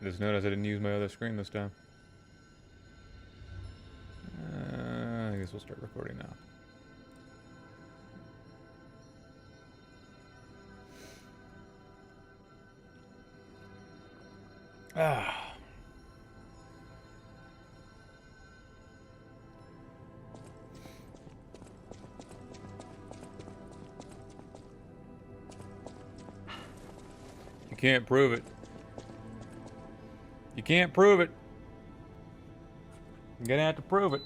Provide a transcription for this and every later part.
Just noticed I didn't use my other screen this time. I guess we'll start recording now. You can't prove it. You can't prove it. You're gonna have to prove it.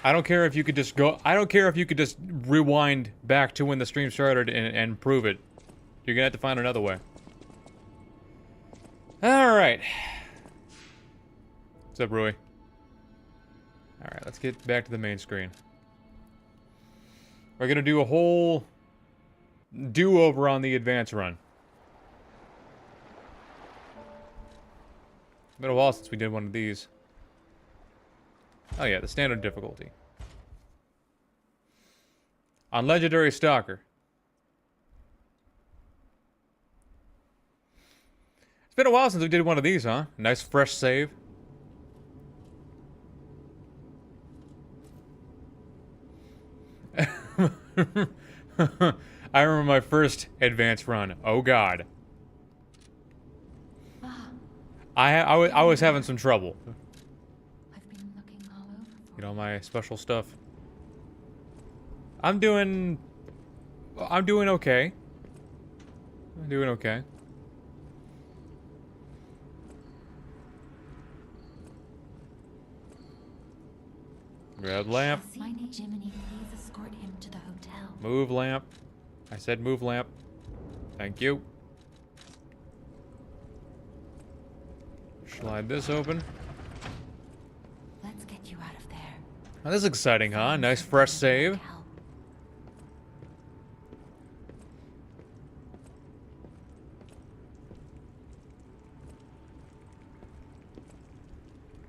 I don't care if you could just go. I don't care if you could just rewind back to when the stream started and prove it. You're gonna have to find another way. Alright. What's up, Rui? Alright, let's get back to the main screen. We're gonna do a whole do-over on the advance run. It's been a while since we did one of these. Oh yeah, the standard difficulty. On Legendary Stalker. It's been a while since we did one of these, huh? Nice fresh save. I remember my first advance run. Oh god. I was having some trouble. I've been looking all over for You know, my special stuff. I'm doing okay. I'm doing okay. Grab lamp. Jiminy, please escort him to the hotel. Move lamp. I said move lamp. Thank you. Slide this open. Let's get you out of there. Oh, this is exciting, huh? Nice fresh save.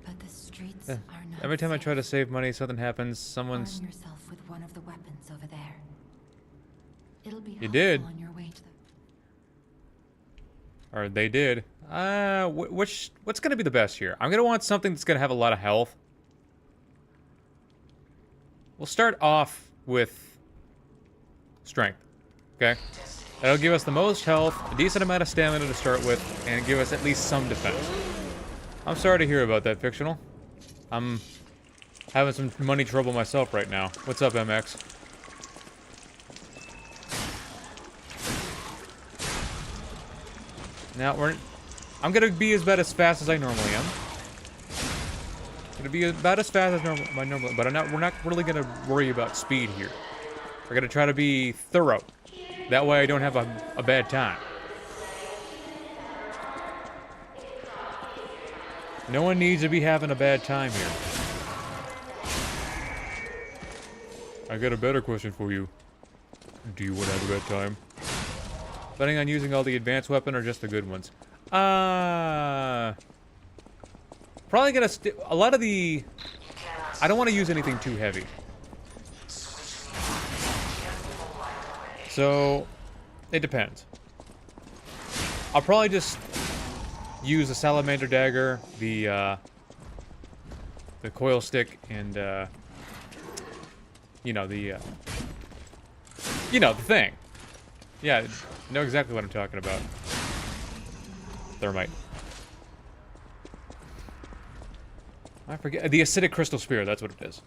But the streets are not Every time I safe. try to save money, something happens. Someone's... Arm yourself with one of the weapons over there. It'll be You did. on your way to the... Or they did. What's gonna be the best here? I'm gonna want something that's gonna have a lot of health. We'll start off with strength. Okay? That'll give us the most health, a decent amount of stamina to start with, and give us at least some defense. I'm sorry to hear about that, Fictional. I'm having some money trouble myself right now. What's up, MX? Now I'm gonna be about as fast as I normally am. Gonna be about as fast as normally, but we're not really gonna worry about speed here. We're gonna try to be thorough. That way I don't have a bad time. No one needs to be having a bad time here. I got a better question for you. Do you want to have a bad time? Planning on using all the advanced weapon or just the good ones? Probably gonna a lot of the... I don't want to use anything too heavy. So, it depends. I'll probably just use the salamander dagger, the coil stick, and you know the thing. Yeah, you know exactly what I'm talking about. Thermite. I forget the acidic crystal spear. That's what it is.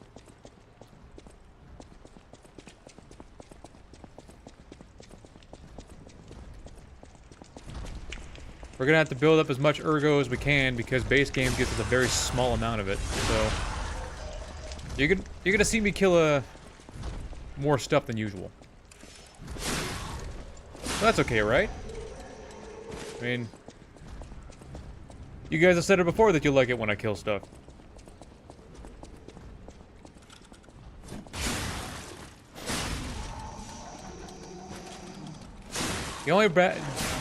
We're gonna have to build up as much ergo as we can because base game gives us a very small amount of it. So you're gonna see me kill more stuff than usual. Well, that's okay, right? I mean, you guys have said it before that you like it when I kill stuff. The only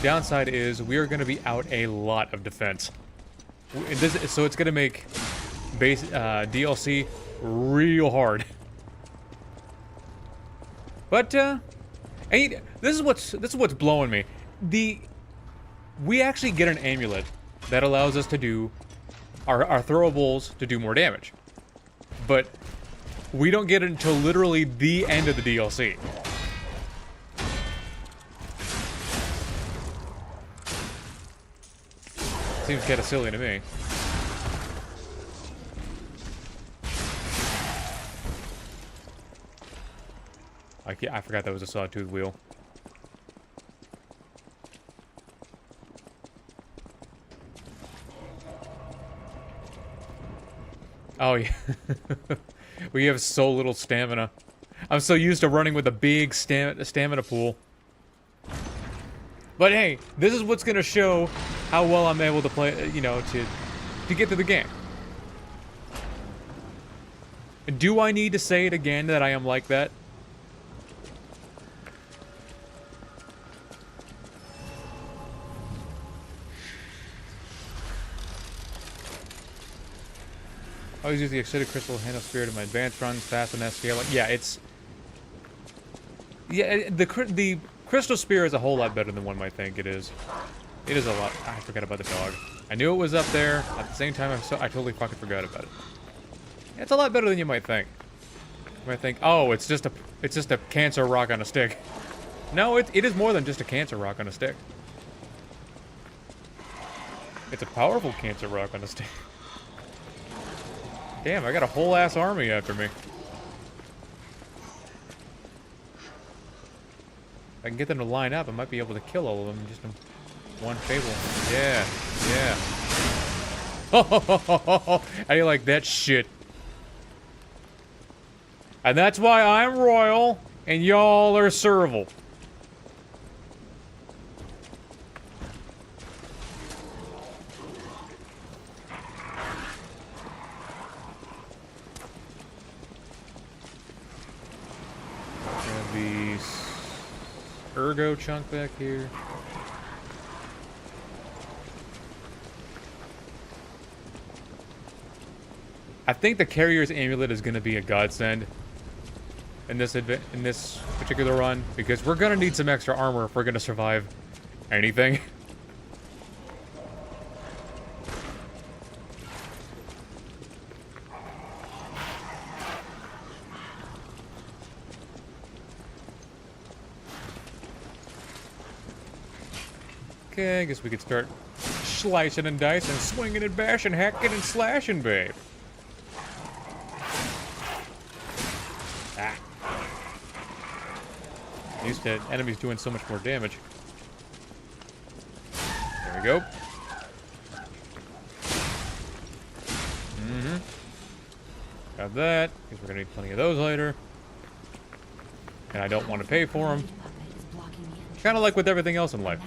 downside is we are going to be out a lot of defense. So it's gonna make base DLC real hard. But this is what's blowing me. We actually get an amulet that allows us to do our throwables to do more damage, but we don't get it until literally the end of the DLC. Seems kind of silly to me. I forgot that was a sawtooth wheel. Oh yeah. We have so little stamina. I'm so used to running with a big stamina pool. But hey, this is what's gonna show how well I'm able to play, you know, to get through the game. Do I need to say it again that I am like that? I always use the excited crystal handle spirit in my advanced runs, fast and scaling. Yeah, it's... Yeah, the crystal spear is a whole lot better than one might think it is. It is a lot... I forgot about the dog. I knew it was up there. At the same time, I totally fucking forgot about it. It's a lot better than you might think. You might think, oh, it's just a cancer rock on a stick. No, it is more than just a cancer rock on a stick. It's a powerful cancer rock on a stick. Damn, I got a whole ass army after me. If I can get them to line up, I might be able to kill all of them just in one fable. Yeah, yeah. How do you like that shit? And that's why I'm royal and y'all are servile. Ergo chunk back here. I think the carrier's amulet is going to be a godsend in this particular run, because we're going to need some extra armor if we're going to survive anything. Okay, I guess we could start slicing and dicing, swinging and bashing, hacking and slashing, babe. Ah. Used to enemies doing so much more damage. There we go. Mm-hmm. Got that, because we're gonna need plenty of those later. And I don't want to pay for them. Kind of like with everything else in life.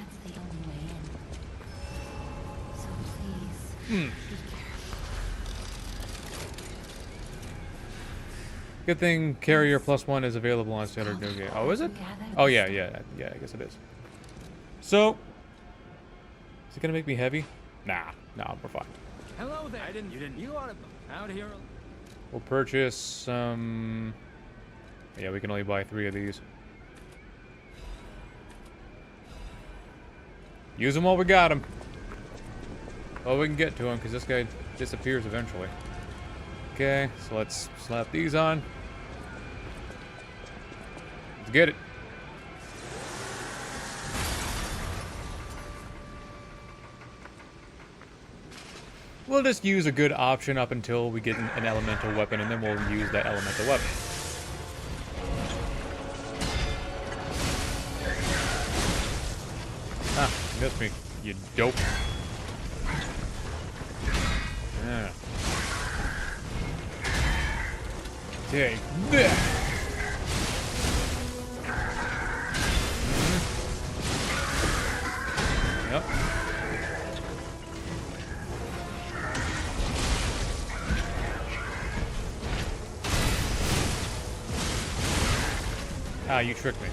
Good thing carrier +1 is available on standard new game. Oh, is it? Oh yeah, I guess it is. So, is it gonna make me heavy? Nah, we're fine. Hello there. You ought to out here. We'll purchase some. Yeah, we can only buy 3 of these. Use them while we got them. Oh, we can get to him, because this guy disappears eventually. Okay, so let's slap these on. Let's get it. We'll just use a good option up until we get an elemental weapon, and then we'll use that elemental weapon. Ah, you missed me, you dope. Yeah. Take that. Yep. Ah, you tricked me.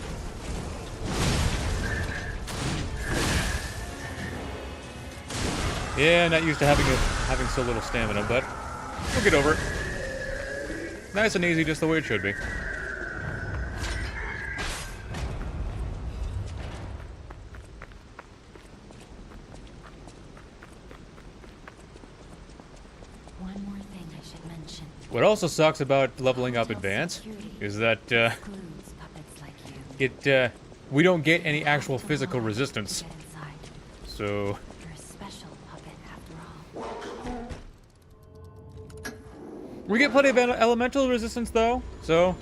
Yeah, not used to having a having so little stamina, but we'll get over it. Nice and easy, just the way it should be. One more thing I should mention. What also sucks about leveling up Advance is that Includes puppets like you. we don't get any actual physical resistance. Get inside. So You're a special puppet after all. we get plenty of elemental resistance though. So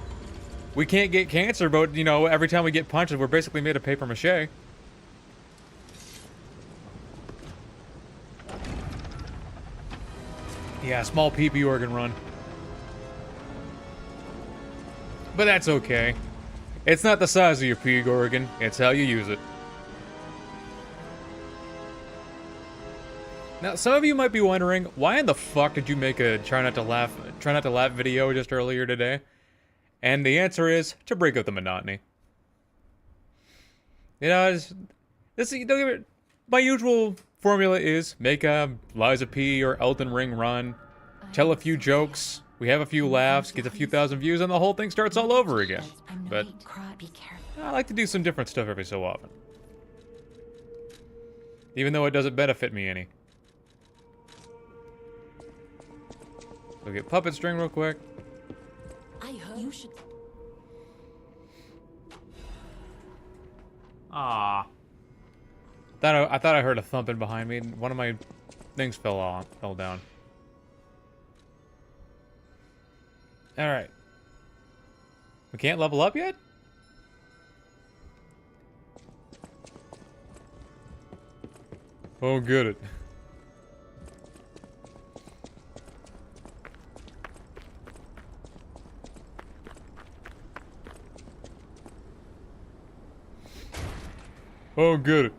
we can't get cancer, but you know, every time we get punched, we're basically made of paper mache. Yeah, small PP organ run. But that's okay. It's not the size of your pig organ, it's how you use it. Now, some of you might be wondering, why in the fuck did you make a try not to laugh video just earlier today? And the answer is to break up the monotony. You know, my usual formula is make a Liza P or Elden Ring run, tell a few jokes, we have a few laughs, get a few thousand views, and the whole thing starts all over again. But Be careful. I like to do some different stuff every so often. Even though it doesn't benefit me any. So get puppet string real quick. I heard you should. Ah. I thought I heard a thumping behind me, and one of my things fell down. All right. We can't level up yet? Oh, get it. Oh, get it.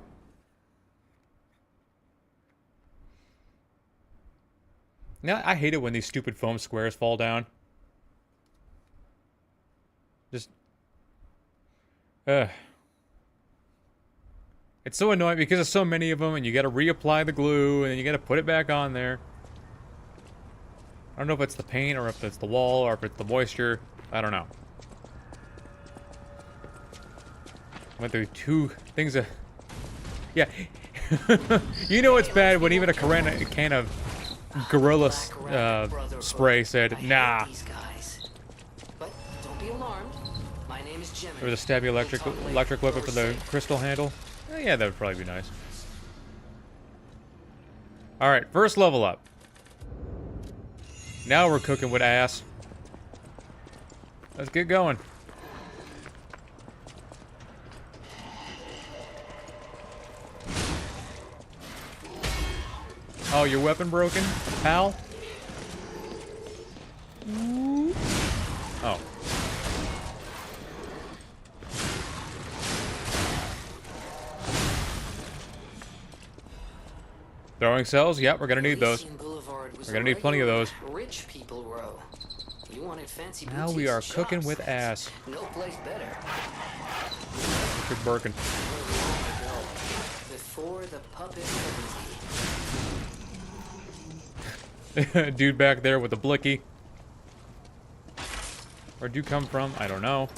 Now, I hate it when these stupid foam squares fall down. Just... It's so annoying because there's so many of them, and you gotta reapply the glue, and then you gotta put it back on there. I don't know if it's the paint, or if it's the wall, or if it's the moisture. I don't know. Went through two things of... Yeah. You know it's bad when even a can of Gorilla spray said, nah. But don't be alarmed. My name is Jimmy. Or the stabby electric weapon for the crystal handle. Yeah, that would probably be nice. Alright, first level up. Now we're cooking with ass. Let's get going. Oh, your weapon broken, pal? Oh. Throwing cells? Yep, we're gonna need those. We're gonna need plenty of those. Rich people row. You wanted fancy Now we are cooking with ass. No place better. Richard Birkin. Before the puppet Dude back there with the blicky. Where'd you come from? I don't know.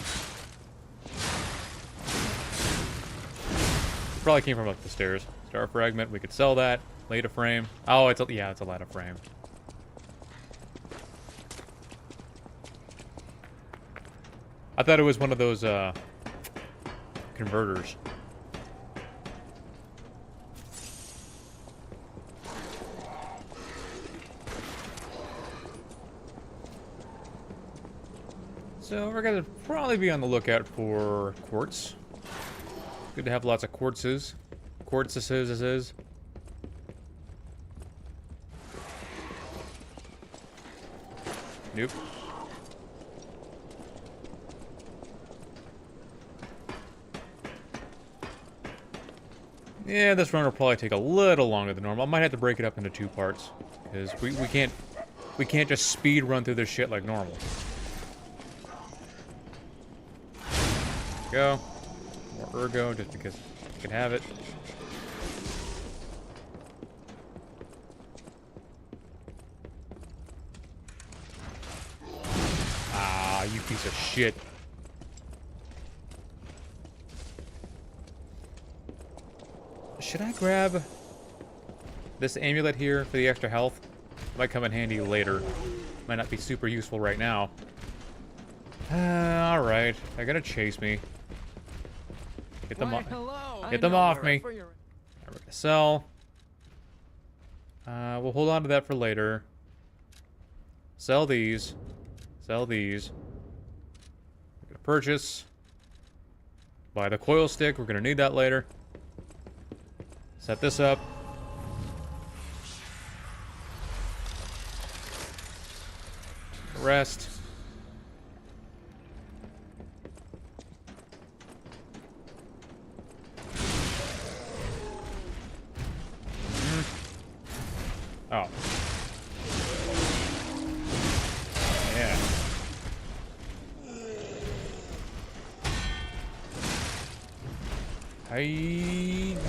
Probably came from up the stairs. Star fragment, we could sell that. Lay to frame. Oh, it's a ladder frame. I thought it was one of those converters. So we're gonna probably be on the lookout for quartz. Good to have lots of quartzes. Quartzuses. Nope. Yeah, this run will probably take a little longer than normal. I might have to break it up into 2 parts because we can't just speed run through this shit like normal. Go. More ergo just because I can have it. piece of shit. Should I grab this amulet here for the extra health? Might come in handy later. Might not be super useful right now. Alright. They're gonna chase me. Get them off. Get them off me. We're gonna sell. We'll hold on to that for later. Sell these. Sell these. We're gonna purchase. Buy the coil stick. We're gonna need that later. Set this up. Rest. Oh. Yeah.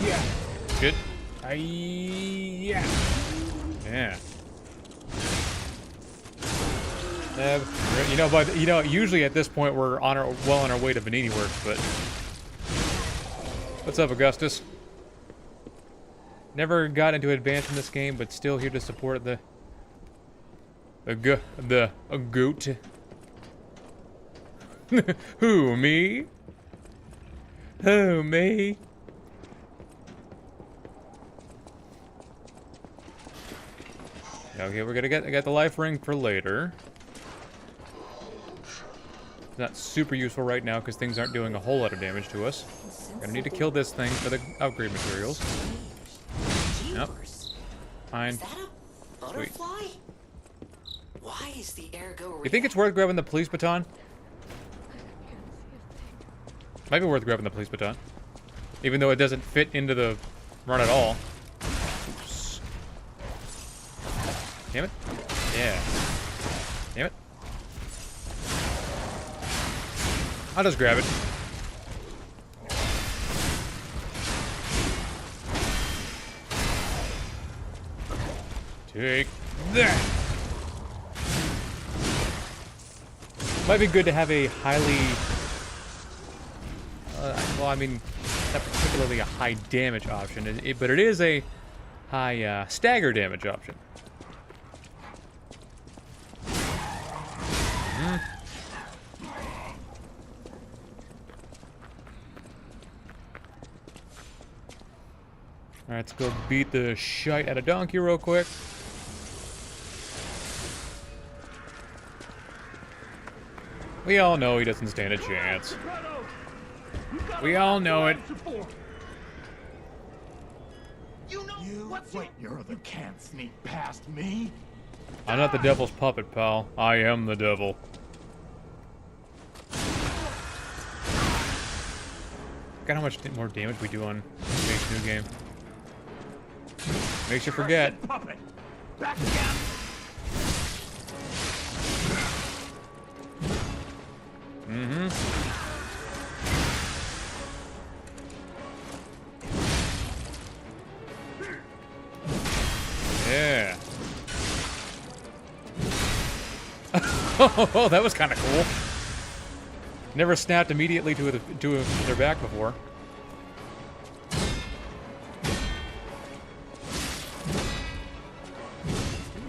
Yeah. Shit. Yeah. Yeah. You know, usually at this point we're well on our way to Venigni works, but what's up, Augustus? Never got into advance in this game, but still here to support the goat. Who, me? Who, me? Okay, we're gonna get the life ring for later. It's not super useful right now because things aren't doing a whole lot of damage to us. Gonna need to kill this thing for the upgrade materials. Yep. Fine. Is that a butterfly? Why is the air go? You think it's worth grabbing the police baton? Might be worth grabbing the police baton. Even though it doesn't fit into the run at all. Oops. Damn it. Yeah. Damn it. I'll just grab it. Take that! Might be good to have a highly... well, I mean, not particularly a high damage option, but it is a high stagger damage option. Alright, let's go beat the shite out of Donkey real quick. We all know he doesn't stand a chance. We all know it. Your other can't sneak past me. I'm not the devil's puppet, pal. I am the devil. Got how much more damage we do on base new game. Makes you forget. Puppet. Back again. Yeah. Oh, that was kind of cool. Never snapped immediately to their back before.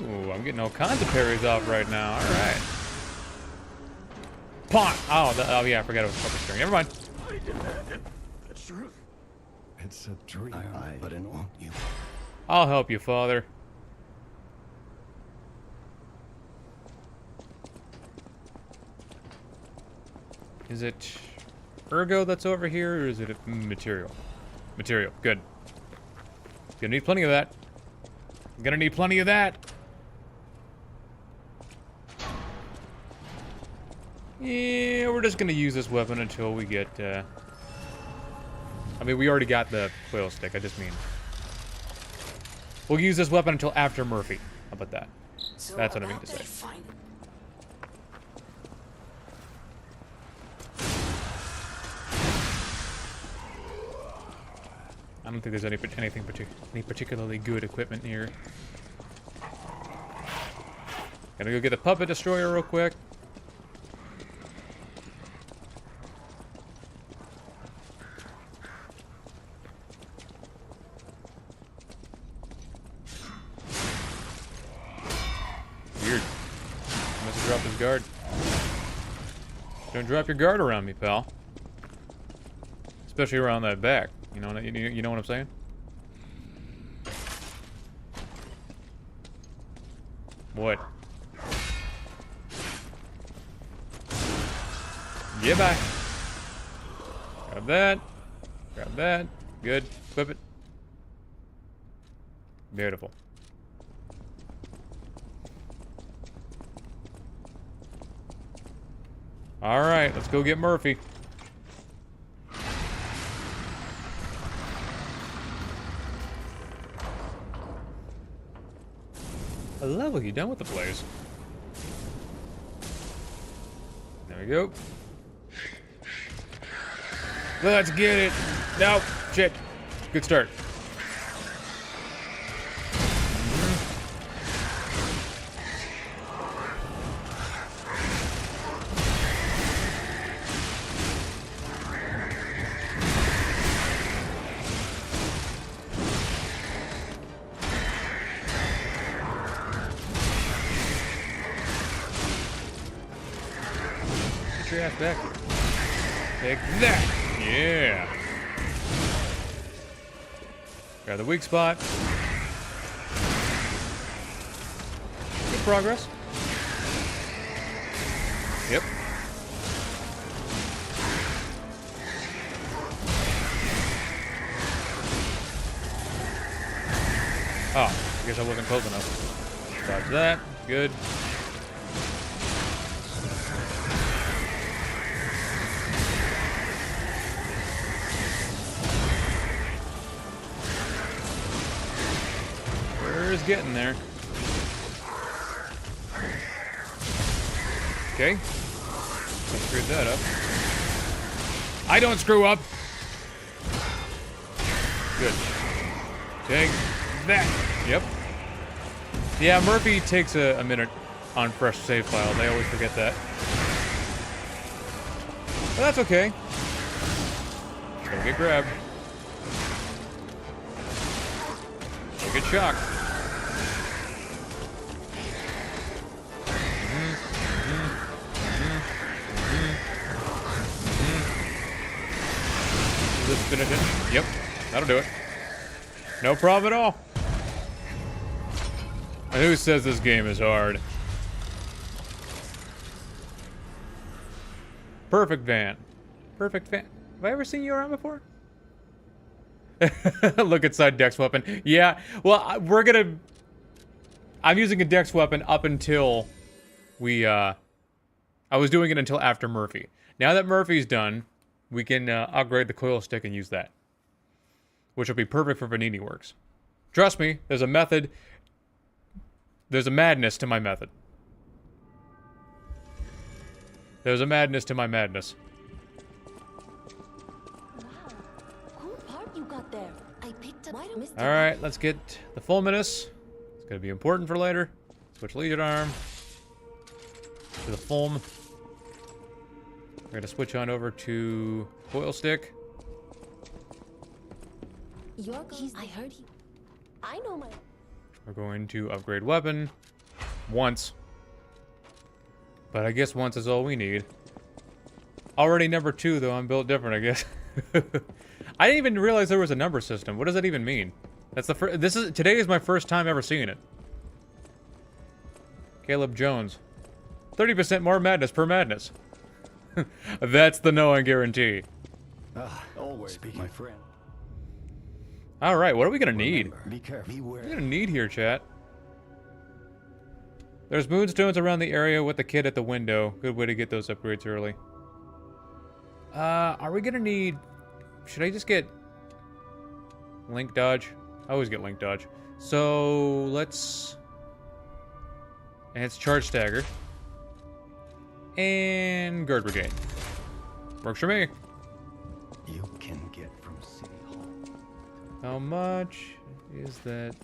Ooh, I'm getting all kinds of parries off right now. All right. Pop! Oh yeah, I forgot it was puppet string. Never mind. I demanded the truth. It's a dream, but it won't you. I'll help you, Father. Is it Ergo that's over here, or is it material? Material, good. Gonna need plenty of that. Gonna need plenty of that. Yeah, we're just gonna use this weapon until we get, I mean, we already got the coil stick, I just mean. We'll use this weapon until after Murphy. How about that? So That's what I mean to say. I don't think there's any particularly good equipment here. Gotta go get the puppet destroyer real quick. Drop his guard. Don't drop your guard around me, pal. Especially around that back. You know what I'm saying? What? Yeah, bye. Grab that. Grab that. Good. Flip it. Beautiful. Alright, let's go get Murphy. Hello, you done with the blaze? There we go. Let's get it. No, shit. Good start. Get your ass back here. Take that. Yeah. Got the weak spot. Good progress. Yep. Oh, I guess I wasn't close enough. Dodge that. Good. Is getting there. Okay. I screwed that up. I don't screw up. Good. Take that. Yep. Yeah, Murphy takes a minute on fresh save file. They always forget that. But that's okay. Don't get grabbed. Don't get shocked. Just finish it. Yep, that'll do it. No problem at all. And who says this game is hard? Perfect van. Perfect van. Have I ever seen you around before? Look inside Dex weapon. Yeah, well, we're gonna... I'm using a Dex weapon up until we, I was doing it until after Murphy. Now that Murphy's done, we can upgrade the coil stick and use that. Which will be perfect for Venigni works. Trust me, there's a method. There's a madness to my method. There's a madness to my madness. Cool part you got there. I picked up Mr. Alright, let's get the Fulminus. It's gonna be important for later. Switch Legion Arm to the Fulm. We're gonna switch on over to Coil Stick. I heard he. I know my. We're going to upgrade weapon once. But I guess once is all we need. Already number 2 though, I'm built different, I guess. I didn't even realize there was a number system. What does that even mean? That's the first. Today is my first time ever seeing it. Caleb Jones. 30% more madness per madness. That's the knowing guarantee. Always speak, my friend. All right, what are we gonna need? Remember, be careful. What are we gonna need here, chat? There's moonstones around the area with the kid at the window. Good way to get those upgrades early. Are we gonna need... Should I just get... Link dodge? I always get link dodge. So, let's... And it's charge stagger. And guard brigade. Works for me. You can get from City Hall. How much is that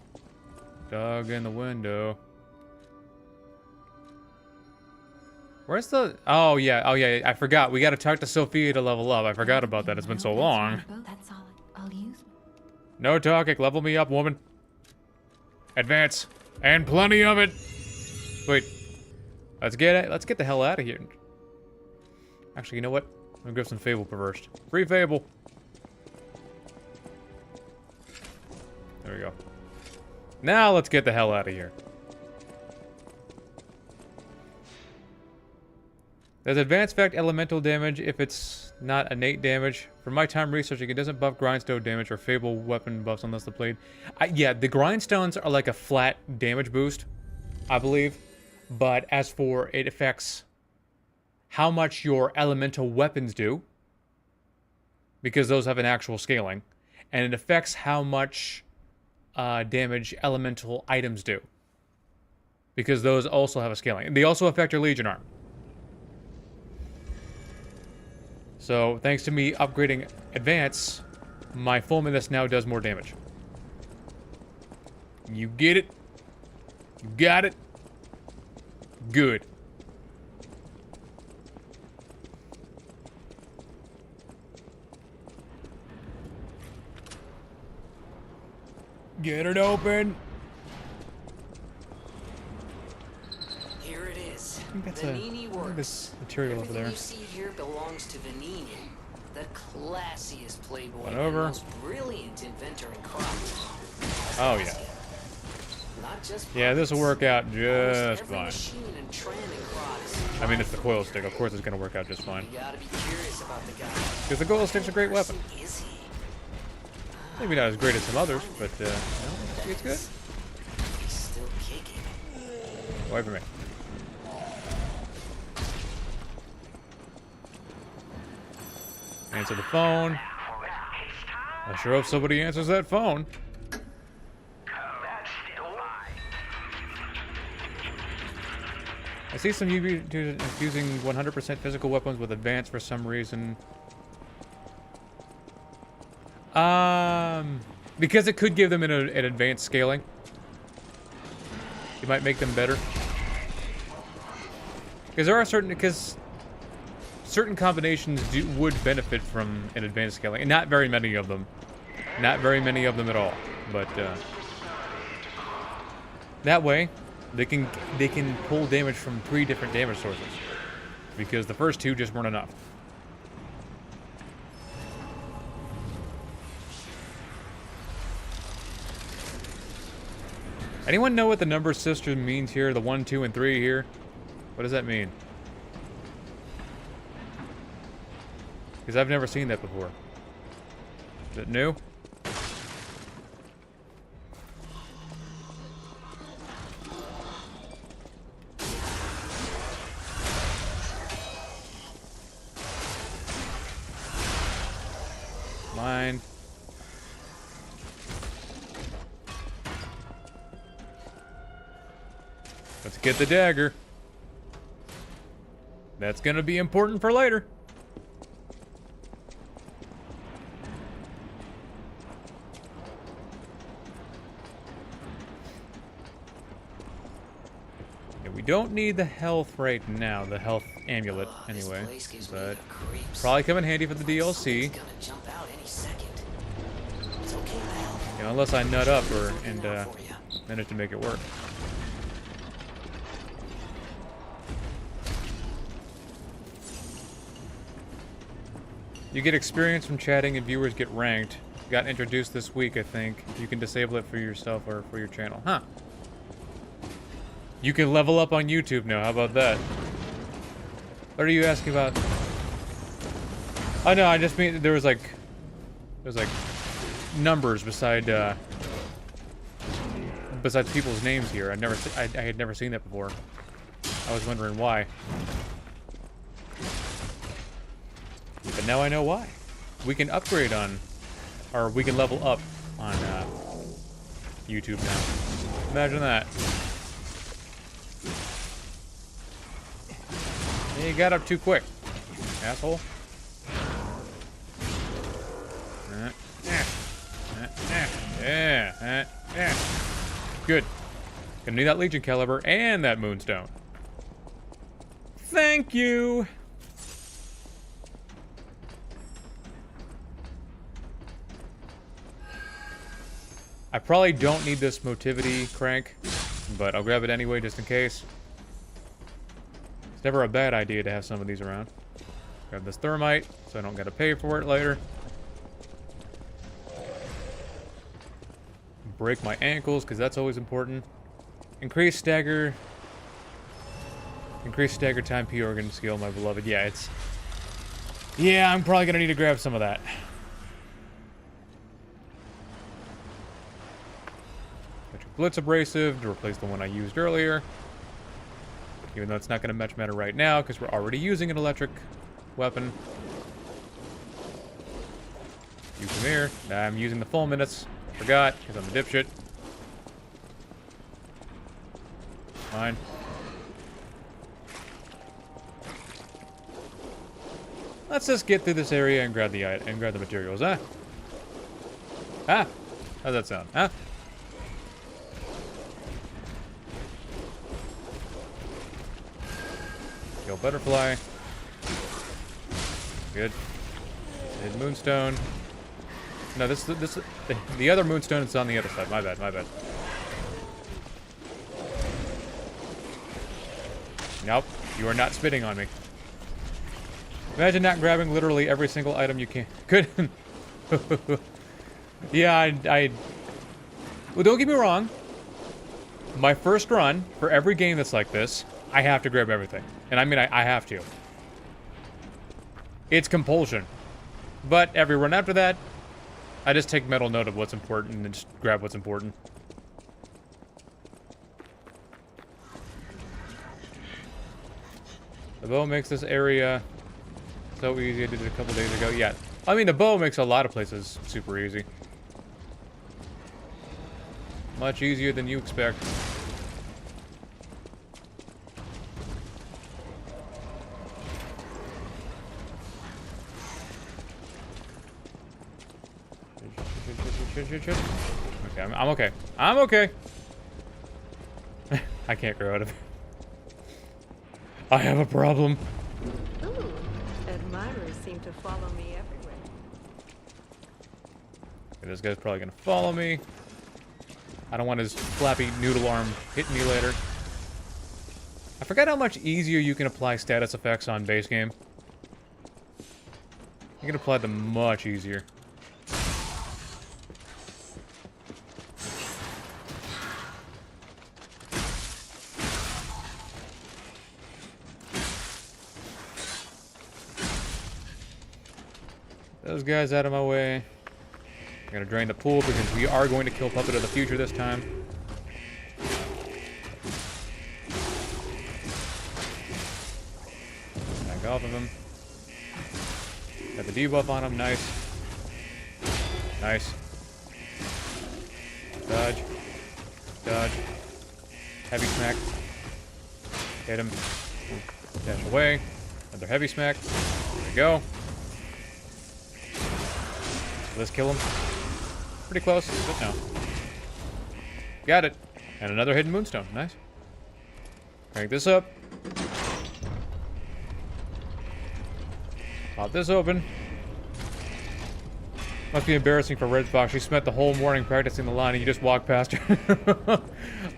dog in the window? Where's the... Oh, yeah. I forgot. We gotta talk to Sophia to level up. I forgot about that. It's been so long. That's all I'll use. No talking. Level me up, woman. Advance. And plenty of it. Wait. Let's get the hell out of here. Actually, you know what? I'm gonna grab some Fable first. Free Fable. There we go. Now let's get the hell out of here. There's advanced effect elemental damage if it's not innate damage. From my time researching, it doesn't buff grindstone damage or Fable weapon buffs unless the blade. Yeah, the grindstones are like a flat damage boost, I believe. But as for it affects how much your elemental weapons do, because those have an actual scaling, and it affects how much damage elemental items do, because those also have a scaling. And they also affect your Legion arm. So, thanks to me upgrading Advance, my Fulminus now does more damage. You get it? You got it? Good. Get it open! Here it is. I think that's Venigni works. this material over there. Everything you see here belongs to Venigni, the classiest playboy One and over. most brilliant inventor in crafting. Oh yeah. Not just Yeah, this will work out just every fine. machine and trend in Crot. I mean, it's the coil stick. Of course it's gonna work out just fine. You gotta be curious about the guy. Because the coil stick's a great weapon. Who is he? Maybe not as great as some others, but you know, it's good. He's still kicking. Away from me. Answer the phone. I sure hope somebody answers that phone. I see some UV using 100% physical weapons with advance for some reason. Because it could give them an advanced scaling. It might make them better. Because there are certain combinations would benefit from an advanced scaling, and not very many of them. Not very many of them at all. But that way, they can pull damage from 3 different damage sources, because the first 2 just weren't enough. Anyone know what the number system means here? The 1, 2, and 3 here? What does that mean? Because I've never seen that before. Is it new? Mine. Let's get the dagger. That's gonna be important for later. Yeah, we don't need the health right now, the health amulet anyway, but probably come in handy for the DLC. Gonna jump out any second. It's okay, pal. You know, unless I nut up and manage to make it work. You get experience from chatting and viewers get ranked. Got introduced this week, I think. You can disable it for yourself or for your channel. Huh. You can level up on YouTube now. How about that? What are you asking about? Oh no, I just mean there's like numbers beside besides people's names here. I had never seen that before. I was wondering why. But now I know why. We can upgrade on, or we can level up on YouTube now. Imagine that. You got up too quick, asshole. Yeah. Good. Gonna need that Legion caliber and that Moonstone. Thank you. I probably don't need this motivity crank, but I'll grab it anyway just in case. Never a bad idea to have some of these around. Grab this thermite, so I don't gotta pay for it later. Break my ankles, because that's always important. Increase stagger time P organ skill, my beloved. Yeah, it's... Yeah, I'm probably gonna need to grab some of that. Electric Blitz Abrasive to replace the one I used earlier. Even though it's not gonna much matter right now, because we're already using an electric weapon. You come here. I'm using the full minutes. Forgot, because I'm a dipshit. Fine. Let's just get through this area and grab the materials, huh? Ah, how's that sound, huh? Kill butterfly. Good. Hit moonstone. No, the other moonstone is on the other side. My bad, my bad. Nope, you are not spitting on me. Imagine not grabbing literally every single item you can. Good. Yeah, well, don't get me wrong. My first run for every game that's like this, I have to grab everything. And I mean, I have to. It's compulsion. But every run after that, I just take mental note of what's important and just grab what's important. The bow makes this area so easy. I did it a couple days ago. Yeah. I mean, the bow makes a lot of places super easy. Much easier than you expect. Okay, I'm okay. I'm okay. I can't grow out of it. I have a problem. Ooh, admirers seem to follow me everywhere. Okay, this guy's probably gonna follow me. I don't want his flappy noodle arm hitting me later. I forgot how much easier you can apply status effects on base game. You can apply them much easier. Those guys out of my way. I'm gonna drain the pool because we are going to kill Puppet of the Future this time. Back off of him. Got the debuff on him, nice. Nice. Dodge. Dodge. Heavy smack. Hit him. Dash away. Another heavy smack. There we go. Let's kill him. Pretty close, but no. Got it. And another hidden moonstone. Nice. Crank this up. Pop this open. Must be embarrassing for Red Fox. She spent the whole morning practicing the line and you just walk past her.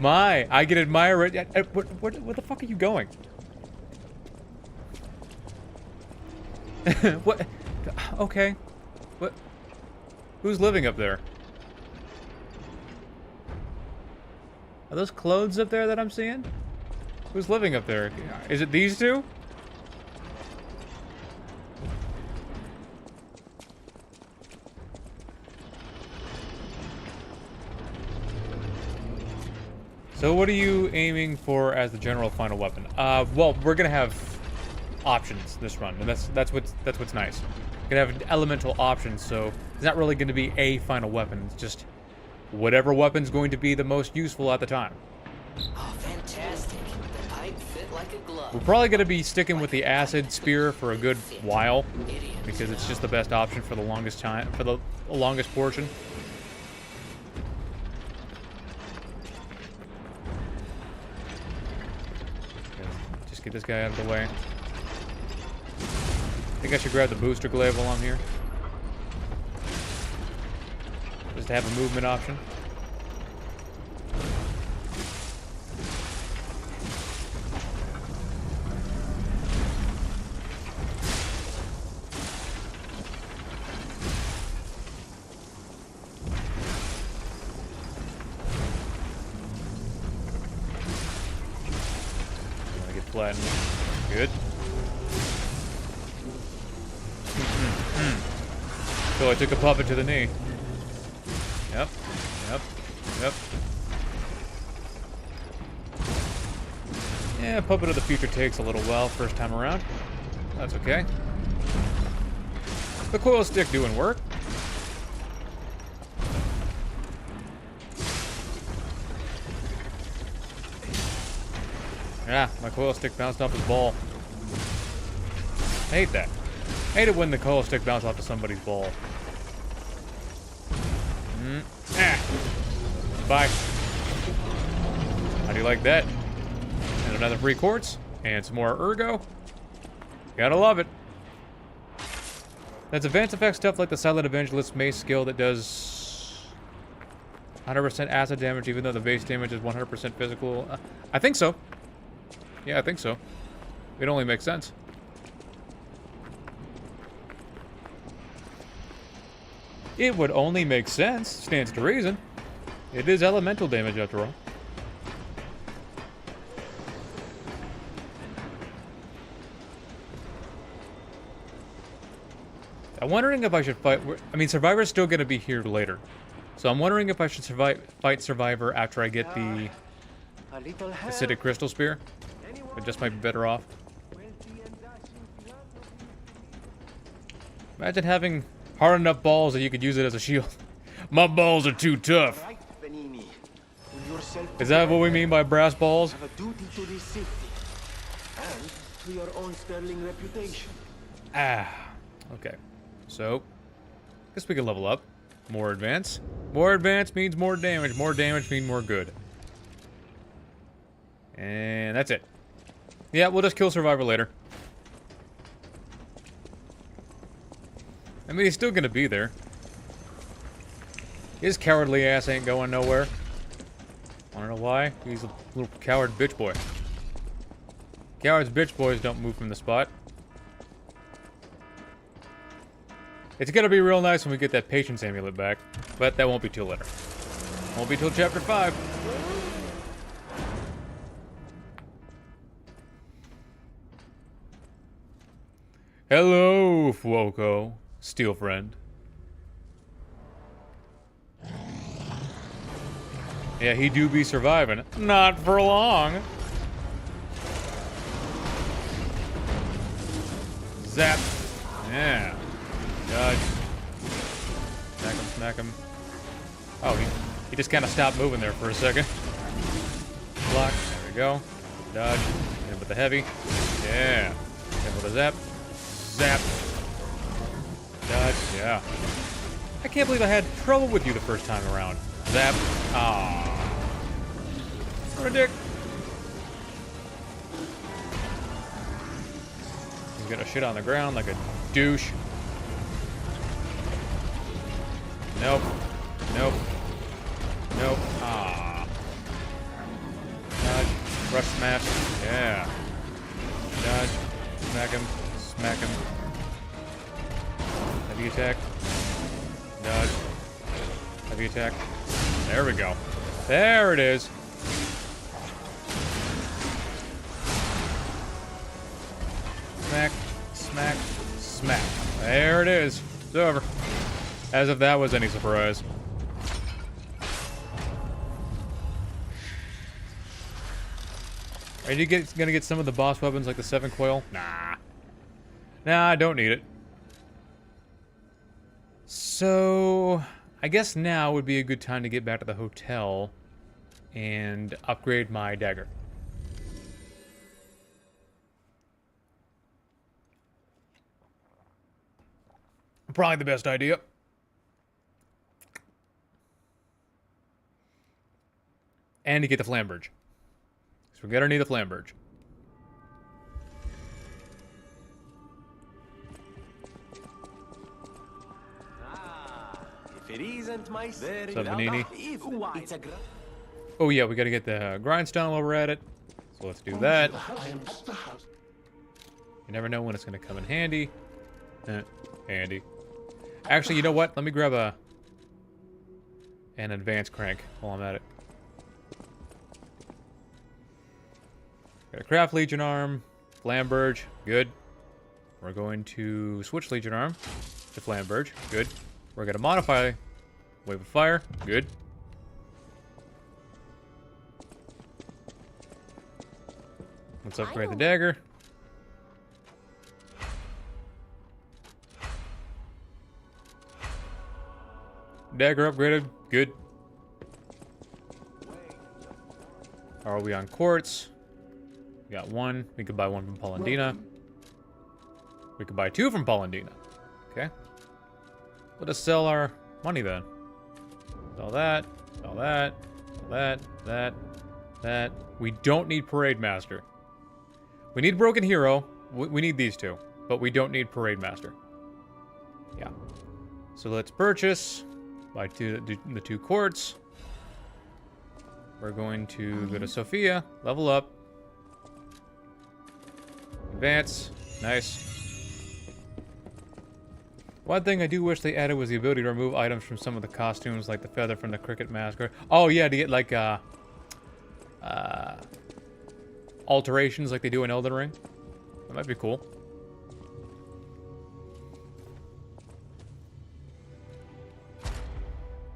My, I can admire it. Where the fuck are you going? What? Okay. What? Who's living up there? Are those clothes up there that I'm seeing? Who's living up there? Is it these two? So what are you aiming for as the general final weapon? Well, we're gonna have options this run, and that's what's nice. We're gonna have elemental options, so it's not really gonna be a final weapon. It's just whatever weapon's going to be the most useful at the time. Oh, fantastic. The pipe fit like a glove. We're probably gonna be sticking with the acid spear for a good while, because it's just the best option for the longest time, for the longest portion. Just get this guy out of the way. I think I should grab the booster glaive while I'm here. Just to have a movement option. flattened. Good. So I took a puppet to the knee. Yep. Yep. Yep. Yeah, Puppet of the Future takes a little while first time around. That's okay. The coil stick doing work. Yeah, my coil stick bounced off his ball. I hate that. I hate it when the coil stick bounces off of somebody's ball. Bye. How do you like that? And another free quartz. And some more ergo. Gotta love it. That's advanced effect stuff like the Silent Evangelist Mace skill that does 100% acid damage even though the base damage is 100% physical. I think so. Yeah, I think so. It only makes sense. It would only make sense. Stands to reason. It is elemental damage after all. I'm wondering if I should fight... I mean, Survivor's still going to be here later. So I'm wondering if I should fight Survivor after I get the acidic crystal spear. It just might be better off. Imagine having hard enough balls that you could use it as a shield. My balls are too tough. Is that what we mean by brass balls? Have a duty to this city and to your own sterling reputation. Okay. So, guess we can level up. More advance. More advance means more damage. More damage means more good. And that's it. Yeah, we'll just kill Survivor later. I mean, he's still gonna be there. His cowardly ass ain't going nowhere. Wanna know why? He's a little coward bitch boy. Cowards bitch boys don't move from the spot. It's gonna be real nice when we get that patience amulet back, but that won't be till later. Won't be till chapter 5. Hello, Fuoco, steel friend. Yeah, he do be surviving. Not for long. Zap. Yeah. Dodge. Smack him, smack him. Oh, he just kind of stopped moving there for a second. Block. There we go. Dodge. Hit him with the heavy. Yeah. Hit him with a zap. Zap. Dodge. Yeah. I can't believe I had trouble with you the first time around. Zap. Ah. What a dick. He's gonna shit on the ground like a douche. Nope. Nope. Nope. Ah. Dodge. Rush smash. Yeah. Dodge. Smack him. Smack him. Heavy attack. Dodge. Heavy attack. There we go. There it is. Smack. Smack. Smack. There it is. It's over. As if that was any surprise. Are you gonna get some of the boss weapons like the 7 coil? Nah. Nah, I don't need it. So, I guess now would be a good time to get back to the hotel and upgrade my dagger. Probably the best idea. And to get the flamberge. So we're gonna need the flamberge. If it isn't my very What's up, Venigni? it's a Oh yeah, we gotta get the grindstone while we're at it. So let's do that. You never know when it's gonna come in handy. Handy. Actually, you know what? Let me grab an advanced crank while I'm at it. Got a Craft Legion Arm. Flamberge. Good. We're going to switch Legion Arm to Flamberge. Good. We're going to modify Wave of Fire. Good. Let's upgrade the dagger. Dagger upgraded. Good. Are we on quartz? We got one. We could buy one from Polendina. We could buy two from Polendina. Okay. Let us sell our money then. Sell that. Sell that. Sell that. That. We don't need Parade Master. We need Broken Hero. We need these two. But we don't need Parade Master. Yeah. So let's purchase. Buy the two quartz. We're going to go to Sophia. Level up. Advance. Nice. One thing I do wish they added was the ability to remove items from some of the costumes, like the feather from the cricket mask. Oh yeah, to get like alterations like they do in Elden Ring. That might be cool.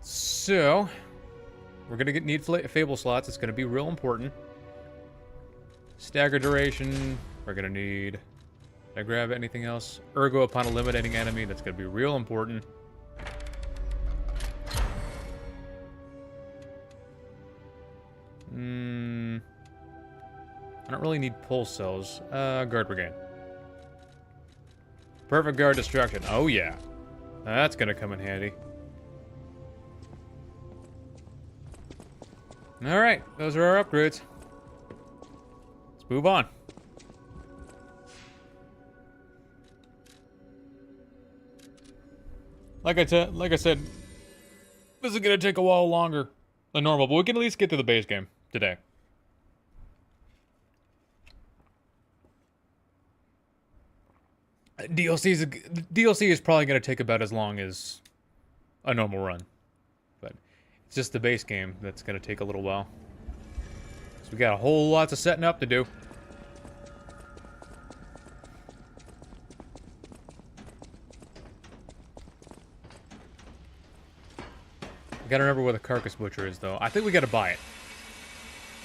So, we're gonna need Fable slots. It's gonna be real important. Stagger duration. We're gonna need. Did I grab anything else? Ergo upon eliminating enemy. That's gonna be real important. I don't really need pulse cells. Guard Brigade. Perfect guard destruction. Oh yeah. That's gonna come in handy. Alright, those are our upgrades. Let's move on. Like I said, this is gonna take a while longer than normal, but we can at least get to the base game today. DLC is probably gonna take about as long as a normal run, but it's just the base game that's gonna take a little while. So we got a whole lot of setting up to do. We gotta remember where the Carcass Butcher is, though. I think we gotta buy it.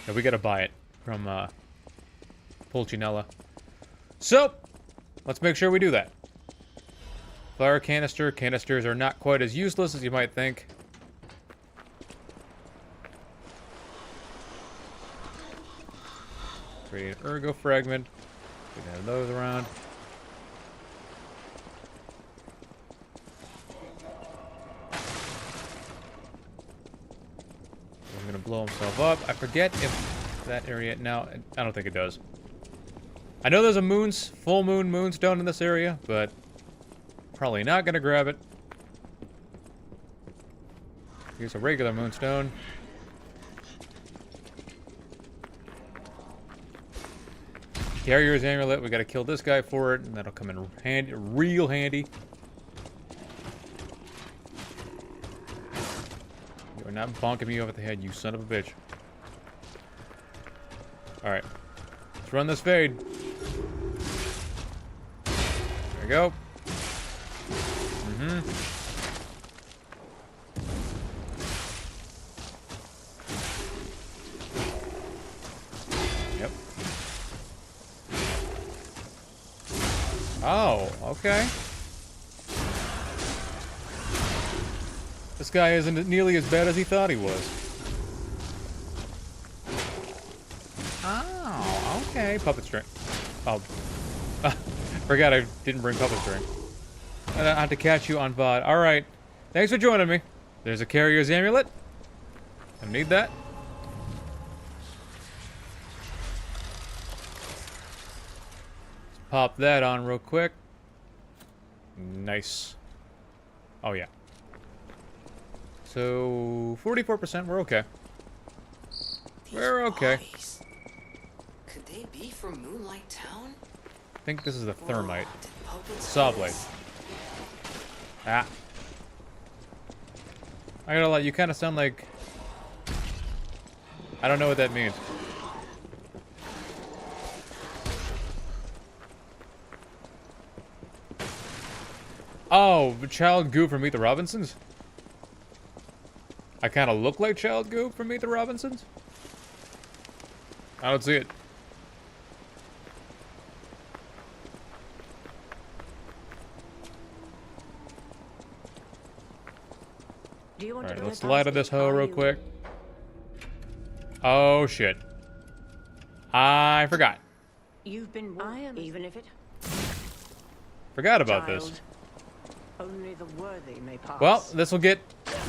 Yeah, we gotta buy it from Pulcinella. So, let's make sure we do that. Fire canister. Canisters are not quite as useless as you might think. Create an Ergo Fragment. We can have those around. He's gonna blow himself up. I forget if that area... No, I don't think it does. I know there's a full moon moonstone in this area, but probably not gonna grab it. Here's a regular moonstone. Carrier's amulet, we gotta kill this guy for it, and that'll come in handy, real handy. You are not bonking me over the head, you son of a bitch. Alright. Let's run this fade. There we go. Yep. Oh, okay. This guy isn't nearly as bad as he thought he was. Oh, okay. Puppet string. Oh. Forgot I didn't bring puppet string. I had to catch you on VOD. Alright. Thanks for joining me. There's a carrier's amulet. I need that. Let's pop that on real quick. Nice. Oh, yeah. So, 44%, we're okay. We're okay. Bodies. Could they be from Moonlight Town? I think this is the thermite. Did puppets Saw do blade. this? Ah. I gotta lie, you kind of sound like... I don't know what that means. Oh, Child Goo from Meet the Robinsons? I kind of look like Child Goo from Meet the Robinsons? I don't see it. Do you want to Alright, go let's past light up it, this hoe or real you- quick. Oh, shit. I forgot. You've been warned, even if it Forgot about this. child. Only the worthy may pass. Well, this will get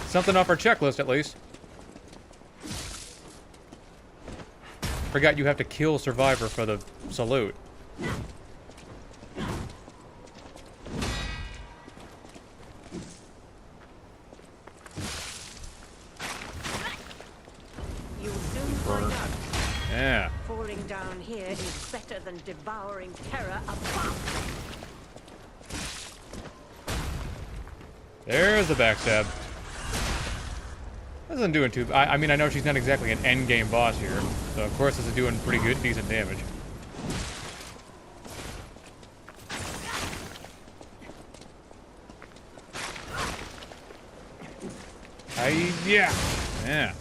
something off our checklist at least. Forgot you have to kill Survivor for the salute. You'll soon find out. Yeah. Falling down here is better than devouring terror above. There's the backstab. This isn't doing too... I mean, I know she's not exactly an endgame boss here, so of course this is doing pretty good, decent damage. Yeah. Yeah.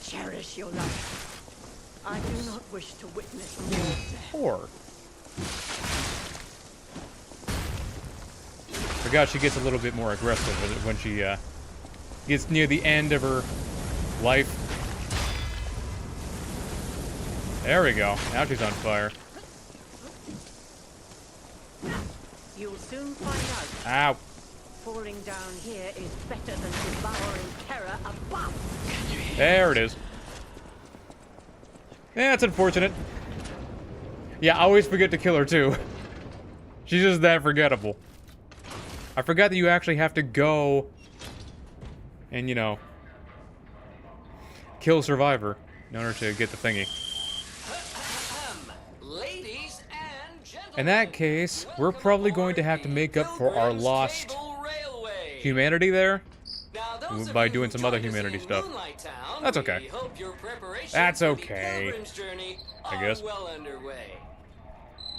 Cherish your life. I do not wish to witness more death. Poor. Forgot she gets a little bit more aggressive with it when she gets near the end of her life. There we go. Now she's on fire. You'll soon find out. Ow. Falling down here is better than devouring terror above. There it is. Yeah, it's unfortunate. Yeah, I always forget to kill her too. She's just that forgettable. I forgot that you actually have to go and, you know, kill Survivor in order to get the thingy. Ladies and gentlemen, In that case, we're probably going to have to make up for our lost humanity there by doing some other humanity stuff. That's okay. That's okay, I guess. Well underway.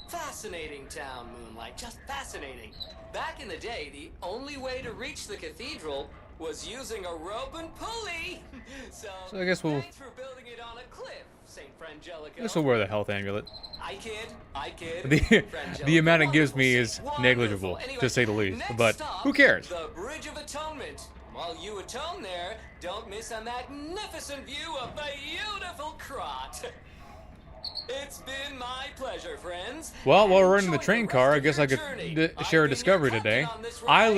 Fascinating town, Moonlight. Just fascinating. Back in the day, the only way to reach the cathedral was using a rope and pulley. So I guess we'll... thanks for building it on a cliff, St. Frangelico. I guess we'll wear the health amulet. I kid. The amount it gives me is negligible, Anyway, to say the least. next But stop, who cares? The Bridge of Atonement. While you atone there, don't miss a magnificent view of beautiful Krot. It's been my pleasure, friends. Well, while we're running the Enjoy train rest car, I of guess your I could journey. share a I've been discovery your today. captain on this I ride.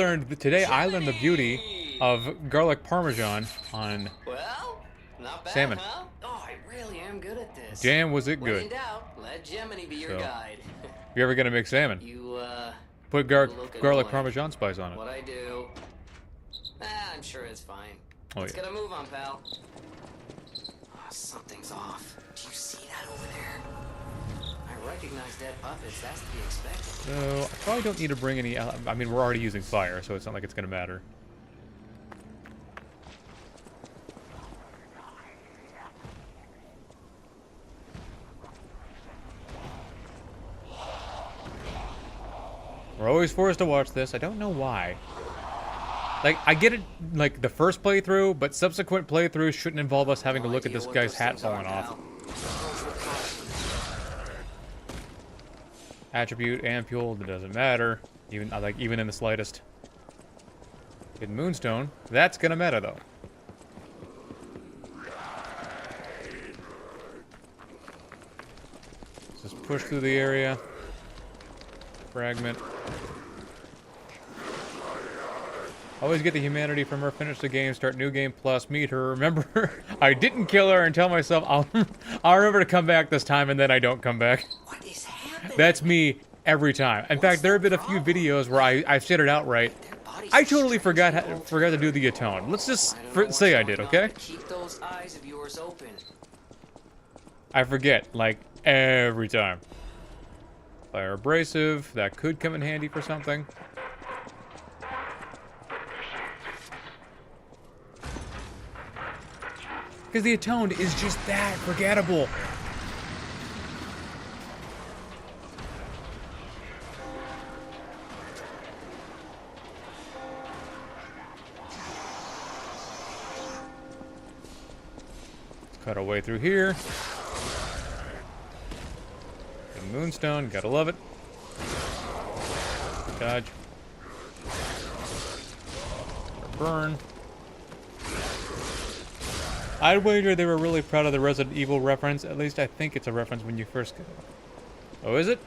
learned the beauty of garlic parmesan on Well, not bad, salmon. huh? Oh, I really am good at this. Damn, was it When in good. doubt, let Gemini be your So, guide. If you're ever gonna make salmon, You, put look garlic annoying. parmesan spice on it. What I do. I'm sure it's fine. Oh, Let's yeah. get a move on, pal. Oh, something's off. Do you see that over there? I recognize dead puppets. That's to be expected. So, I probably don't need to bring any... I mean, we're already using fire, so it's not like it's gonna matter. We're always forced to watch this. I don't know why. Like, I get it, like, the first playthrough, but subsequent playthroughs shouldn't involve us having to look at this guy's hat falling off. Attribute, ampule, it doesn't matter. Even in the slightest. In Moonstone, that's gonna matter, though. Let's just push through the area. Fragment. Always get the humanity from her, finish the game, start new game plus, meet her. Remember, I didn't kill her and tell myself I'll remember to come back this time, and then I don't come back. What is happening? That's me every time. In fact, there have been a few videos where I've said it outright. I totally forgot to do the atone. Let's just say I did, okay? Keep those eyes of yours open. I forget, like, every time. Fire abrasive, that could come in handy for something. Because the atoned is just that forgettable. Cut our way through here. The moonstone, gotta love it. Dodge. Burn. I'd wager they were really proud of the Resident Evil reference. At least I think it's a reference when you first get it. Oh, is it?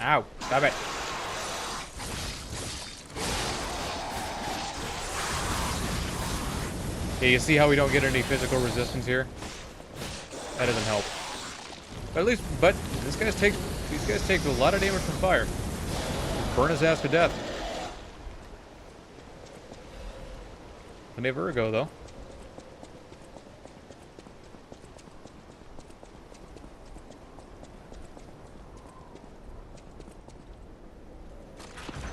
Ow, stop it. Yeah, you see how we don't get any physical resistance here? That doesn't help. But at least, these guys take a lot of damage from fire. Burn his ass to death. Plenty of Virgo, though.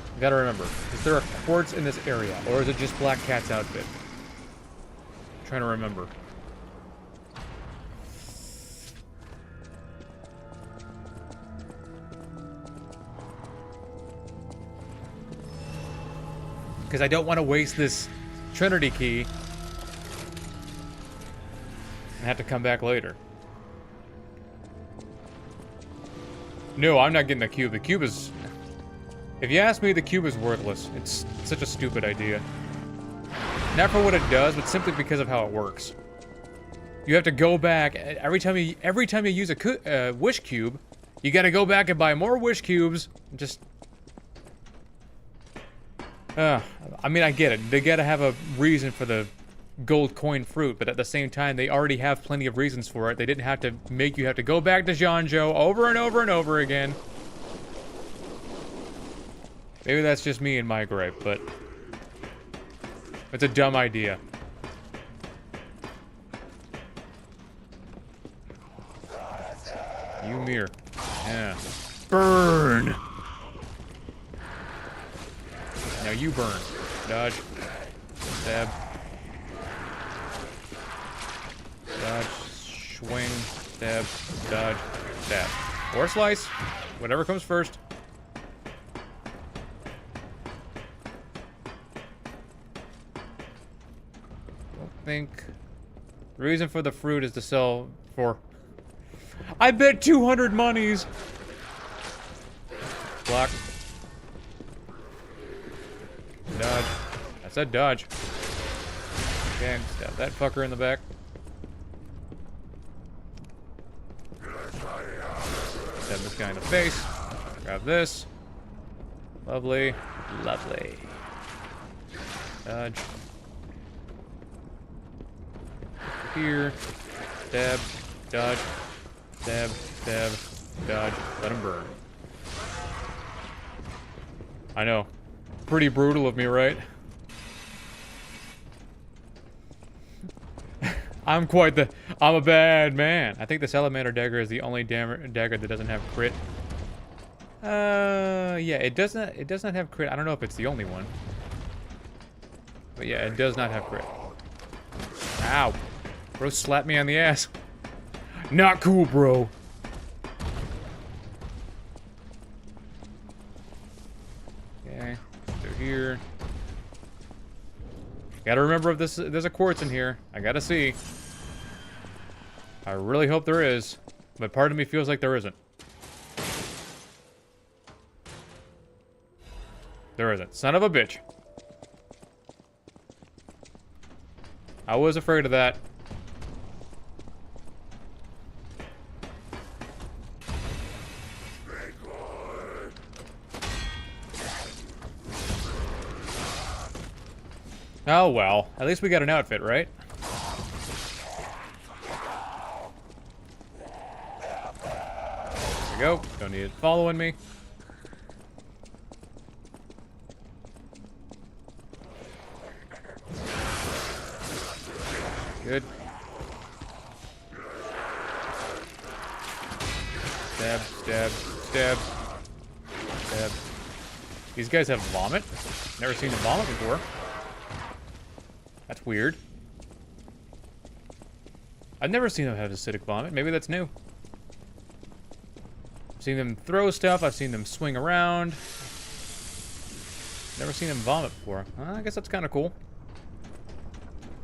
I gotta remember, is there a quartz in this area, or is it just Black Cat's outfit? I'm trying to remember. Because I don't want to waste this Trinity key and have to come back later. No, I'm not getting the cube. The cube is... If you ask me, the cube is worthless. It's such a stupid idea. Not for what it does, but simply because of how it works. You have to go back every time you use a wish cube. You got to go back and buy more wish cubes. Just, I mean, I get it. They got to have a reason for the gold coin fruit, but at the same time, they already have plenty of reasons for it. They didn't have to make you have to go back to Janjo over and over and over again. Maybe that's just me and my gripe, but it's a dumb idea. You mirror. Yeah. Burn! Now you burn. Dodge. Stab. Dodge. Swing. Stab. Dodge. Stab. Or slice. Whatever comes first. Think the reason for the fruit is to sell for I bet 200 monies. Block. Dodge. I said dodge. Okay, stab that fucker in the back. Stab this guy in the face. Grab this. Lovely. Lovely. Dodge. Here, stab, dodge, stab, stab, dodge, let him burn. I know. Pretty brutal of me, right? I'm a bad man. I think the Salamander dagger is the only dagger that doesn't have crit. Yeah, it does not have crit. I don't know if it's the only one. But yeah, it does not have crit. Ow. Bro slapped me on the ass. Not cool, bro. Okay, through here. Gotta remember if there's a quartz in here. I gotta see. I really hope there is, but part of me feels like there isn't. There isn't. Son of a bitch. I was afraid of that. Oh well, at least we got an outfit, right? There we go. Don't need it following me. Good. Stab, stab, stab, stab. These guys have vomit? Never seen them vomit before. That's weird. I've never seen them have acidic vomit. Maybe that's new. seen them throw stuff. I've seen them swing around. Never seen them vomit before. I guess that's kind of cool.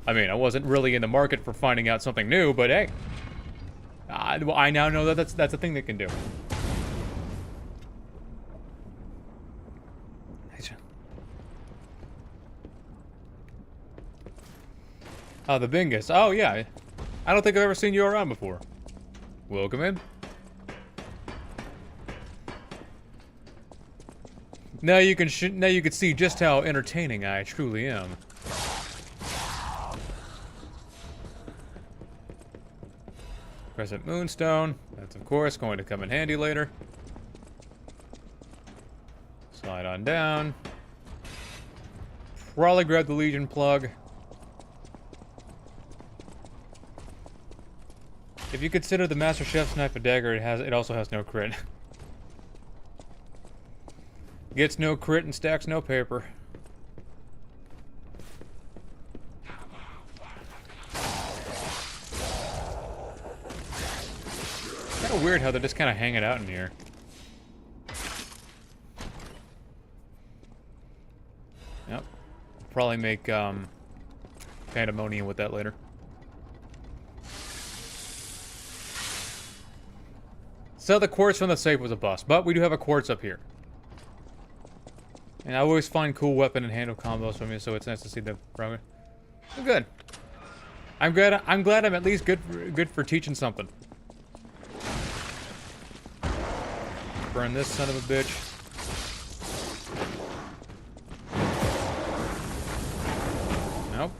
I mean, I wasn't really in the market for finding out something new, but hey. I now know that that's a thing they can do. Oh, the Bingus. Oh, yeah. I don't think I've ever seen you around before. Welcome in. Now you can see just how entertaining I truly am. Crescent Moonstone. That's of course going to come in handy later. Slide on down. Probably grab the Legion plug. If you consider the Master Chef's knife a dagger, it also has no crit. Gets no crit and stacks no paper. Kind of weird how they're just kind of hanging out in here. Yep. Probably make pandemonium with that later. So the quartz from the safe was a bust, but we do have a quartz up here. And I always find cool weapon and handle combos from you, so it's nice to see the progress. Oh, good. I'm glad I'm at least good for teaching something. Burn this son of a bitch. Nope.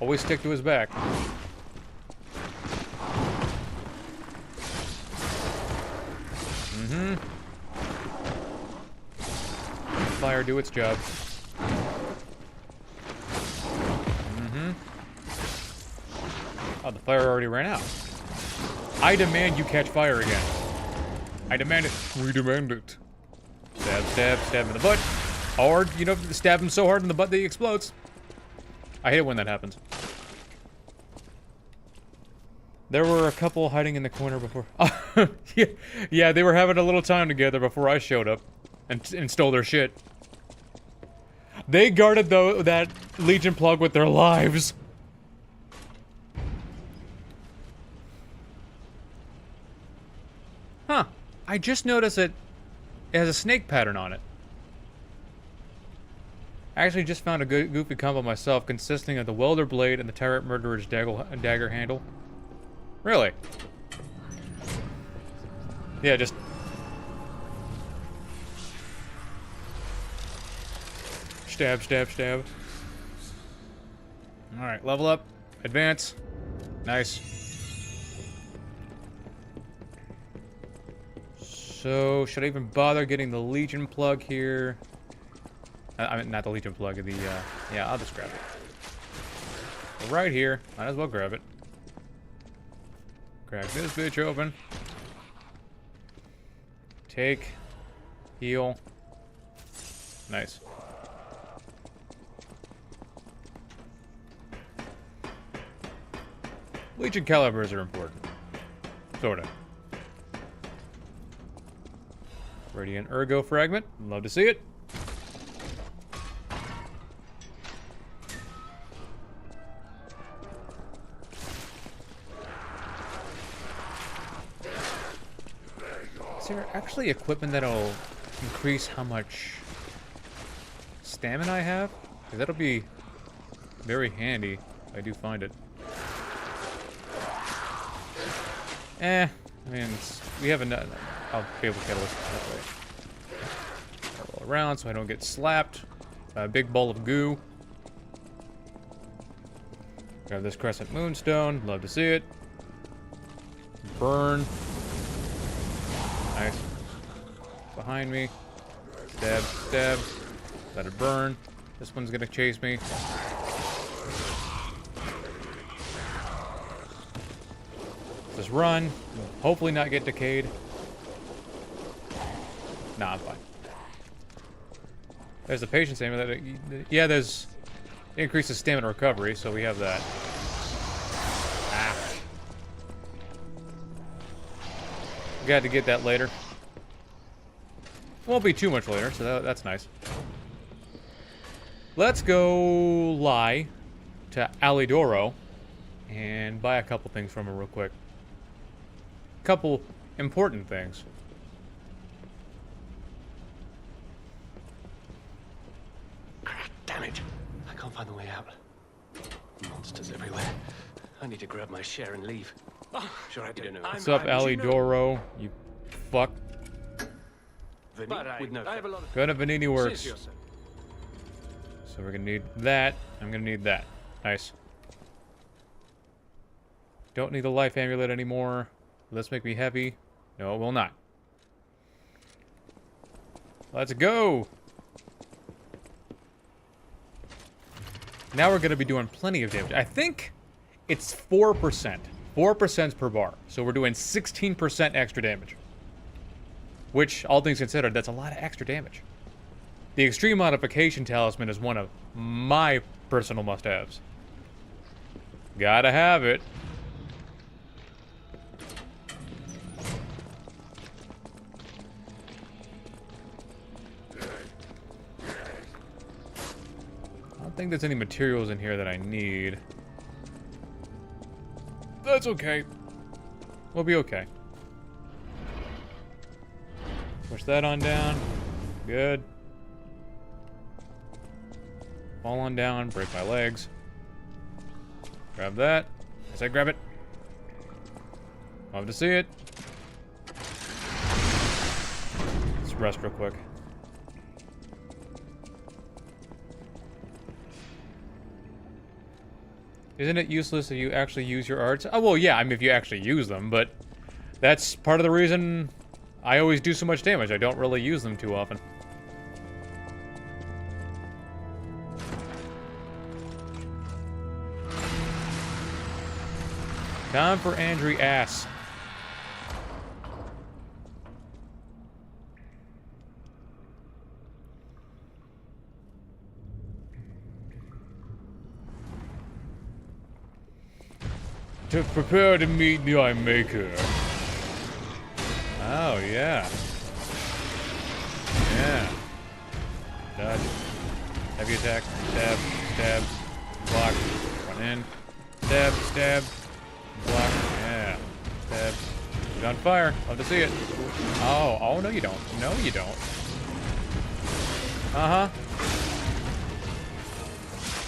Always stick to his back. Fire do its job. Oh, the fire already ran out. I demand you catch fire again. I demand it. We demand it. Stab, stab, stab him in the butt. Or, you know, stab him so hard in the butt that he explodes. I hate it when that happens. There were a couple hiding in the corner before. Yeah, they were having a little time together before I showed up and stole their shit. They guarded that Legion plug with their lives. Huh. I just noticed it has a snake pattern on it. I actually just found a good goofy combo myself consisting of the welder blade and the tyrant murderer's dagger handle. Really? Yeah, just... Stab, stab, stab. Alright, level up. Advance. Nice. So, should I even bother getting the Legion plug here? I mean, not the Legion plug, the, yeah, I'll just grab it. Right here. Might as well grab it. Crack this bitch open. Take. Heal. Nice. Legion calibers are important. Sorta. Radiant Ergo fragment. Love to see it. Is there actually equipment that'll increase how much stamina I have? 'Cause that'll be very handy if I do find it. I mean, we have enough. I'll be able to get that way. Roll around so I don't get slapped by a big ball of goo. Grab this Crescent Moonstone. Love to see it. Burn. Nice. Behind me. Stab, stab. Let it burn. This one's gonna chase me. Just run. Hopefully not get decayed. Nah, I'm fine. There's the patient stamina. Yeah, there's increases stamina recovery, so we have that. Ah. Got to get that later. Won't be too much later, so that's nice. Let's go lie to Alidoro and buy a couple things from her real quick. Couple important things. Damn it! I can't find the way out. Monsters everywhere. I need to grab my share and leave. Oh, sure, I don't know. What's up, Alidoro? You fuck. With no Go to Venigni Works. So we're gonna need that. I'm gonna need that. Nice. Don't need the life amulet anymore. Will this make me happy? No, it will not. Let's go! Now we're gonna be doing plenty of damage. I think it's 4%. 4% per bar. So we're doing 16% extra damage. Which, all things considered, that's a lot of extra damage. The Extreme Modification Talisman is one of my personal must-haves. Gotta have it. I don't think there's any materials in here that I need. That's okay. We'll be okay. Push that on down. Good. Fall on down, break my legs. Grab that. I said grab it. Love to see it. Let's rest real quick. Isn't it useless if you actually use your arts? Oh, well, yeah, I mean, if you actually use them, but that's part of the reason I always do so much damage. I don't really use them too often. Time for Andreus. To prepare to meet the Eye Maker. Oh, yeah. Yeah. Dodge. Heavy attack. Stab. Stab. Block. Run in. Stab. Stab. Block. Yeah. Stab. Get on fire. Love to see it. Oh. Oh, no you don't. No you don't. Uh-huh.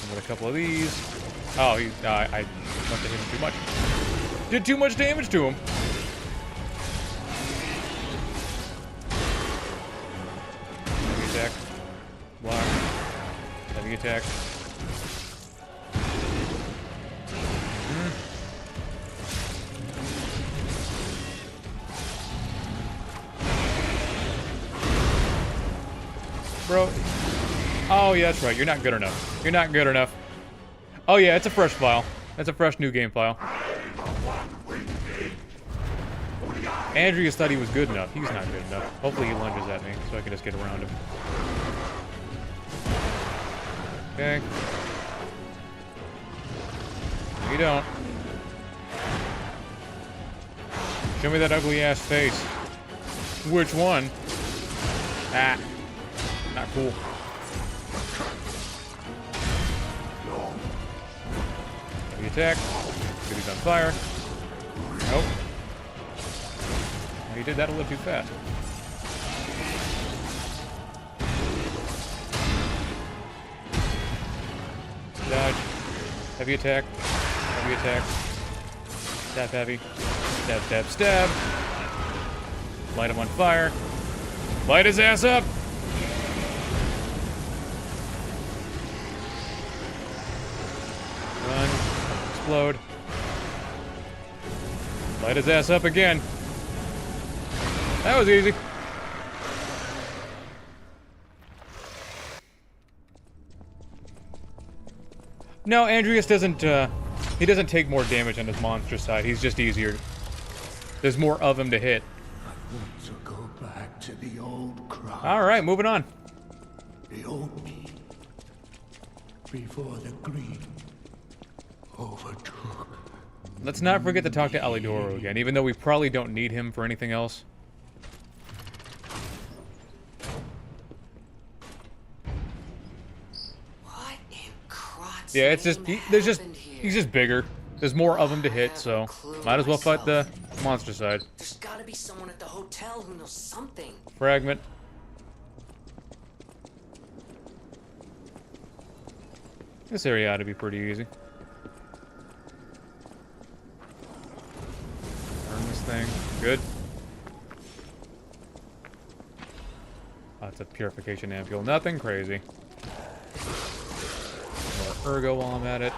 With a couple of these. Oh, he, I must have hit him too much. Did too much damage to him. Heavy attack. Block. Heavy attack. Bro. Oh, yeah, that's right. You're not good enough. You're not good enough. Oh, yeah, it's a fresh file. That's a fresh new game file. Andreus thought he was good enough. He's not good enough. Hopefully he lunges at me so I can just get around him. Okay. No, you don't. Show me that ugly ass face. Which one? Ah. Not cool. Heavy attack. Good, he's on fire. Nope. He did that a little too fast. Dodge. Heavy attack. Heavy attack. Stab heavy. Stab, stab, stab. Light him on fire. Light his ass up! Run. Explode. Light his ass up again. That was easy. No, Andreus doesn't, he doesn't take more damage on his monster side. He's just easier. There's more of him to hit. I want to go back to the old crowd. Alright, moving on. The old me. Before the greed overtook. Let's not forget to talk to Alidoro again, even though we probably don't need him for anything else. Yeah, it's just he's just bigger. There's more of them to hit, so might as well fight the monster side. There's gotta be someone at the hotel who knows something. Fragment. This area ought to be pretty easy. Turn this thing. Good. Oh, it's a purification ampule. Nothing crazy. More ergo while I'm at it.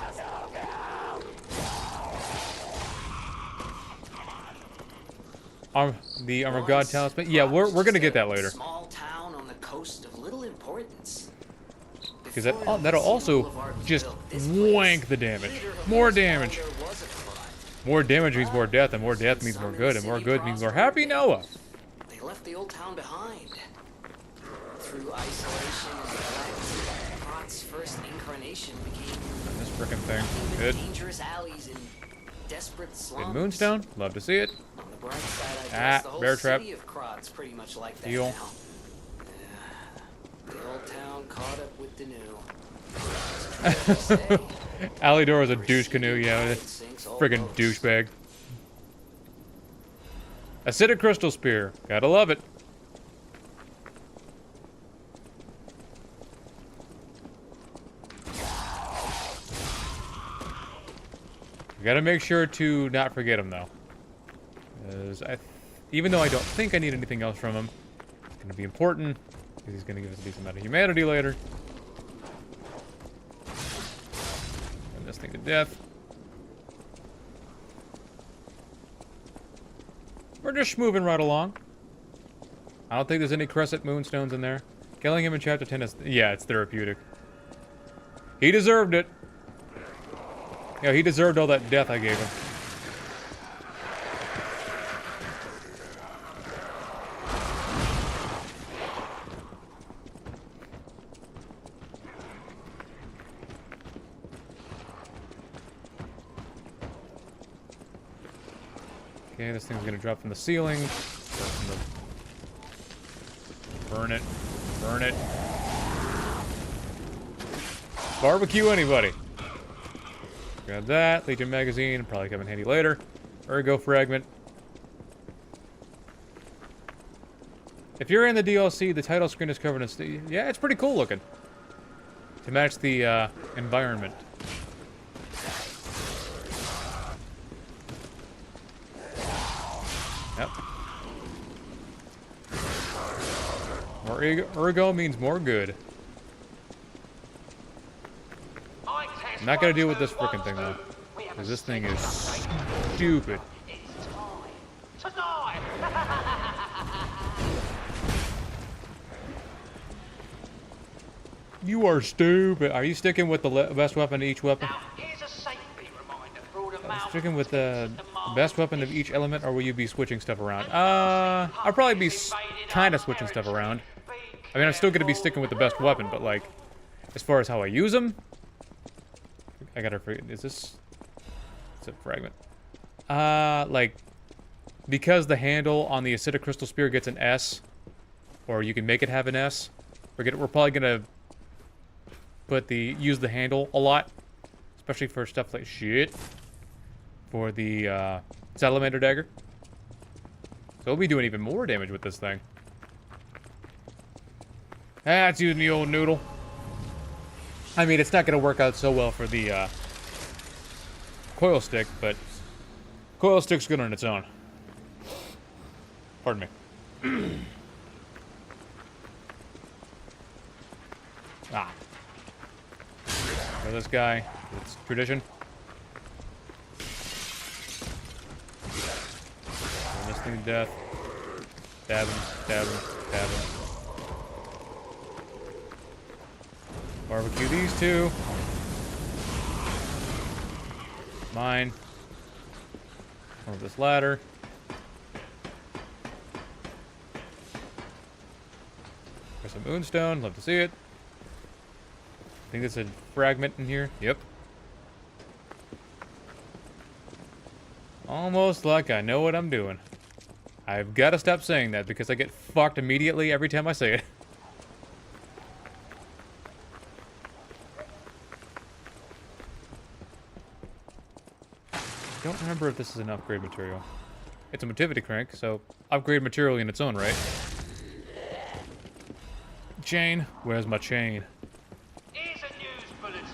The Armor of God talisman. Yeah, we're gonna get that later. Small town on the coast of little importance. Because that'll also just wank the damage. More damage. More damage means more death, and more death means more good, and more good means more happy Noah. They left the old town behind. Through isolation and neglect, Krat's first incarnation became This frickin' thing. Good. dangerous alleys and desperate slums. Good Moonstone. Love to see it. On the bright side, I guess the whole bear trap. city of Krat's pretty much like that Deal. now. Yeah, the old town caught up with the new. Alidor is a douche canoe, yeah. Friggin' douchebag. Acidic crystal spear. Gotta love it. You gotta make sure to not forget him, though. Even though I don't think I need anything else from him, it's gonna be important, because he's gonna give us a decent amount of humanity later. Burn this thing to death. We're just moving right along. I don't think there's any Crescent Moonstones in there. Killing him in Chapter 10 is... Yeah, it's therapeutic. He deserved it. Yeah, he deserved all that death I gave him. Okay, this thing's gonna drop from the ceiling. Burn it. Burn it. Barbecue anybody. Grab that. Legion magazine. Probably come in handy later. Ergo fragment. If you're in the DLC, the title screen is covered in... Yeah, it's pretty cool looking. To match the environment. Yep. More ergo means more good. I'm not gonna deal with this frickin' thing though, because this thing is stupid. You are stupid. Are you sticking with the best weapon of each weapon? Sticking with the best weapon of each element, or will you be switching stuff around? I'll probably be kind of switching stuff around. I mean, I'm still gonna be sticking with the best weapon, but like, as far as how I use them, I gotta forget. Is this? It's a fragment. Like, because the handle on the acidic crystal spear gets an S, or you can make it have an S. We're probably gonna use the handle a lot, especially for stuff like shit. For the salamander dagger. So we'll be doing even more damage with this thing. That's using the old noodle. I mean, it's not going to work out so well for the coil stick, but coil stick's good on its own. Pardon me. For this guy, it's tradition. Burn this thing to death. Stab him, stab him, stab him. Barbecue these two. Mine. Over this ladder. There's some moonstone. Love to see it. I think there's a fragment in here. Yep. Almost like I know what I'm doing. I've got to stop saying that because I get fucked immediately every time I say it. remember if this is an upgrade material. It's a motivity crank, so upgrade material in its own right. Chain. Where's my chain? Here's a news bulletin.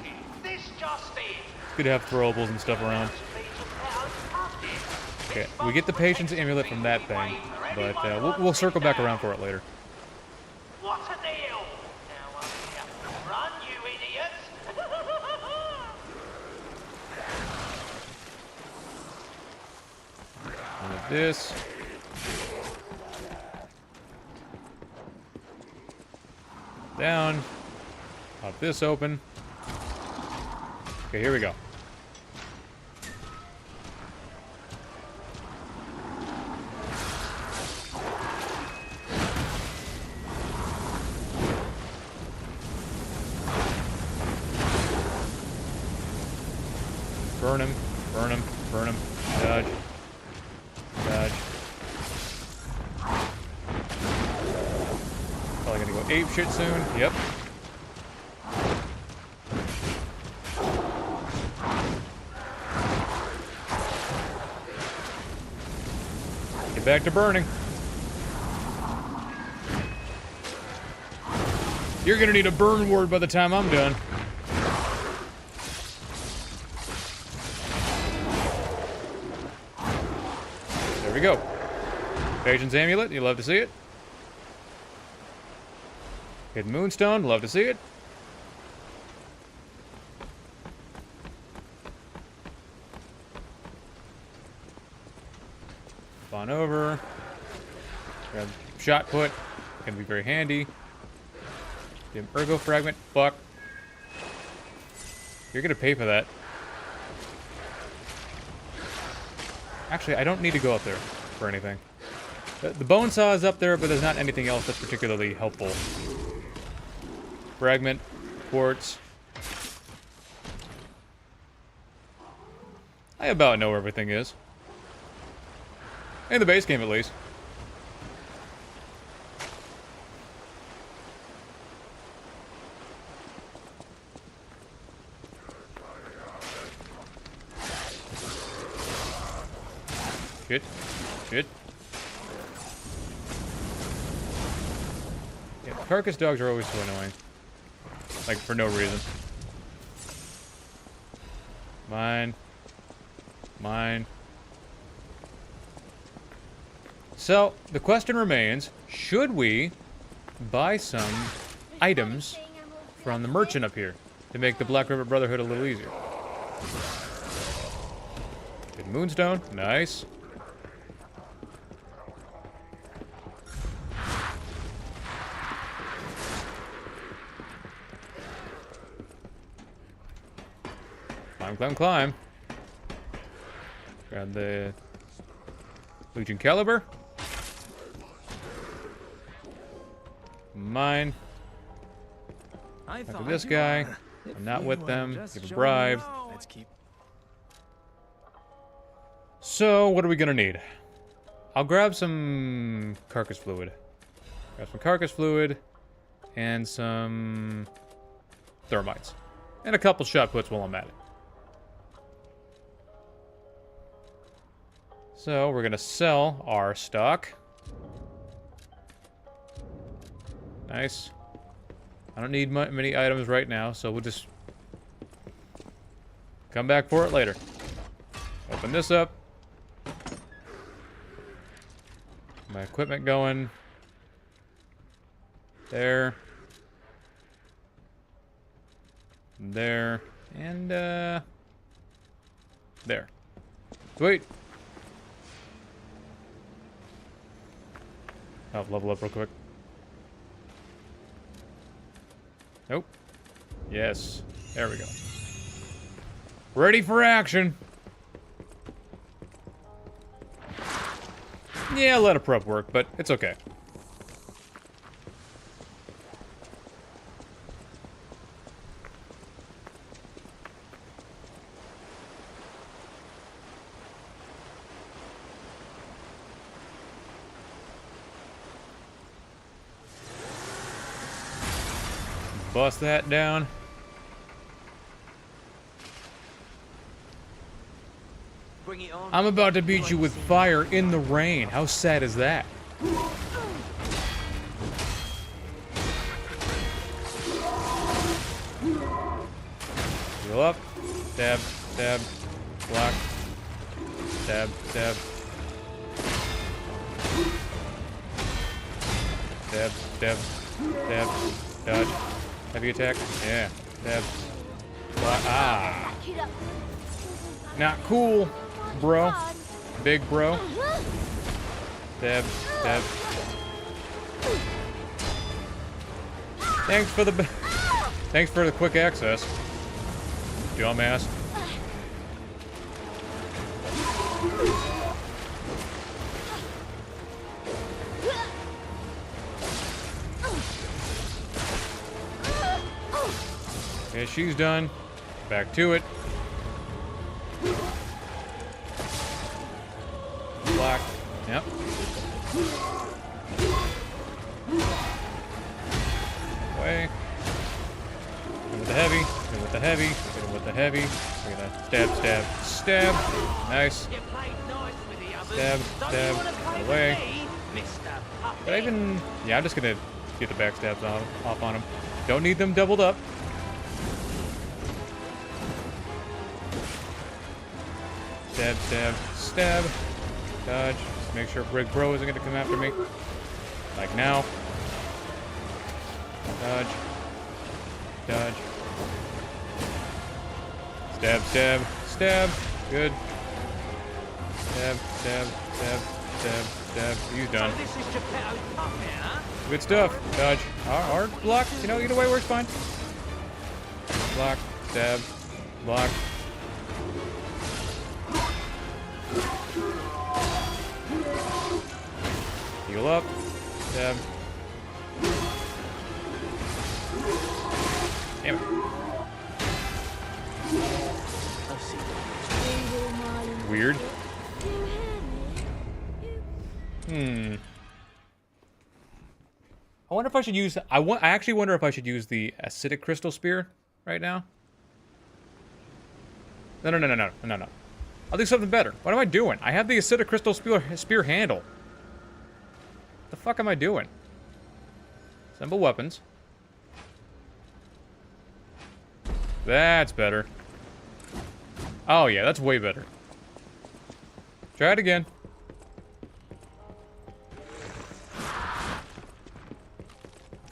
This just in. It's good to have throwables and stuff around. Okay, we get the patience amulet from that thing, but we'll circle back around for it later. What a deal! Now up here. Run, you idiots! With this. Down. Pop this open. Okay, here we go. Burn him, burn him, burn him. Dodge. Dodge. Probably gonna go ape shit soon. Yep. Get back to burning. You're gonna need a burn ward by the time I'm done. There we go. Patience amulet, you love to see it. Hidden moonstone, love to see it. On over. Grab shot put. Gonna be very handy. Dim ergo fragment. Fuck. You're gonna pay for that. Actually, I don't need to go up there for anything. The bone saw is up there, but there's not anything else that's particularly helpful. Fragment. Quartz. I about know where everything is. In the base game, at least. Shit. Shit. Yeah, Carcass dogs are always so annoying. Like, for no reason. Mine. Mine. So, the question remains, should we buy some items from the merchant up here to make the Black River Brotherhood a little easier? Good moonstone, nice. Climb, climb, climb. Grab the Legion Caliber. Mine. After this guy. I'm not with them. Give a bribe. Let's keep. So, what are we gonna need? I'll grab some carcass fluid. Grab some carcass fluid and some thermites. And a couple shot puts while I'm at it. So, we're gonna sell our stock. Nice. I don't need many items right now, so we'll just come back for it later. Open this up. My equipment going. There. There. And, there. Sweet. I'll level up real quick. Nope. Yes. There we go. Ready for action. Yeah, let a prep work, but it's okay. Bust that down. Bring it on. I'm about to beat you with fire in the rain. How sad is that? Heal up. Stab, stab, block. Stab, stab. Stab, stab, stab, dodge. Heavy attack. Yeah. Stab. Block. Ah. Not cool, bro. Big bro. Stab, stab. Thanks for the quick access, dumbass. Okay, she's done. Back to it. Block. Yep. Away. Hit with the heavy. Hit with the heavy. Hit with the heavy. We're gonna stab, stab, stab. Nice. Stab, stab. Away. But I even... Yeah, I'm just gonna get the backstabs off on him. Don't need them doubled up. Stab, stab, stab. Dodge. Just make sure Brig Bro isn't gonna come after me. Like now. Dodge. Dodge. Stab, stab, stab. Good. Stab, stab, stab, stab, stab. He's done. Good stuff. Dodge. Or block. You know, either way works fine. Block. Stab. Block. Heal up. Stab. Damn it. Weird. I wonder if I should use... I actually wonder if I should use the acidic crystal spear right now. No. I'll do something better. What am I doing? I have the acidic crystal spear handle. What the fuck am I doing? Assemble weapons. That's better. Oh yeah, that's way better. Try it again.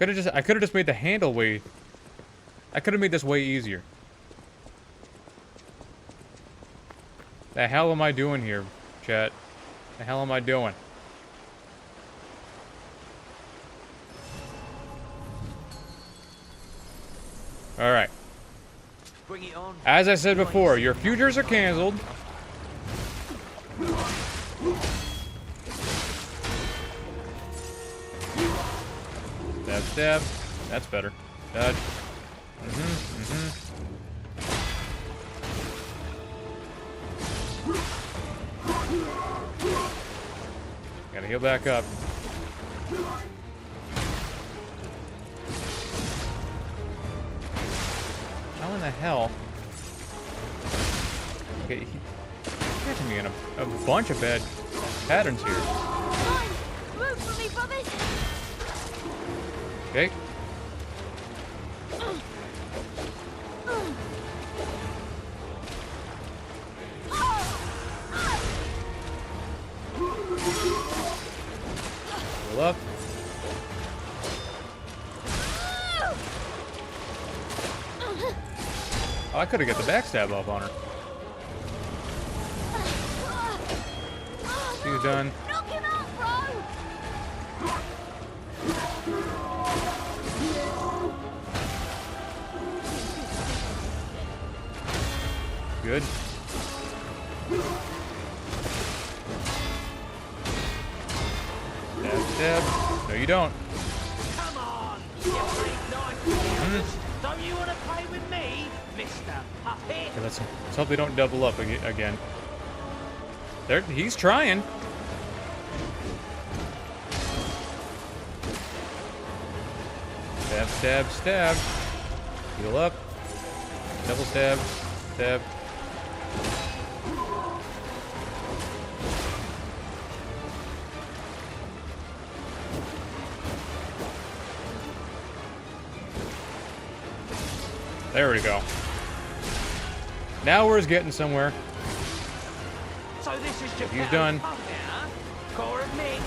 I could have just made the handle way... I could have made this way easier. The hell am I doing here, chat? The hell am I doing? Alright. As I said before, your futures are canceled. Stab, stab. That's better. Dodge. Gotta heal back up. How in the hell? Okay, he's catching me in a bunch of bad patterns here. Move for me, brothers. Okay. Pull up. Oh, I could have got the backstab off on her. She's done. Knock him out, bro. Good. Stab, stab. No, you don't. Come on, you freak knife. Don't you want to play with me, Mr. Puppet? Okay, let's hope they don't double up again. He's trying. Stab, stab, stab. Heal up. Double stab. Stab. There we go. Now we're getting somewhere. So this is just He's done. fun now, huh? Core admit.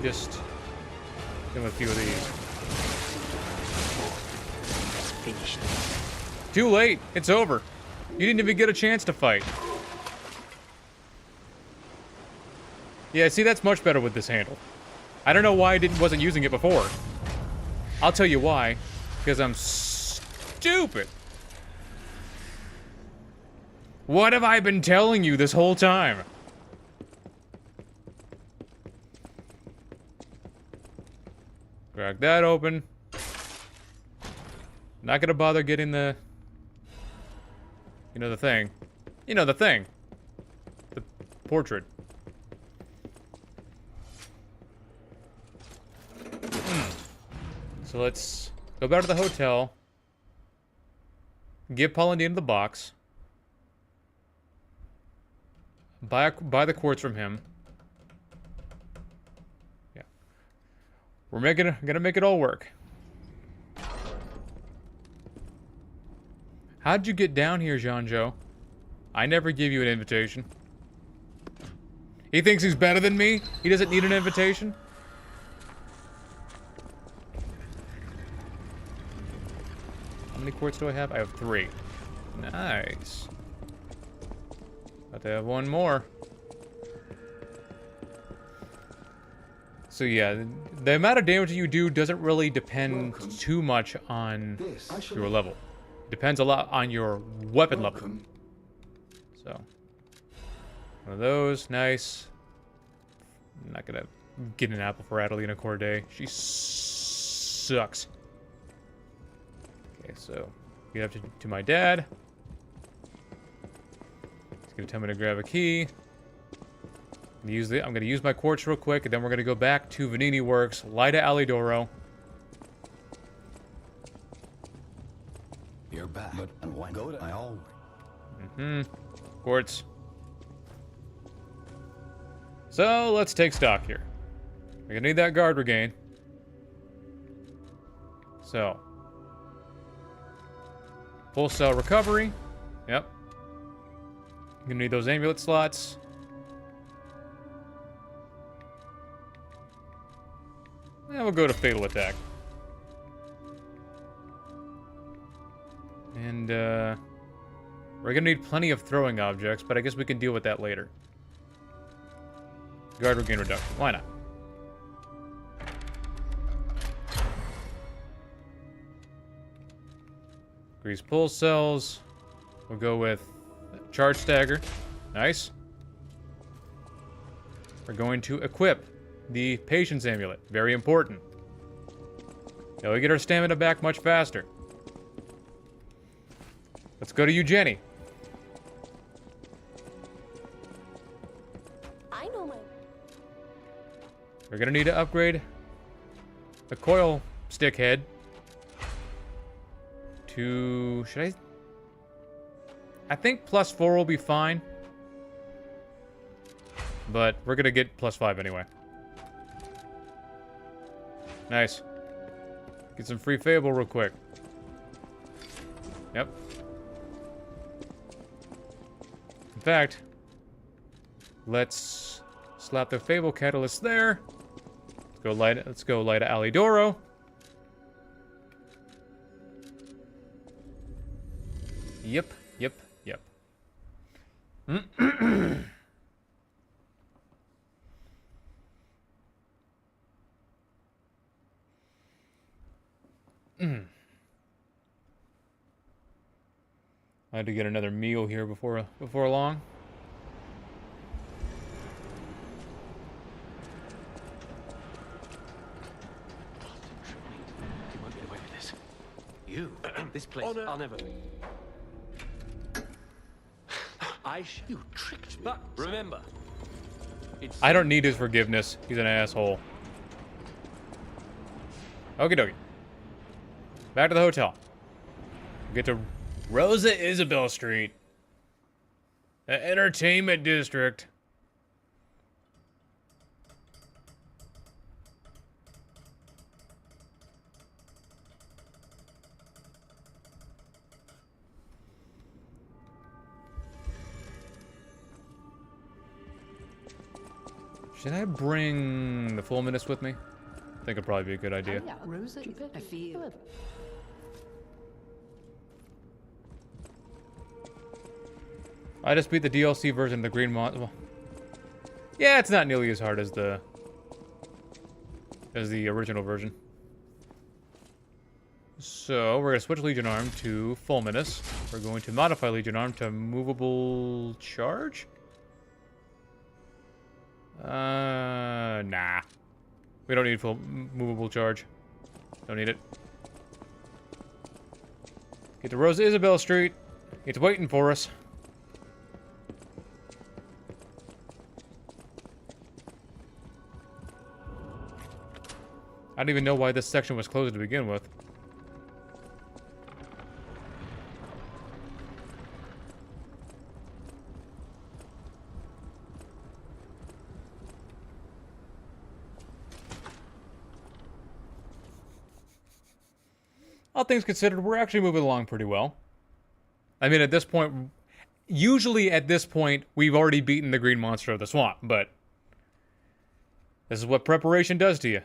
Just give him a few of these. Finished. Too late. It's over. You didn't even get a chance to fight. Yeah, see, that's much better with this handle. I don't know why I wasn't using it before. I'll tell you why. Because I'm stupid. What have I been telling you this whole time? Crack that open. Not gonna bother getting the... You know, the thing. You know, the thing. The portrait. So let's go back to the hotel. Give Pauline the box. Buy the quartz from him. Yeah. We're gonna make it all work. How'd you get down here, Jean-Jo? I never give you an invitation. He thinks he's better than me? He doesn't need an invitation? How many quartz do I have? I have 3. Nice. About to have one more. So yeah, the amount of damage you do doesn't really depend too much on your level. Depends a lot on your weapon level. So, one of those, nice. I'm not gonna get an apple for Adelina Corday. She sucks. Okay, so get up to my dad. He's gonna tell me to grab a key. I'm gonna use my quartz real quick, and then we're gonna go back to Venigni Works, Lyda Alidoro. You're back, but why go to I always. Quartz. So let's take stock here. We're gonna need that guard regain. So, full cell recovery. Yep. Gonna need those amulet slots. And we'll go to fatal attack. And we're gonna need plenty of throwing objects, but I guess we can deal with that later. Guard regain reduction. Why not? Grease pulse cells. We'll go with charge stagger. Nice. We're going to equip the patience amulet. Very important. Now we get our stamina back much faster. Let's go to you, Jenny. I know my... We're gonna need to upgrade the coil stick head to... Should I think +4 will be fine. But we're gonna get +5 anyway. Nice. Get some free Fable real quick. Yep. In fact, let's slap the Fable Catalyst there. Let's go light Alidoro. Yep. I had to get another meal here before long. You won't get away with this. You? This place, Honor. I'll never... You tricked me. But remember, it's... I don't need his forgiveness. He's an asshole. Okie dokie. Back to the hotel. Get to Rosa Isabelle Street. The entertainment district. Should I bring the Fulminus with me? I think it'd probably be a good idea. Rosa, I feel. I just beat the DLC version of the Green Mon. Well, yeah, it's not nearly as hard as the original version. So we're gonna switch Legion Arm to Fulminus. We're going to modify Legion Arm to movable charge. Nah. We don't need full movable charge. Don't need it. Get to Rosa Isabelle Street. It's waiting for us. I don't even know why this section was closed to begin with. All things considered, we're actually moving along pretty well. I mean, at this point, usually at this point, we've already beaten the green monster of the swamp, but this is what preparation does to you.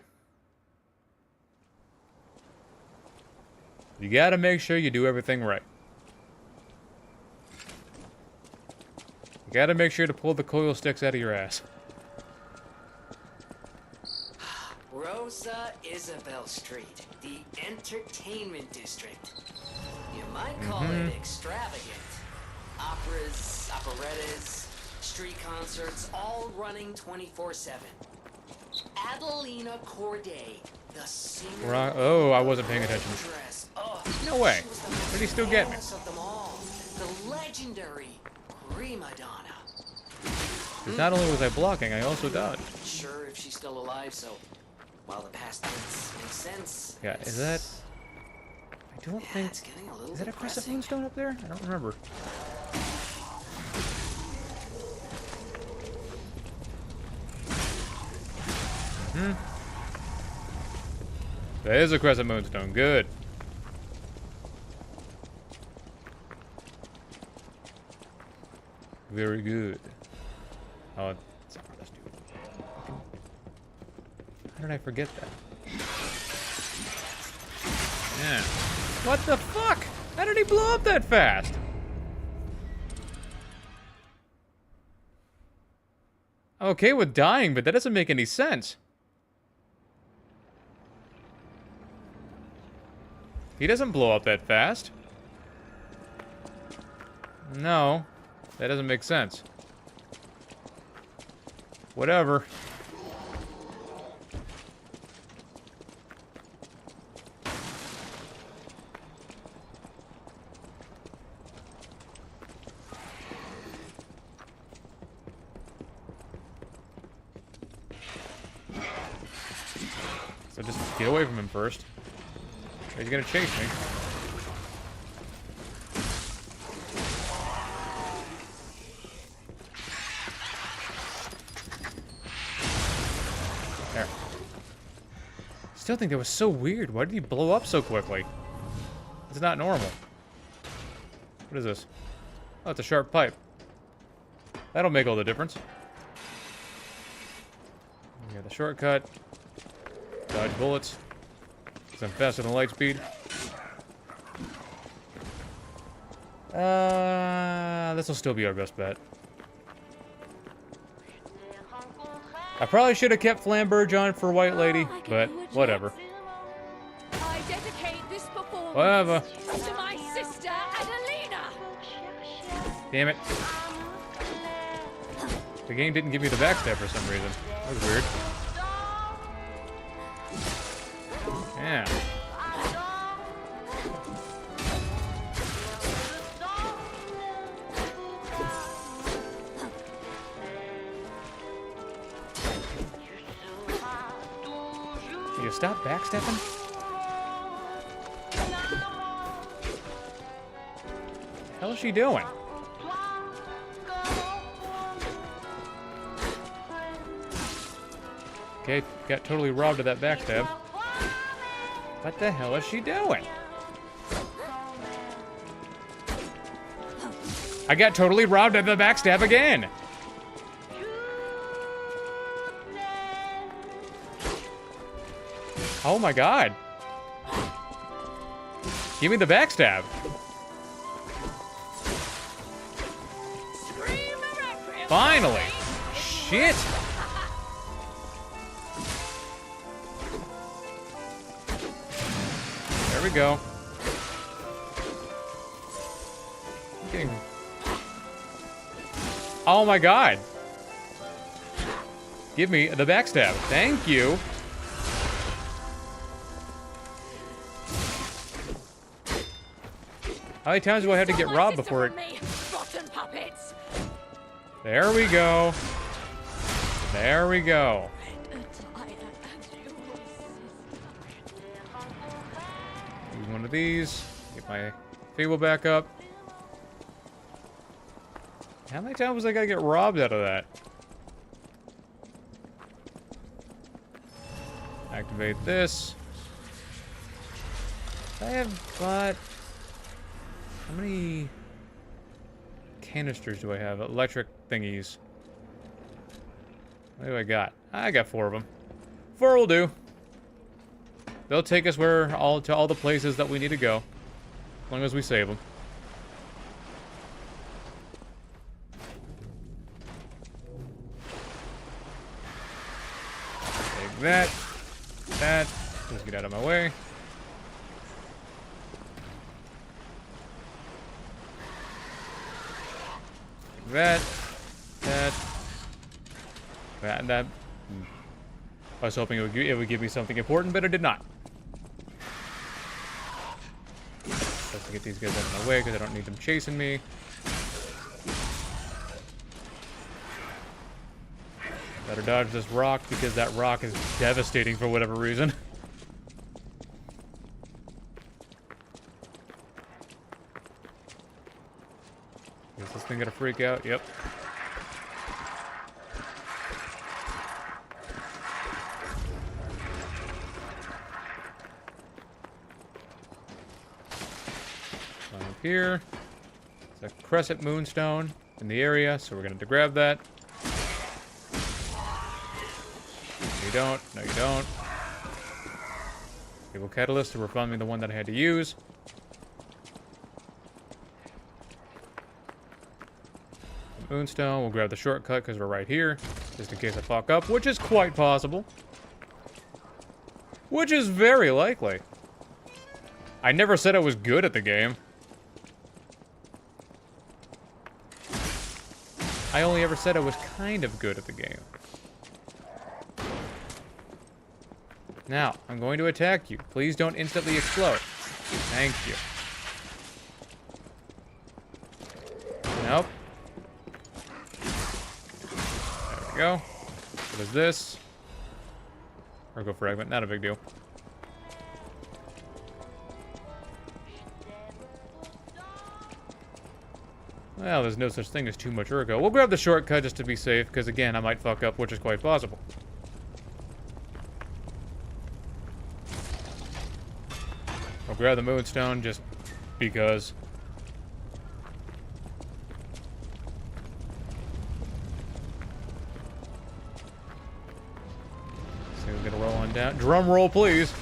You gotta make sure you do everything right. You gotta make sure to pull the coil sticks out of your ass. Rosa Isabelle Street, the entertainment district. You might call it extravagant. Operas, operettas, street concerts, all running 24/7. Adelina Corday, the singer. Oh, I wasn't paying attention. Oh, No way. But he still get me. of them all, the legendary prima donna. Because not only was I blocking, I also dodged. Sure, if she's still alive, so while the past tense makes sense. Yeah, is that... I don't think... It's getting a little Is that a Crescent depressing. Moonstone up there? I don't remember. That is a Crescent Moonstone. Good. Very good. Oh, it's not for this dude. How did I forget that? Yeah. What the fuck? How did he blow up that fast? I'm okay with dying, but that doesn't make any sense. He doesn't blow up that fast. No. That doesn't make sense. Whatever. So just get away from him first. He's gonna chase me. There. Still think that was so weird. Why did he blow up so quickly? It's not normal. What is this? Oh, it's a sharp pipe. That'll make all the difference. We got the shortcut. Dodge bullets. Because I'm faster than light speed. This will still be our best bet. I probably should have kept Flamberge on for White Lady, but whatever. I dedicate this performance Whatever. to my sister Adelina. Damn it. The game didn't give me the backstab for some reason. That was weird. Yeah. Will you stop backstepping? What the hell is she doing? Okay, got totally robbed of that backstab. What the hell is she doing? I got totally robbed of the backstab again. Oh my god. Give me the backstab. Finally. Shit. There we go. I'm getting... Oh my god. Give me the backstab. Thank you. How many times do I have to get robbed before it... There we go. There we go. Use one of these. Get my feeble back up. How many times was I gotta get robbed out of that? Activate this. I have got... How many canisters do I have? Electric thingies. What do I got? I got 4 of them. 4 will do. They'll take us to all the places that we need to go. As long as we save them. Take that. That. Just get out of my way. That. I was hoping it would give me something important, but it did not. Just to get these guys out of my way, because I don't need them chasing me. Better dodge this rock, because that rock is devastating for whatever reason. Is this thing gonna freak out? Yep. Up here. It's a crescent moonstone in the area, so we're gonna grab that. No, you don't. No, you don't. Cable catalyst to refund me the one that I had to use. Moonstone. We'll grab the shortcut because we're right here, just in case I fuck up, which is quite possible. Which is very likely. I never said I was good at the game. I only ever said I was kind of good at the game. Now, I'm going to attack you. Please don't instantly explode. Thank you. Nope. There we go. What is this? Ergo fragment, not a big deal. Well, there's no such thing as too much ergo. We'll grab the shortcut just to be safe, because again, I might fuck up, which is quite possible. We'll grab the moonstone just because. So we're gonna roll on down. Drum roll, please.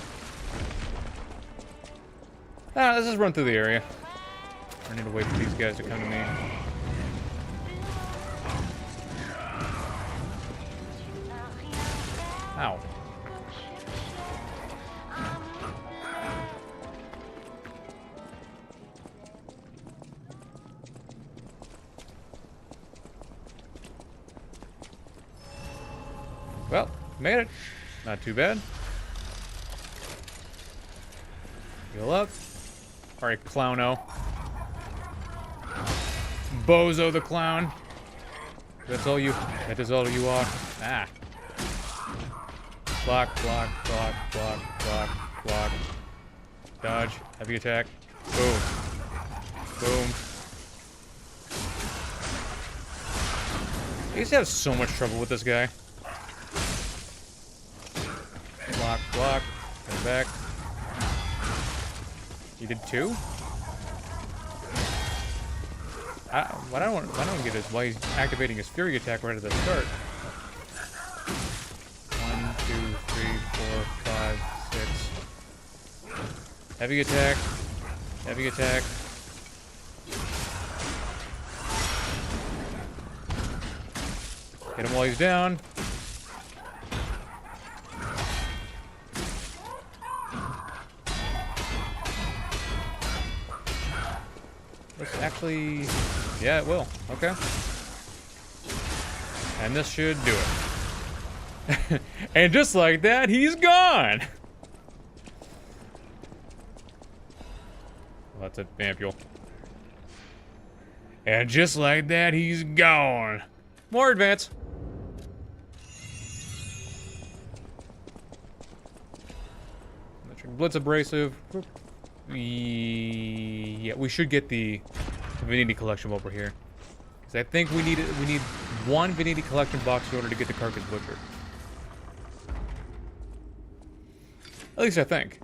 Let's just run through the area. I need to wait for these guys to come to me. Ow. Well, made it. Not too bad. Heal up. Alright, clowno. Bozo the clown. That's all you. That is all you are. Ah. Block, block, block, block, block, block. Dodge. Heavy attack. Boom. Boom. I used to have so much trouble with this guy. Block, block. Go back. You did 2? What I don't get is why he's activating his Fury attack right at the start. 1, 2, 3, 4, 5, 6. Heavy attack. Heavy attack. Hit him while he's down. Let's actually... Yeah, it will. Okay. And this should do it. And just like that, he's gone! Well, that's a ampule. And just like that, he's gone. More advance. Blitz abrasive. Yeah, we should get the Venigni collection while we're here. Because I think we need one Venigni collection box in order to get the Carcass Butcher. At least I think.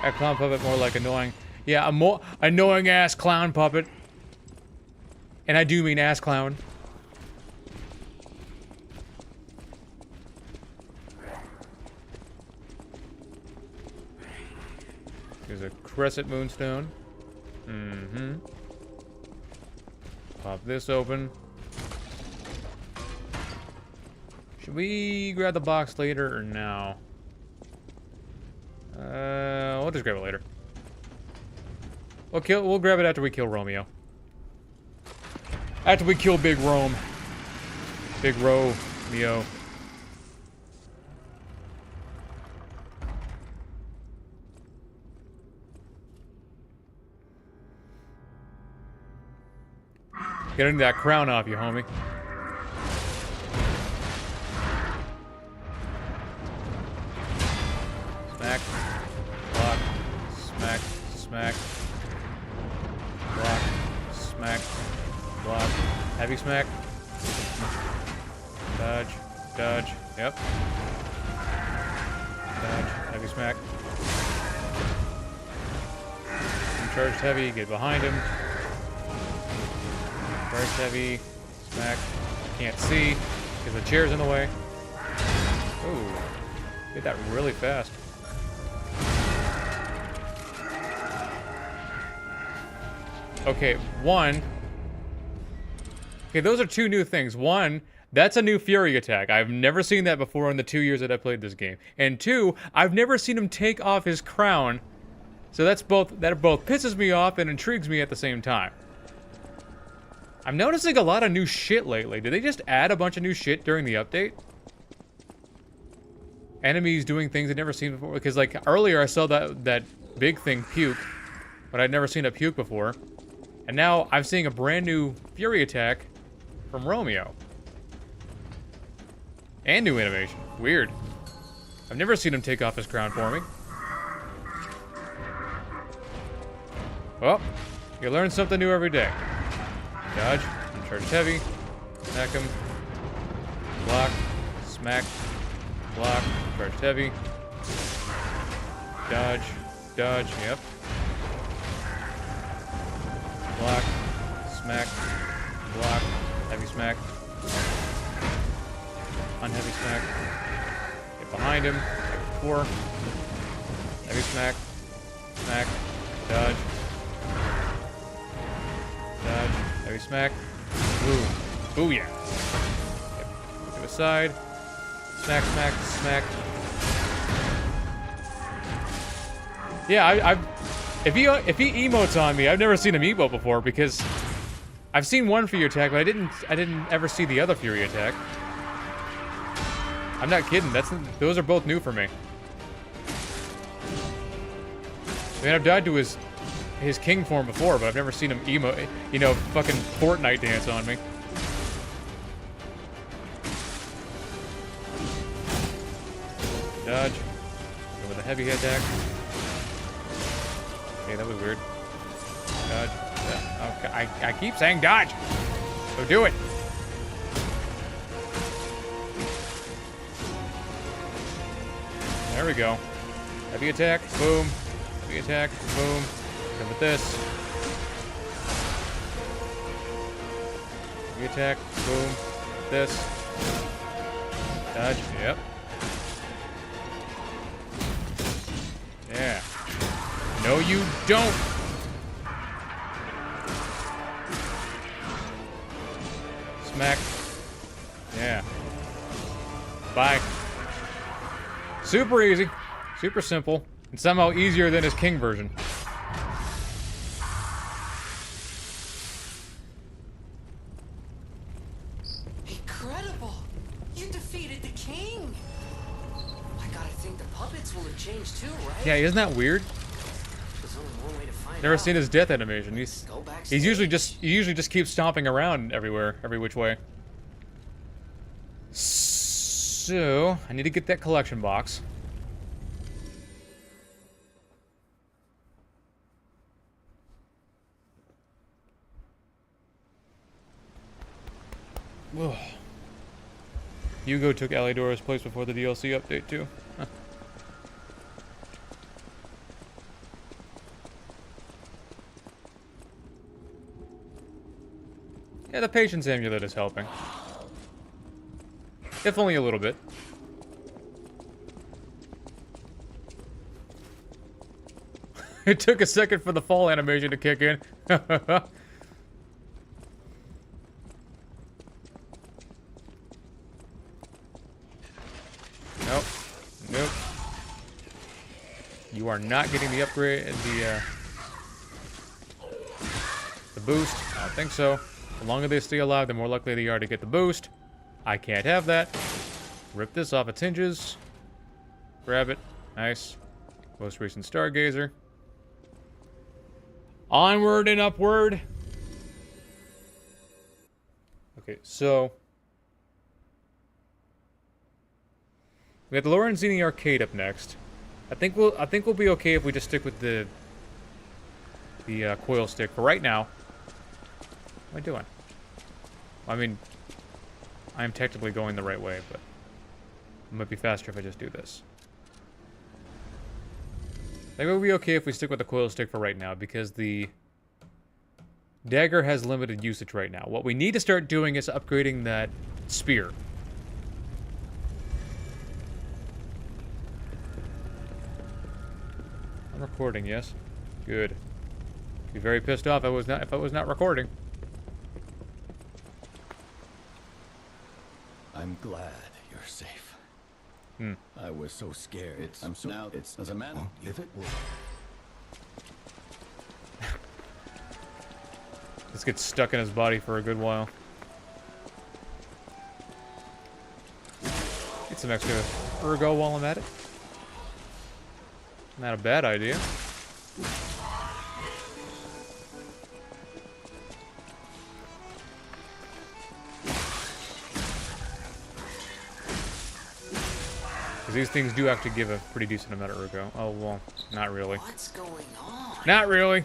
A clown puppet, more like annoying. Yeah, a more annoying ass clown puppet. And I do mean ass clown. There's a crescent moonstone. Mm-hmm. Pop this open. Should we grab the box later or now? We'll just grab it later. We'll grab it after we kill Romeo. After we kill Big Rome. Big Romeo. Getting that crown off you, homie. Smack. Block. Smack. Smack. Block. Smack. Block. Heavy smack. Dodge. Dodge. Yep. Dodge. Heavy smack. Charged heavy. Get behind him. Charged heavy. Smack. Can't see because the chair's in the way. Ooh. Did that really fast. Okay, one. Okay, those are two new things. One, that's a new Fury attack. I've never seen that before in the 2 years that I played this game. And two, I've never seen him take off his crown. So that both pisses me off and intrigues me at the same time. I'm noticing a lot of new shit lately. Did they just add a bunch of new shit during the update? Enemies doing things I'd never seen before. Because like earlier I saw that big thing puke, but I'd never seen a puke before. And now I'm seeing a brand new Fury attack from Romeo. And new animation. Weird. I've never seen him take off his crown for me. Well, you learn something new every day. Dodge, charge heavy, smack him, block, smack, block, charge heavy, dodge, dodge, yep. Block, smack, block, heavy smack, unheavy smack, get behind him, like before, heavy smack, smack, dodge, dodge, heavy smack, boom, booyah, yep. To the side, smack, smack, smack. Yeah, if he emotes on me, I've never seen him emote before because I've seen one Fury attack, but I didn't ever see the other Fury attack. I'm not kidding. Those are both new for me. I mean, I've died to his king form before, but I've never seen him emote, you know, fucking Fortnite dance on me. Dodge. Go with a heavy attack. Okay, that was weird. Dodge. Okay, I keep saying dodge. So do it. There we go. Heavy attack, boom. Heavy attack, boom. Come with this. Heavy attack, boom. This. Dodge, yep. Yeah. No, you don't! Smack. Yeah. Bye. Super easy. Super simple. And somehow easier than his king version. Incredible! You defeated the king! I gotta think the puppets will have changed too, right? Yeah, isn't that weird? There's only one way to find Never out. seen his death animation. He usually just keeps stomping around everywhere, every which way. So I need to get that collection box. Ugh. Hugo took Alidora's place before the DLC update too. Huh. Yeah, the patience amulet is helping. If only a little bit. It took a second for the fall animation to kick in. Nope. Nope. You are not getting the upgrade, the boost. I don't think so. The longer they stay alive, the more likely they are to get the boost. I can't have that. Rip this off its hinges. Grab it. Nice. Most recent Stargazer. Onward and upward. Okay, so we got the Lorenzini Arcade up next. I think we'll be okay if we just stick with the coil stick for right now. What am I doing? I mean, I'm technically going the right way, but it might be faster if I just do this. I think we'll be okay if we stick with the coil stick for right now, because the dagger has limited usage right now. What we need to start doing is upgrading that spear. I'm recording, yes? Good. Be very pissed off if I was not recording. I'm glad you're safe. I was so scared. It's as a man. If it will. This gets stuck in his body for a good while. Get some extra ergo while I'm at it. Not a bad idea. These things do actually give a pretty decent amount of ergo. Oh, well, not really. What's going on? Not really.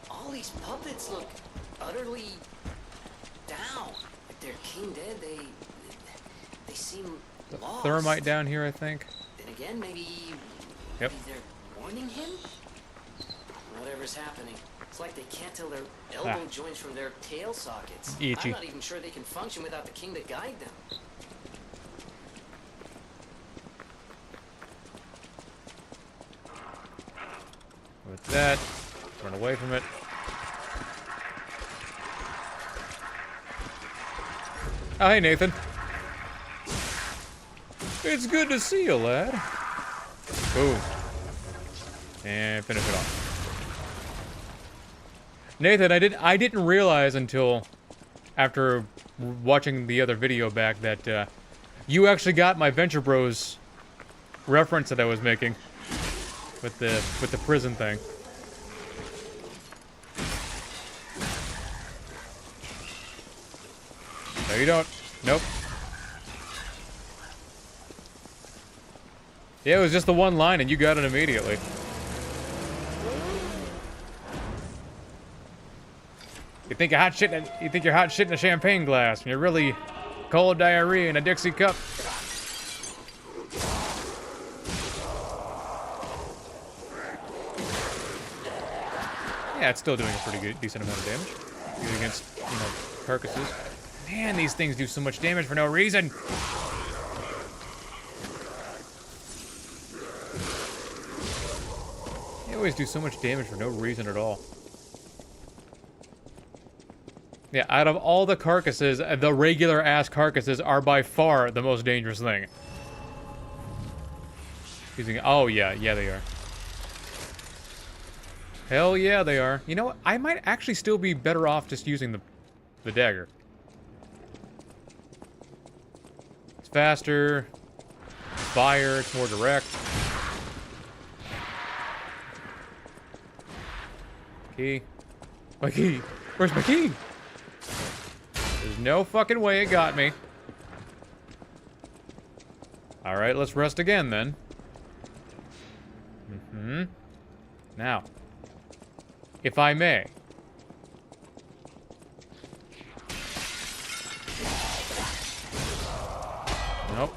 All these puppets look utterly down. Like they're king dead. They seem lost. Thermite down here, I think. Then again, maybe Yep. they're warning him? Whatever's happening. It's like they can't tell their elbow joints from their tail sockets. Itchy. I'm not even sure they can function without the king to guide them. With that, run away from it. Oh, hey, Nathan. It's good to see you, lad. Boom. And finish it off. Nathan, I didn't realize until after watching the other video back that you actually got my Venture Bros reference that I was making. With the prison thing. No, you don't. Nope. Yeah, it was just the one line, and you got it immediately. You think you're hot shit in a champagne glass, and you're really cold diarrhea in a Dixie cup. Yeah, it's still doing a pretty good, decent amount of damage. Even against, you know, carcasses. Man, these things do so much damage for no reason. They always do so much damage for no reason at all. Yeah, out of all the carcasses, the regular-ass carcasses are by far the most dangerous thing. Oh, yeah, they are. Hell yeah, they are. You know what? I might actually still be better off just using the dagger. It's faster. Fire, it's more direct. Key. My key. Where's my key? There's no fucking way it got me. Alright, let's rest again then. Now, if I may. Nope.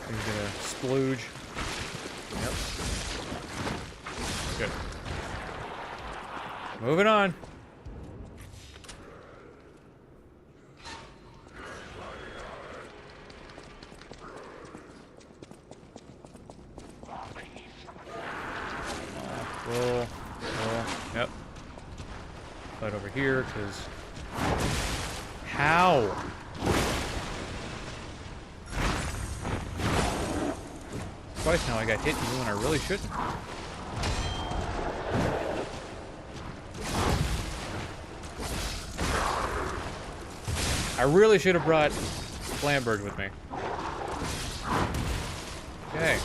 He's gonna splooge. Yep. Good. Moving on. Roll. Yep. Right over here, because... How? Twice now I got hit even when I really shouldn't. I really should have brought Flamberg with me. Okay.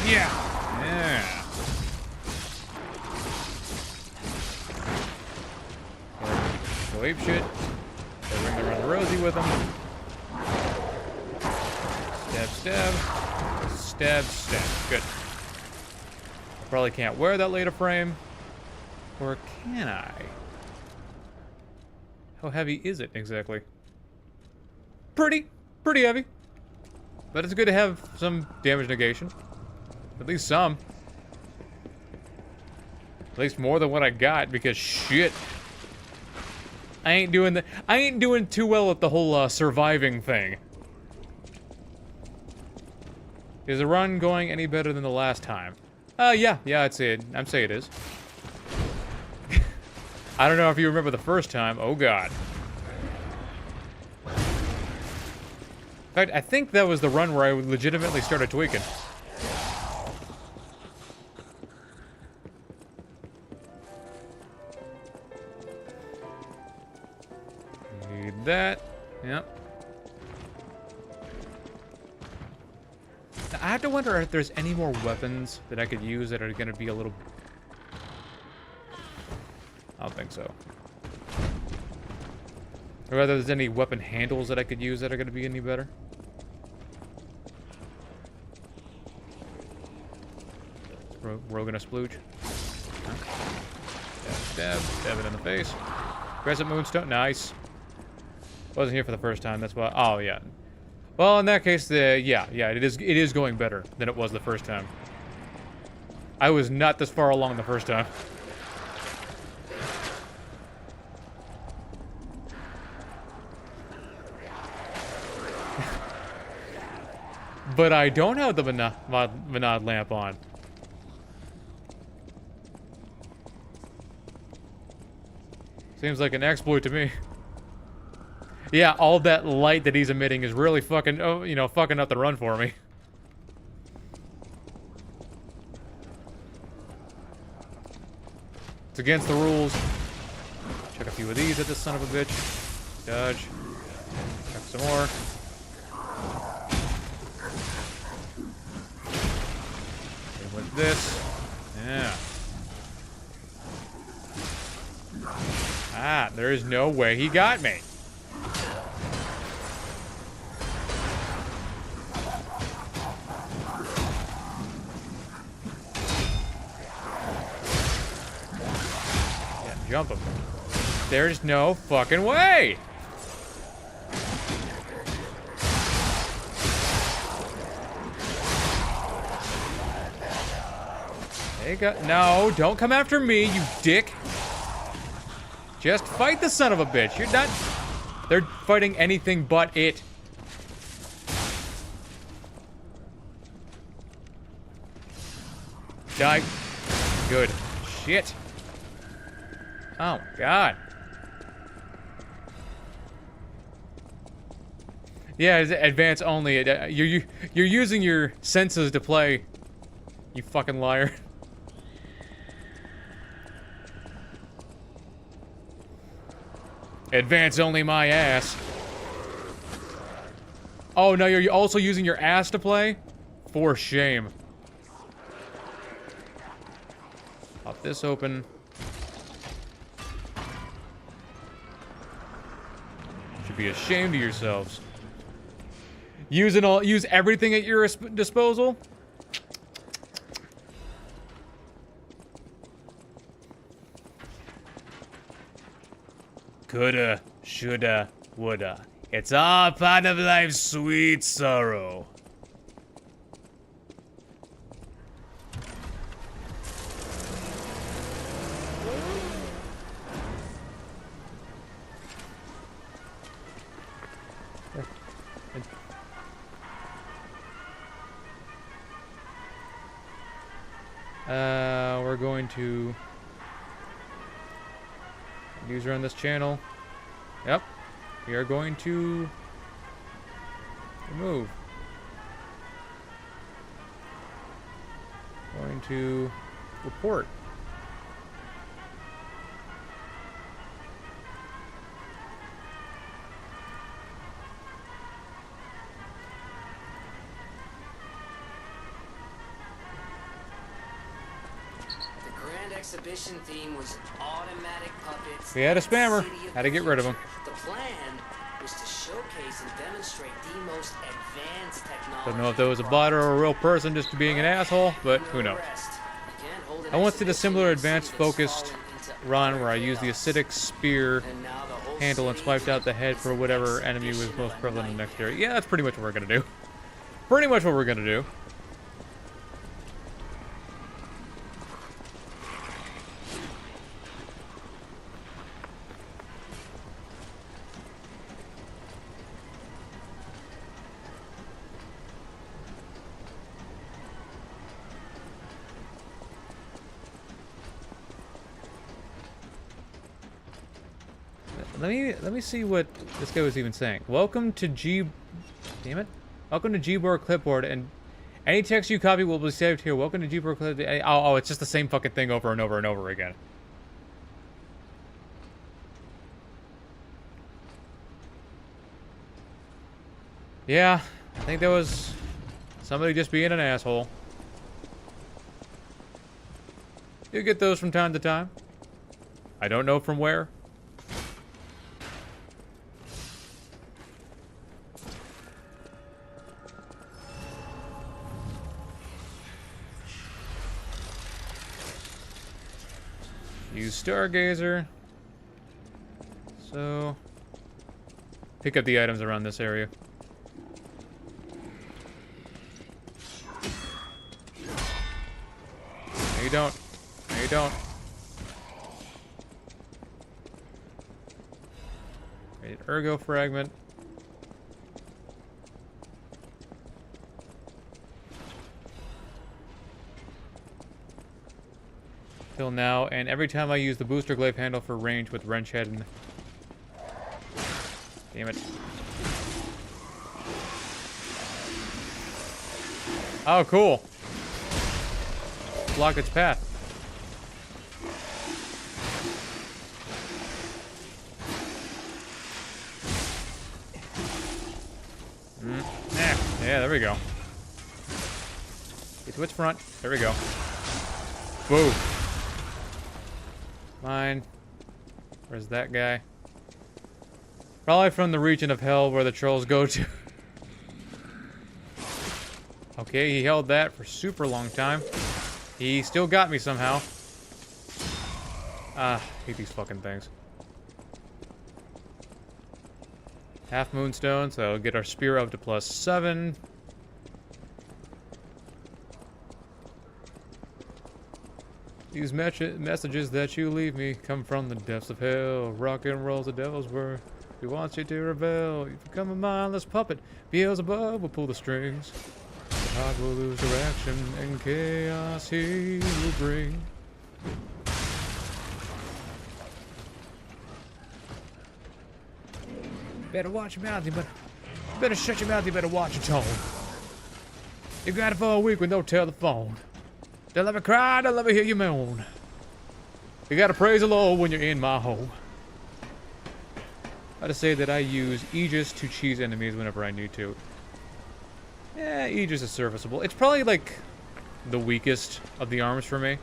Yeah. Go ape shit. Go ring around the Rosie with him. Stab. Good. Probably can't wear that later frame. Or can I? How heavy is it exactly? Pretty heavy. But it's good to have some damage negation. At least some. At least more than what I got, because shit. I ain't doing too well with the whole surviving thing. Is the run going any better than the last time? Yeah, I'd say it is. I don't know if you remember the first time. Oh god. In fact, I think that was the run where I legitimately started tweaking. Need that. Yep. I have to wonder if there's any more weapons that I could use that are going to be a little... I don't think so. Or whether there's any weapon handles that I could use that are going to be any better. We're gonna splooge. Stab it in the face. Crescent Moonstone, nice. Wasn't here for the first time, that's why. Oh yeah. Well, in that case, yeah, it is going better than it was the first time. I was not this far along the first time. But I don't have the Venad lamp on. Seems like an exploit to me. Yeah, all that light that he's emitting is really fucking, fucking up the run for me. It's against the rules. Check a few of these at this son of a bitch. Dodge. Check some more. And with this. Yeah. Ah, there is no way he got me. Yeah, jump him. There's no fucking way. They got... No, don't come after me, you dick. Just fight the son of a bitch. You're not... They're fighting anything but it. Die. Good. Shit. Oh, my God. Yeah, it's advance only. You're using your senses to play. You fucking liar. Advance only my ass. Oh, no, you're also using your ass to play? For shame. Pop this open. Should be ashamed of yourselves. Use everything at your disposal? Coulda, shoulda, woulda. It's all part of life's sweet sorrow. We're going to user on this channel. Yep. We are going to remove. Going to report. Exhibition theme was automatic puppets. We had a spammer. Had to get rid of him. The plan was to showcase and demonstrate the most advanced technology. Don't know if that was a bot or a real person just being an asshole, but who knows. I once did a similar advanced focused run where I used the acidic spear handle and swiped out the head for whatever enemy was most prevalent in the next area. Yeah, that's pretty much what we're gonna do. Pretty much what we're gonna do. Let me see what this guy was even saying. Welcome to Damn it. Welcome to Gboard Clipboard, and any text you copy will be saved here. Welcome to Gboard Clipboard. Oh, it's just the same fucking thing over and over and over again. Yeah, I think that was somebody just being an asshole. You get those from time to time. I don't know from where. Use Stargazer. So, pick up the items around this area. No, you don't. No, you don't. Great Ergo Fragment. Till now, and every time I use the booster glaive handle for range with wrench head and... Damn it. Oh, cool. Block its path. Yeah, there we go. Get to its front. There we go. Whoa. Mine. Where's that guy? Probably from the region of hell where the trolls go to. Okay, he held that for super long time. He still got me somehow. Hate these fucking things. Half moonstone, so get our spear up to +7. These messages that you leave me come from the depths of hell. Rock and roll's the devil's work. He wants you to rebel. You become a mindless puppet. Beelzebub will pull the strings. The heart will lose direction, and chaos he will bring. Better watch your mouth, you better shut your mouth, you better watch your tone. You got it for a week with no telephone. They'll never cry, they'll never hear you moan. You gotta praise the Lord when you're in my home. I gotta say that I use Aegis to cheese enemies whenever I need to. Yeah, Aegis is serviceable. It's probably like the weakest of the arms for me.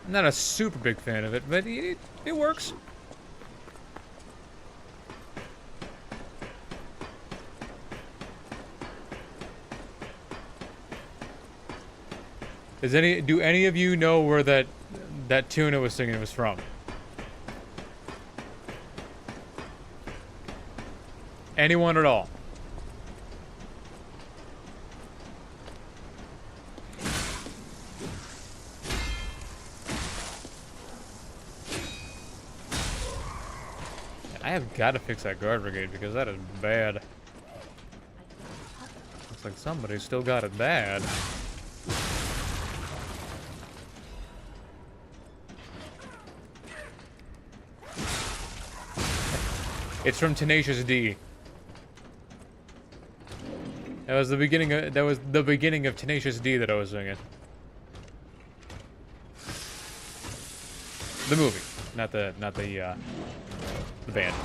I'm not a super big fan of it, but it works. Do any of you know where that tune I was singing was from? Anyone at all? I have got to fix that guard brigade because that is bad. Looks like somebody still got it bad. It's from Tenacious D. That was the beginning of Tenacious D that I was singing. The movie, not the band.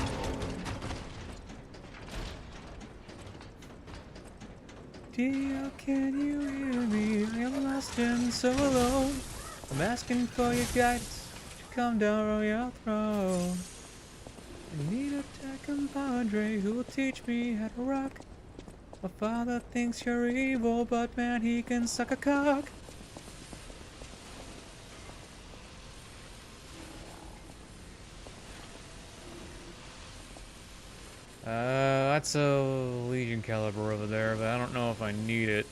Dear, can you hear me? I'm lost and so alone. I'm asking for your guidance to come down on your throne. I need a tech compadre who will teach me how to rock. My father thinks you're evil, but man, he can suck a cock. That's a Legion caliber over there, but I don't know if I need it.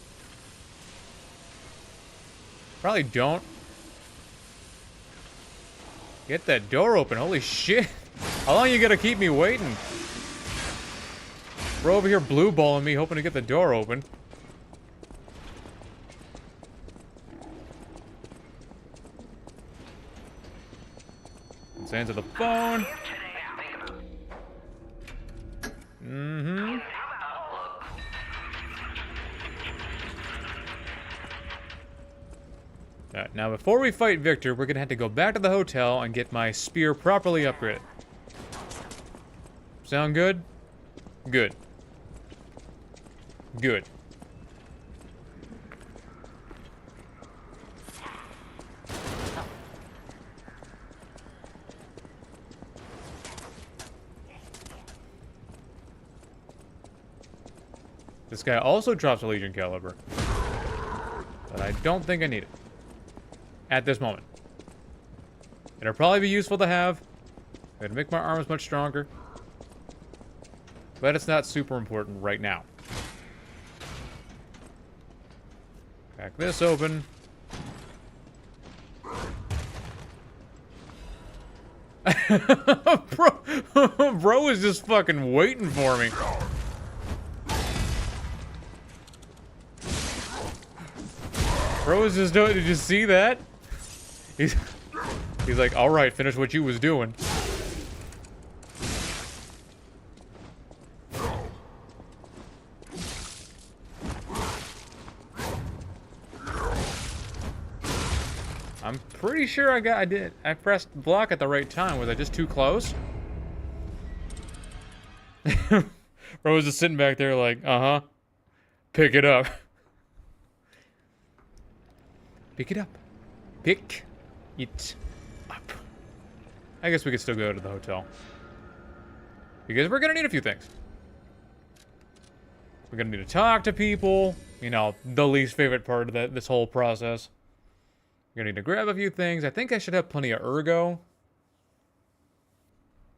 Probably don't. Get that door open, holy shit. How long you gonna keep me waiting? We're over here blue balling me, hoping to get the door open. Let's answer the phone. Mm-hmm. Alright, now before we fight Victor, we're gonna have to go back to the hotel and get my spear properly upgraded. Sound good? Good. Good. This guy also drops a Legion caliber. But I don't think I need it. At this moment. It'll probably be useful to have. It'll make my arms much stronger. But it's not super important right now. Crack this open. Bro is just fucking waiting for me. Bro is just doing. Did you see that? He's like, all right, finish what you was doing. I'm pretty sure I pressed block at the right time. Was I just too close? Bro was just sitting back there like, uh-huh. Pick it up. Pick it up. Pick it up. I guess we could still go to the hotel. Because we're gonna need a few things. We're gonna need to talk to people. You know, the least favorite part of this whole process. We're gonna need to grab a few things. I think I should have plenty of ergo.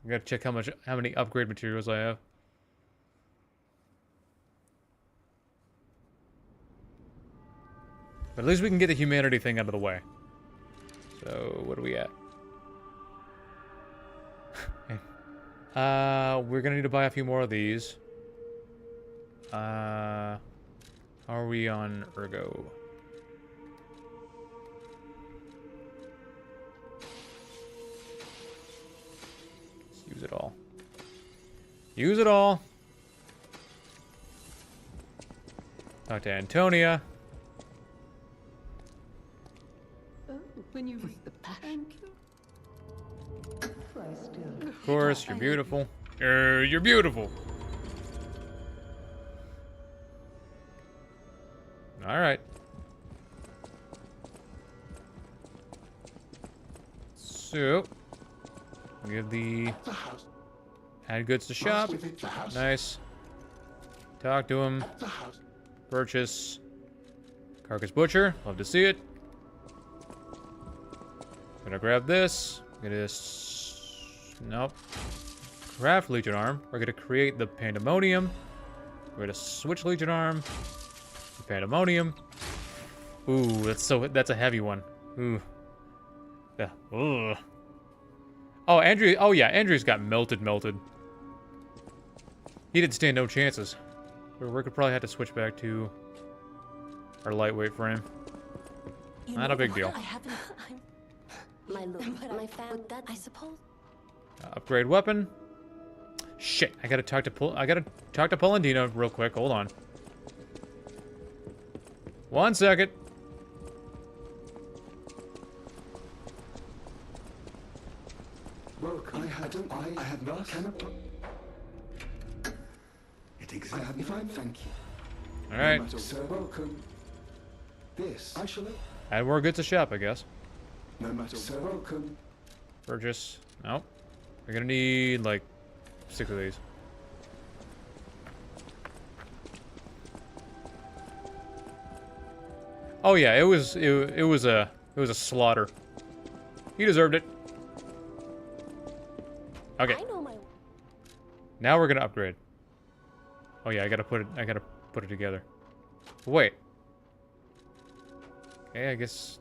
I gotta check how many upgrade materials I have. But at least we can get the humanity thing out of the way. So, what are we at? We're gonna need to buy a few more of these. How are we on Ergo? Let's use it all. Use it all. Talk to Antonia. When you read the passion. Of course, you're beautiful. You're beautiful. All right. So, give the add goods to shop. Nice. Talk to him. Purchase. Carcass butcher. Love to see it. Gonna grab this. Get this. Nope. Craft Legion Arm. We're gonna create the Pandemonium. We're gonna switch Legion Arm. The Pandemonium. Ooh, that's a heavy one. Ooh. Yeah. Ugh. Oh, Andrew. Oh yeah, Andrews got melted. He didn't stand no chances. We could probably have to switch back to our lightweight frame. Not a big deal. I haven't. My family. I suppose. Upgrade weapon. Shit, I gotta talk to Polendina real quick. Hold on. 1 second. Well, I have not. It exactly fine, thank you. All right. Sir, welcome. This I shall. Add more goods to shop, I guess. No matter. Sir, welcome. Purchase. Nope. We're gonna need like 6 of these. Oh yeah, it was a slaughter. He deserved it. Okay. Now we're gonna upgrade. Oh yeah, I gotta put it together. Wait. Okay, I guess.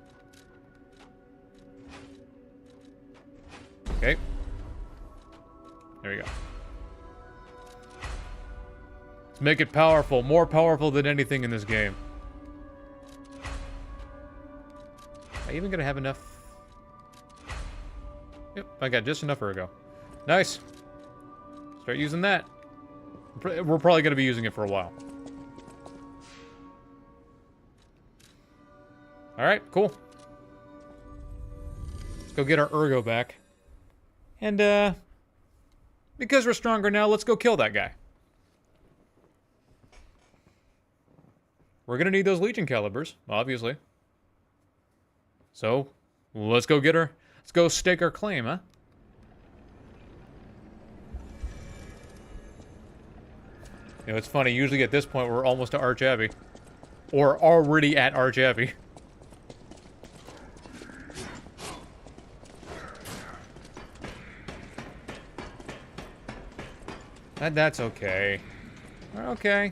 Okay. There we go. Let's make it powerful. More powerful than anything in this game. Am I even gonna have enough? Yep, I got just enough Ergo. Nice. Start using that. We're probably gonna be using it for a while. Alright, cool. Let's go get our Ergo back. And, because we're stronger now, let's go kill that guy. We're gonna need those Legion calibers, obviously. So, let's go get her. Let's go stake our claim, huh? You know, it's funny, usually at this point we're almost to Arch Abbey. Or already at Arch Abbey. That's okay. We're okay.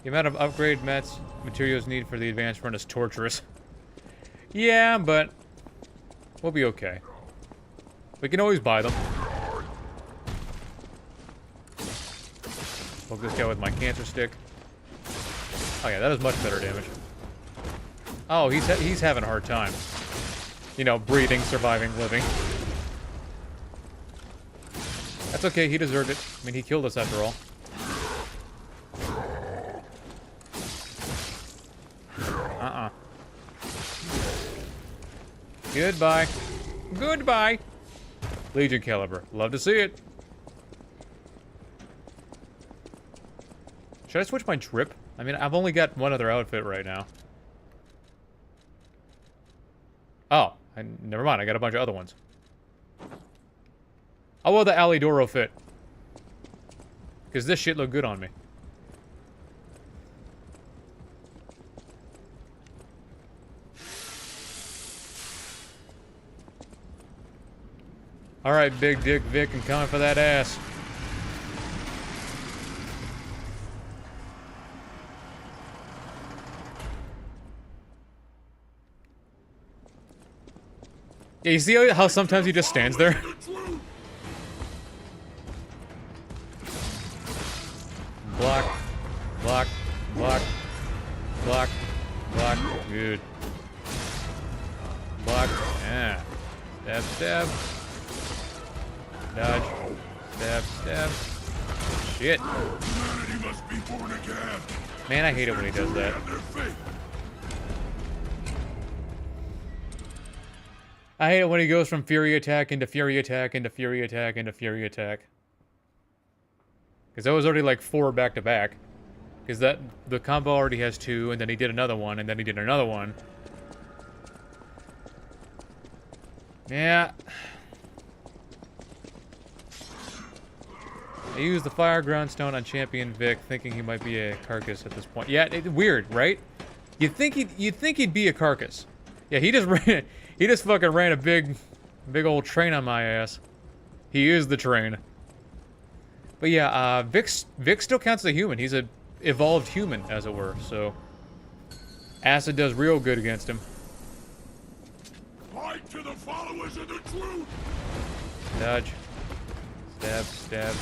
The amount of upgrade materials needed for the advanced run is torturous. Yeah, but we'll be okay. We can always buy them. Poke this guy with my cancer stick. Oh yeah, that is much better damage. Oh, he's having a hard time. You know, breathing, surviving, living. That's okay, he deserved it. I mean, he killed us after all. Goodbye. Goodbye. Legion caliber. Love to see it. Should I switch my drip? I mean, I've only got one other outfit right now. Oh, never mind. I got a bunch of other ones. I'll wear the Alidoro fit. Because this shit looked good on me. Alright, Big Dick Vic, I'm coming for that ass. Yeah, you see how sometimes he just stands there? Block. Block. Block. Block. Block. Good. Block. Yeah. Stab, stab. Dodge. Stab, stab. Shit. Man, I hate it when he does that. I hate it when he goes from Fury Attack into Fury Attack into Fury Attack into Fury Attack. Because that was already like 4 back-to-back. Because the combo already has 2, and then he did another one, and then he did another one. Yeah. I used the Fire Ground Stone on Champion Vic, thinking he might be a Carcass at this point. Yeah, weird, right? You'd think he'd be a Carcass. Yeah, he just fucking ran a big old train on my ass. He is the train. But yeah, Vic still counts as a human. He's a evolved human, as it were. So acid does real good against him. Fight to the followers of the truth. Dodge. Stab. Stab.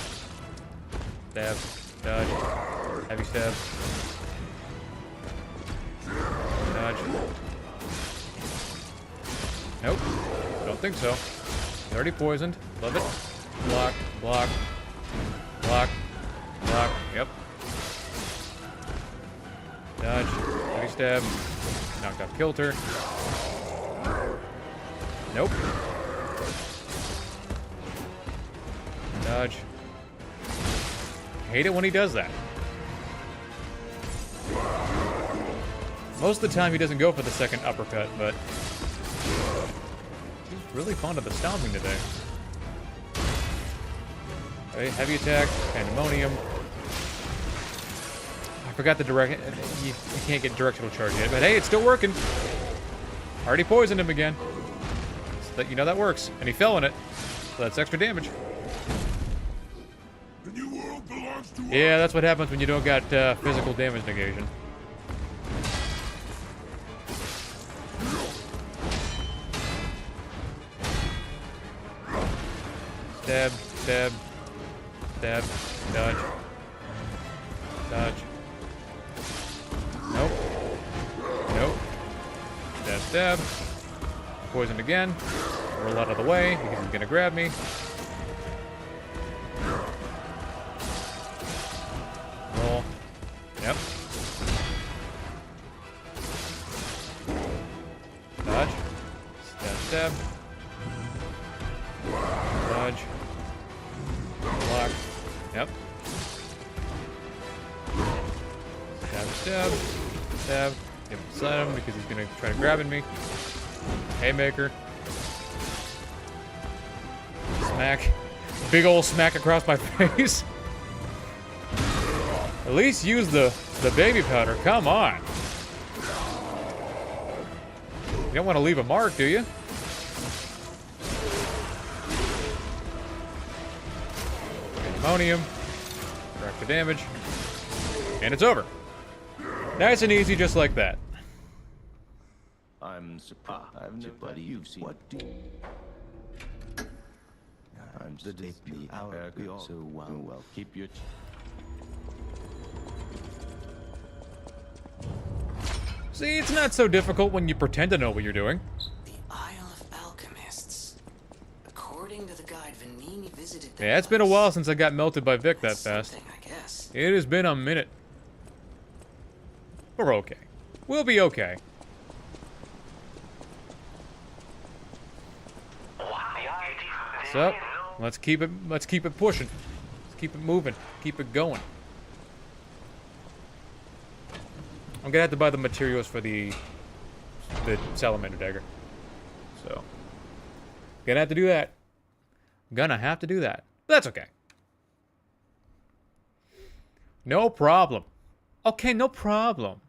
Stab. Dodge. Heavy stab. Dodge. Nope. Don't think so. He's already poisoned. Love it. Block. Block. Block. Block. Yep. Dodge. Heavy stab. Knocked off Kilter. Nope. Dodge. Hate it when he does that. Most of the time he doesn't go for the second uppercut, but he's really fond of the stomping today. Okay, heavy attack, pandemonium. I forgot the direct. You can't get directional charge yet, but hey, it's still working. Already poisoned him again. So that, you know that works, and he fell in it, so that's extra damage. The new world belongs to Yeah, that's what happens when you don't got physical damage negation. Stab, stab, stab, dodge, dodge. Nope. Nope. Stab, stab. Poisoned again. Roll out of the way because he's gonna grab me. Roll. Yep. Dodge. Stab, stab. Dodge. Block. Yep. Stab, stab. Stab. Get beside him because he's gonna try to grab at me. Haymaker. Smack. Big ol' smack across my face. At least use the baby powder. Come on. You don't want to leave a mark, do you? Pandemonium. Correct the damage. And it's over. Nice and easy, just like that. I'm surprised. I've never buddy. You've seen what do I'm the sleepy hour. So well. Keep your. See, it's not so difficult when you pretend to know what you're doing. The Isle of Alchemists. According to the guide, Venigni visited the Yeah, it's been a while since I got melted by Vic that fast. I guess. It has been a minute. We're okay. We'll be okay. So, let's keep it pushing. Let's keep it moving. Keep it going. I'm gonna have to buy the materials for the salamander dagger. So, gonna have to do that. Gonna have to do that. That's okay. No problem. Okay, no problem.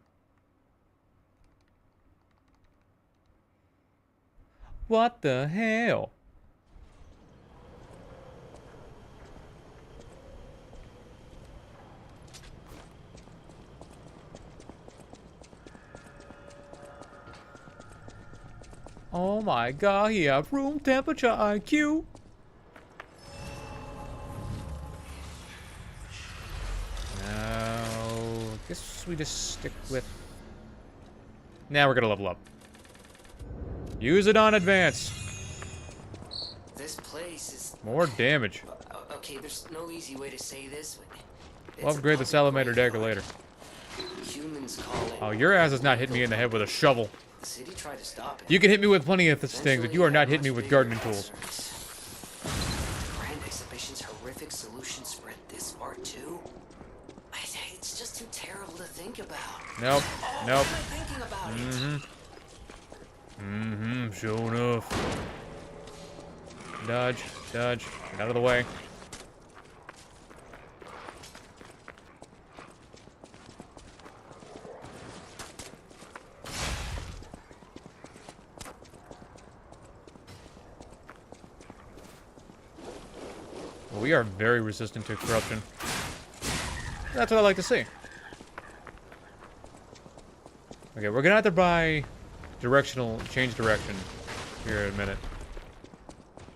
What the hell? Oh my god, he have room temperature IQ. Now, I guess we just stick with... Now we're gonna level up. Use it on advance. This place is... More damage. Okay, there's no easy way to say this. We'll upgrade the Salamander dagger later. Humans call it... Oh, your ass is not hitting me in the head with a shovel. The city tried to stop it. You can hit me with plenty of things, but you are not hitting me with gardening tools. Grand Exhibition's horrific solution spread this far too? It's just too terrible to think about. Nope. Nope. Thinking about it. Sure enough. Dodge. Dodge. Get out of the way. We are very resistant to corruption. That's what I like to see. Okay, we're gonna have to buy change direction here in a minute.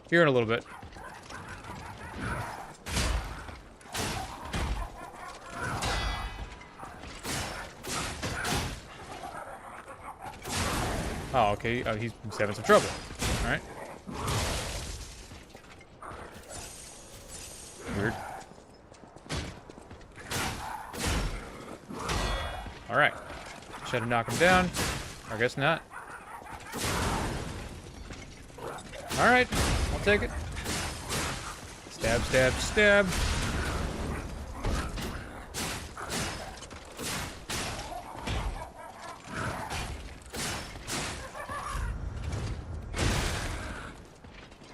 Here in a little bit. Oh, okay, he's having some trouble. Alright. Weird. Alright. Should have knocked him down. I guess not. Alright. I'll take it. Stab, stab, stab.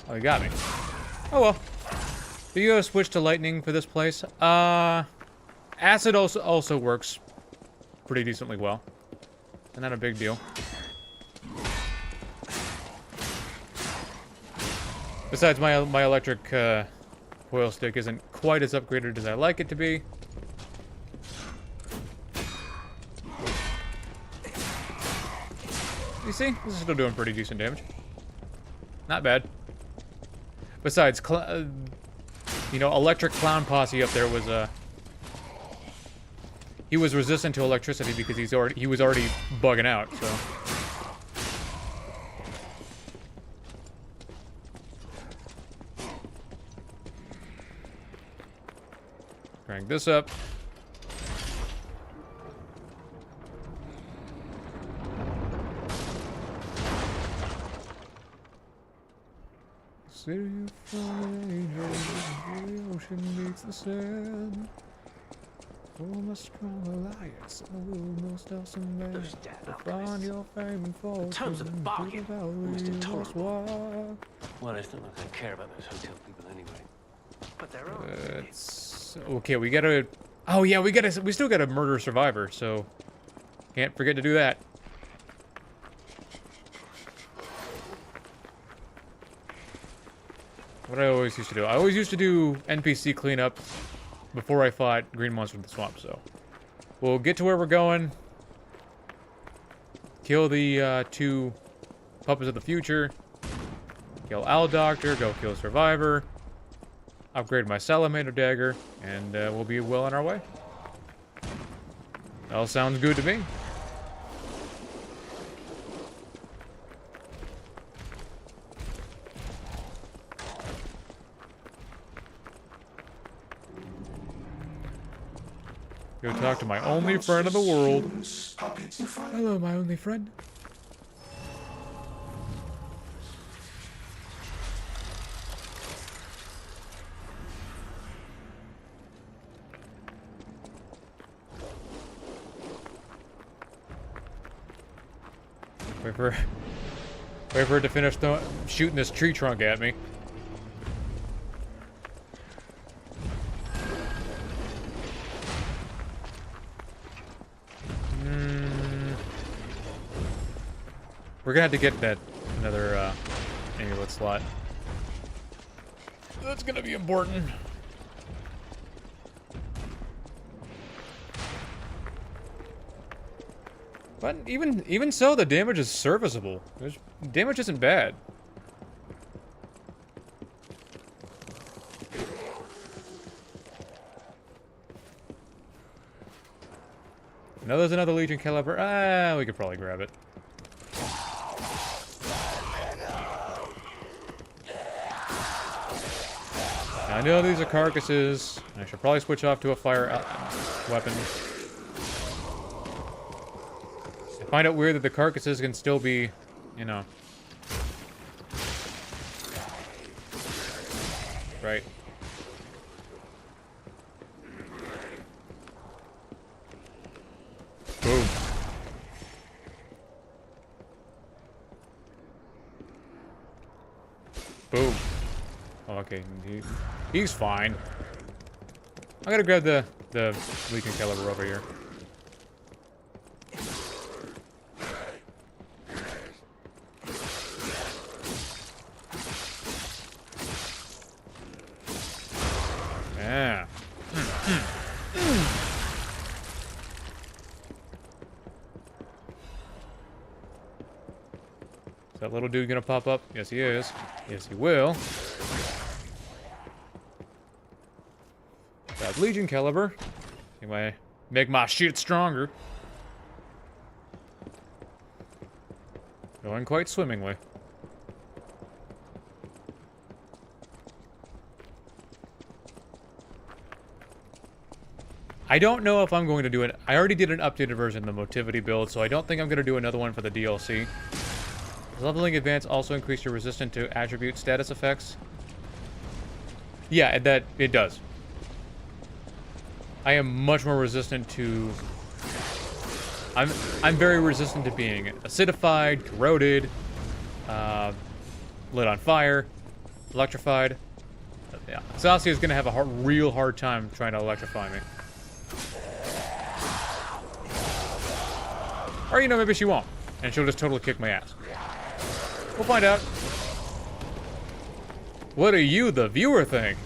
Oh, he got me. Oh well. Do you switch to lightning for this place? Acid also works pretty decently well. And not a big deal. Besides, my electric coil stick isn't quite as upgraded as I like it to be. You see? This is still doing pretty decent damage. Not bad. Besides, you know, electric clown posse up there was he was resistant to electricity because he was already bugging out, so. Crank this up. City of fallen angels, the ocean meets the sand. Form a strong alliance, and will most awesome man. Find your fame and fortune. Terms of the bargain, Mr. Tolerable. Well, it's not like I care about those hotel people anyway. But there are. It's okay. We gotta. Oh yeah, we still gotta murder a survivor. So can't forget to do that. What I always used to do. I always used to do NPC cleanup before I fought Green Monster in the swamp. So we'll get to where we're going. Kill the 2 puppets of the future. Kill Owl Doctor. Go kill Survivor. Upgrade my Salamander dagger, and we'll be well on our way. All sounds good to me. Go talk to my only friend in the world. Hello, my only friend. Wait for it to finish shooting this tree trunk at me. We're gonna have to get that another amulet slot. That's gonna be important. But even so, the damage is serviceable. There's damage isn't bad. I know there's another Legion caliber. Ah, we could probably grab it. I know these are carcasses. I should probably switch off to a fire weapon. I find it weird that the carcasses can still be, you know. Right. Boom. Boom. Oh, okay. He's fine. I gotta grab the Legion caliber over here. Yeah. Is that little dude gonna pop up? Yes, he is. Yes, he will. That Legion caliber. Anyway, make my shit stronger. Going quite swimmingly. I don't know if I'm going to do it. I already did an updated version of the Motivity build, so I don't think I'm going to do another one for the DLC. Does leveling advance also increase your resistance to attribute status effects? Yeah, that it does. I am much more resistant to... I'm very resistant to being acidified, corroded, lit on fire, electrified. Yeah, Laxasia is going to have a real hard time trying to electrify me. Or, you know, maybe she won't. And she'll just totally kick my ass. We'll find out. What do you, the viewer, think?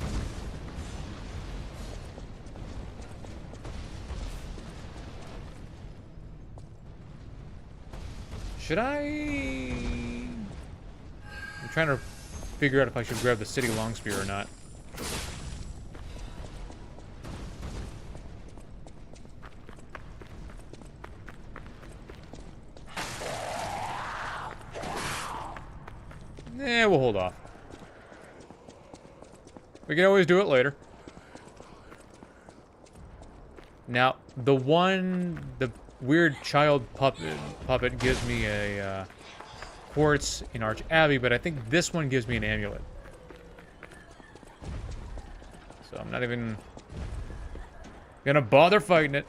Should I... I'm trying to figure out if I should grab the city long spear or not. We'll hold off. We can always do it later. Now, the weird child puppet gives me a quartz in Abbey, but I think this one gives me an amulet. So I'm not even gonna bother fighting it.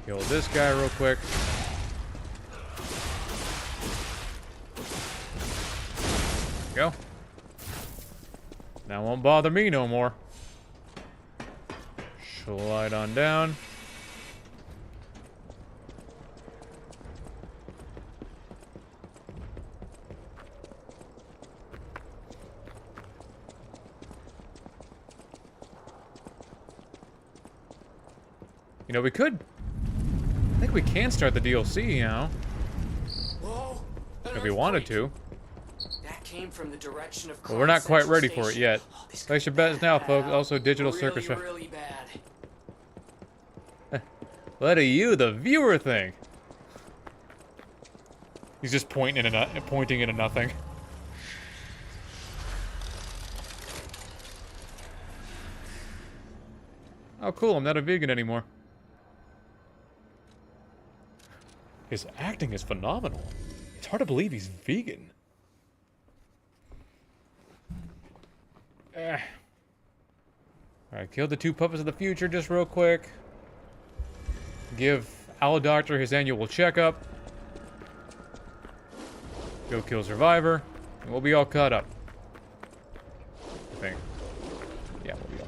Kill this guy real quick. Go. That won't bother me no more. Slide on down. You know, we could... I think we can start the DLC, you know. Whoa, if we wanted to. That came from the direction of But we're not quite ready for it Station. yet. Place your bets now, folks. Also, digital really, circus. Really bad. What do you, the viewer, think? He's just pointing into nothing. Oh, cool! I'm not a vegan anymore. His acting is phenomenal. It's hard to believe he's vegan. Alright, kill the two puppets of the future just real quick. Give Owl Doctor his annual checkup. Go kill Survivor. And we'll be all caught up. I think. Yeah, we'll be all.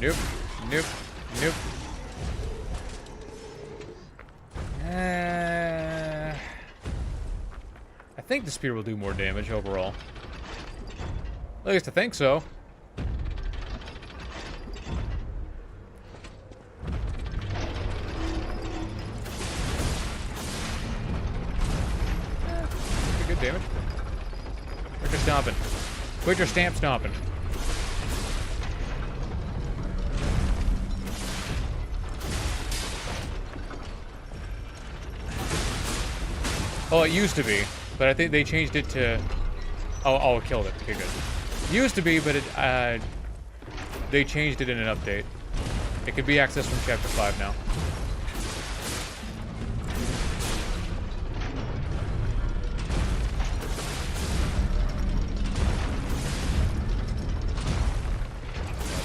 Nope. Nope. Nope. I think the spear will do more damage overall. At least I think so. Pretty good damage. Quit your stomping. Quit your stamp stomping. Oh, it used to be, but I think they changed it to... Oh, it killed it. Okay, good. Used to be, but it, they changed it in an update. It could be accessed from Chapter 5 now.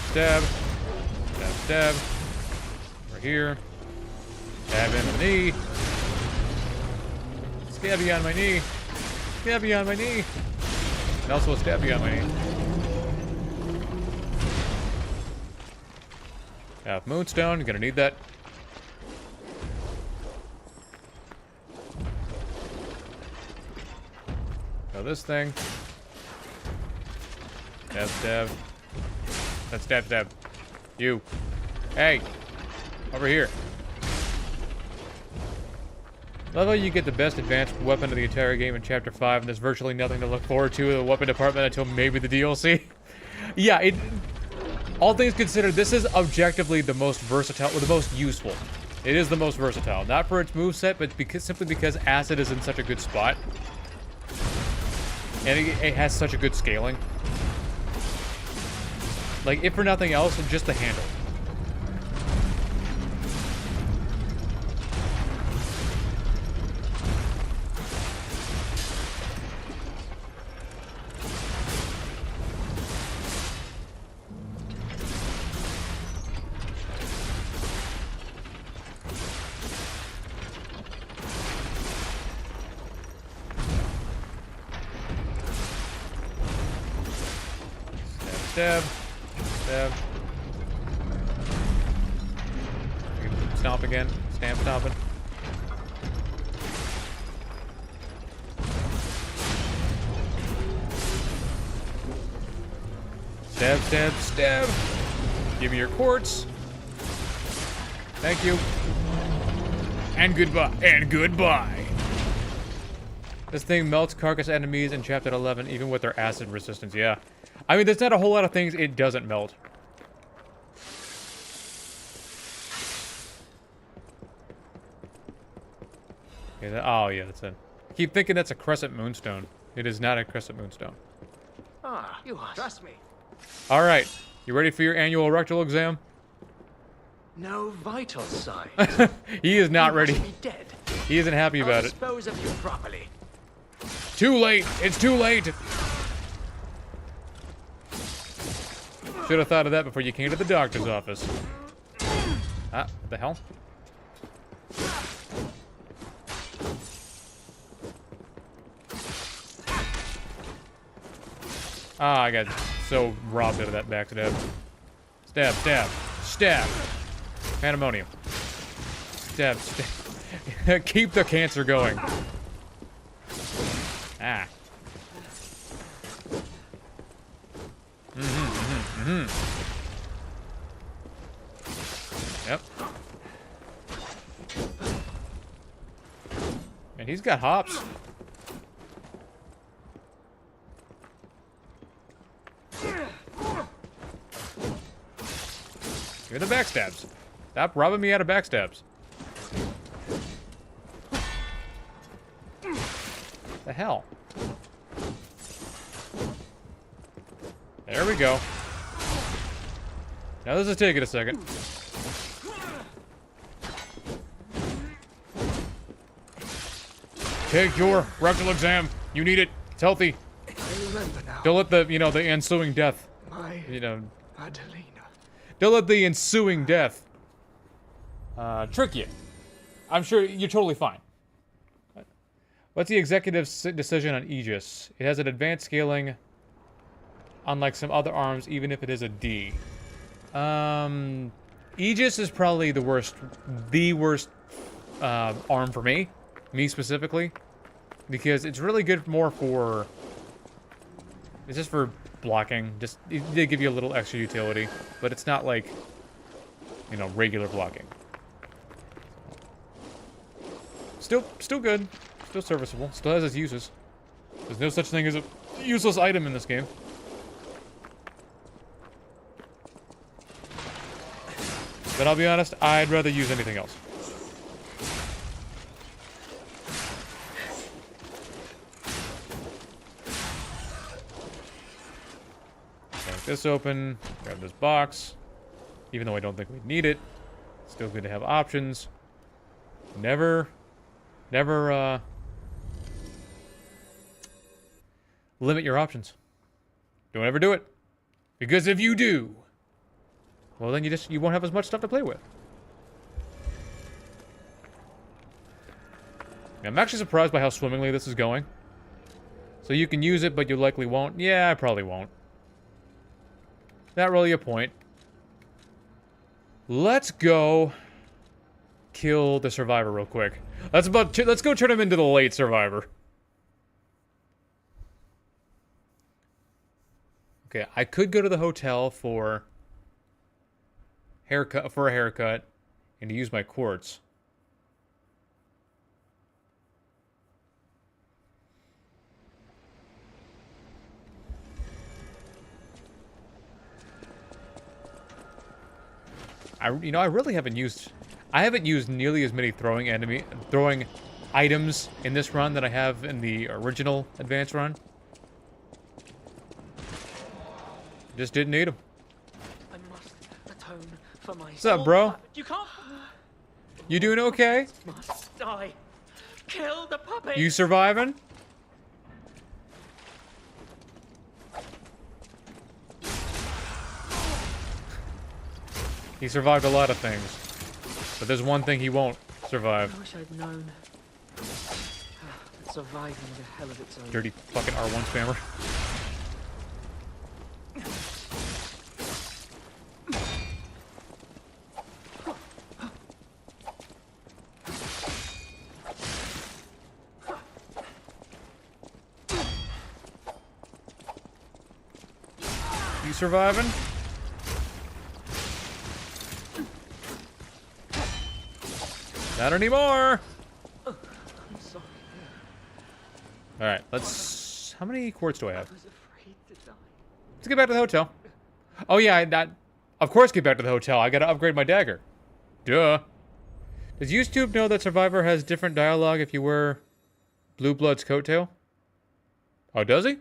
Stab. Stab, stab. Right here. Stab in the knee. Stab you on my knee. Stab you on my knee. And also a stab you on my knee. Have Moonstone, gonna need that. So this thing. Stab, stab. That's stab, stab. You. Hey. Over here. Love how you get the best advanced weapon of the entire game in Chapter 5, and there's virtually nothing to look forward to in the weapon department until maybe the DLC. Yeah, all things considered, this is objectively the most versatile, or the most useful. It is the most versatile. Not for its moveset, but simply because Acid is in such a good spot. And it has such a good scaling. Like, if for nothing else, just the handle. Stab. Stab. Stomp again. Stamp stomping. Stab, stab, stab. Give me your quartz. Thank you. And goodbye. And goodbye. This thing melts Carcass enemies in Chapter 11, even with their acid resistance. Yeah. I mean, there's not a whole lot of things it doesn't melt. Okay, oh, yeah, that's it. I keep thinking that's a Crescent Moonstone. It is not a Crescent Moonstone. Ah, you trust me. All right. You ready for your annual rectal exam? No vital signs. He is not You ready. must be dead. He isn't happy I'll about it. dispose of you properly. Too late. It's too late. Should have thought of that before you came to the doctor's office. Ah, what the hell? Ah, I got so robbed out of that backstab. Stab, stab, stab. Pandemonium. Stab, stab. Keep the cancer going. Ah. Yep. And he's got hops. Give me the backstabs. Stop robbing me out of backstabs. The hell? There we go. Now this is taking a second. Take your rectal exam. You need it. It's healthy. I remember now. Don't let the, the ensuing death, My Adelina. don't let the ensuing death, trick you. I'm sure you're totally fine. What's the executive's decision on Aegis? It has an advanced scaling, unlike some other arms, even if it is a D. Aegis is probably the worst arm for me specifically, because it's really good more for, it's just for blocking. Just they give you a little extra utility, but it's not like, you know, regular blocking. Still good. Still serviceable. Still has its uses. There's no such thing as a useless item in this game. But I'll be honest, I'd rather use anything else. Crack this open. Grab this box. Even though I don't think we need it. Still good to have options. Never limit your options. Don't ever do it. Because if you do, well then you won't have as much stuff to play with. I'm actually surprised by how swimmingly this is going. So you can use it, but you likely won't. Yeah, I probably won't. Not really a point. Let's go kill the survivor real quick. Let's go turn him into the late survivor. Okay, I could go to the hotel for a haircut and to use my quartz. I really haven't used. I haven't used nearly as many throwing items in this run that I have in the original advanced run. Just didn't need them. I must atone for my. What's up, bro? You can't. You doing okay? Must die. Kill the puppet. You surviving? He survived a lot of things, but there's one thing he won't survive. I wish I'd known. Surviving is a hell of its own. Dirty fucking R1 spammer. You surviving? Not anymore! I'm sorry. Alright, let's... How many quartz do I have? I was afraid to die. Let's get back to the hotel. Oh yeah, of course get back to the hotel. I gotta upgrade my dagger. Duh. Does YouTube know that Survivor has different dialogue if you wear Blue Blood's coattail? Oh, does he?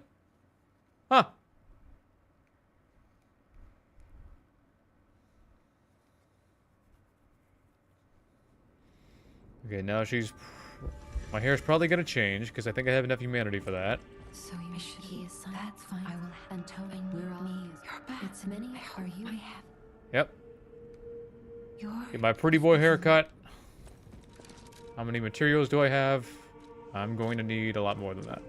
Huh. Okay, now she's... My hair's probably gonna change, because I think I have enough humanity for that. So you should. He is son. That's fine. I will Atonement. We're all. You're back. It's many. Are you? I have. Yep. You're. Get my pretty boy haircut. How many materials do I have? I'm going to need a lot more than that.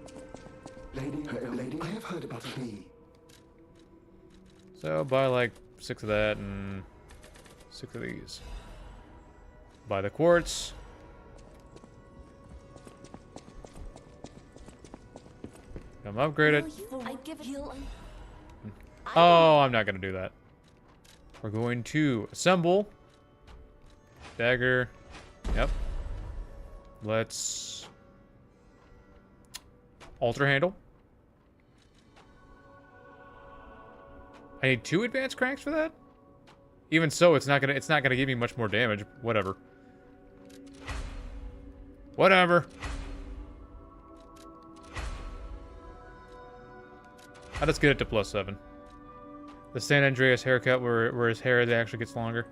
Lady, I have heard about a plea. So buy like 6 of that and 6 of these. Buy the quartz. I'm upgraded. Oh, I'm not gonna do that. We're going to assemble. Dagger. Yep. Let's alter handle. I need 2 advanced cranks for that? Even so, it's not gonna give me much more damage. Whatever. Whatever. I'll just get it to +7. The San Andreas haircut where his hair actually gets longer.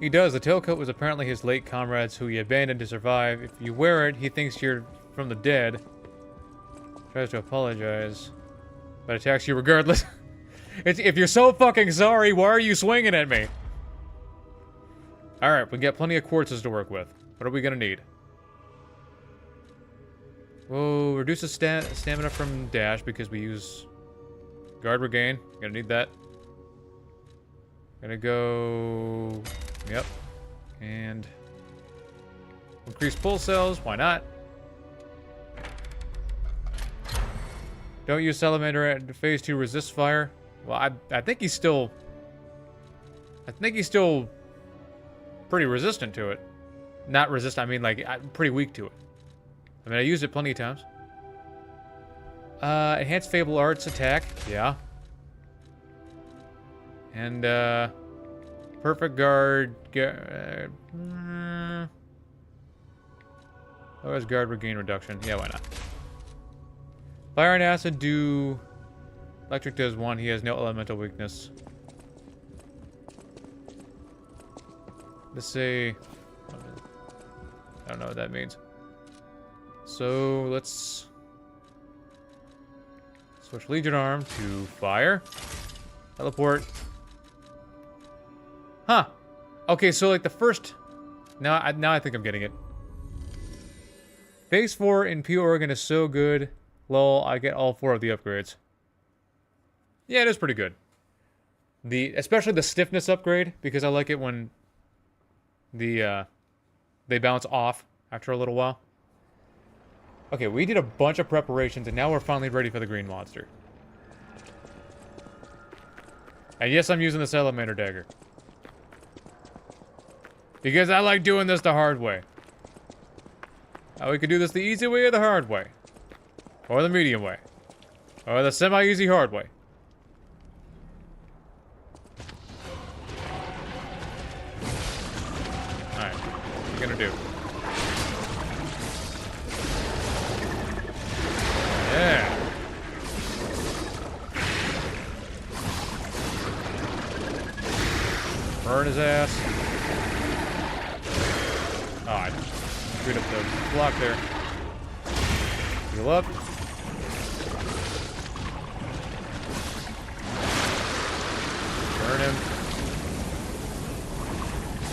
He does. The tailcoat was apparently his late comrades who he abandoned to survive. If you wear it, he thinks you're from the dead. Tries to apologize, but attacks you regardless. If you're so fucking sorry, why are you swinging at me? Alright, we got plenty of quartzes to work with. What are we gonna need? Whoa, reduces stamina from dash because we use guard regain. Gonna need that. Gonna go... Yep. And... increase pull cells. Why not? Don't use Salamander at phase 2 resist fire. Well, I think he's still... I think he's still pretty resistant to it. Not resistant, I mean like pretty weak to it. I mean, I used it plenty of times. Enhanced Fable Arts attack. Yeah. And, Perfect Guard... Lowers guard regain reduction. Yeah, why not? Fire and Acid do... Electric does 1. He has no elemental weakness. Let's say... I don't know what that means. So, let's... switch Legion Arm to Fire. Teleport. Huh. Okay, so like the first... Now I think I'm getting it. Phase 4 in P. Oregon is so good. Lol, I get all 4 of the upgrades. Yeah, it is pretty good. Especially the stiffness upgrade, because I like it when they bounce off after a little while. Okay, we did a bunch of preparations, and now we're finally ready for the green monster. And yes, I'm using the Salamander Dagger. Because I like doing this the hard way. We could do this the easy way or the hard way. Or the medium way. Or the semi-easy hard way. Alright, what are you gonna do? Yeah. Burn his ass. Oh, I screwed up the block there. Heal up. Burn him.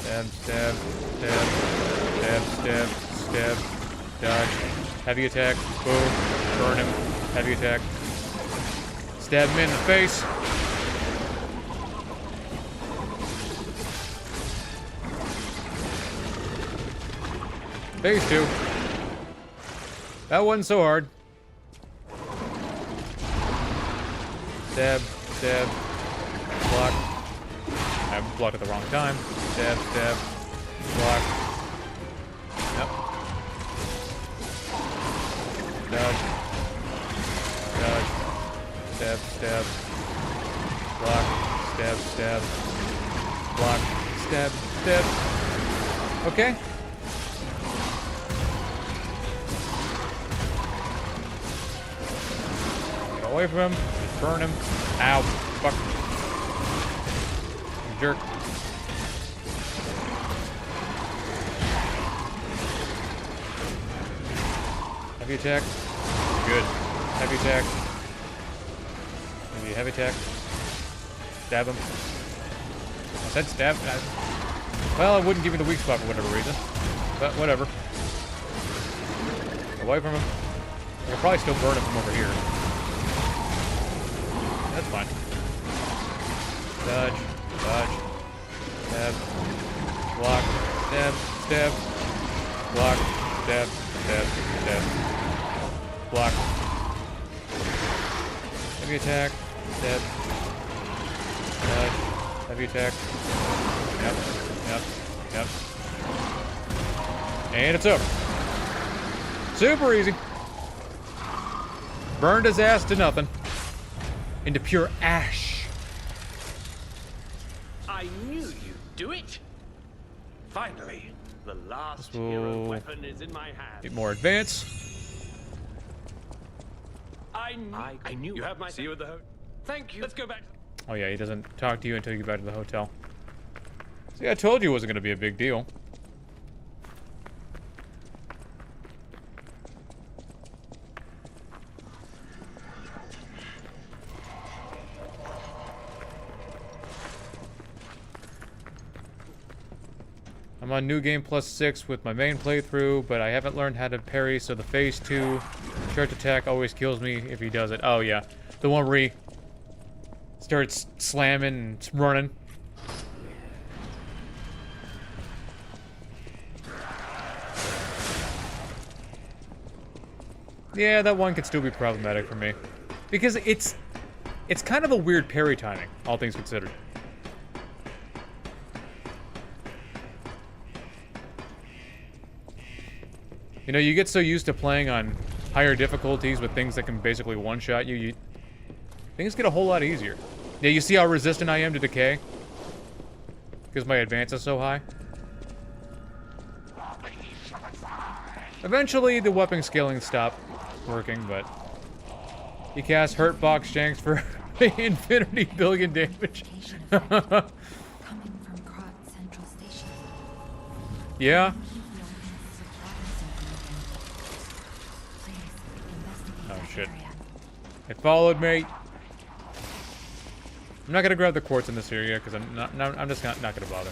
Stab, stab, stab, stab, stab, stab. Dodge. Heavy attack. Boom. Burn him. Heavy attack. Stab him in the face. Phase 2. That wasn't so hard. Stab, stab, block. I blocked at the wrong time. Stab, stab, block. Yep. Dodge. Dodge. Stab, stab. Block. Stab, stab. Block. Stab, stab. Okay. Get away from him. Just burn him. Ow. Fuck. You jerk. Heavy attack. Good. Heavy attack. Maybe a heavy attack. Stab him. I said stab. Well, it wouldn't give me the weak spot for whatever reason. But whatever. Away from him. I could probably still burn him from over here. That's fine. Dodge. Dodge. Stab. Block. Stab. Stab. Block. Stab. Stab. Stab. Block. Heavy attack. Stab. Dodge. Heavy attack. Yep. Yep. Yep. And it's over. Super easy. Burned his ass to nothing. Into pure ash. I knew you'd do it. Finally, the last This will hero weapon is in my hand. get more advanced. I knew you have my. See you at the hotel. Thank you. Let's go back. Oh yeah, he doesn't talk to you until you get back to the hotel. See, I told you it wasn't going to be a big deal. I'm on New Game Plus 6 with my main playthrough, but I haven't learned how to parry, so the Phase 2 charge attack always kills me if he does it. Oh yeah, the one where he starts slamming and running. Yeah, that one could still be problematic for me. Because it's kind of a weird parry timing, all things considered. You know, you get so used to playing on higher difficulties with things that can basically one-shot you, things get a whole lot easier. Yeah, you see how resistant I am to decay? Because my advance is so high? Eventually, the weapon scaling stopped working, but he casts Hurt Box Shanks for infinity billion damage. Coming from Krot Central Station. Yeah. Please investigate Oh that shit. area. It followed me. I'm not gonna grab the quartz in this area because I'm just not gonna bother.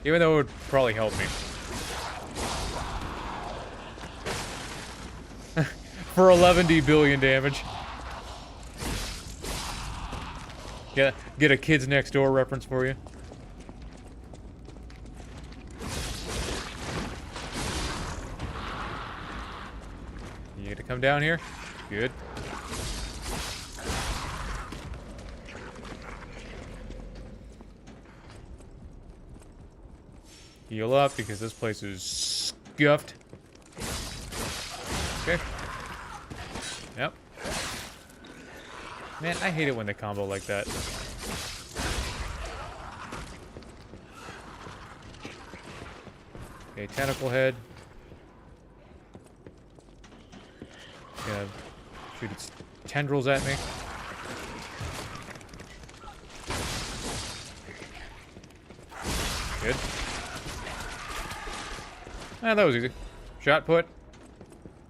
Even though it would probably help me. For 11 billion damage. Get a Kids Next Door reference for you. You get to come down here? Good. Heal up because this place is scuffed. Okay. Yep. Man, I hate it when they combo like that. Okay, tentacle head. Gonna shoot its tendrils at me. Good. Ah, that was easy. Shot put.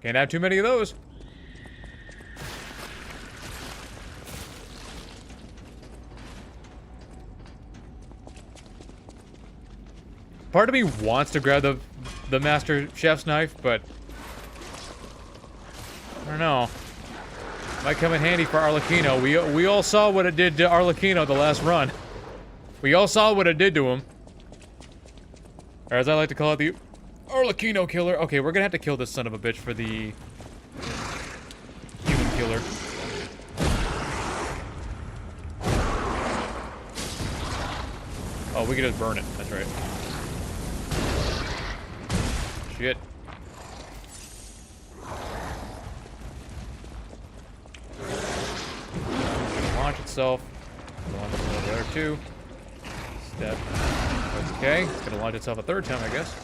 Can't have too many of those. Part of me wants to grab the Master Chef's knife, but I don't know. Might come in handy for Arlecchino. We all saw what it did to Arlecchino the last run. We all saw what it did to him. Or as I like to call it, the Arlecchino killer. Okay, we're gonna have to kill this son of a bitch for the human killer. Oh, we can just burn it. That's right. Shit. Launch itself. Launch itself there too. Step. Okay. It's gonna launch itself a third time, I guess.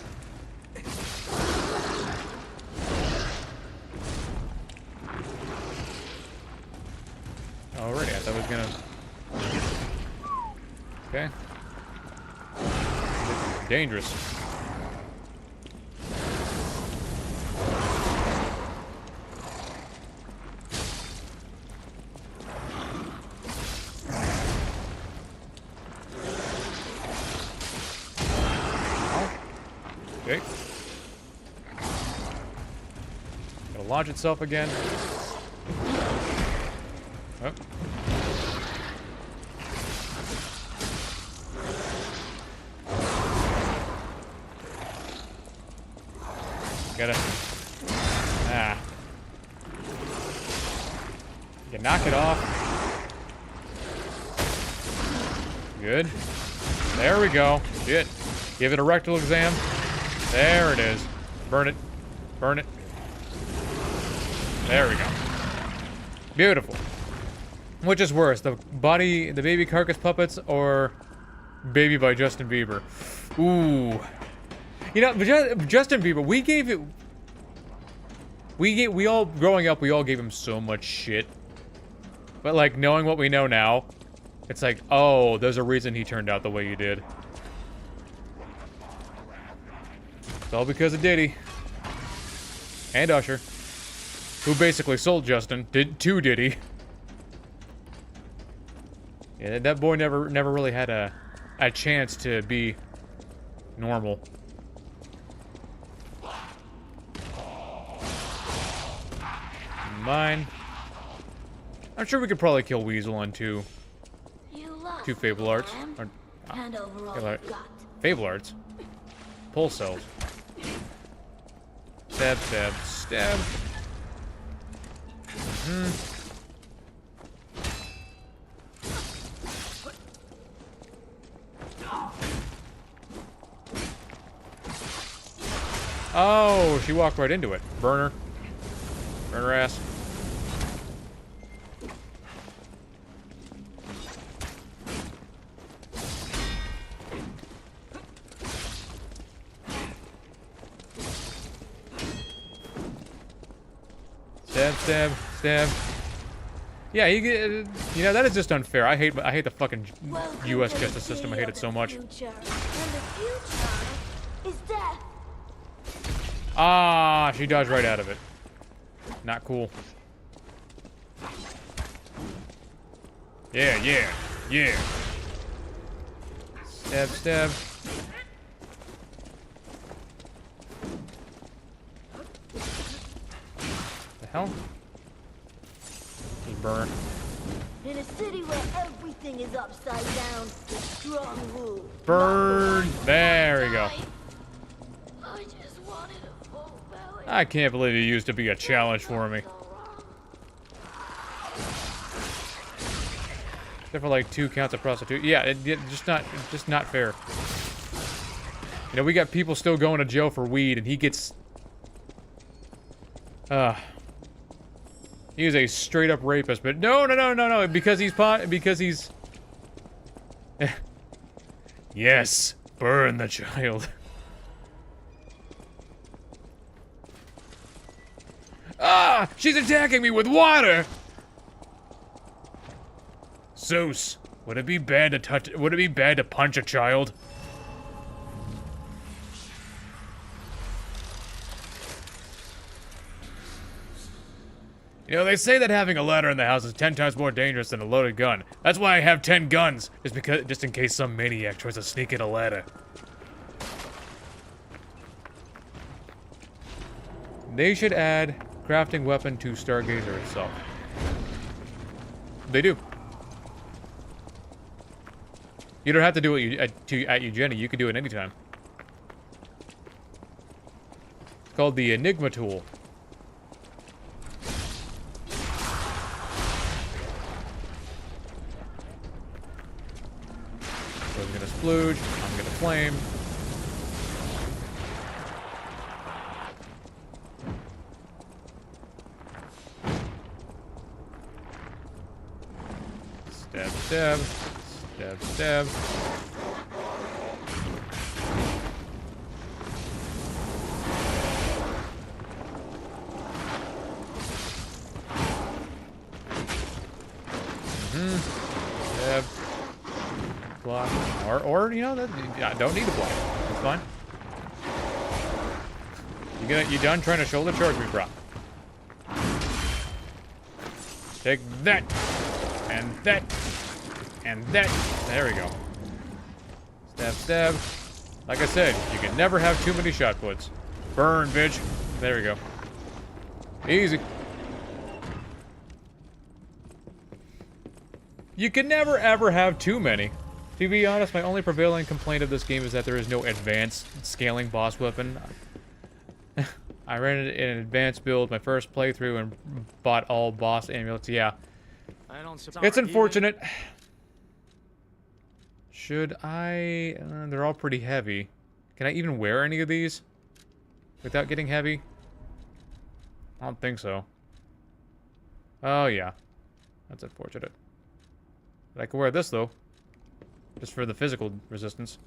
Alrighty, I thought it was gonna. Okay. This is dangerous. Okay. It'll launch itself again. Oh. Gotta. Ah. You knock it off. Good. There we go. Shit. Give it a rectal exam. There it is. Burn it. Burn it. There we go. Beautiful. Which is worse, the baby Carcass puppets, or Baby by Justin Bieber? Ooh. You know, Justin Bieber, we all, growing up, we all gave him so much shit. But, like, knowing what we know now, it's like, oh, there's a reason he turned out the way he did. It's all because of Diddy. And Usher. Who basically sold Justin to Diddy. Yeah, that boy never really had a chance to be normal. Mine. I'm sure we could probably kill Weasel on two Fable Arts. Or, Fable Arts. Pulse cells. Stab, stab, stab. Oh, she walked right into it. Burn her. Burn her ass. Stab, stab, stab. Yeah, you know, that is just unfair. I hate the fucking U.S. justice system. I hate it so much. And the future is death. Ah, she dodged right out of it. Not cool. Yeah, yeah, yeah. Stab, stab. The hell? Just burn. In a city where everything is upside down, the strong rule. Burn. There we go. I just wanted a full belly. I can't believe you used to be a challenge for me. Except for like 2 counts of prostitute. Yeah, just not fair. You know, we got people still going to jail for weed, and he gets. He is a straight up rapist, but no, because he's. Yes, burn the child. Ah, she's attacking me with water. Zeus, would it be bad to punch a child? You know, they say that having a ladder in the house is 10 times more dangerous than a loaded gun. That's why I have 10 guns, just in case some maniac tries to sneak in a ladder. They should add crafting weapon to Stargazer itself. They do. You don't have to do it at Eugenia. You can do it anytime. It's called the Enigma tool. So I'm gonna splooge. I'm gonna flame. Stab, stab. Stab, stab. Stab. Block. Or you know, I don't need to block. That's fine. You done trying to shoulder charge me, bro? Take that. And that. And that. There we go. Stab, stab. Like I said, you can never have too many shot puts. Burn, bitch. There we go. Easy. You can never ever have too many. To be honest, my only prevailing complaint of this game is that there is no advanced scaling boss weapon. I ran it in an advanced build my first playthrough and bought all boss amulets. Yeah. It's unfortunate. Should I... they're all pretty heavy. Can I even wear any of these without getting heavy? I don't think so. Oh, yeah. That's unfortunate. But I can wear this, though. Just for the physical resistance.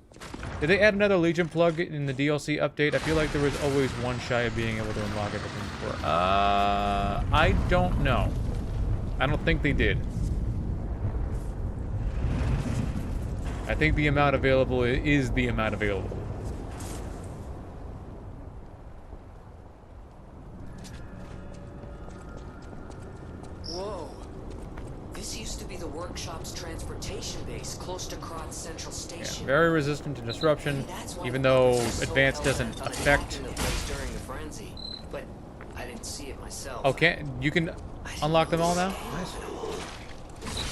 Did they add another Legion plug in the DLC update? I feel like there was always one shy of being able to unlock everything before. I don't know. I don't think they did. I think the amount available is the amount available. Whoa. This used to be the workshop's transportation base, close to Kron's central station. Yeah, very resistant to disruption, even though advanced doesn't affect... During the frenzy, but I didn't see it myself. Okay, you can unlock them all now? Nice.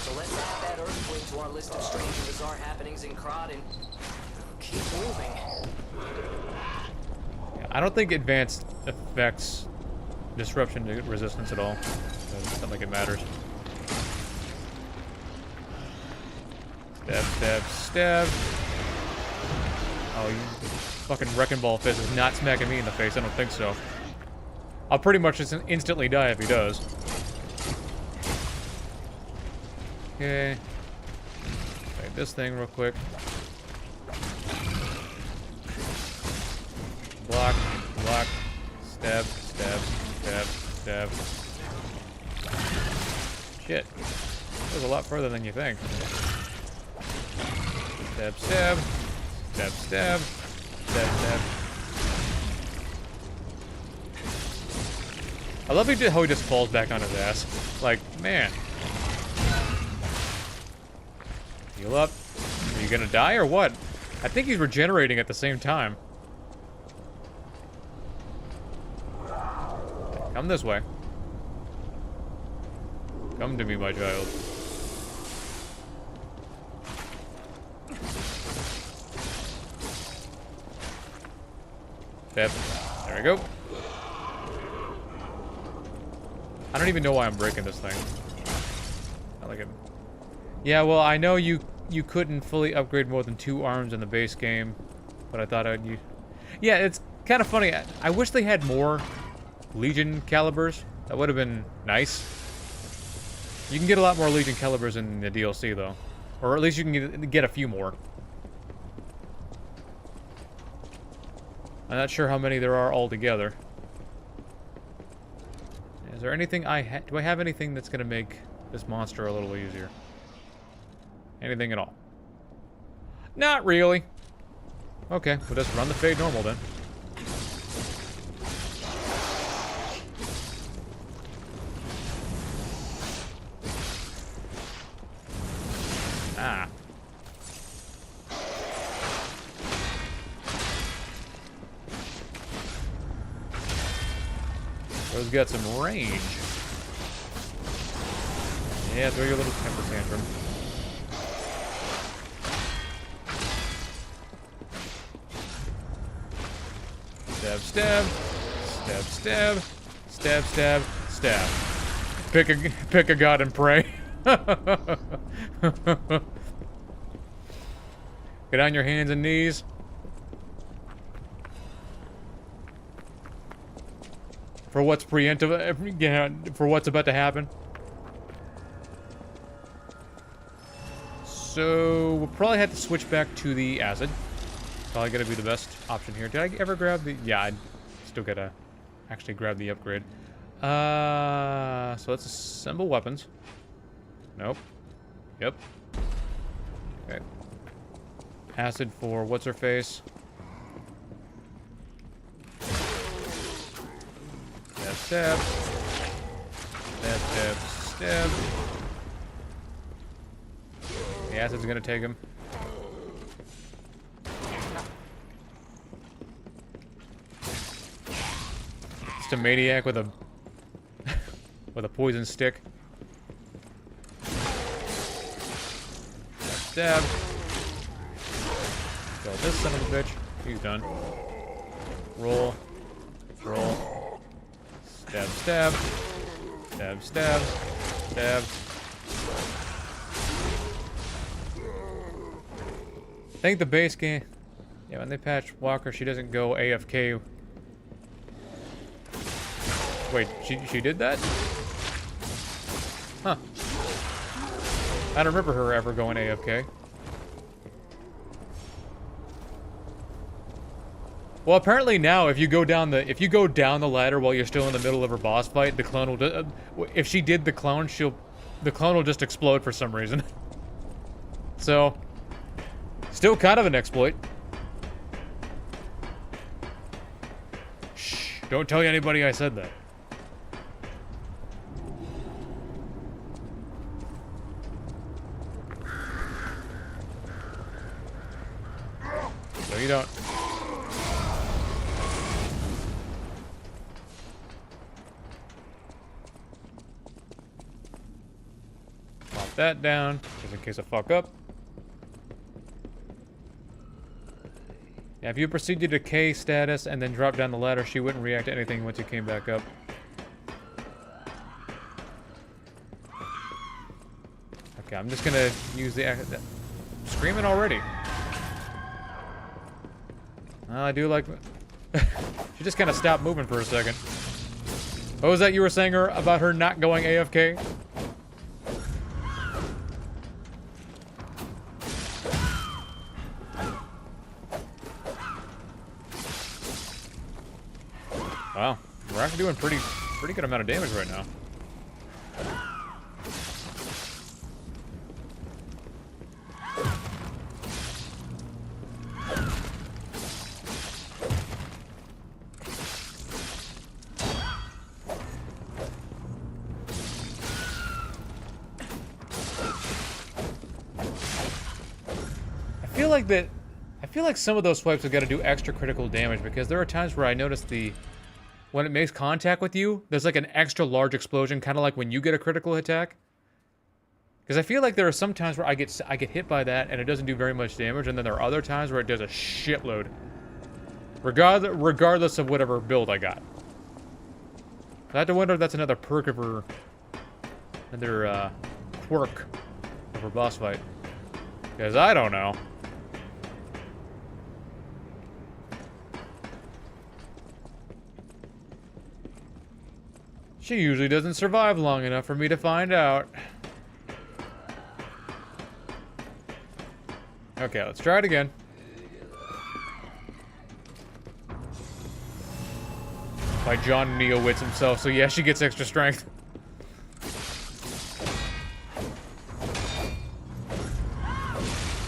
So let's add that earthquake to our list of strange and bizarre happenings in Kron and keep moving. Yeah, I don't think advanced affects disruption to resistance at all. It's not like it matters. Stab, stab, stab. Oh, you fucking Wrecking Ball Fist is not smacking me in the face. I don't think so. I'll pretty much just instantly die if he does. Okay. Take this thing real quick. Block, block, stab, stab, stab, stab. Shit. That was a lot further than you think. Stab, stab. Stab, stab. Stab, stab. I love how he just falls back on his ass. Like, man. Heal up. Are you gonna die or what? I think he's regenerating at the same time. Come this way. Come to me, my child. Step. There we go. I don't even know why I'm breaking this thing. I like it. Yeah, well, I know you couldn't fully upgrade more than 2 arms in the base game, but I thought I'd use... Yeah, it's kind of funny. I wish they had more Legion calibers. That would have been nice. You can get a lot more Legion calibers in the DLC, though. Or at least you can get a few more. I'm not sure how many there are altogether. Is there anything do I have anything that's gonna make this monster a little easier? Anything at all? Not really. Okay, we'll just run the Fade normal then. Ah. Rosa's got some range. Yeah, throw your little temper tantrum. Stab, stab. Stab, stab. Stab, stab, stab. Pick a god and pray. Get on your hands and knees. For what's preemptive, yeah, for what's about to happen. So we'll probably have to switch back to the acid. Probably gonna be the best option here. Did I ever grab the? Yeah, I still gotta actually grab the upgrade. So let's assemble weapons. Nope. Yep. Okay. Acid for what's her face. Stab, stab. Stab, stab, stab. The acid's gonna take him. Just a maniac with a with a poison stick. Stab. Kill this son of a bitch. He's done. Roll. Roll. Stab, stab. Stab, stab. Stab. I think the base game... Yeah, when they patch Walker, she doesn't go AFK. Wait, she did that? Huh. I don't remember her ever going AFK. Well, apparently now, if you go down the ladder while you're still in the middle of her boss fight, the clone will. If she did the clone will just explode for some reason. So, still kind of an exploit. Shh! Don't tell anybody I said that. So you don't. Pop that down, just in case I fuck up. Yeah, if you proceed to decay status and then drop down the ladder, she wouldn't react to anything once you came back up. Okay, I'm just gonna use the screaming already. I do like. She just kind of stopped moving for a second. What was that you were saying about her not going AFK? Wow, we're actually doing pretty good amount of damage right now. I feel like some of those swipes have got to do extra critical damage because there are times where I notice when it makes contact with you, there's like an extra large explosion, kind of like when you get a critical attack. Because I feel like there are some times where I get hit by that and it doesn't do very much damage, and then there are other times where it does a shitload, regardless of whatever build I got. I have to wonder if that's another perk of her, another quirk of her boss fight. Because I don't know. She usually doesn't survive long enough for me to find out. Okay, let's try it again. By John Neowitz himself, so yeah, she gets extra strength.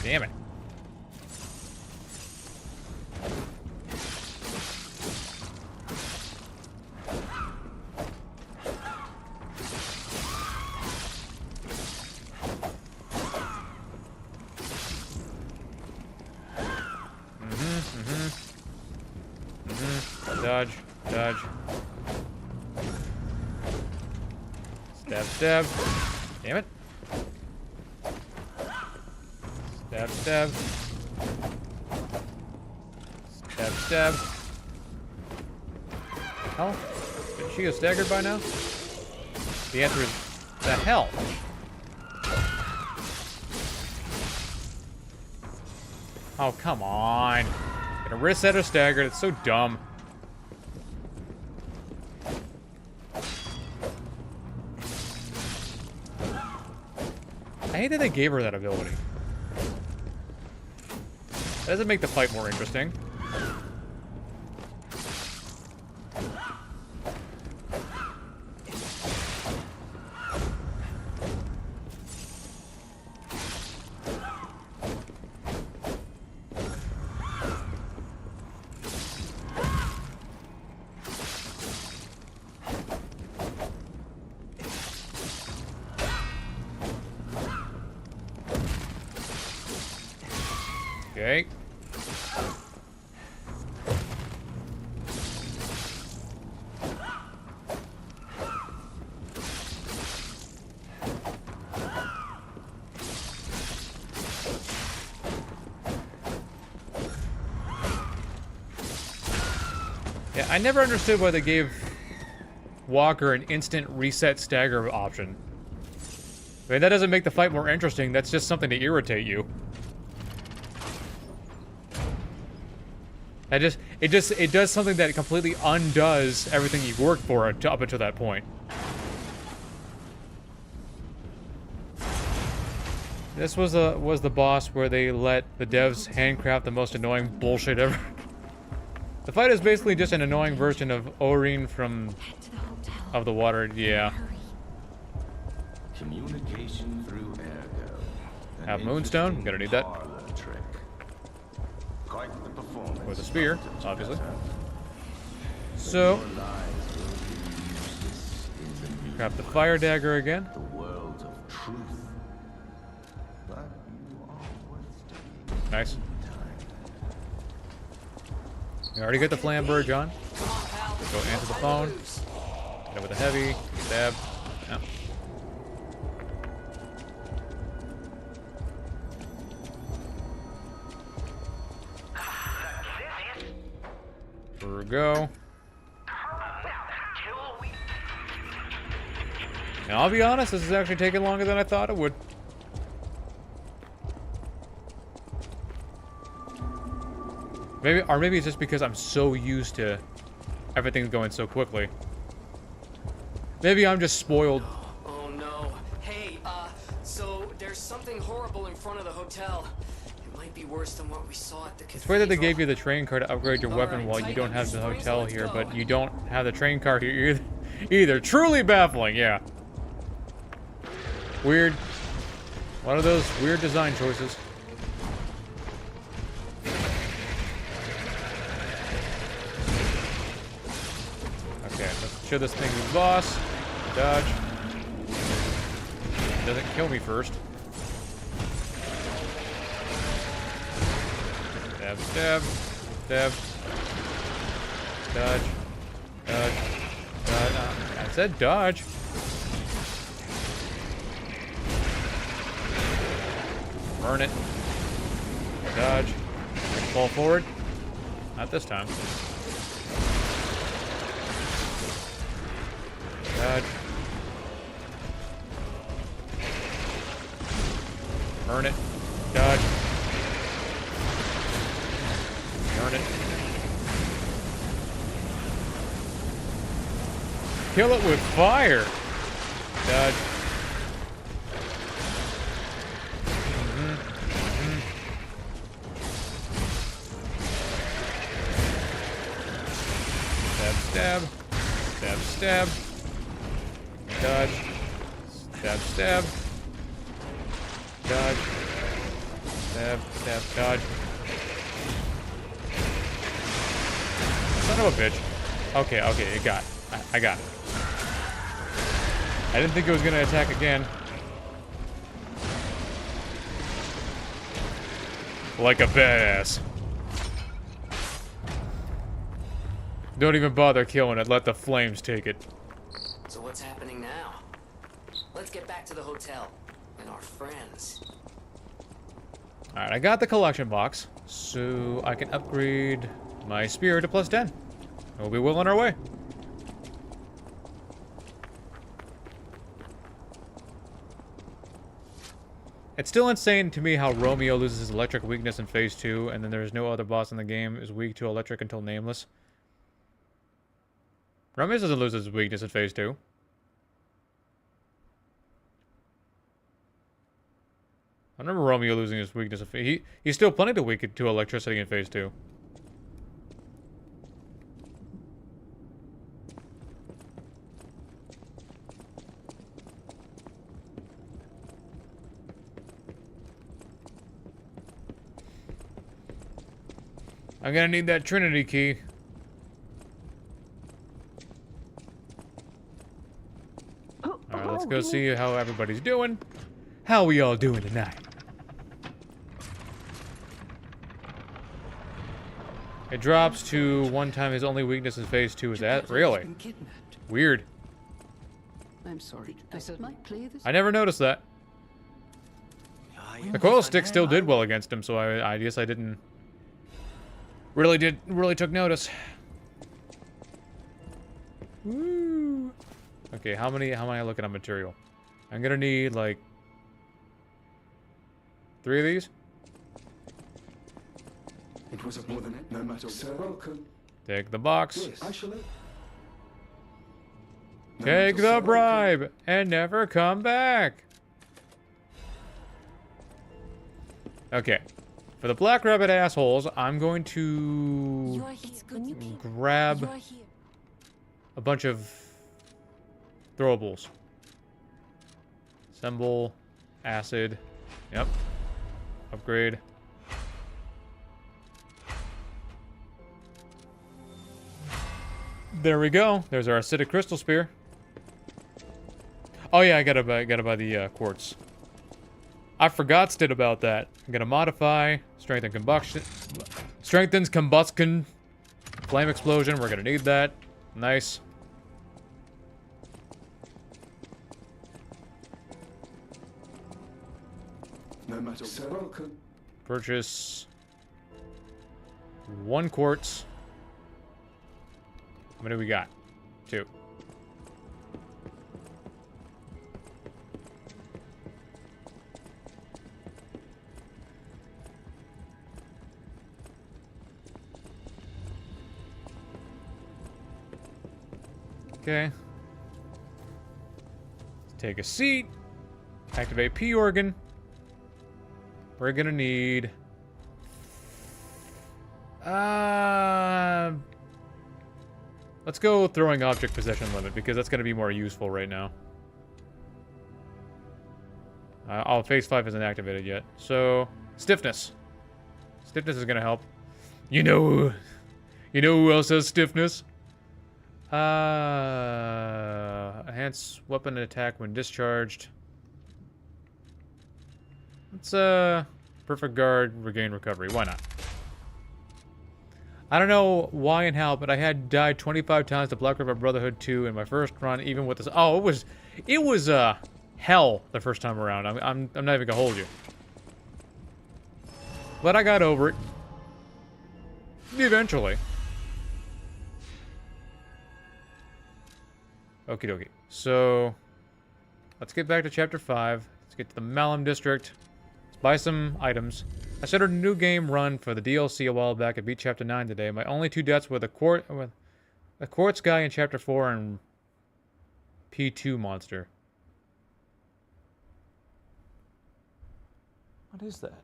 Damn it. Dodge, dodge. Stab, stab. Damn it. Stab, stab. Stab, stab. Oh, did she get staggered by now? The answer is the hell. Oh, come on. Gonna reset her staggered. It's so dumb. I hate that they gave her that ability. That doesn't make the fight more interesting. Okay. Yeah, I never understood why they gave Walker an instant reset stagger option. I mean, that doesn't make the fight more interesting, that's just something to irritate you. It does something that completely undoes everything you've worked for up until that point. This was the boss where they let the devs handcraft the most annoying bullshit ever. The fight is basically just an annoying version of Orine of the water, yeah. Communication through ergo. Have Moonstone, gonna need that. With a spear, obviously. So, grab the fire dagger again. Nice. You already got the flamberge on. Go answer the phone. Hit it with a heavy. Stab. Yeah. Here we go. Now, I'll be honest, this is actually taking longer than I thought it would. Maybe it's just because I'm so used to everything going so quickly. Maybe I'm just spoiled. Oh no. Hey, so there's something horrible in front of the hotel. It might be worse than what we saw at the cathedral. It's weird that they gave you the train car to upgrade your weapon Alright, while you tighten don't up have your the springs, hotel let's here, go. but you don't have the train car here either. Truly baffling, yeah. Weird. One of those weird design choices. Okay, let's show this thing to the boss. Dodge. Doesn't kill me first. Stab, stab, stab. Dodge. Dodge. Dodge. I said dodge. Burn it. Dodge. Fall forward. Not this time. Dodge. Burn it. Dodge. Burn it. Kill it with fire. Dodge. Stab. Stab, stab. Dodge. Stab, stab. Dodge. Stab, stab, dodge. Son of a bitch. Okay, okay, it got it. I got it. I didn't think it was gonna attack again. Like a badass. Don't even bother killing it. Let the flames take it. So what's happening now? Let's get back to the hotel and our friends. Alright, I got the collection box, so I can upgrade my spear to +10. We'll be well on our way. It's still insane to me how Romeo loses his electric weakness in Phase 2, and then there's no other boss in the game is weak to electric until Nameless. Romeo doesn't lose his weakness in Phase 2. I remember Romeo losing his weakness. He's still plenty to weak to electricity in Phase 2. I'm gonna need that Trinity key. Alright, let's go see how everybody's doing. How we all doing tonight? It drops to one time his only weakness in Phase 2 is that? Really? Weird. I'm sorry. I said my clear this. I never noticed that. The coil stick still did well against him, so I guess I didn't... Really took notice. Woo. Okay, how many am I looking at material? I'm gonna need like 3 of these. It was more than it, no matter. Sir, welcome. Take the box. Yes, actually. Take the bribe and never come back. Okay. For the Black Rabbit assholes, I'm going to grab a bunch of throwables. Assemble, acid, yep. Upgrade. There we go. There's our acidic crystal spear. Oh yeah, I gotta buy the quartz. I forgot about that. I'm gonna modify, strengthen combustion, strengthens combustion, flame explosion. We're gonna need that. Nice. No matter. Sir, welcome. Purchase 1 quartz. How many we got? 2. Okay. Take a seat. Activate P organ. We're gonna need... let's go throwing object possession limit, because that's gonna be more useful right now. Phase 5 isn't activated yet. So, stiffness. Stiffness is gonna help. You know who else has stiffness? Enhance weapon attack when discharged. Let's, perfect guard, regain recovery. Why not? I don't know why and how, but I had died 25 times to Black River Brotherhood 2 in my first run, even with this. Oh, it was hell the first time around. I'm not even gonna hold you. But I got over it. Eventually. Okie dokie. So, let's get back to Chapter 5. Let's get to the Malum District. Let's buy some items. I started a new game run for the DLC a while back. I beat Chapter 9 today. My only 2 deaths were a Quartz guy in Chapter 4 and P2 monster. What is that?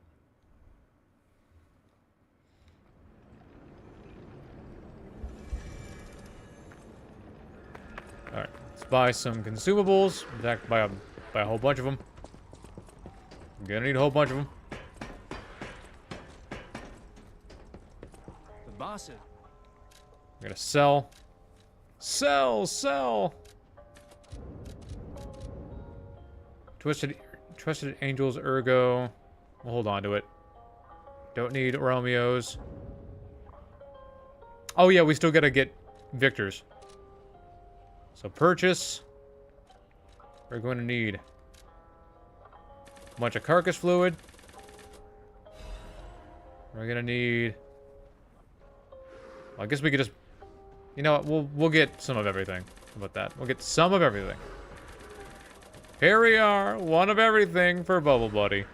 Alright, let's buy some consumables. In fact, buy a whole bunch of them. I'm gonna need a whole bunch of them. The boss. I'm gonna sell. Sell! Twisted Angels, Ergo. We'll hold on to it. Don't need Romeo's. Oh yeah, we still gotta get Victor's. So purchase. We're going to need a bunch of Carcass fluid. We're gonna need... Well, I guess we could just... You know what? We'll get some of everything. How about that? We'll get some of everything. Here we are. One of everything for Bubble Buddy.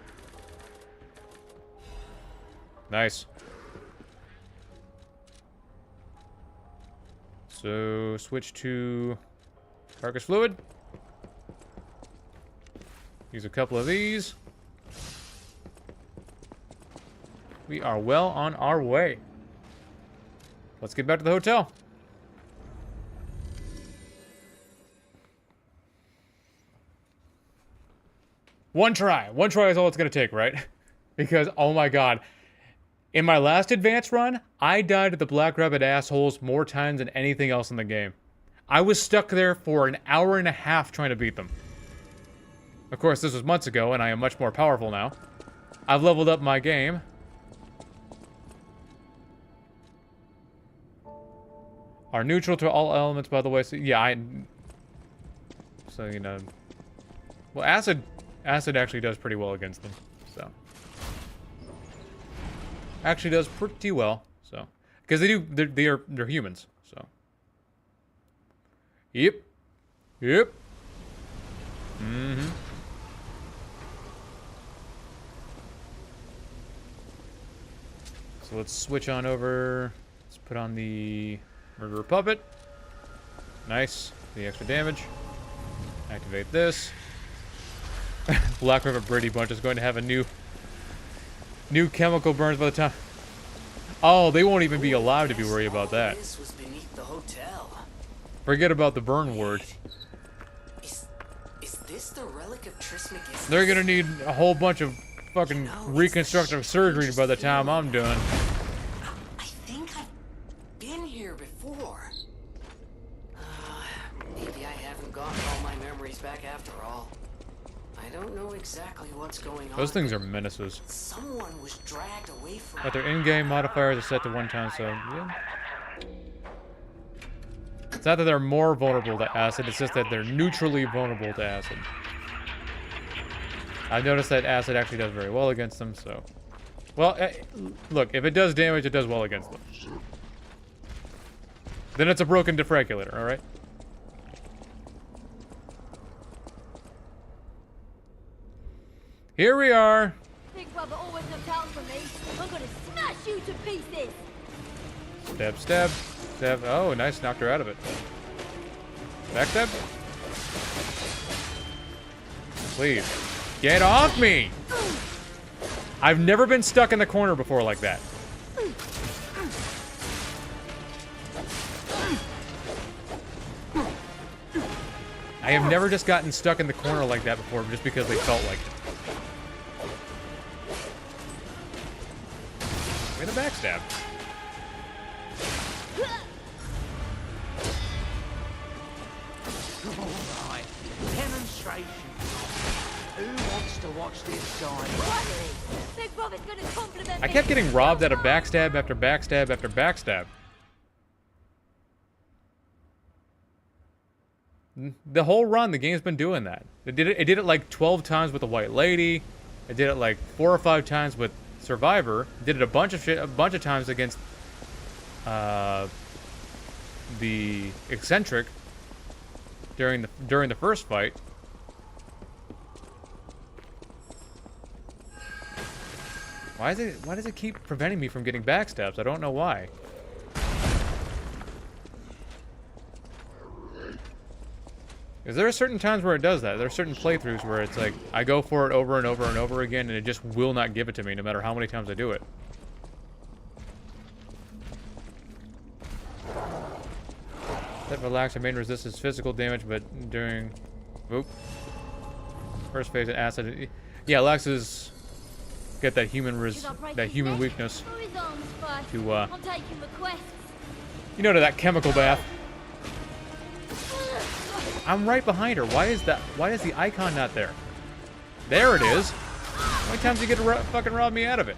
Nice. So, switch to Carcass fluid. Use a couple of these. We are well on our way. Let's get back to the hotel. One try. One try is all it's going to take, right? Because, oh my god. In my last advance run, I died to the Black Rabbit assholes more times than anything else in the game. I was stuck there for an hour and a half trying to beat them. Of course, this was months ago, and I am much more powerful now. I've leveled up my game. Are neutral to all elements, by the way. So, yeah, so, you know... Well, acid actually does pretty well against them, so... Actually does pretty well, so... Because they're humans, so... Yep. Mm-hmm. So let's switch on over. Let's put on the Murderer Puppet. Nice. The extra damage. Activate this. Black River Brady Bunch is going to have a new chemical burns by the time... Oh, they won't even be alive to be worried about that. This was beneath the hotel. Forget about the burn word. Is this the relic of Trismegistus? They're gonna need a whole bunch of fucking reconstructive surgery by the time I'm done. I think I've been here before. Maybe I haven't gotten all my memories back after all. I don't know exactly what's going on. Those things are menaces. Someone was dragged away from... But their in-game modifiers are set to 1 time, so yeah. It's not that they're more vulnerable to acid, it's just that they're neutrally vulnerable to acid. I've noticed that acid actually does very well against them, so... Well, look, if it does damage, it does well against them. Then it's a broken defragulator, alright? Here we are! Big brother always looked out for me. I'm gonna smash you to pieces! Stab, stab, stab. Oh, nice, knocked her out of it. Backstab? Please. Get off me! I've never been stuck in the corner before like that. I have never just gotten stuck in the corner like that before just because they felt like it. Give me the backstab. Alright, demonstration. Who wants to watch this guy? Big Brother's gonna compliment I me. kept getting robbed out of backstab after backstab after backstab. The whole run, the game's been doing that. It did it like 12 times with the White Lady. It did it like 4 or 5 times with Survivor. It did it a bunch of times against the Eccentric during the first fight. Why does it keep preventing me from getting backstabs? I don't know why. Is there certain times where it does that? There are certain playthroughs where it's like, I go for it over and over and over again, and it just will not give it to me, no matter how many times I do it. That relax and main resistance physical damage, but during... Oop. First phase of acid... Yeah, Lax's get that human weakness to, I'm taking requests. you know, to that chemical bath. I'm right behind her. Why is the icon not there? There it is. How many times do you get to fucking rob me out of it?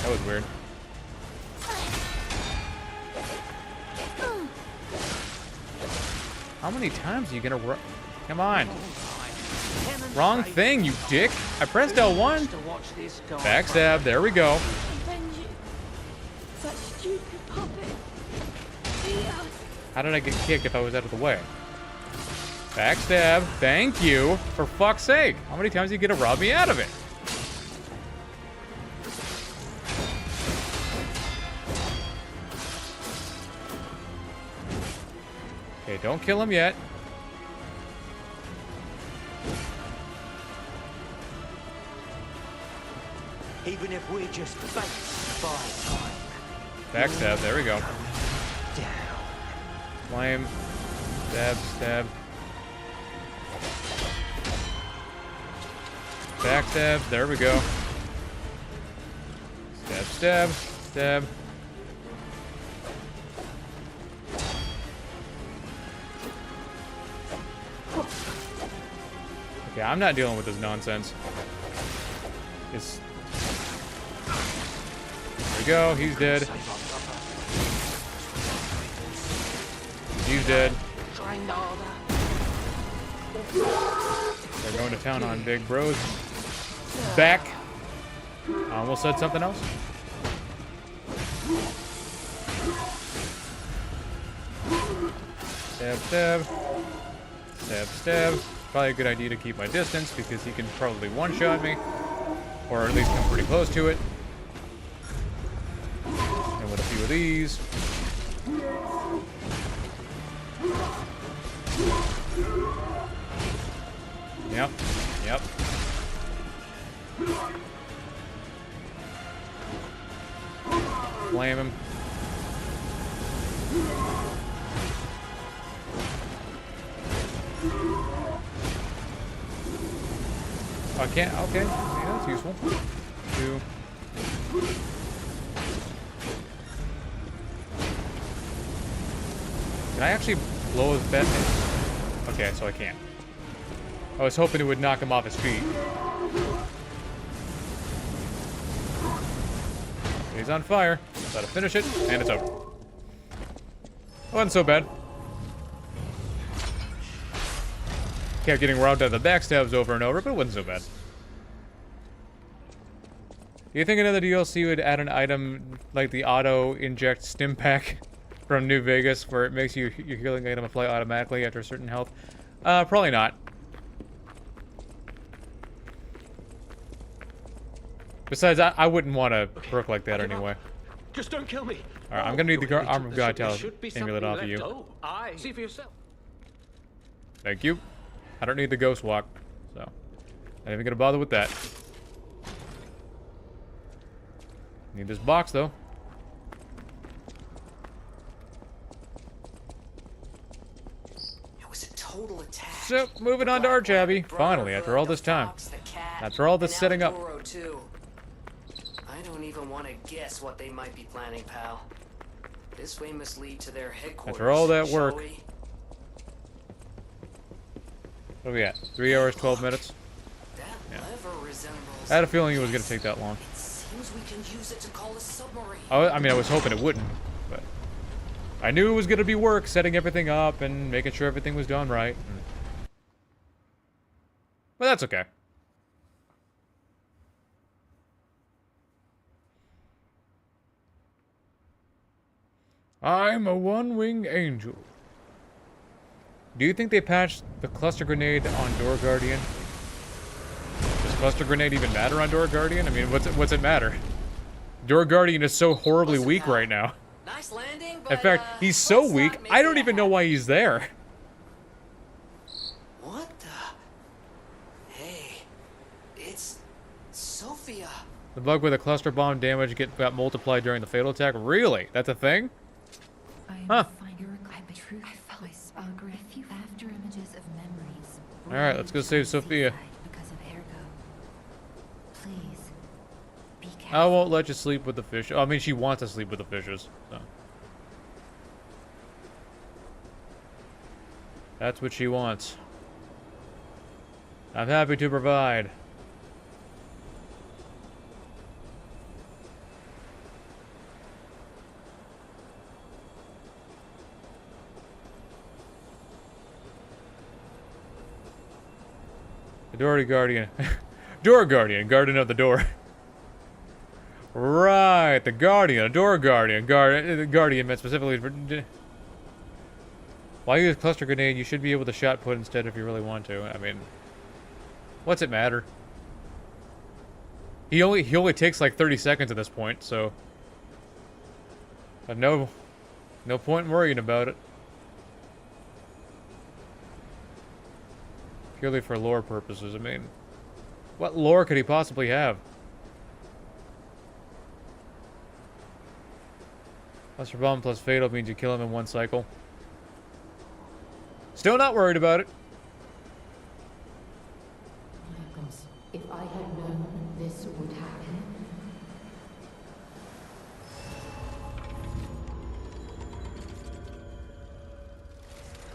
That was weird. How many times are you gonna come on? Wrong thing, you dick. I pressed L1. Backstab, there we go. That stupid puppet. How did I get kicked if I was out of the way? Backstab, thank you. For fuck's sake. How many times are you gonna rob me out of it? Okay, don't kill him yet. Even if we're just face by time. Backstab, there we go. Down. Flame. Stab, stab. Backstab, there we go. Stab, stab, stab. Okay, I'm not dealing with this nonsense. It's... There we go, he's dead. He's dead. They're going to town on Big Bros. Back. We'll set something else. Stab, stab. Stab, stab. Probably a good idea to keep my distance because he can probably one-shot me. Or at least come pretty close to it. And with a few of these. Yep. Yep. Flame him. I can't. Okay. Yeah, that's useful. 2. Can I actually blow his bed? Okay, so I can't. I was hoping it would knock him off his feet. He's on fire. Got to finish it, and it's over. Wasn't so bad. Kept getting robbed out of the backstabs over and over, but it wasn't so bad. Do you think another DLC would add an item like the auto inject stim pack? from New Vegas, where it makes your healing item apply automatically after a certain health? Probably not. Besides, I wouldn't want a perk like that anyway. Just don't kill me. Alright, I'm gonna need the Arm of God There Talent should be amulet off of something you. left. Oh, aye. See for yourself. Thank you. I don't need the ghost walk, so I'm not even gonna bother with that. Need this box though. It was a total attack. So, moving on to Arch Abbey. Finally, after all this time. After all this setting up. I don't even want to guess what they might be planning, pal. This way must lead to their headquarters. After all that work. Shall we? What are we at? 3 hours, 12 minutes? That lever resembles. I had a feeling it was going to take that long. Seems we can use it to call a submarine. I mean, I was hoping it wouldn't, but I knew it was going to be work, setting everything up and making sure everything was done right. But that's okay. I'm a one-winged angel. Do you think they patched the cluster grenade on Door Guardian? Does cluster grenade even matter on Door Guardian? I mean, what's it matter? Door Guardian is so horribly weak right now. Nice landing, but, in fact, he's so weak, I don't even know why he's there. What the? Hey, it's Sophia. The bug with the cluster bomb damage got multiplied during the fatal attack? Really? That's a thing? Huh. Alright, let's go save Sophia. I won't let you sleep with the fish. Oh, I mean, she wants to sleep with the fishes. So. That's what she wants. I'm happy to provide. The Door Guardian. Door Guardian, guardian of the door. Right, the Guardian, a Door Guardian. Guardian meant specifically for... While you use cluster grenade, you should be able to shot put instead if you really want to. I mean, what's it matter? He only takes like 30 seconds at this point, so... no point in worrying about it. Purely for lore purposes, I mean... What lore could he possibly have? Cluster bomb plus fatal means you kill him in one cycle. Still not worried about it. If I had known this would happen.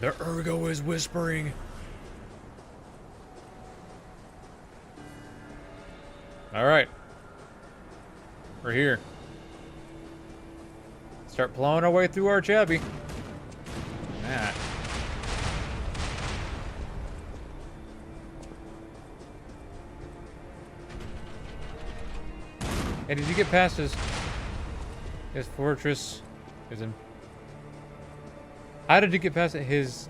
The Ergo is whispering. Alright. We're here. Start plowing our way through Arch Abbey. That. And did you get past his fortress? How did you get past his...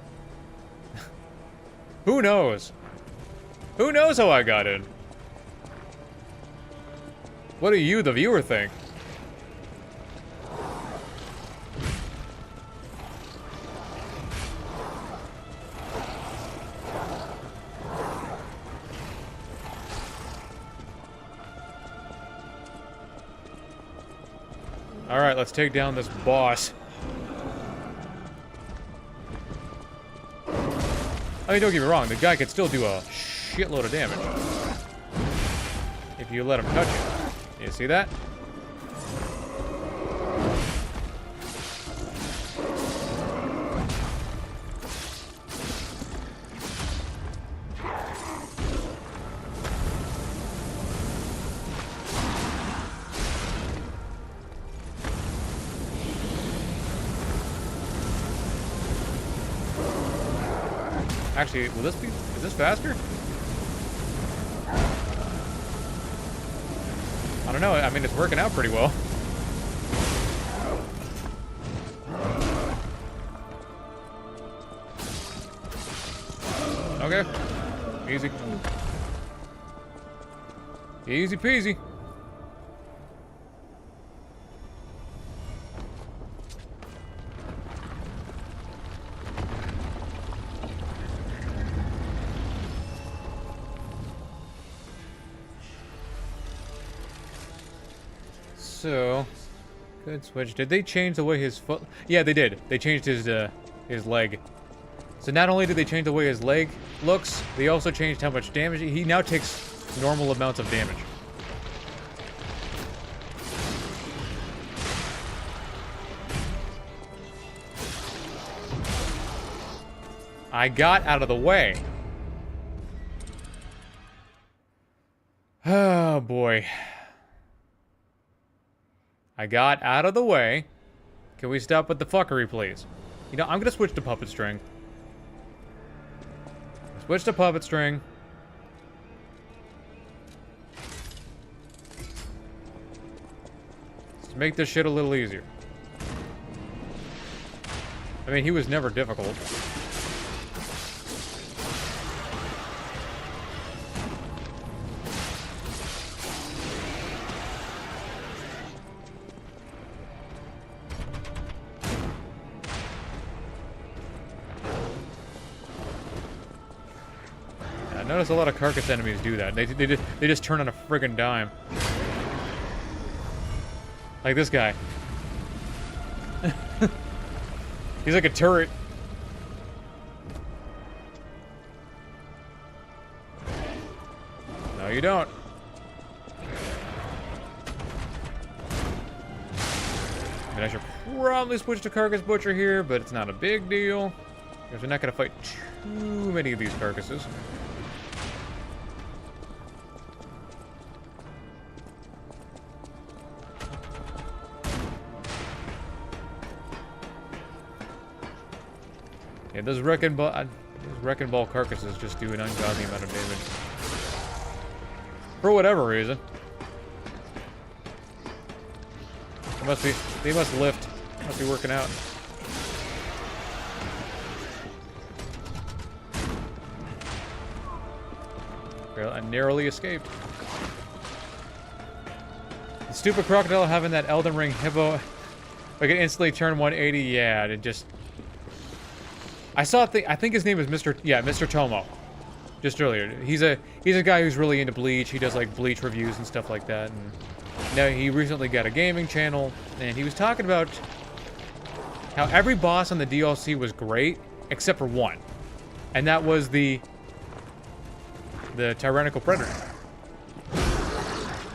Who knows? Who knows how I got in? What do you, the viewer, think? Alright, let's take down this boss. I mean, don't get me wrong, the guy could still do a shitload of damage. If you let him touch it. You see that? Actually, will this be... Is this faster? I don't know. I mean, it's working out pretty well. Okay. Easy. Easy peasy. So, good switch. Did they change the way his foot? Yeah, they did. They changed his leg. So not only did they change the way his leg looks, they also changed how much damage. He now takes normal amounts of damage. I got out of the way. Oh boy. I got out of the way. Can we stop with the fuckery, please? You know, I'm gonna switch to puppet string. Switch to puppet string. Let's make this shit a little easier. I mean, he was never difficult. I notice a lot of Carcass enemies do that. They just turn on a friggin' dime. Like this guy. He's like a turret. No, you don't. I mean, I should probably switch to Carcass Butcher here, but it's not a big deal. Because we're not going to fight too many of these carcasses. Yeah, those wrecking ball carcasses just do an ungodly amount of damage. For whatever reason. They must lift. Must be working out. Well, I narrowly escaped. The stupid crocodile having that Elden Ring hippo. I can instantly turn 180. Yeah, it just. I think his name is Mr. Tomo. Just earlier. He's a guy who's really into Bleach. He does like Bleach reviews and stuff like that. And now he recently got a gaming channel, and he was talking about how every boss on the DLC was great except for one, and that was the Tyrannical Predator.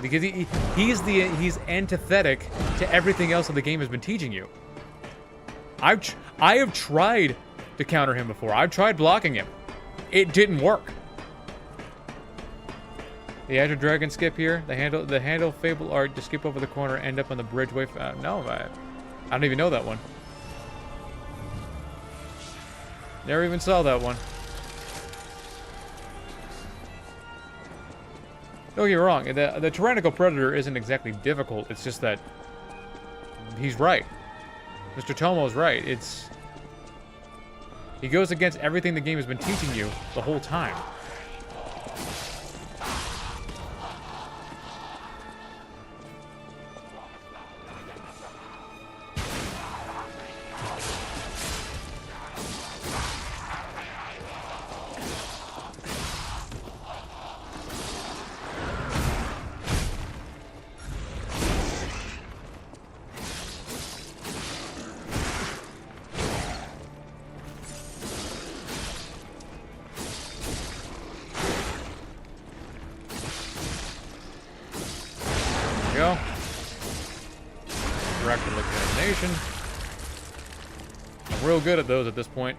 Because he's antithetic to everything else that the game has been teaching you. I have tried to counter him before. I've tried blocking him. It didn't work. The Azure Dragon skip here. The handle Fable art to skip over the corner, end up on the bridge way. No, I don't even know that one. Never even saw that one. Don't get me wrong. The Tyrannical Predator isn't exactly difficult. It's just that he's right. Mr. Tomo's right. He goes against everything the game has been teaching you the whole time. Go. Fractal examination. I'm real good at those at this point.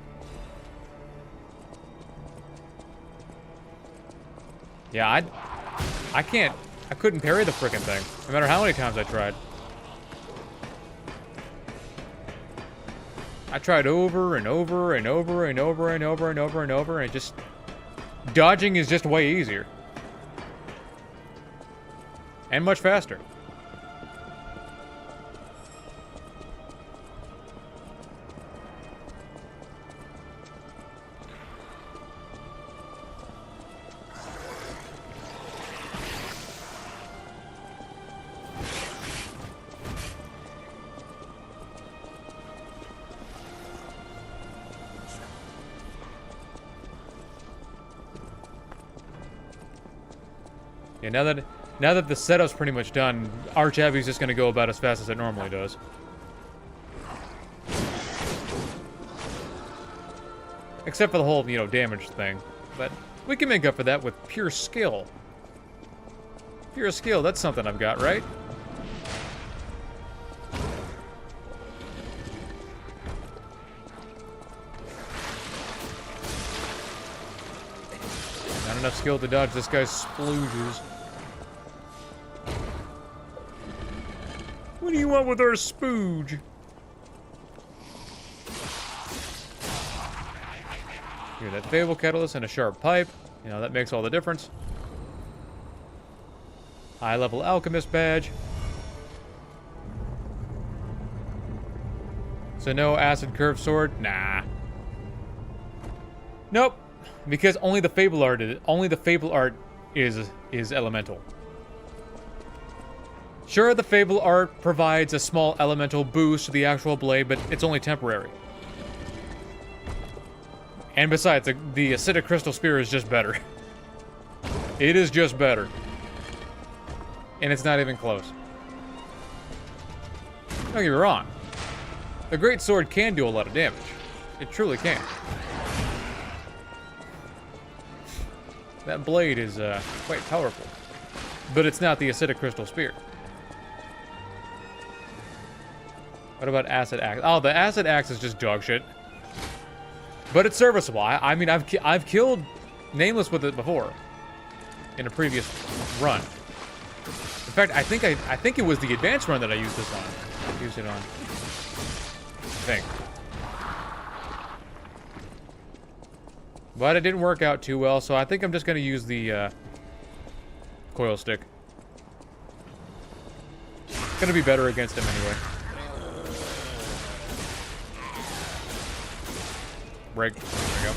Yeah, I couldn't parry the frickin' thing, no matter how many times I tried. I tried over and over and over and over and over and over and over, and just dodging is just way easier. And much faster. Yeah, now that the setup's pretty much done, Abbey's just gonna go about as fast as it normally does. Except for the whole, damage thing. But we can make up for that with pure skill. Pure skill, that's something I've got, right? Not enough skill to dodge this guy's splooges. What do you want with our spooge? Here, that Fable Catalyst and a Sharp Pipe. That makes all the difference. High-level Alchemist Badge. So no Acid Curved Sword? Nah. Nope. Because only the Fable Art is elemental. Sure, the Fable Art provides a small elemental boost to the actual blade, but it's only temporary. And besides, the Acidic Crystal Spear is just better. It is just better. And it's not even close. Don't get me wrong. The Great Sword can do a lot of damage. It truly can. That blade is quite powerful. But it's not the Acidic Crystal Spear. What about Acid Axe? Oh, the Acid Axe is just dog shit. But it's serviceable. I mean, I've killed Nameless with it before. In a previous run. In fact, I think it was the advanced run that I used this on. Used it on. I think. But it didn't work out too well, so I think I'm just going to use the coil stick. It's going to be better against him anyway. Break. There we go.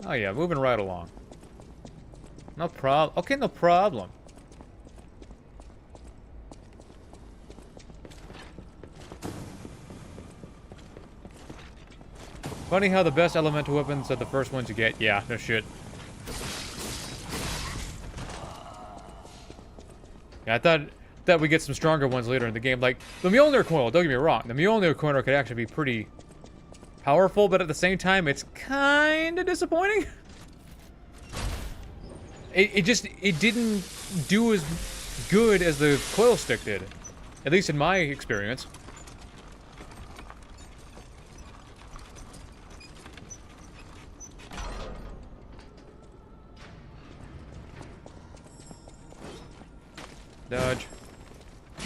Oh yeah, moving right along. No problem. Okay, no problem. Funny how the best elemental weapons are the first ones you get. Yeah, no shit. Yeah, I thought we'd get some stronger ones later in the game. Like, the Mjolnir coil, don't get me wrong. The Mjolnir coil could actually be pretty powerful, but at the same time, it's kind of disappointing. It didn't do as good as the coil stick did. At least in my experience. Dodge.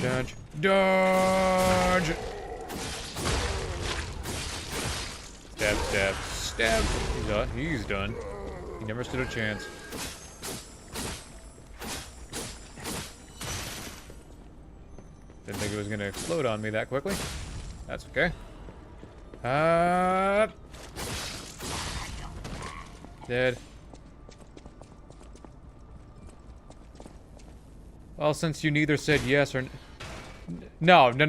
Dodge. Dodge! Stab, stab, stab. He's done. He never stood a chance. Didn't think it was gonna explode on me that quickly. That's okay. Dead. Well, since you neither said yes or no, we're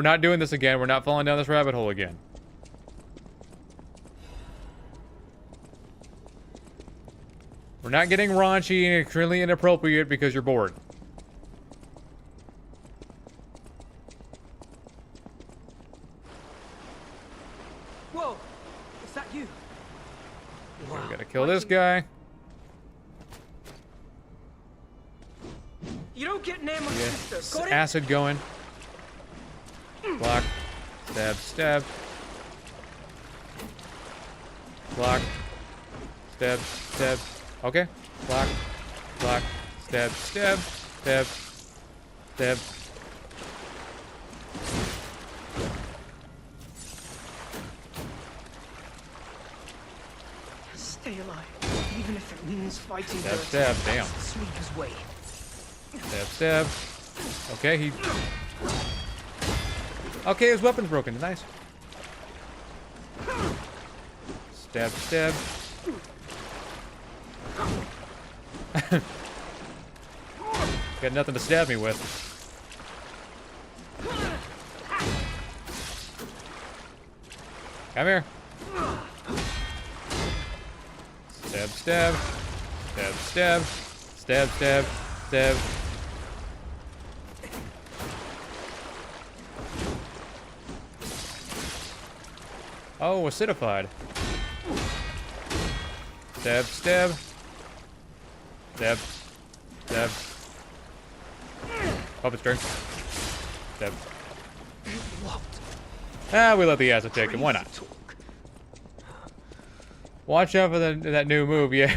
not doing this again. We're not falling down this rabbit hole again. We're not getting raunchy and extremely inappropriate because you're bored. Whoa! Is that you? Wow. We gotta kill this guy. You don't get near my sister. Got it? Acid going. Block. Stab, stab. Block. Stab, stab. Okay. Block. Block. Stab, stab. Stab. Stab. Stay alive, even if it means fighting. Stab, stab. Damn. Sweeper's way. Stab, stab. Okay, he... Okay, his weapon's broken. Nice. Stab, stab. Got nothing to stab me with. Come here. Stab, stab. Stab, stab. Stab, stab. Stab. Oh, acidified. Stab, stab. Stab. Stab. Puppet string. Stab. Ah, we let the acid take him. Why not? Watch out for that new move, yeah.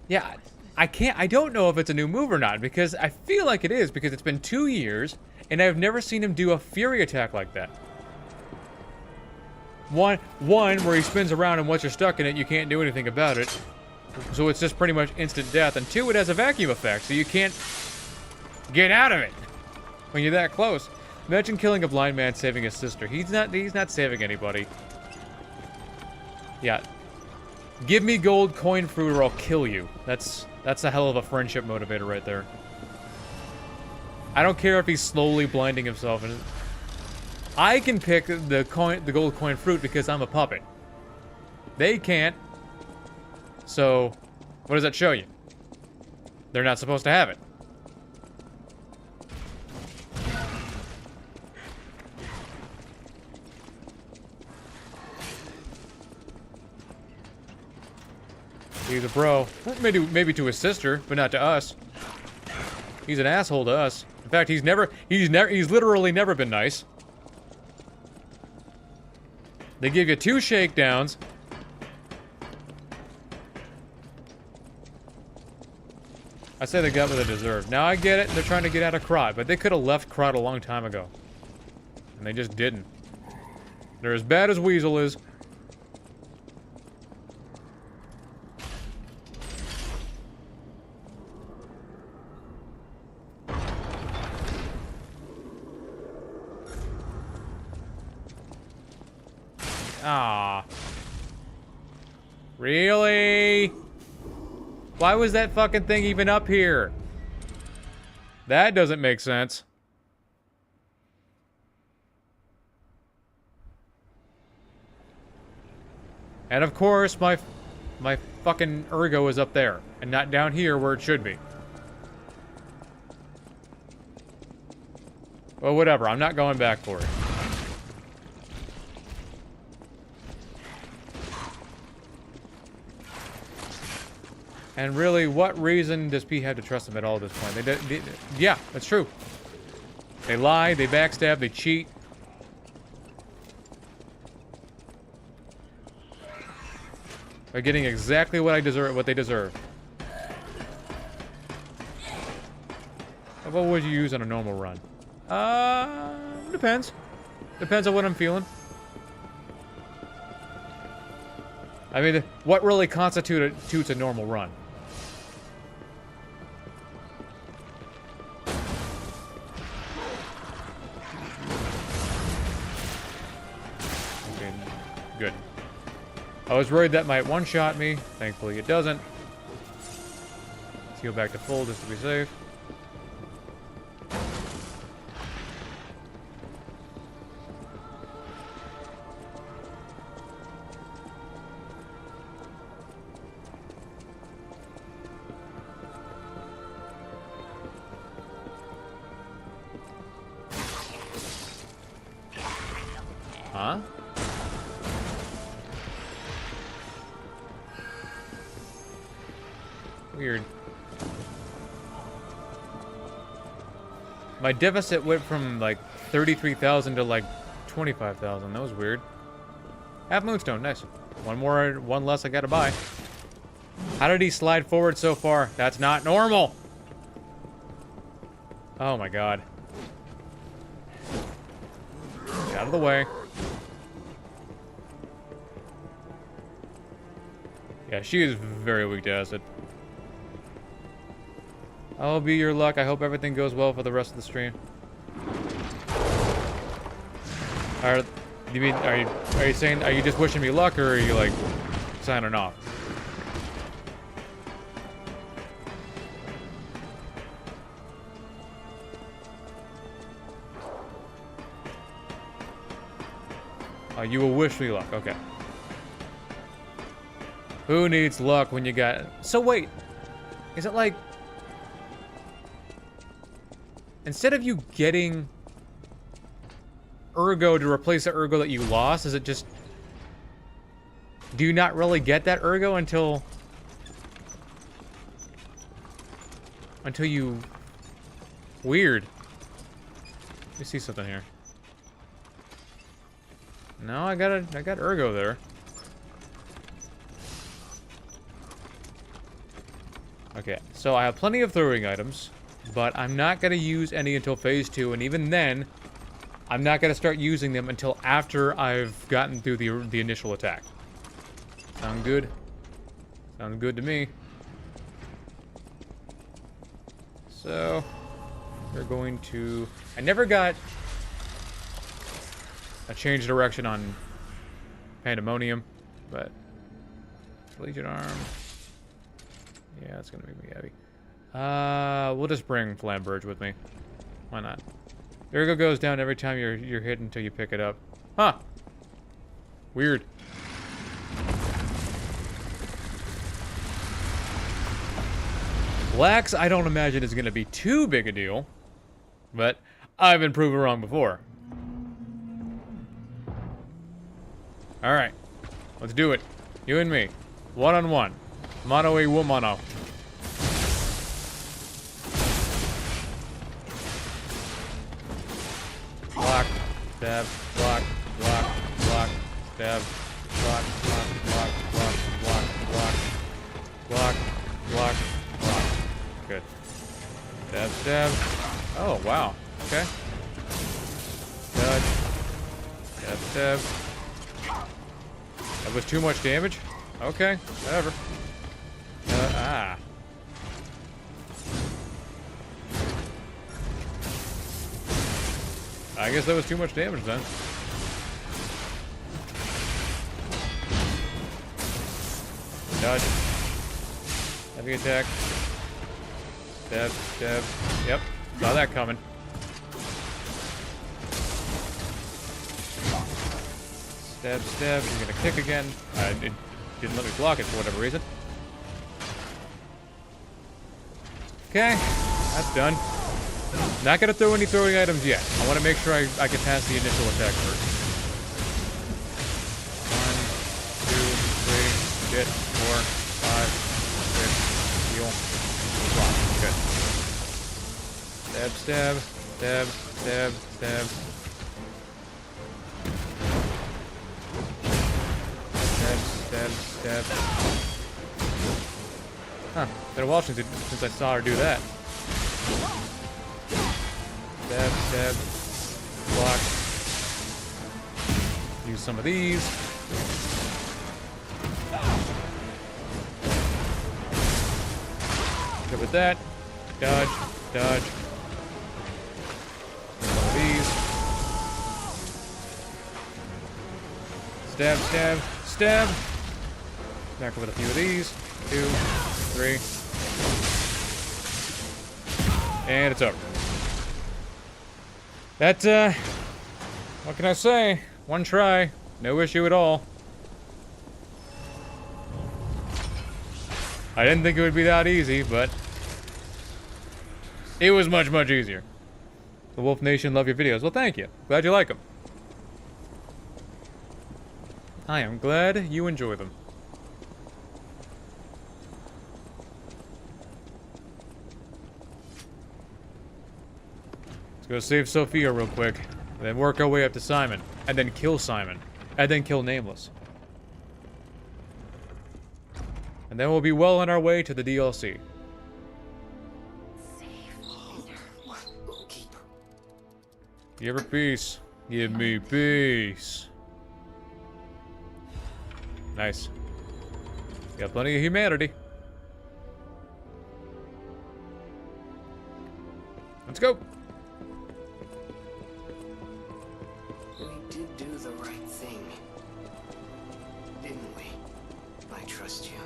Yeah, I don't know if it's a new move or not, because I feel like it is, because it's been 2 years, and I've never seen him do a fury attack like that. One where he spins around and once you're stuck in it, you can't do anything about it. So it's just pretty much instant death. And 2, it has a vacuum effect, so you can't get out of it when you're that close. Imagine killing a blind man saving his sister. He's not saving anybody. Yeah. Give me gold coin fruit or I'll kill you. That's a hell of a friendship motivator right there. I don't care if he's slowly blinding himself. And I can pick the gold coin fruit because I'm a puppet. They can't. So, what does that show you? They're not supposed to have it. He's a bro. Maybe to his sister, but not to us. He's an asshole to us. In fact, he's literally never been nice. They give you 2 shakedowns. I say they got what they deserve. Now I get it, they're trying to get out of Crot, but they could have left Crot a long time ago. And they just didn't. They're as bad as Weasel is. Ah. Really? Why was that fucking thing even up here? That doesn't make sense. And of course, my fucking ergo is up there, and not down here where it should be. Well, whatever. I'm not going back for it. And really, what reason does P have to trust them at all at this point? Yeah, that's true. They lie, they backstab, they cheat. They're getting exactly what they deserve. What would you use on a normal run? Depends. Depends on what I'm feeling. I mean, what really constitutes a normal run? Okay, good. I was worried that might one-shot me. Thankfully, it doesn't. Let's heal back to full just to be safe. Huh? Weird. My deficit went from like 33,000 to like 25,000. That was weird. Half moonstone, nice. One less I gotta buy. How did he slide forward so far? That's not normal. Oh my god. Get out of the way. Yeah, she is very weak to acid. I'll be your luck. I hope everything goes well for the rest of the stream. Are you saying, are you just wishing me luck, or are you like signing off? You will wish me luck. Okay. Who needs luck when you got... So wait. Is it like... Instead of you getting Ergo to replace the Ergo that you lost, is it just... Do you not really get that Ergo until you... Weird. Let me see something here. No, I got Ergo there. Okay, so I have plenty of throwing items, but I'm not gonna use any until phase 2, and even then, I'm not gonna start using them until after I've gotten through the initial attack. Sound good? Sounds good to me. So, we're going to... I never got a change direction on Pandemonium, but... Legion Arm... Yeah, that's gonna make me heavy. We'll just bring Flamberge with me. Why not? Ergo goes down every time you're hit until you pick it up. Huh. Weird. Lax, I don't imagine is gonna be too big a deal, but I've been proven wrong before. Alright. Let's do it. You and me. One-on-one. Mono a womono. Block, stab, block, block, block, stab, block, block, block, block, block, block, block, block, block. Good. Stab, stab. Oh, wow. Okay. Dodge. Stab, stab. That was too much damage? Okay, whatever. I guess that was too much damage then. Dodge. Heavy attack. Stab, stab. Yep, saw that coming. Stab, stab. You're gonna kick again. It didn't let me block it for whatever reason. Okay, that's done. Not gonna throw any throwing items yet. I want to make sure I can pass the initial attack first. 1, 2, 3, hit, 4, 5, 6, heal, block. Good. Stab, stab, stab, stab, stab. Stab, stab, stab. Huh, been a while since I saw her do that. Stab, stab, block. Use some of these. Good with that. Dodge, dodge. Some of these. Stab, stab, stab. Back with a few of these. 2, 3. And it's over. That, what can I say? One try. No issue at all. I didn't think it would be that easy, but it was much, much easier. The Wolf Nation love your videos. Well, thank you. Glad you like them. I am glad you enjoy them. Let's go save Sophia real quick, and then work our way up to Simon, and then kill Simon, and then kill Nameless. And then we'll be well on our way to the DLC. Give her peace. Give me peace. Nice. Got plenty of humanity. Let's go. We did do the right thing, didn't we? I trust you.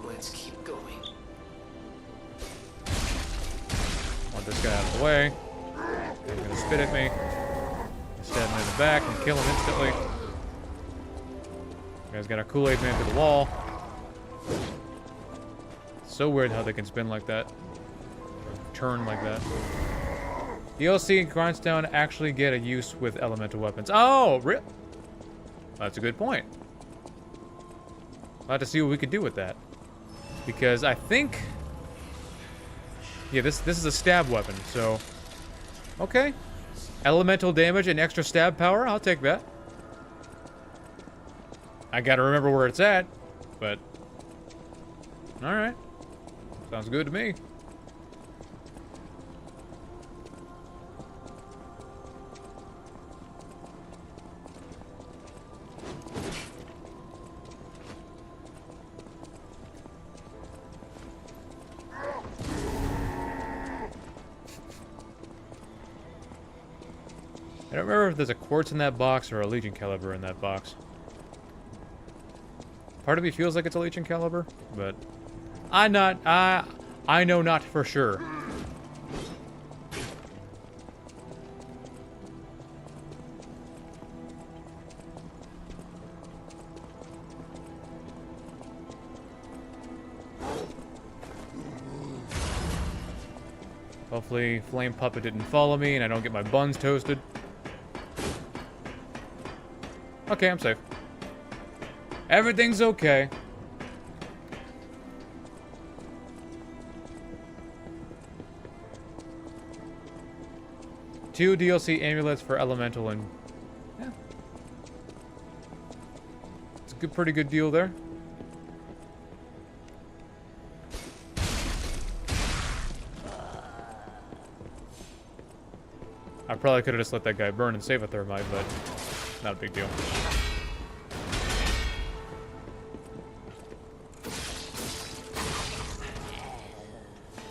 Let's keep going. Want this guy out of the way. He's gonna spit at me. Stab him in the back and kill him instantly. You guys got a Kool-Aid man to the wall. So weird how they can spin like that. Or turn like that. DLC and Grindstone actually get a use with elemental weapons. Oh, that's a good point. I'll have to see what we could do with that. Because I think... Yeah, this is a stab weapon, so... Okay. Elemental damage and extra stab power, I'll take that. I gotta remember where it's at, but... Alright. Sounds good to me. I don't remember if there's a quartz in that box or a Legion caliber in that box. Part of me feels like it's a Legion caliber, but I know not for sure. Hopefully Flame Puppet didn't follow me and I don't get my buns toasted. Okay, I'm safe. Everything's okay. Two DLC amulets for Elemental and... Yeah. It's a good, pretty good deal there. I probably could have just let that guy burn and save a thermite, but not a big deal.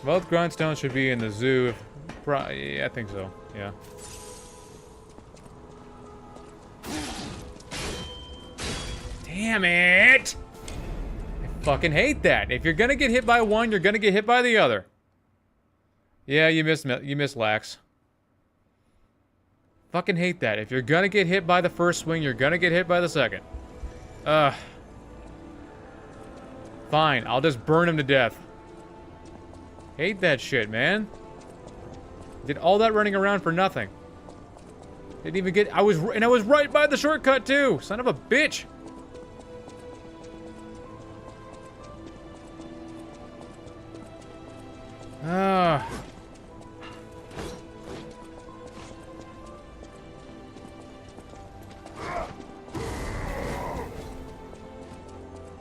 Both grindstones should be in the zoo. Yeah, I think so. Yeah. Damn it! I fucking hate that. If you're gonna get hit by one, you're gonna get hit by the other. Yeah, you missed Lax. Fucking hate that. If you're gonna get hit by the first swing, you're gonna get hit by the second. Fine, I'll just burn him to death. Hate that shit, man. Did all that running around for nothing. Didn't even get... I was right by the shortcut, too! Son of a bitch! Ah...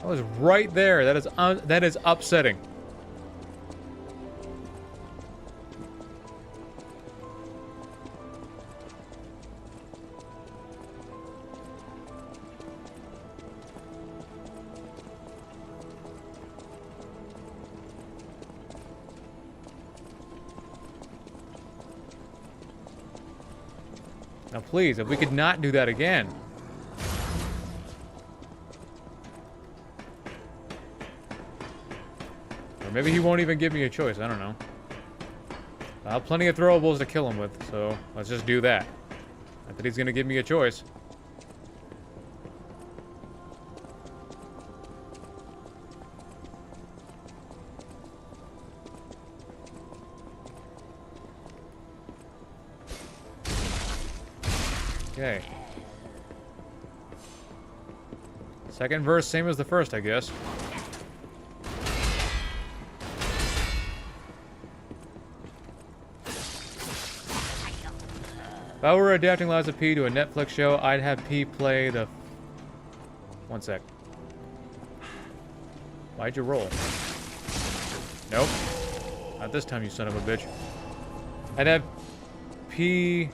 I was right there. That is upsetting. Now please, if we could not do that again. Maybe he won't even give me a choice. I don't know. I have plenty of throwables to kill him with, so let's just do that. Not that he's gonna give me a choice. Okay. Second verse, same as the first, I guess. If I were adapting Lies of P to a Netflix show, I'd have P play the... One sec. Why'd you roll? Nope. Not this time, you son of a bitch. I'd have P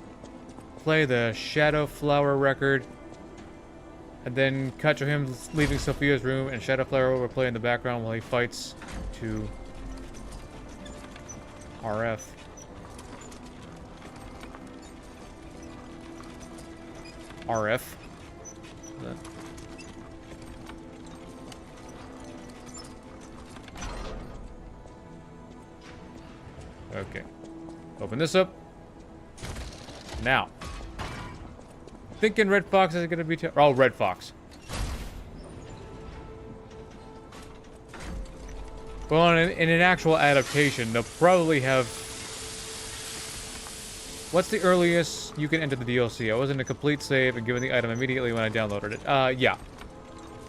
play the Shadow Flower record, and then cut to him leaving Sophia's room, and Shadow Flower will play in the background while he fights to RF. RF. Okay. Open this up. Now. thinking Red Fox is going to be... Oh, Red Fox. Well, in an actual adaptation, they'll probably have... What's the earliest you can enter the DLC? I was in a complete save and given the item immediately when I downloaded it. Yeah.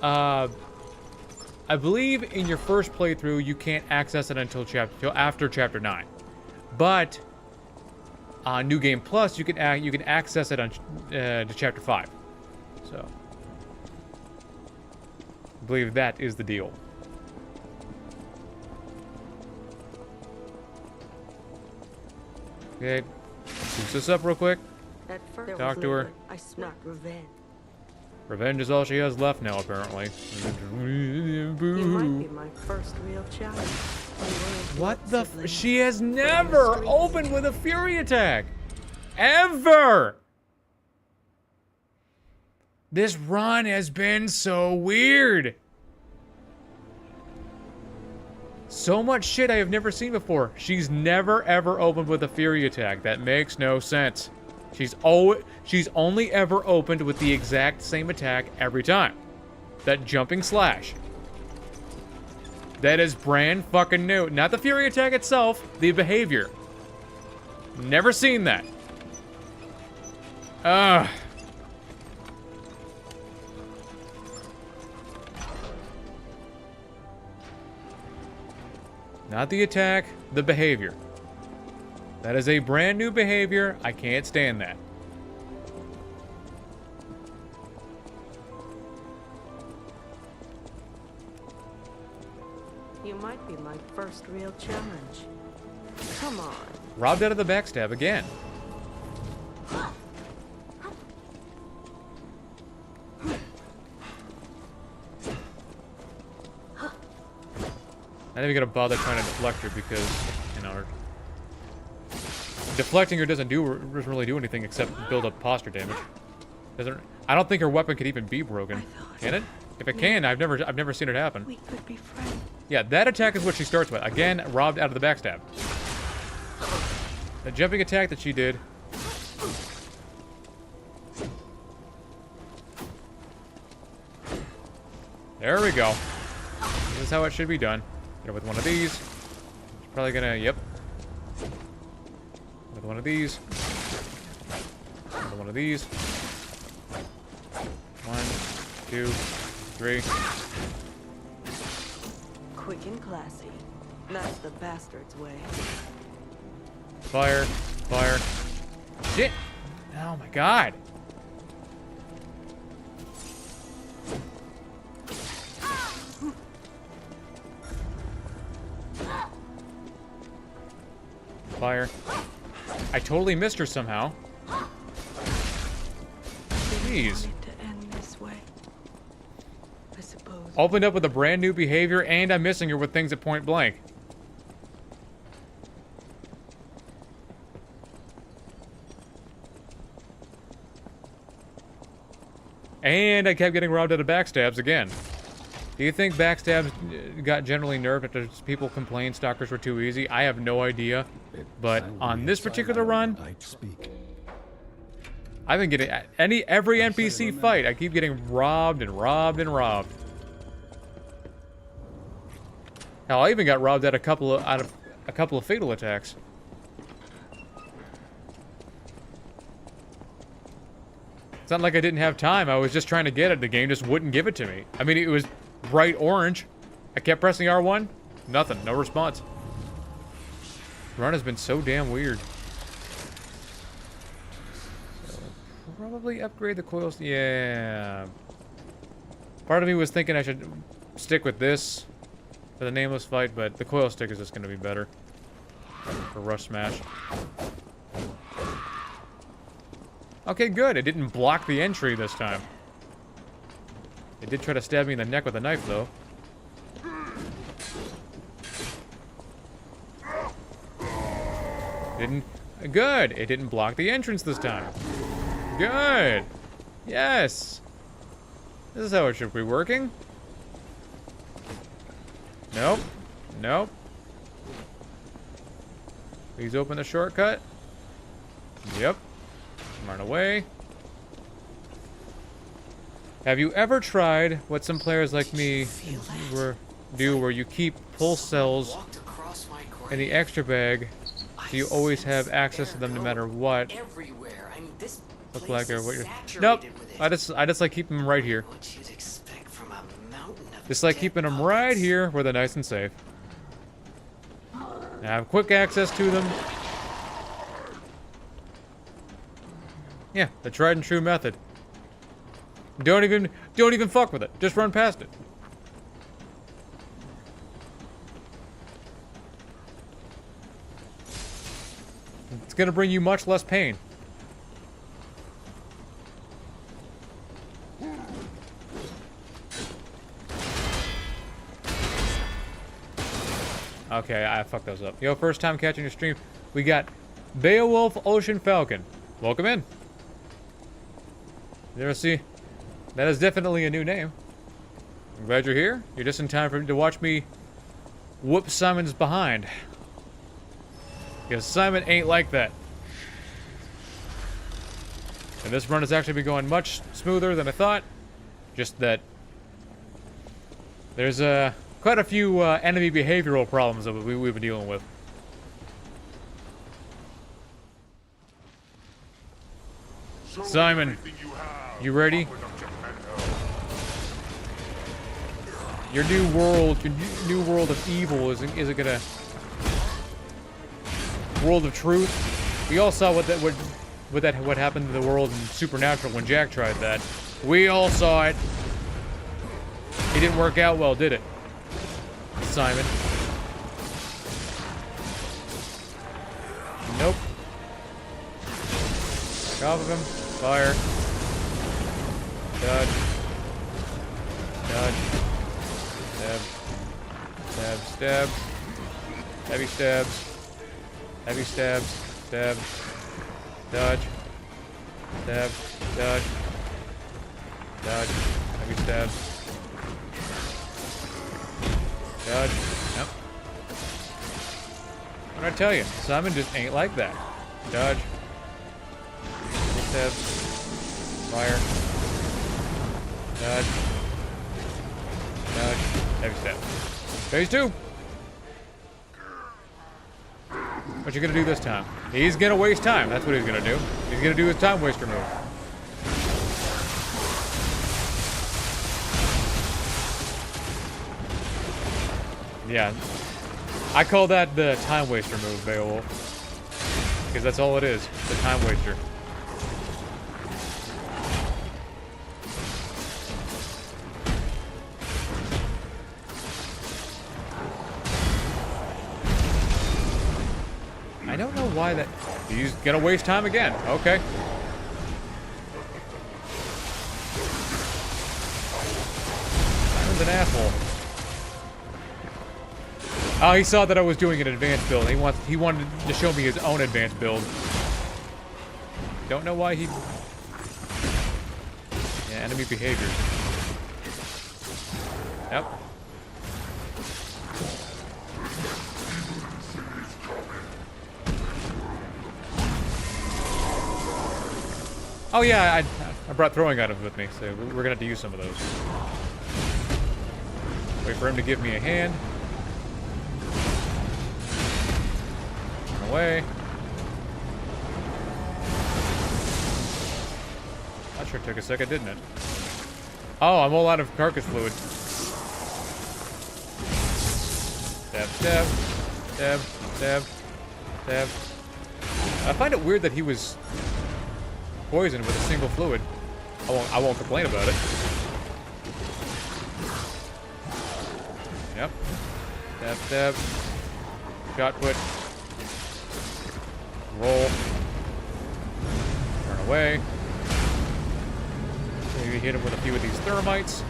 I believe in your first playthrough, you can't access it until after Chapter 9. But on New Game Plus, you can access it on to Chapter 5. So, I believe that is the deal. Okay, boost this up real quick. At first, Talk to her. I snuck revenge. Revenge is all she has left now, apparently. You might be my first real challenge. What the f- She has never opened with a Fury attack! Ever! This run has been so weird! So much shit I have never seen before. She's never ever opened with a Fury attack. That makes no sense. She's only ever opened with the exact same attack every time. That jumping slash. That is brand fucking new. Not the Fury attack itself, the behavior. Never seen that. Ugh. Not the attack, the behavior. That is a brand new behavior. I can't stand that. You might be my first real challenge. Come on. Robbed out of the backstab again. I'm not even gonna bother trying to deflect her because, you know, deflecting her doesn't really do anything except build up posture damage. I don't think her weapon could even be broken. Can it? If it can, I've never seen it happen. We could be friends. Yeah, that attack is what she starts with. Again, robbed out of the backstab. The jumping attack that she did. There we go. This is how it should be done. Get her with one of these. She's probably gonna, yep. With one of these. Another one of these. 1, 2, 3. Quick and classy. That's the bastard's way. Fire. Fire. Shit! Oh my god! Fire. I totally missed her somehow. Jeez. Opened up with a brand new behavior, and I'm missing her with things at point blank. And I kept getting robbed out of backstabs again. Do you think backstabs got generally nerfed after people complained stalkers were too easy? I have no idea. But on this particular run, I've been getting every NPC fight, I keep getting robbed and robbed and robbed. Hell, I even got robbed out of a couple of fatal attacks. It's not like I didn't have time. I was just trying to get it. The game just wouldn't give it to me. I mean, it was bright orange. I kept pressing R1. Nothing. No response. The run has been so damn weird. So, probably upgrade the coils. Yeah. Part of me was thinking I should stick with this for the Nameless fight, but the coil stick is just going to be better for Rush Smash. Okay, good. It didn't block the entry this time. It did try to stab me in the neck with a knife, though. Good. It didn't block the entrance this time. Good. Yes. This is how it should be working. Nope. Nope. Please open the shortcut. Yep. Run away. Have you ever tried what some players like me do where you keep pulse cells in the extra bag so you always have access to them no matter what? Everywhere. I mean, this Look place like or is what you're... saturated Nope. with it. I just like keeping them right here. What you'd expect from a mountain of Just like dead keeping them puppets. right here where they're nice and safe. I have quick access to them. Yeah, the tried and true method. Don't even fuck with it. Just run past it. It's gonna bring you much less pain. Okay, I fucked those up. Yo, first time catching your stream. We got Beowulf Ocean Falcon. Welcome in. You ever see? That is definitely a new name. I'm glad you're here. You're just in time to watch me whoop Simon's behind. Because Simon ain't like that. And this run has actually been going much smoother than I thought. Just that there's quite a few enemy behavioral problems that we've been dealing with. Simon, you ready? Your new world of evil isn't gonna... World of truth. We all saw what happened to the world in Supernatural when Jack tried that. We all saw it. It didn't work out well, did it? Simon. Nope. Off of him. Fire. Dodge. Dodge. Stab. Stab. Stab. Heavy stabs. Heavy stabs. Stab. Dodge. Stab. Dodge. Dodge. Heavy stabs. Dodge. Yep. What did I tell you? Simon just ain't like that. Dodge. Heavy stab. Fire. Dodge. Dodge. Heavy stab. Phase 2. What you gonna do this time? He's gonna waste time. That's what he's gonna do. He's gonna do his time waster move. Yeah. I call that the time waster move, Beowulf. Because that's all it is. The time waster. I don't know why that... He's gonna waste time again. Okay. Simon's an asshole. Oh, he saw that I was doing an advanced build. He wanted to show me his own advanced build. Don't know why he... Yeah, enemy behavior. Yep. Oh yeah, I brought throwing items with me, so we're gonna have to use some of those. Wait for him to give me a hand. Run away. That sure took a second, didn't it? Oh, I'm all out of carcass fluid. Stab, stab, stab, stab, stab. I find it weird that he was poisoned with a single fluid. I won't complain about it. Yep. Stab, stab. Shot put. Roll. Turn away. Maybe hit him with a few of these thermites.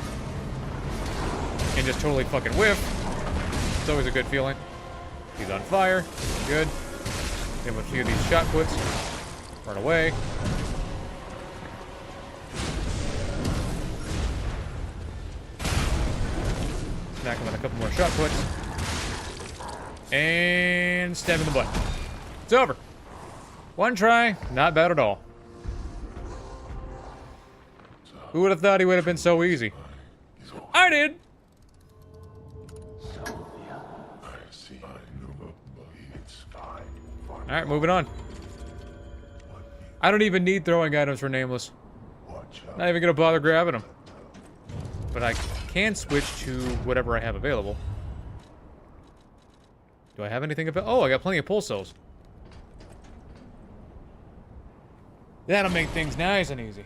And just totally fucking whiff. It's always a good feeling. He's on fire. Good. Hit him with a few of these shot puts. Run away. Smack him with a couple more shot puts. And stab in the butt. It's over. One try, not bad at all. Who would have thought he would have been so easy? I did! Alright, moving on. I don't even need throwing items for Nameless. Not even gonna bother grabbing them. But I can switch to whatever I have available. Do I have anything available? Oh, I got plenty of pulse cells. That'll make things nice and easy.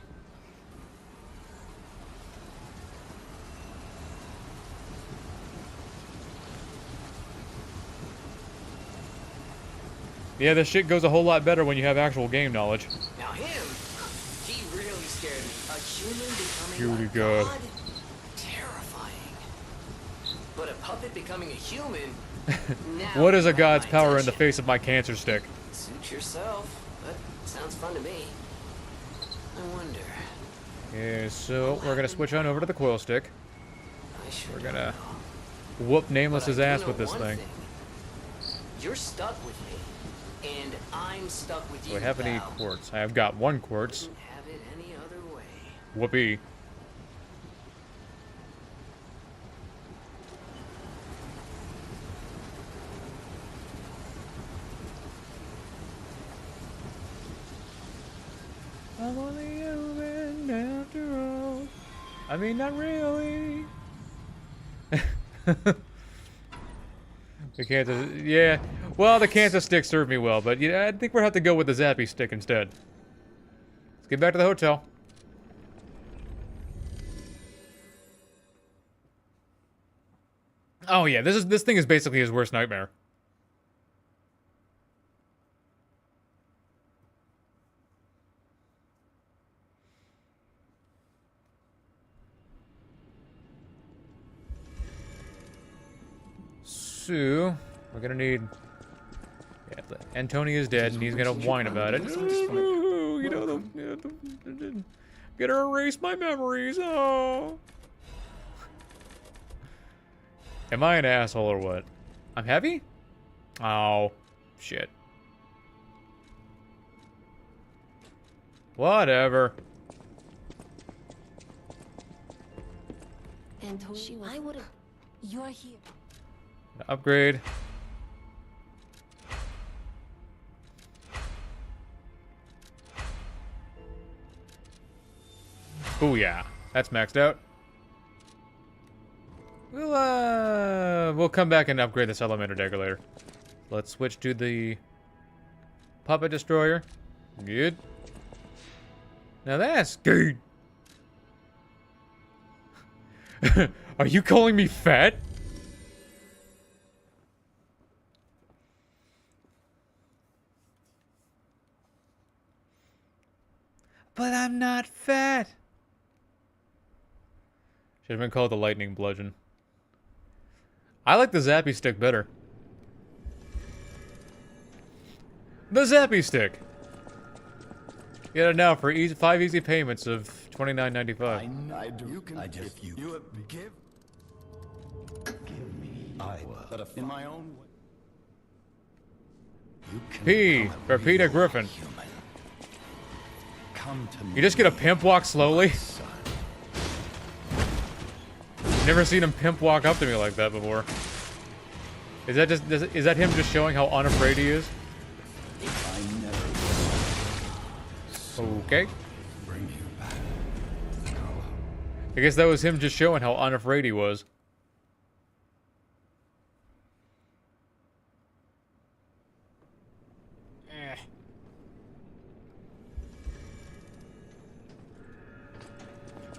Yeah, this shit goes a whole lot better when you have actual game knowledge. Now him, he really scared me. A human becoming Beauty a God. god? Terrifying. But a puppet becoming a human? Now What is a you have god's my power in the attention. face of my cancer stick? Suit yourself, but sounds fun to me. I wonder. Yeah, so we're gonna switch on over to the coil stick. I sure We're don't gonna know. whoop But I Nameless's do ass know with this one thing. You're stuck with me, and I'm stuck with you. Do I have any pal. quartz? I have got 1 quartz. Couldn't have it any other way. Whoopee. I'm only human after all. I mean, not really. The cancer, yeah. Well, the cancer stick served me well, but yeah, I think we'll have to go with the zappy stick instead. Let's get back to the hotel. Oh yeah, this thing is basically his worst nightmare. So, we're gonna need... Yeah, Antonia's dead, and he's gonna whine about it. Ooh, you know, gonna erase my memories, oh. Am I an asshole or what? I'm heavy? Oh, shit. Whatever. Antonio, I would have. You're here. Upgrade. Oh yeah, that's maxed out. We'll come back and upgrade this elemental dagger later. Let's switch to the puppet destroyer. Good. Now that's good. Are you calling me fat? But I'm not fat. Should have been called the lightning bludgeon. I like the zappy stick better. The zappy stick. Get it now for 5 easy payments of $29.95. I do. You can give you give me. But in my own way. You can P for Peter Griffin. Human. Come to me. You just get a pimp walk slowly. Never seen him pimp walk up to me like that before. Is that him just showing how unafraid he is? I never will. Okay. Bring you back. I guess that was him just showing how unafraid he was.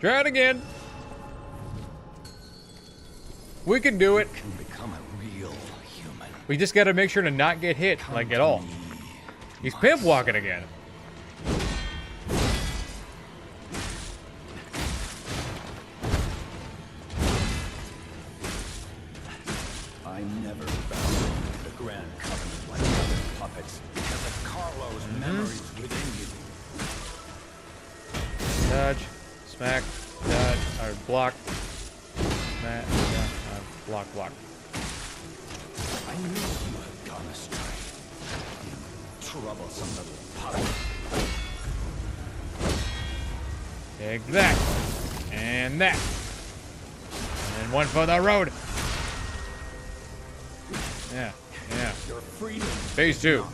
Try it again. We can do it. Can become a real human. We just gotta make sure to not get hit, like, at all. He's pimp walking again. I never found the Grand Covenant like other puppets because of Carlo's memories within you. Dodge, smack, dodge, or block, smack, block, block. I knew you had gone astray. You troublesome little puppet. Take that. And that. And one for the road. Yeah, yeah. Your freedom. Phase 2.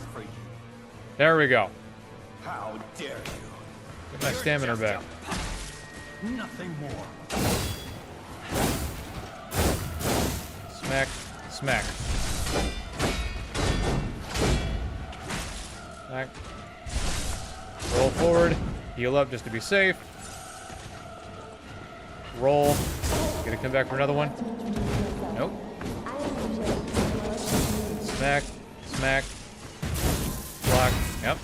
There we go. How dare you? Get my stamina back. Nothing more. Smack, smack. Smack. Roll forward. Heal up just to be safe. Roll. Gonna come back for another one. Nope. Smack, smack. Block. Yep.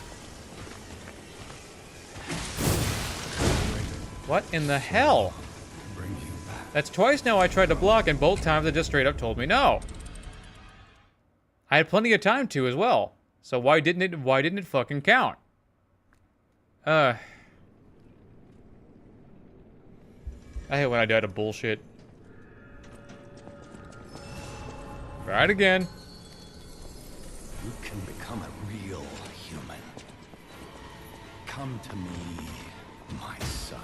What in the hell? That's twice now I tried to block, and both times it just straight up told me no. I had plenty of time to as well. So why didn't it fucking count? I hate when I die to bullshit. Try it again. You can become a real human. Come to me, my son.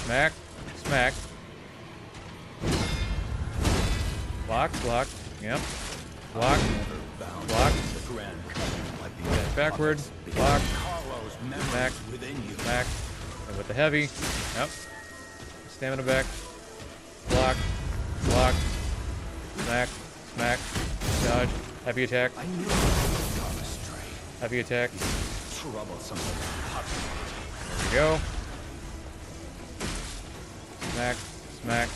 Smack, smack. Block, block. Yep. Block. Block. Backward. Block. Smack. Smack. And with the heavy. Yep. Stamina back. Block. Block. Smack. Smack. Dodge. Heavy attack. Heavy attack. There we go. Smack. Smack.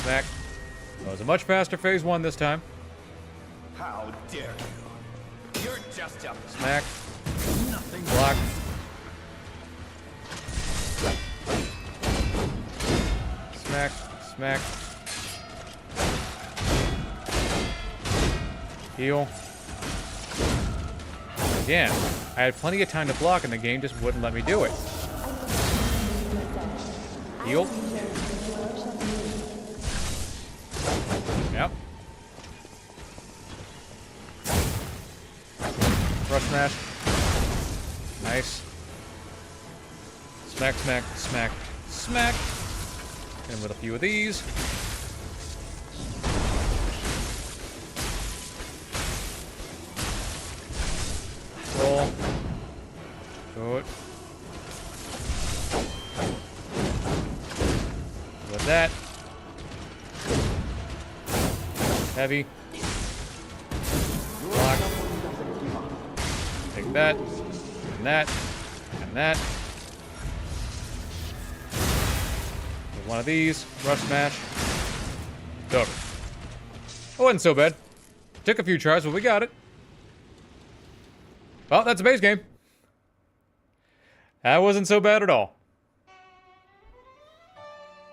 Smack. That was a much faster phase 1 this time. How dare you? You're just a Smack. nothing. Block. Smack. Smack. Heal. Again, I had plenty of time to block and the game just wouldn't let me do it. Heal. Yep. Rush smash. Nice. Smack, smack, smack, smack. And with a few of these. Roll. Good. With that. Heavy. Block. Take that. And that. And that. With one of these. Rush smash. Took. It wasn't so bad. Took a few tries, but we got it. Well, that's a base game. That wasn't so bad at all.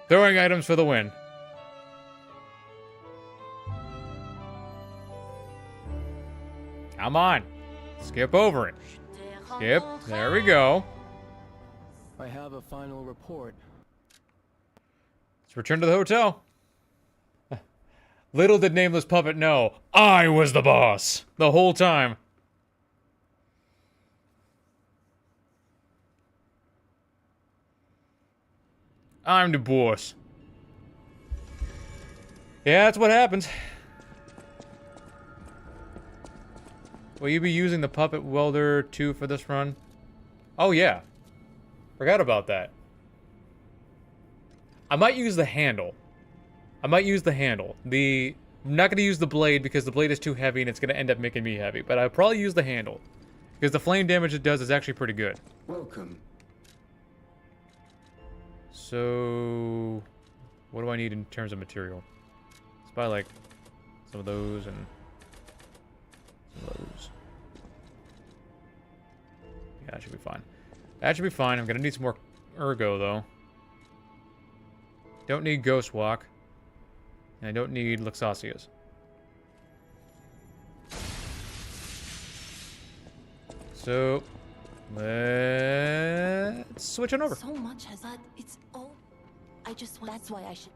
Throwing items for the win. Come on. Skip over it. Skip. There we go. I have a final report. Let's return to the hotel. Little did Nameless Puppet know, I was the boss the whole time. I'm the boss. Yeah, that's what happens. Will you be using the Puppet Welder 2 for this run? Oh yeah. Forgot about that. I might use the handle. I'm not gonna use the blade because the blade is too heavy and it's gonna end up making me heavy. But I'll probably use the handle. Because the flame damage it does is actually pretty good. Welcome. So, what do I need in terms of material? Let's buy like some of those and some of those. Yeah, that should be fine. That should be fine. I'm gonna need some more ergo though. Don't need Ghost Walk. And I don't need Laxasias. So, let's switch on over. So much has that. It's all. I just want. That's why I should.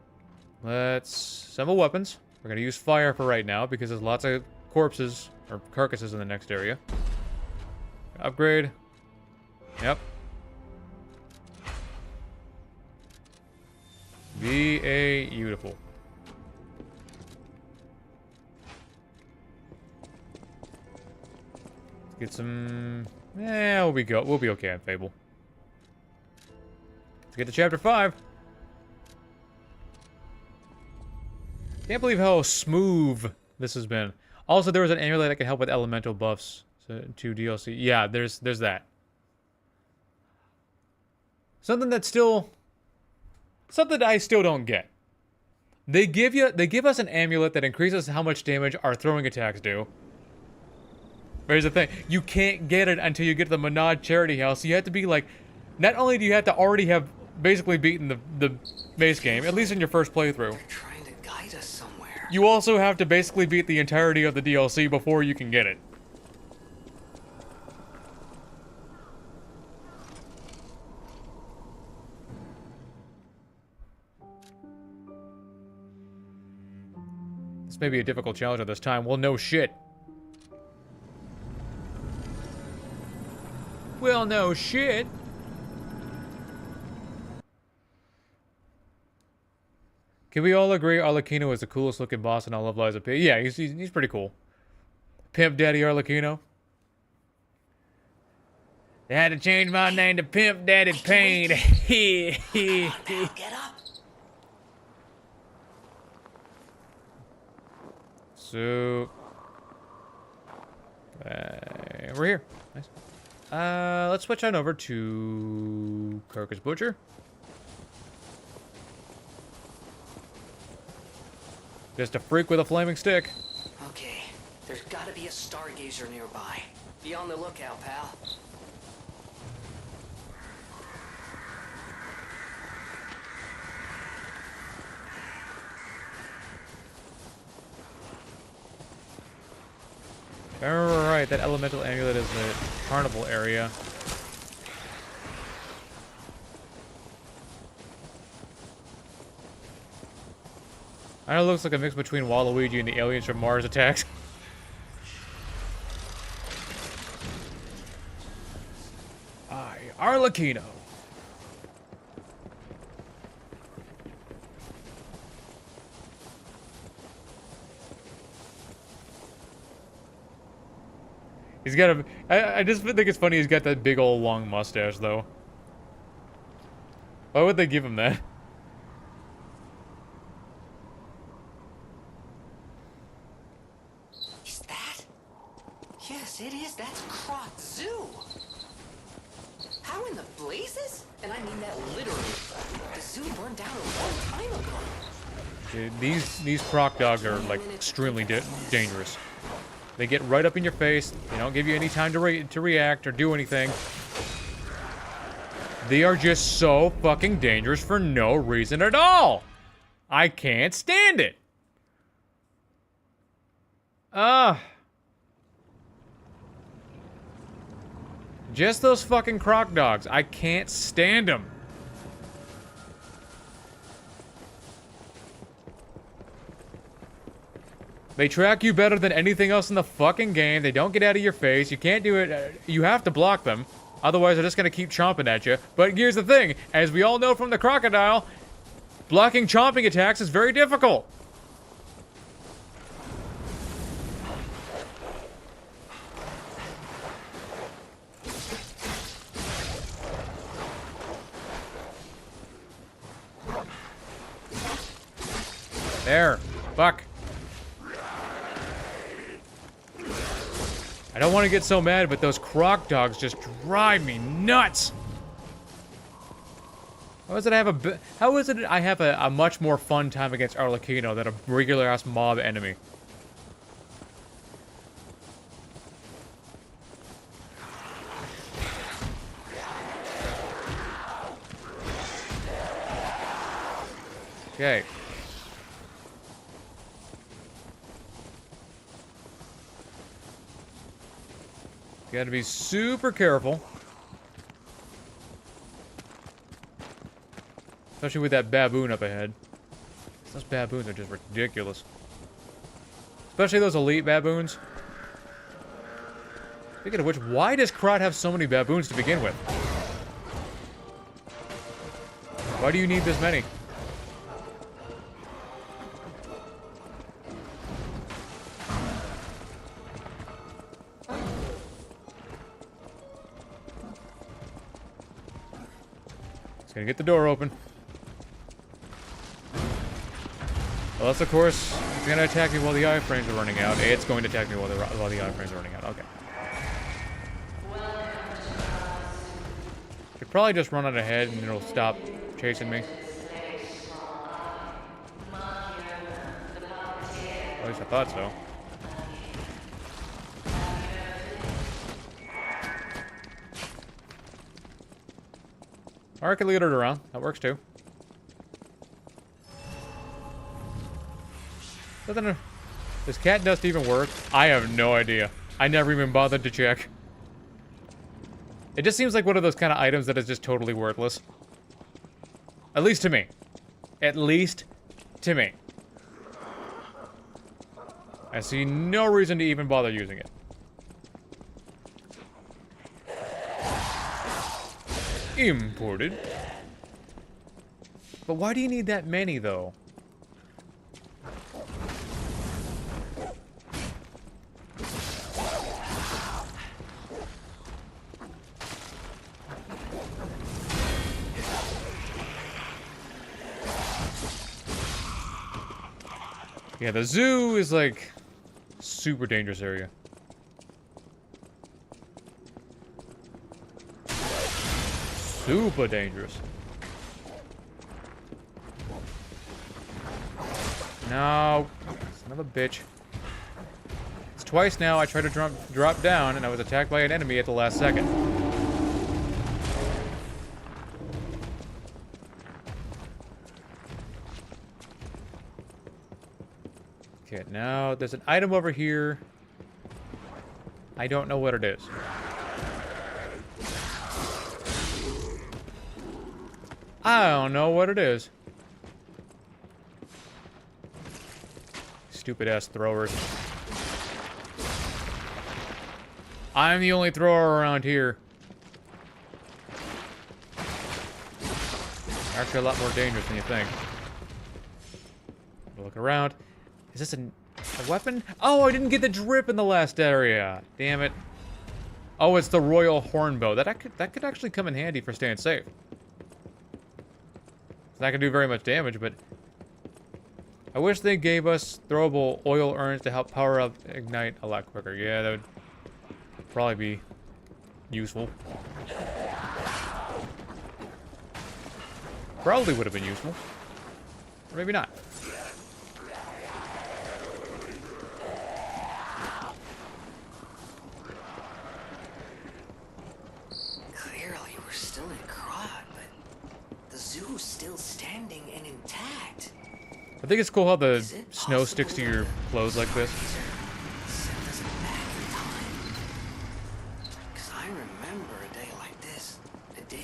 Let's assemble weapons. We're gonna use fire for right now because there's lots of corpses or carcasses in the next area. Upgrade. Yep. Beautiful. Get some... Yeah, we'll be okay on Fable. Let's get to chapter 5. Can't believe how smooth this has been. Also, there was an amulet that can help with elemental buffs to DLC. Yeah, there's that. Something I still don't get. They give us an amulet that increases how much damage our throwing attacks do. But here's the thing, you can't get it until you get to the Monad Charity House. So you have to be like, not only do you have to already have basically beaten the base game, at least in your first playthrough. They're trying to guide us somewhere. You also have to basically beat the entirety of the DLC before you can get it. This may be a difficult challenge at this time. Well, no shit. Well, no shit. Can we all agree Arlecchino is the coolest looking boss in all of Lies of P? Yeah, he's pretty cool. Pimp Daddy Arlecchino. They had to change my name to Pimp Daddy Pain. Come on, pal, get up. So... we're here. Nice. Let's switch on over to Carcass Butcher. Just a freak with a flaming stick. Okay, there's gotta be a stargazer nearby. Be on the lookout, pal. Alright, that elemental amulet is the carnival area. I know it looks like a mix between Waluigi and the aliens from Mars Attacks. Arlecchino. He's got a... I just think it's funny he's got that big old long mustache, though. Why would they give him that? Is that? Yes, it is. That's Croc Zoo. How in the blazes? And I mean that literally. The zoo burned down a long time ago. Dude, these croc dogs are, like, extremely dangerous. They get right up in your face. They don't give you any time to react or do anything. They are just so fucking dangerous for no reason at all. I can't stand it. Just those fucking croc dogs. I can't stand them. They track you better than anything else in the fucking game. They don't get out of your face. You can't do it. You have to block them. Otherwise, they're just going to keep chomping at you. But here's the thing. As we all know from the crocodile, blocking chomping attacks is very difficult. There. Fuck. I don't want to get so mad, but those croc dogs just drive me nuts. How is it I have a much more fun time against Arlecchino than a regular ass mob enemy? Okay. Gotta be super careful. Especially with that baboon up ahead. Those baboons are just ridiculous. Especially those elite baboons. Speaking of which, why does Krat have so many baboons to begin with? Why do you need this many? It's gonna get the door open. Well, that's of course, it's gonna attack me while the iframes are running out. It's going to attack me while the iframes are running out. Okay. Could probably just run it ahead and it'll stop chasing me. At least I thought so. Or I could lead it around. That works too. Does cat dust even work? I have no idea. I never even bothered to check. It just seems like one of those kind of items that is just totally worthless. At least to me. At least to me. I see no reason to even bother using it. Imported. But why do you need that many, though? Yeah, the zoo is like super dangerous area. Super dangerous. No, son of a bitch. It's twice now I tried to drop down and I was attacked by an enemy at the last second. Okay, now there's an item over here. I don't know what it is. I don't know what it is. Stupid ass throwers. I'm the only thrower around here. Actually, a lot more dangerous than you think. Look around. Is this a weapon? Oh, I didn't get the drip in the last area. Damn it. Oh, it's the Royal Hornbow. That could actually come in handy for staying safe. It's not gonna do very much damage, but I wish they gave us throwable oil urns to help power up Ignite a lot quicker. Yeah, that would probably be useful. Probably would have been useful. Or maybe not. I think it's cool how the snow sticks to your clothes like this.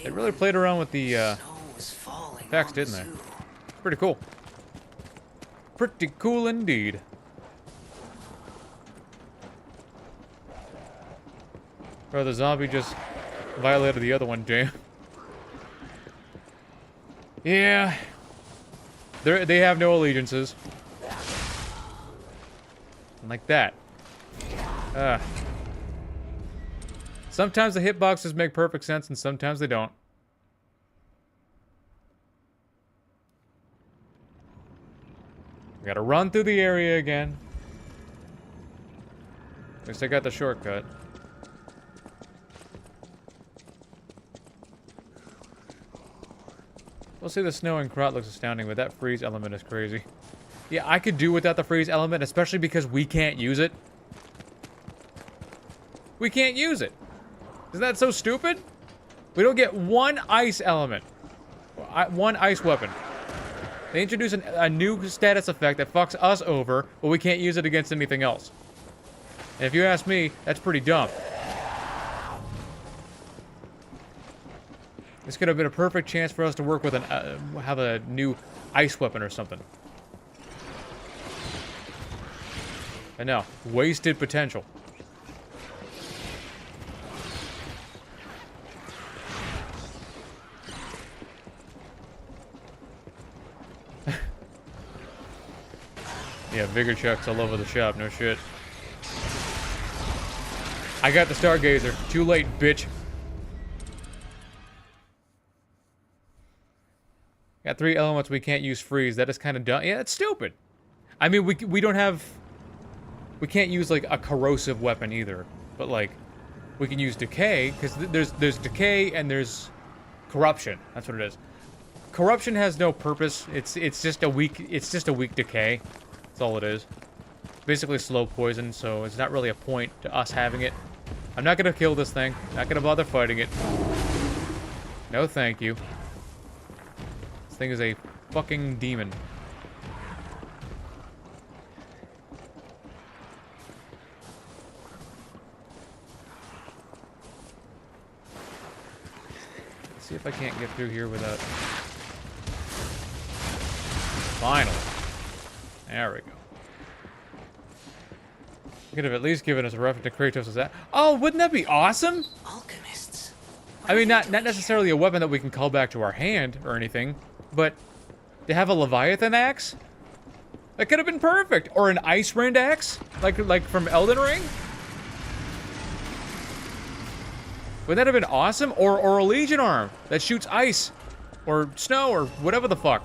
They really played around with the effects, didn't they? It's pretty cool. Pretty cool indeed. Bro, the zombie just violated the other one, Jam. Yeah. They have no allegiances. Like that. Sometimes the hitboxes make perfect sense and sometimes they don't. We gotta run through the area again. At least I got the shortcut. We'll say the snow and Krot looks astounding, but that freeze element is crazy. Yeah, I could do without the freeze element, especially because we can't use it. We can't use it. Isn't that so stupid? We don't get one ice element. One ice weapon. They introduce a new status effect that fucks us over, but we can't use it against anything else. And if you ask me, that's pretty dumb. This could have been a perfect chance for us to work with have a new ice weapon or something. I know, wasted potential. Yeah, vigor checks all over the shop, no shit. I got the Stargazer. Too late, bitch. Got 3 elements we can't use freeze. That is kind of dumb. Yeah, that's stupid. I mean, we don't have... We can't use, like, a corrosive weapon either. But, like, we can use decay, because there's decay and there's corruption. That's what it is. Corruption has no purpose. It's just a weak decay. That's all it is. Basically slow poison, so it's not really a point to us having it. I'm not gonna kill this thing. Not gonna bother fighting it. No, thank you. This thing is a fucking demon. Let's see if I can't get through here without... Finally. There we go. Could have at least given us a reference to Kratos as that. Oh, wouldn't that be awesome? Alchemists. I mean, not necessarily a weapon that we can call back to our hand or anything, but to have a Leviathan axe? That could have been perfect. Or an Ice Rend axe, like from Elden Ring. Wouldn't that have been awesome? Or a Legion arm that shoots ice, or snow, or whatever the fuck.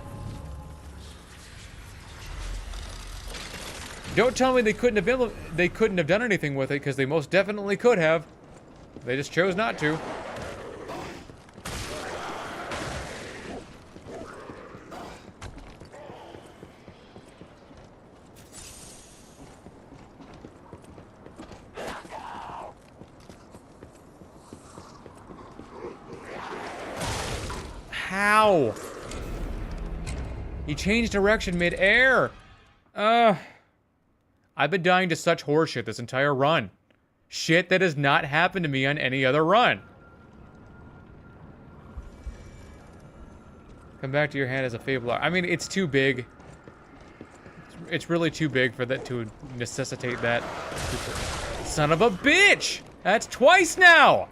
Don't tell me they couldn't have done anything with it, because they most definitely could have. They just chose not to. How? He changed direction mid-air. I've been dying to such horseshit this entire run. Shit that has not happened to me on any other run. Come back to your hand as a fable. I mean, it's too big. It's really too big for that to necessitate that. Son of a bitch! That's twice now!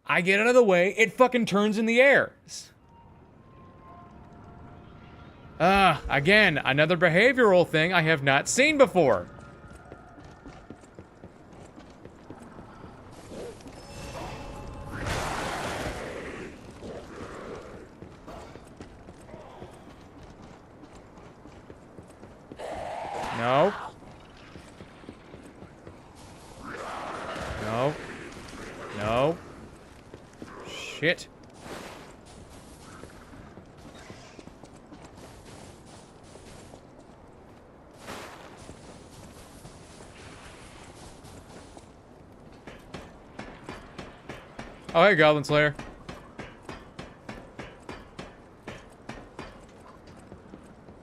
I get out of the way, it fucking turns in the air. Again, another behavioral thing I have not seen before. No. No. No. Shit. Oh, hey, Goblin Slayer.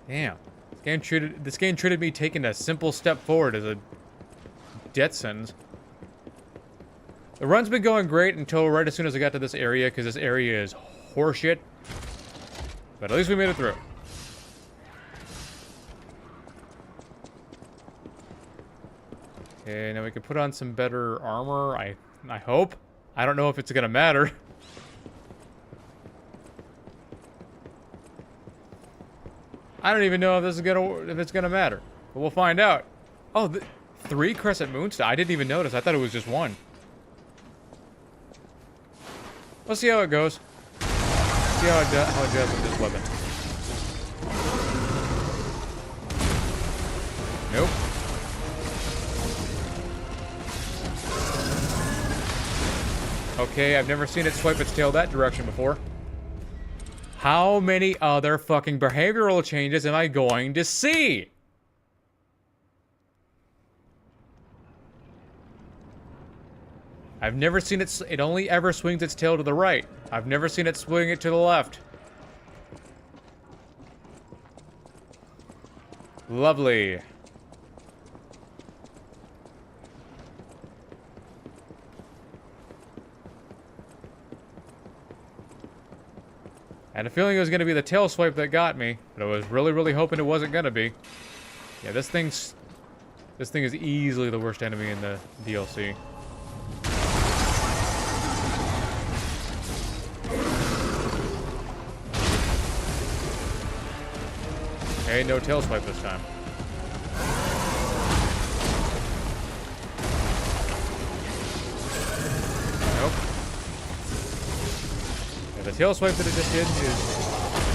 Damn. This game treated me taking a simple step forward as a death sentence. The run's been going great until right as soon as I got to this area, because this area is horseshit. But at least we made it through. Okay, now we can put on some better armor, I hope. I don't know if it's gonna matter. I don't even know if it's gonna matter. But we'll find out. Oh, 3 Crescent Moonstone. I didn't even notice. I thought it was just 1. We'll see how it goes. See how it does with this weapon. Nope. Okay, I've never seen it swipe its tail that direction before. How many other fucking behavioral changes am I going to see? I've never seen it, it only ever swings its tail to the right. I've never seen it swing it to the left. Lovely. I had a feeling it was going to be the tail swipe that got me, but I was really, really hoping it wasn't going to be. Yeah, this thing is easily the worst enemy in the DLC. Okay, no tail swipe this time. Nope. Yeah, the tail swipe that it just did is...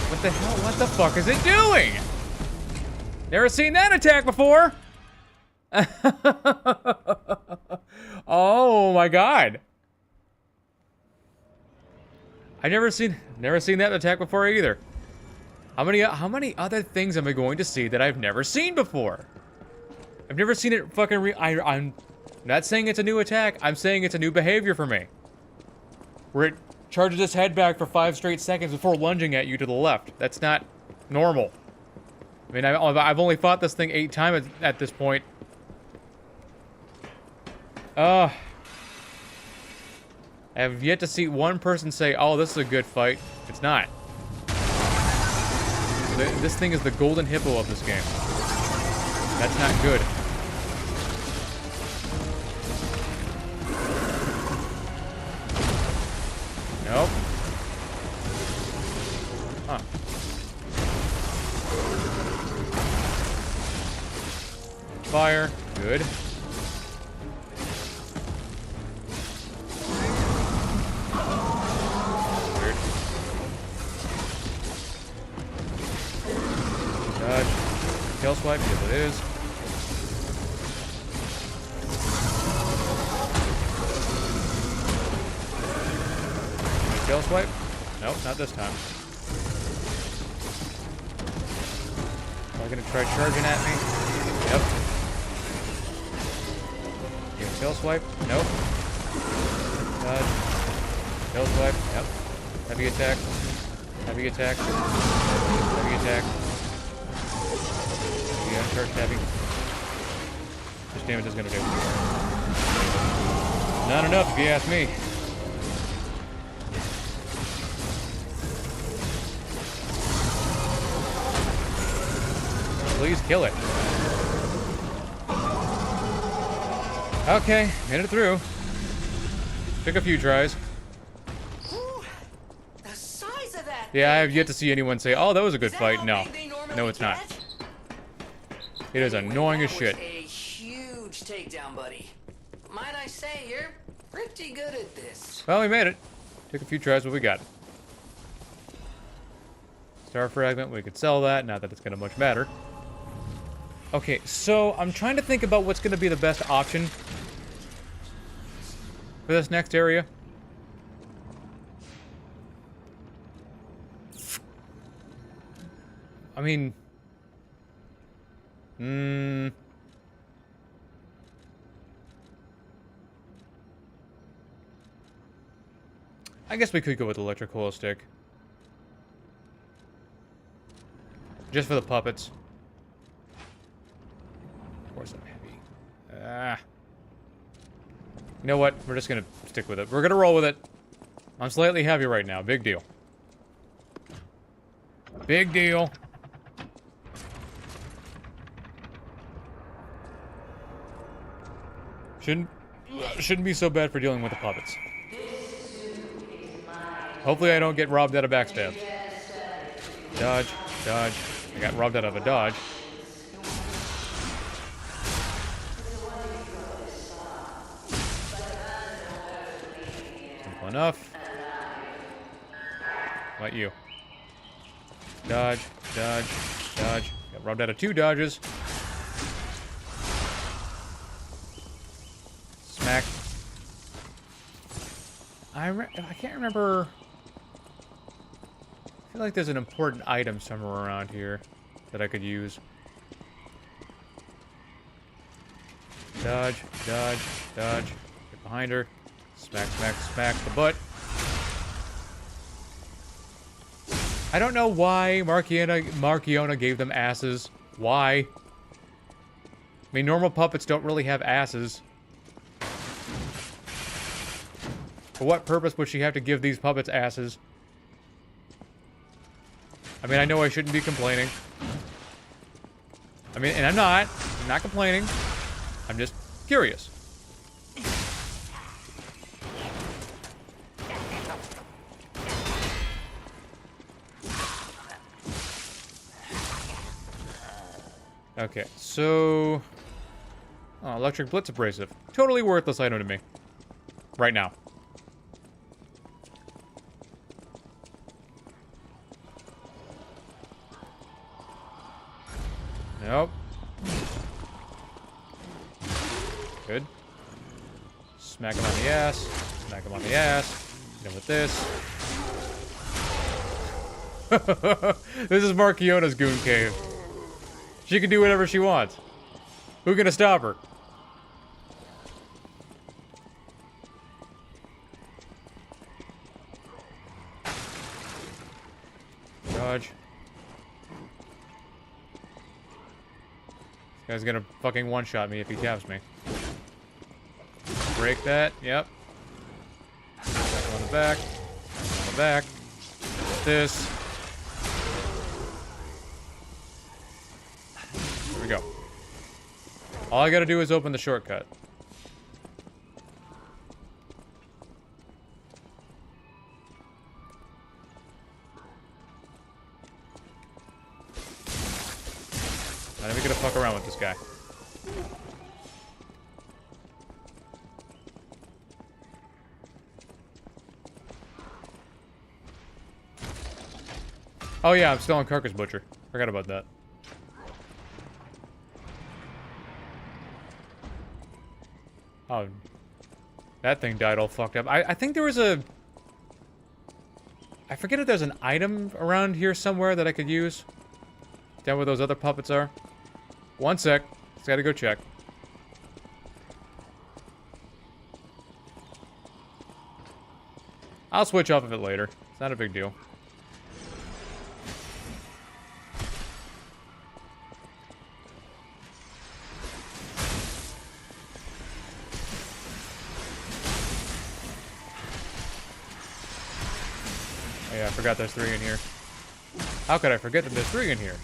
What the hell? What the fuck is it doing? Never seen that attack before! Oh my god. I've never seen that attack before either. How many other things am I going to see that I've never seen before? I've never seen it fucking I'm not saying it's a new attack. I'm saying it's a new behavior for me. Where it charges its head back for 5 straight seconds before lunging at you to the left. That's not normal. I mean, I've only fought this thing 8 times at this point. I have yet to see one person say, oh, this is a good fight. It's not. This thing is the golden hippo of this game. That's not good. Nope. Huh. Fire. Good. Weird. Dodge. Tail swipe. Yes, it is. Tail swipe? Nope, not this time. Am I gonna try charging at me? Yep. Yeah, tail swipe? Nope. Dodge. Tail swipe? Yep. Heavy attack. Heavy attack. Heavy attack. Yeah, charge heavy. How much damage is gonna do? Not enough if you ask me. Please kill it. Okay, made it through. Took a few tries. Ooh, the size of that Yeah, I have yet to see anyone say, oh, that was a good fight. No. No, it's not. It is annoying as shit. A huge takedown, buddy. Might I say, you're pretty good at this. Well, we made it. Took a few tries, but we got it. Star fragment, we could sell that. Not that it's gonna much matter. Okay, so I'm trying to think about what's going to be the best option for this next area. I mean, I guess we could go with electric coil stick. Just for the puppets. Of course I'm heavy. You know what? We're just gonna stick with it. We're gonna roll with it. I'm slightly heavy right now. Big deal. Big deal. Shouldn't be so bad for dealing with the puppets. Hopefully I don't get robbed out of backstabs. Dodge, dodge. I got robbed out of a dodge. Simple enough. How about you? Dodge, dodge, dodge. Got robbed out of 2 dodges. Smack. I can't remember. I feel like there's an important item somewhere around here that I could use. Dodge, dodge, dodge. Get behind her. Smack, smack, smack the butt. I don't know why Marchiona gave them asses. Why? I mean, normal puppets don't really have asses. For what purpose would she have to give these puppets asses? I mean, I know I shouldn't be complaining. I mean, and I'm not complaining. I'm just curious. Okay, so... Oh, electric blitz abrasive. Totally worthless item to me. Right now. Nope. Good. Smack him on the ass. Smack him on the ass. Hit him with this. This is Marchiona's goon cave. She can do whatever she wants. Who's gonna stop her? Dodge. This guy's gonna fucking one-shot me if he taps me. Break that, yep. Back on the back. On the back. This. There we go. All I gotta do is open the shortcut. Not even gonna fuck around with this guy. Oh yeah, I'm still on Carcass Butcher. Forgot about that. Oh. That thing died all fucked up. I think there was a... I forget if there's an item around here somewhere that I could use. Down where those other puppets are. One sec. Just gotta go check. I'll switch off of it later. It's not a big deal. Oh yeah, I forgot there's 3 in here. How could I forget that there's 3 in here?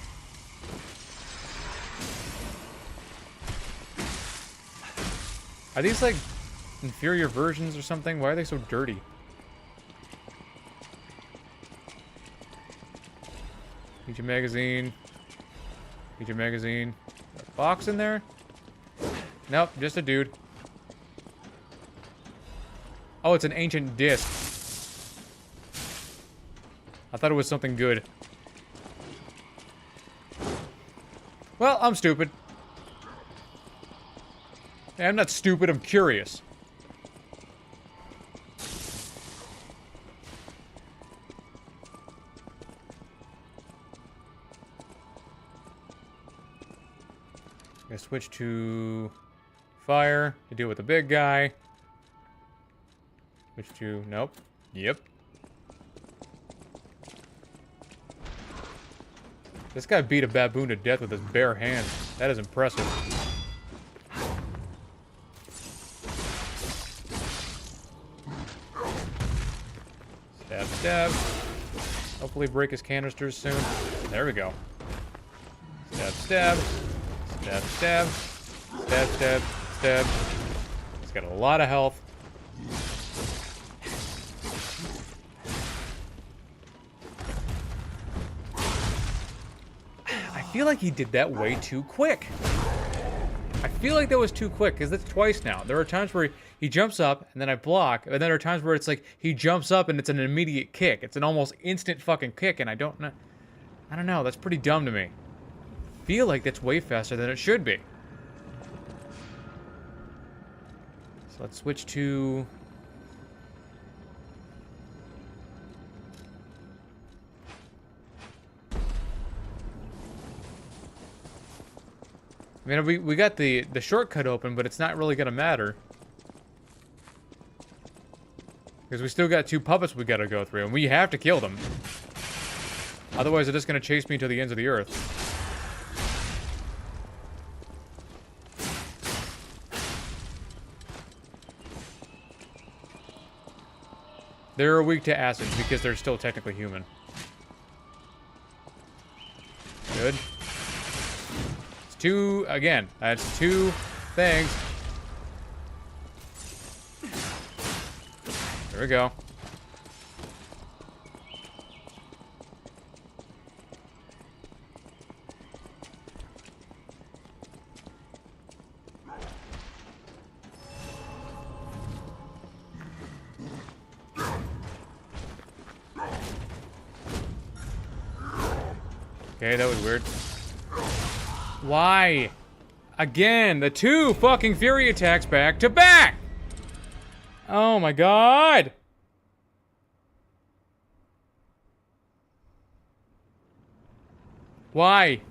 Are these like inferior versions or something? Why are they so dirty? Need your magazine. Need your magazine. A box in there? Nope, just a dude. Oh, it's an ancient disc. I thought it was something good. Well, I'm stupid. Hey, I'm not stupid, I'm curious. I'm gonna switch to fire to deal with the big guy. Switch to, nope. Yep. This guy beat a baboon to death with his bare hands. That is impressive. Stab, stab. Hopefully break his canisters soon. There we go. Stab, stab. Stab, stab. Stab, stab, stab. He's got a lot of health. I feel like he did that way too quick. I feel like that was too quick, because that's twice now. There are times where he jumps up, and then I block, and then there are times where it's like, he jumps up, and it's an immediate kick. It's an almost instant fucking kick, and I don't know, that's pretty dumb to me. I feel like that's way faster than it should be. So let's switch to... I mean, we got the shortcut open, but it's not really gonna matter. Because we still got 2 puppets we gotta go through, and we have to kill them. Otherwise, they're just gonna chase me to the ends of the earth. They're weak to acid because they're still technically human. Good. It's 2, again, that's 2 things. There we go. Okay, that was weird. Why? Again, the 2 fucking fury attacks back to back! Oh my god! Why?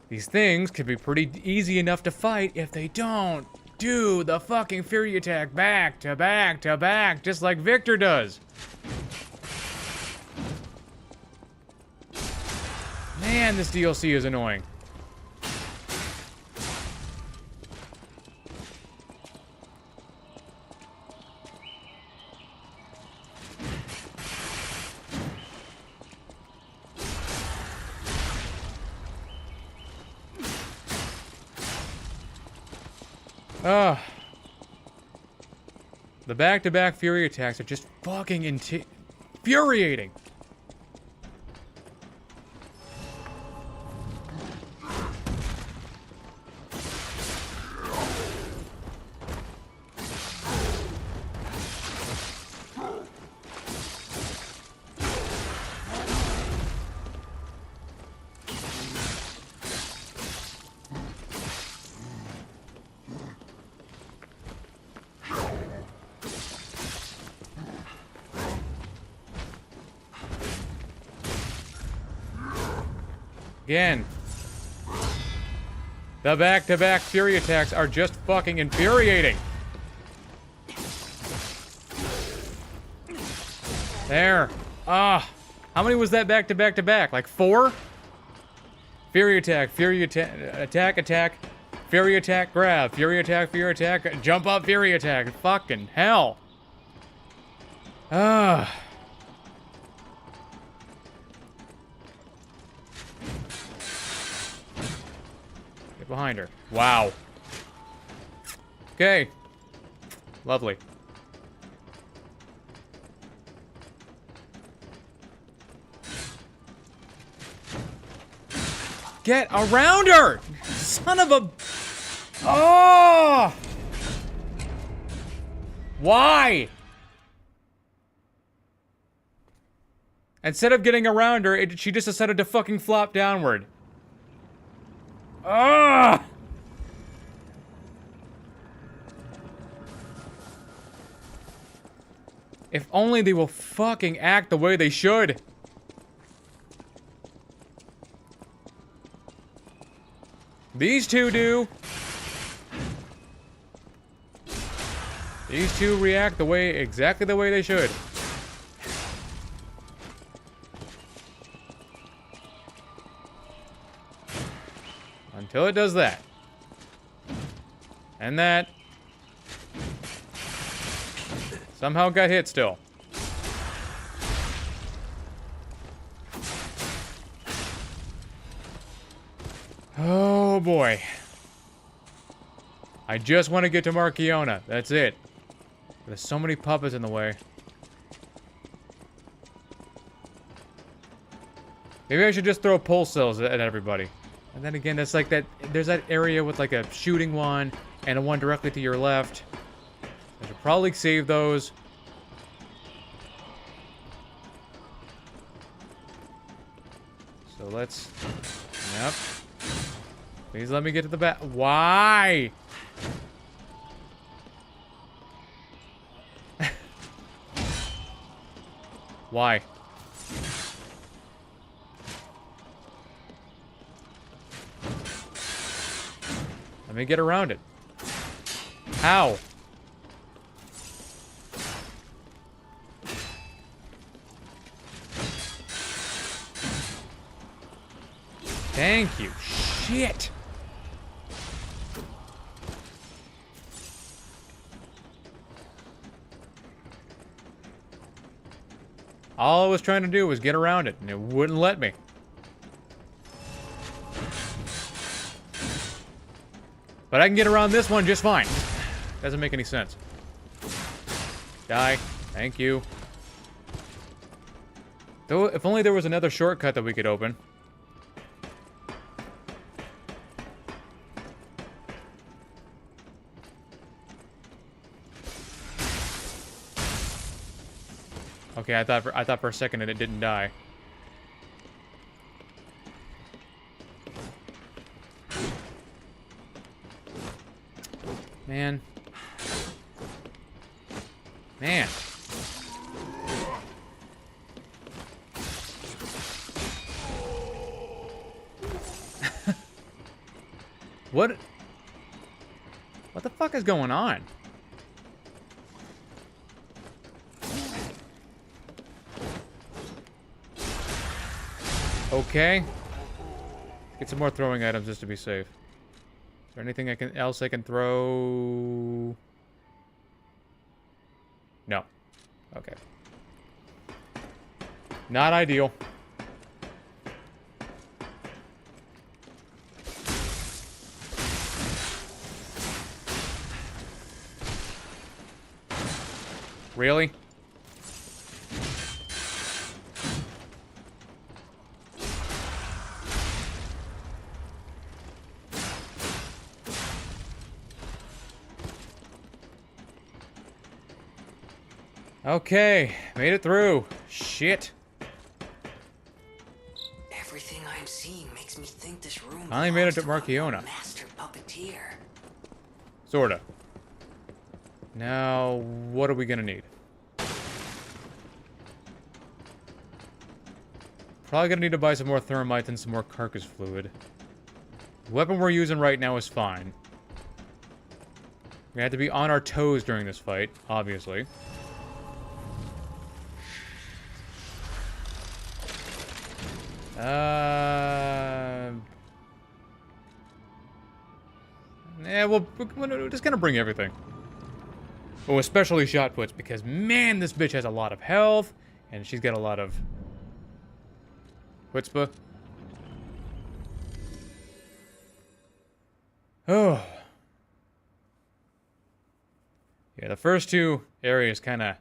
These things could be pretty easy enough to fight if they don't do the fucking fury attack back to back to back, just like Victor does. Man, this DLC is annoying. The back-to-back fury attacks are just fucking infuriating. Again. The back-to-back fury attacks are just fucking infuriating. There. How many was that back-to-back to back? Like 4? Fury attack, attack, fury attack, grab, fury attack, jump up, fury attack. Fucking hell. Behind her. Wow. Okay. Lovely. Get around her! Son of a... Oh! Why? Instead of getting around her, she just decided to fucking flop downward. Ah! If only they will fucking act the way they should. These two do. These two react exactly the way they should. Until it does that. And that. Somehow got hit still. Oh boy. I just want to get to Marchiona. That's it. There's so many puppets in the way. Maybe I should just throw pulse cells at everybody. And then again, that's like that. There's that area with like a shooting one and a one directly to your left. I should probably save those. So let's. Yep. Please let me get to the back. Why? Why? Let me get around it. How? Thank you. Shit. All I was trying to do was get around it, and it wouldn't let me. But I can get around this one just fine. Doesn't make any sense. Die. Thank you. Though, if only there was another shortcut that we could open. Okay, I thought for a second that it didn't die. Man. Man. What the fuck is going on? Okay. Get some more throwing items just to be safe. Is there anything else I can throw? No. Okay. Not ideal. Really? Okay, made it through. Shit. Everything I'm seeing makes me think this room Finally made it to Marchiona. Master puppeteer. Sorta. Now, what are we gonna need? Probably gonna need to buy some more thermite and some more carcass fluid. The weapon we're using right now is fine. We have to be on our toes during this fight, obviously. Yeah, we're just gonna bring everything. Oh, especially shot puts, because man, this bitch has a lot of health, and she's got a lot of chutzpah. Oh. Yeah, the first two areas kind of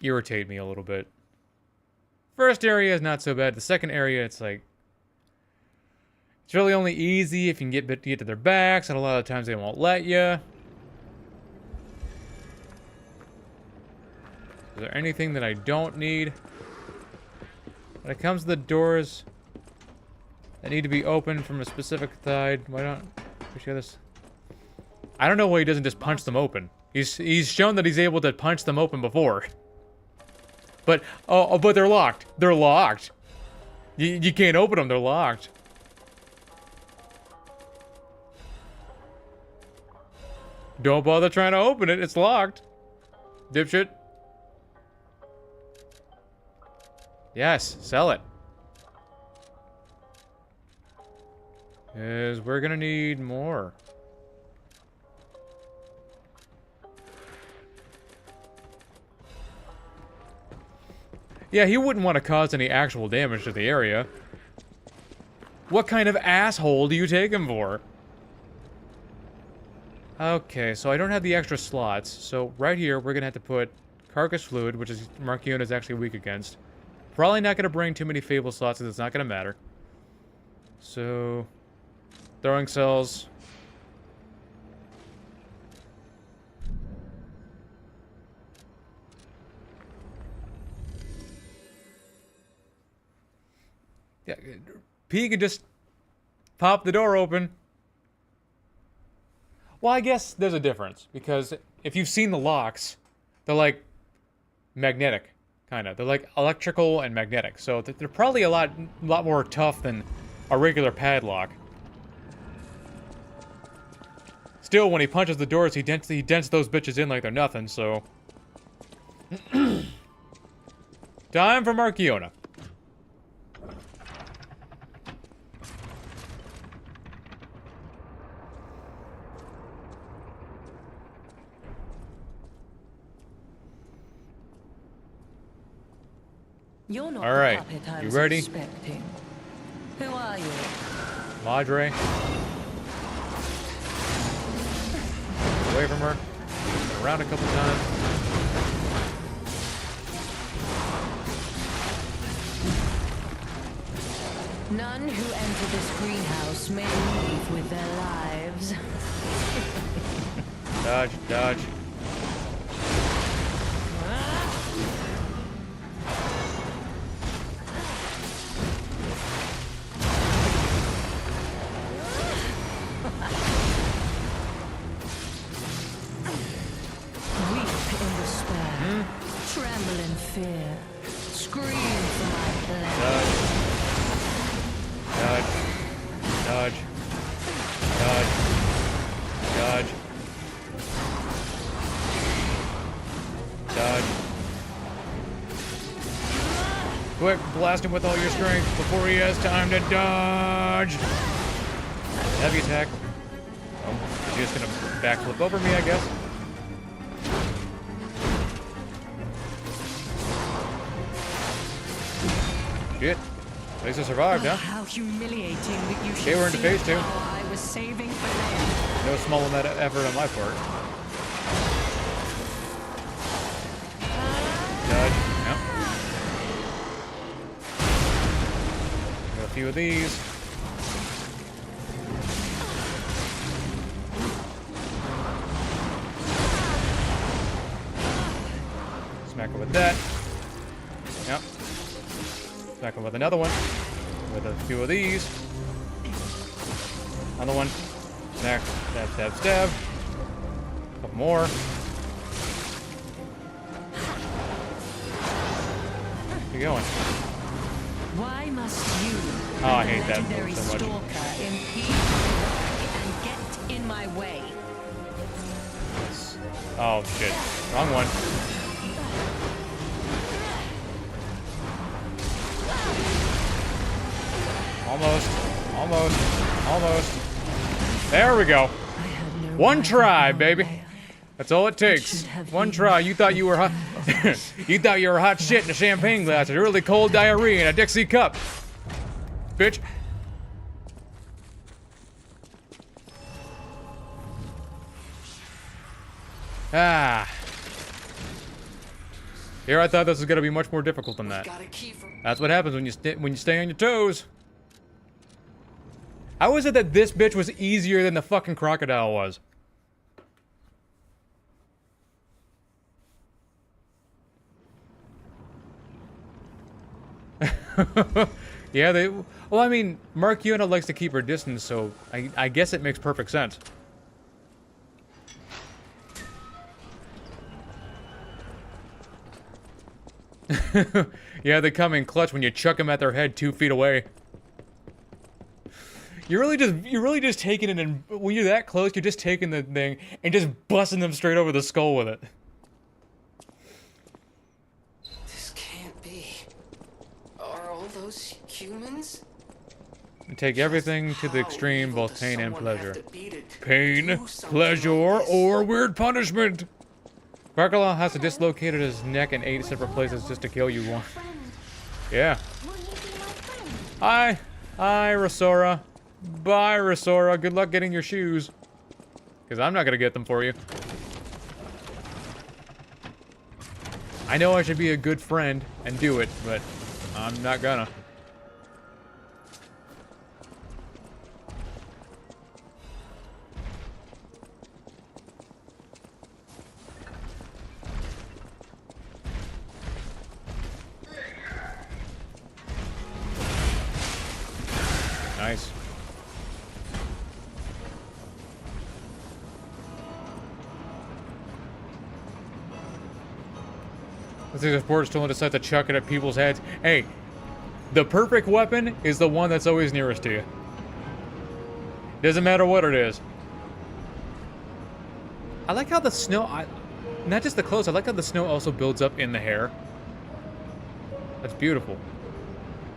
irritate me a little bit. First area is not so bad. The second area, it's like... It's really only easy if you can get to their backs, and a lot of times they won't let you. Is there anything that I don't need? When it comes to the doors that need to be opened from a specific side, why don't we show this? I don't know why he doesn't just punch them open. He's shown that he's able to punch them open before. But but they're locked. They're locked. You can't open them. They're locked. Don't bother trying to open it. It's locked. Dipshit. Yes, sell it. Because we're gonna need more. Yeah, he wouldn't want to cause any actual damage to the area. What kind of asshole do you take him for? Okay, so I don't have the extra slots. So right here, we're going to have to put Carcass Fluid, which is Marchiona is actually weak against. Probably not going to bring too many Fable slots, because it's not going to matter. So, throwing cells. Yeah, P can just pop the door open. Well, I guess there's a difference, because if you've seen the locks, they're like magnetic, kind of. They're like electrical and magnetic, so they're probably a lot more tough than a regular padlock. Still, when he punches the doors, he dents those bitches in like they're nothing, so... Time for Marchiona. You're not all right, the puppet I you was ready? Expecting. Who are you? Madre. Away from her. Around a couple times. None who enter this greenhouse may leave with their lives. Dodge, dodge. fear. Scream for my blade. Dodge. Dodge. Dodge. Dodge. Dodge. Quick, blast him with all your strength before he has time to dodge. Heavy attack. Oh, he's just gonna backflip over me, I guess. Shit. At least I survived, huh? How humiliating that you should Okay, we're into phase 2. I was saving for them. No small amount of effort on my part. Dodge. Yep. Got a few of these. Smack it with that. Yep. Smack it with another one. With a few of these. Another one. Smack. Stab, stab, stab. Couple more. Where you going? Why must you, Oh, I hate that legendary move so much. Stalker, impede my work and get in my way? Oh, shit. Wrong one. Almost. Almost. Almost. There we go. One try, baby. That's all it takes. One try. You thought you were hot. You thought you were hot shit in a champagne glass with really cold diarrhea in a Dixie cup. Bitch. Ah. Here I thought this was gonna be much more difficult than that. That's what happens when you stay on your toes. How is it that this bitch was easier than the fucking crocodile was? Yeah, they... Well, I mean, Markiona likes to keep her distance, so I guess it makes perfect sense. Yeah, they come in clutch when you chuck them at their head 2 feet away. You're really just taking it, and when you're that close, you're just taking the thing and just busting them straight over the skull with it. This can't be. Are all those humans? You take everything to the extreme, both pain and pleasure. Pain, pleasure, or weird punishment. Carcass has to dislocate his neck in 8 separate places just to kill you one. Yeah. Hi, Rosora. Bye, Rosora. Good luck getting your shoes. Because I'm not going to get them for you. I know I should be a good friend and do it, but I'm not gonna. Nice. I think the supporters still decide to chuck it at people's heads. Hey, the perfect weapon is the one that's always nearest to you. Doesn't matter what it is. I like how the snow, not just the clothes, I like how the snow also builds up in the hair. That's beautiful.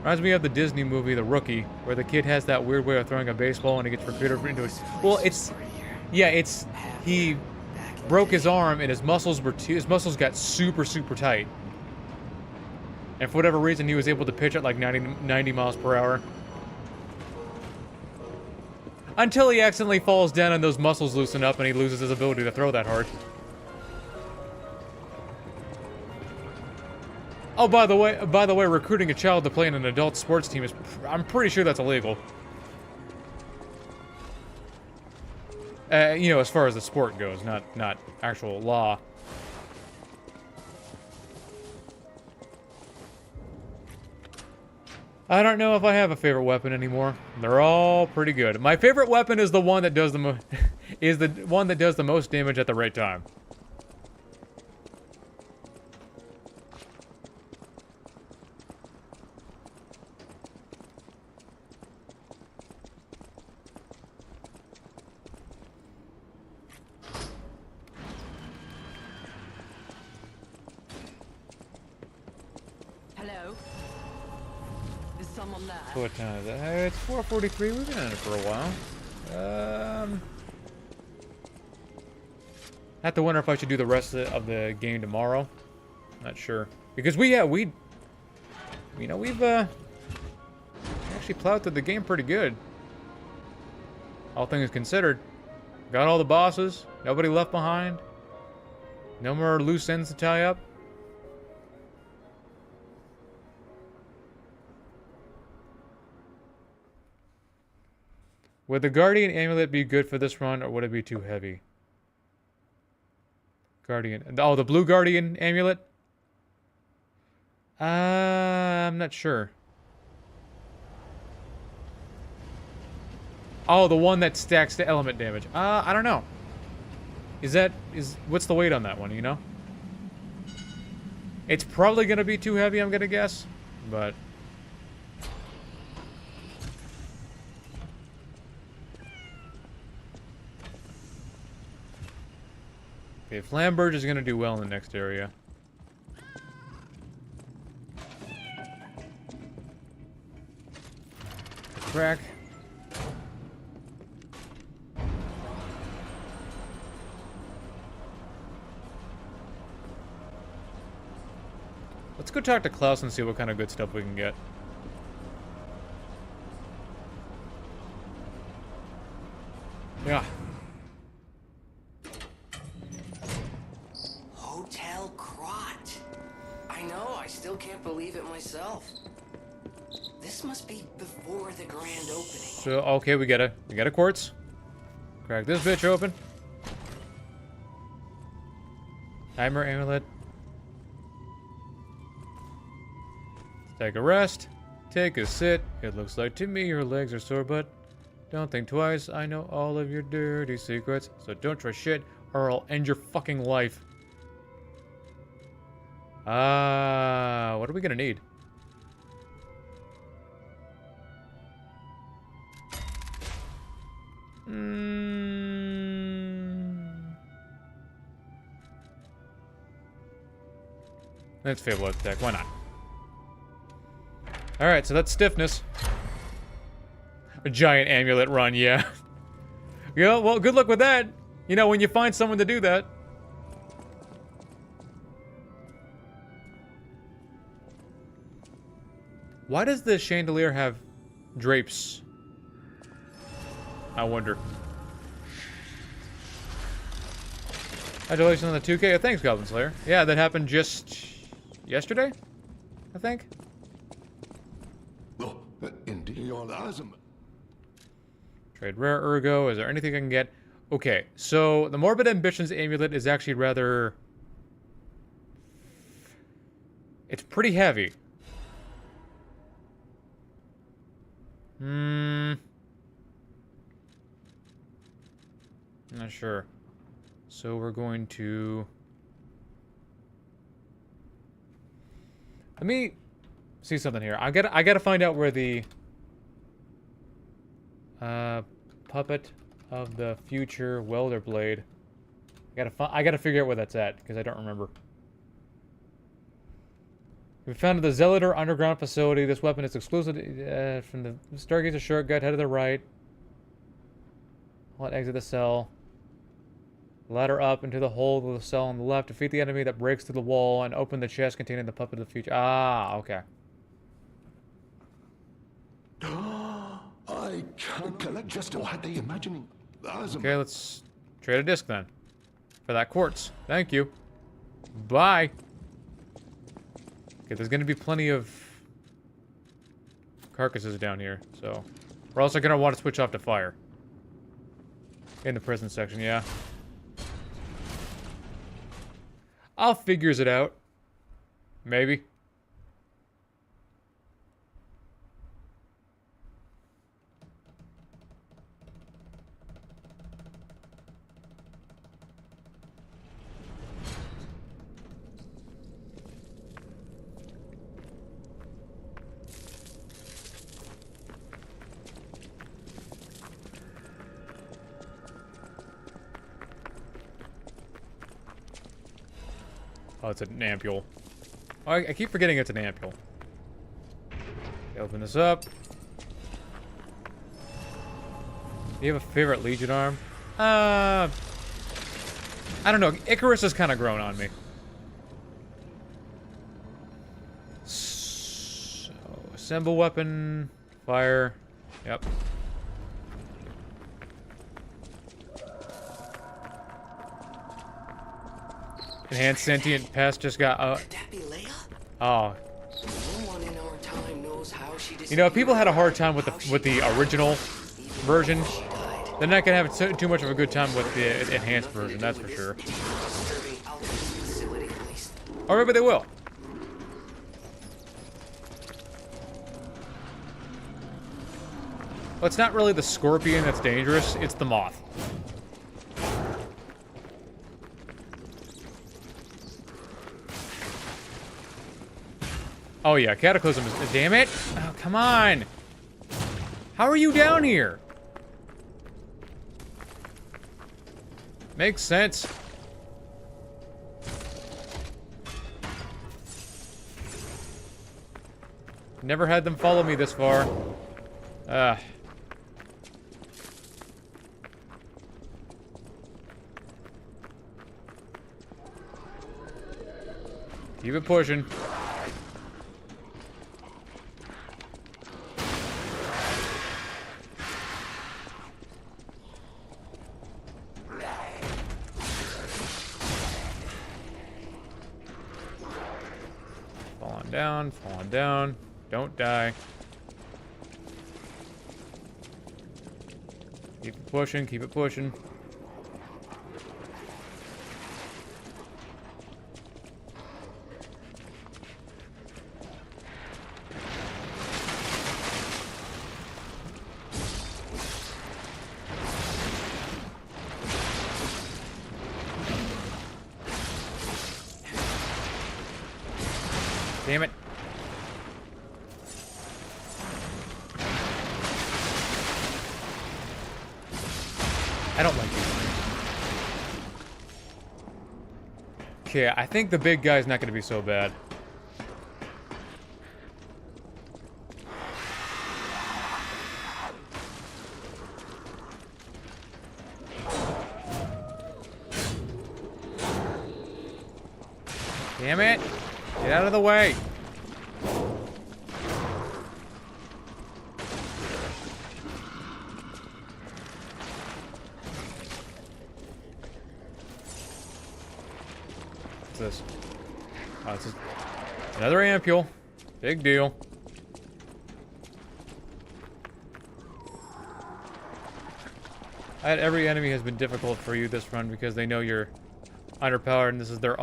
Reminds me of the Disney movie, The Rookie, where the kid has that weird way of throwing a baseball and he gets recruited into it. Well, he broke his arm and his muscles got super, super tight. And for whatever reason, he was able to pitch at like 90 miles per hour. Until he accidentally falls down and those muscles loosen up and he loses his ability to throw that hard. Oh, by the way, recruiting a child to play in an adult sports team is, I'm pretty sure that's illegal. You know, as far as the sport goes, not actual law. I don't know if I have a favorite weapon anymore. They're all pretty good. My favorite weapon is the one that does the most damage at the right time. Hello? Is someone there? So what time is it? Hey, it's 4:43. We've been in it for a while. I have to wonder if I should do the rest of the game tomorrow. Not sure. Because we've actually plowed through the game pretty good. All things considered. Got all the bosses. Nobody left behind. No more loose ends to tie up. Would the Guardian Amulet be good for this run, or would it be too heavy? Guardian. Oh, the Blue Guardian Amulet? I'm not sure. Oh, the one that stacks the element damage. I don't know. What's the weight on that one, you know? It's probably gonna be too heavy, I'm gonna guess. But... okay, Flamberge is gonna do well in the next area. Crack. Let's go talk to Klaus and see what kind of good stuff we can get. Yeah. Hotel Crot. I know, I still can't believe it myself. This must be before the grand opening. So, okay, we got a quartz. Crack this bitch open. Timer amulet. Take a rest. Take a sit. It looks like to me your legs are sore, but don't think twice. I know all of your dirty secrets, so don't try shit or I'll end your fucking life. What are we gonna need? Let's Fable attack. Why not? Alright, so that's stiffness. A giant amulet run, yeah. Yeah, well, good luck with that. You know, when you find someone to do that. Why does the chandelier have drapes? I wonder. Congratulations on the 2K. Oh, thanks, Goblin Slayer. Yeah, that happened just yesterday, I think. Oh, indeed. Your Isabelle. Trade rare ergo. Is there anything I can get? Okay, so the Morbid Ambitions amulet is actually rather... it's pretty heavy. Not sure. So we're going to... let me see something here. I gotta find out where the puppet of the future welder blade. I gotta figure out where that's at because I don't remember. We found the Zealotr underground facility. This weapon is exclusive from the Stargazer shortcut. Head to the right. Let exit the cell. Ladder up into the hole of the cell on the left. Defeat the enemy that breaks through the wall and open the chest containing the puppet of the future. Ah, okay. I can't collect just what they imagining. Okay, let's trade a disc then. For that quartz. Thank you. Bye. Okay, there's gonna be plenty of carcasses down here, so we're also gonna want to switch off to fire. In the prison section, yeah. I'll figures it out. Maybe. Oh, it's an ampule. Oh, I keep forgetting it's an ampule. Open this up. Do you have a favorite Legion arm? I don't know. Icarus has kind of grown on me. So, assemble weapon, fire. Yep. Enhanced sentient pest just got. Could that be Leia? Oh. No one in our time knows how she You know, if people had a hard time with the original version, they're not gonna have too much of a good time with the enhanced version. That's for sure. Or maybe they will. Well, it's not really the scorpion that's dangerous, it's the moth. Oh yeah, Cataclysm is... Damn it! Oh, come on! How are you down here? Makes sense. Never had them follow me this far. Keep it pushing. Falling down. Don't die. Keep it pushing, keep it pushing. Damn it. I don't like these. Okay, I think the big guy's not going to be so bad. Damn it! Get out of the way! What's this? Oh, this is another ampule. Big deal. Every enemy has been difficult for you this run because they know you're underpowered and this is their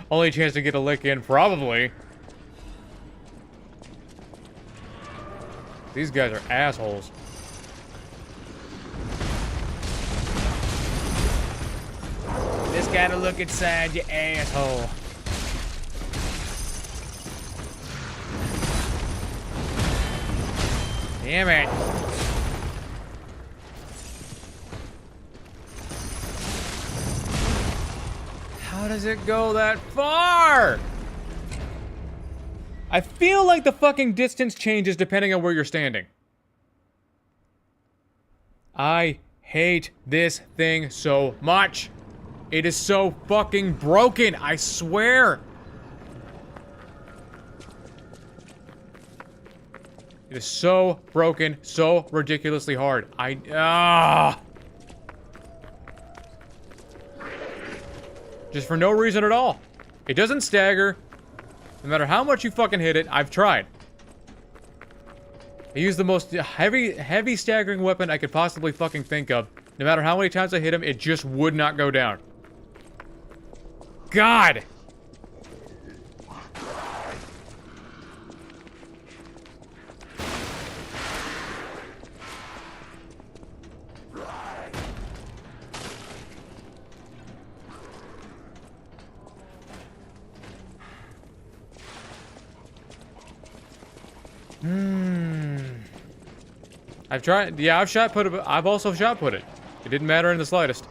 only chance to get a lick in, probably. These guys are assholes. Just gotta look inside, you asshole. Damn it. How does it go that far? I feel like the fucking distance changes depending on where you're standing. I hate this thing so much. It is so fucking broken, I swear. It is so broken, so ridiculously hard. Just for no reason at all. It doesn't stagger. No matter how much you fucking hit it, I've tried. I used the most heavy staggering weapon I could possibly fucking think of. No matter how many times I hit him, it just would not go down. God! I've tried. Yeah, I've shot put it. I've also shot put it. It didn't matter in the slightest.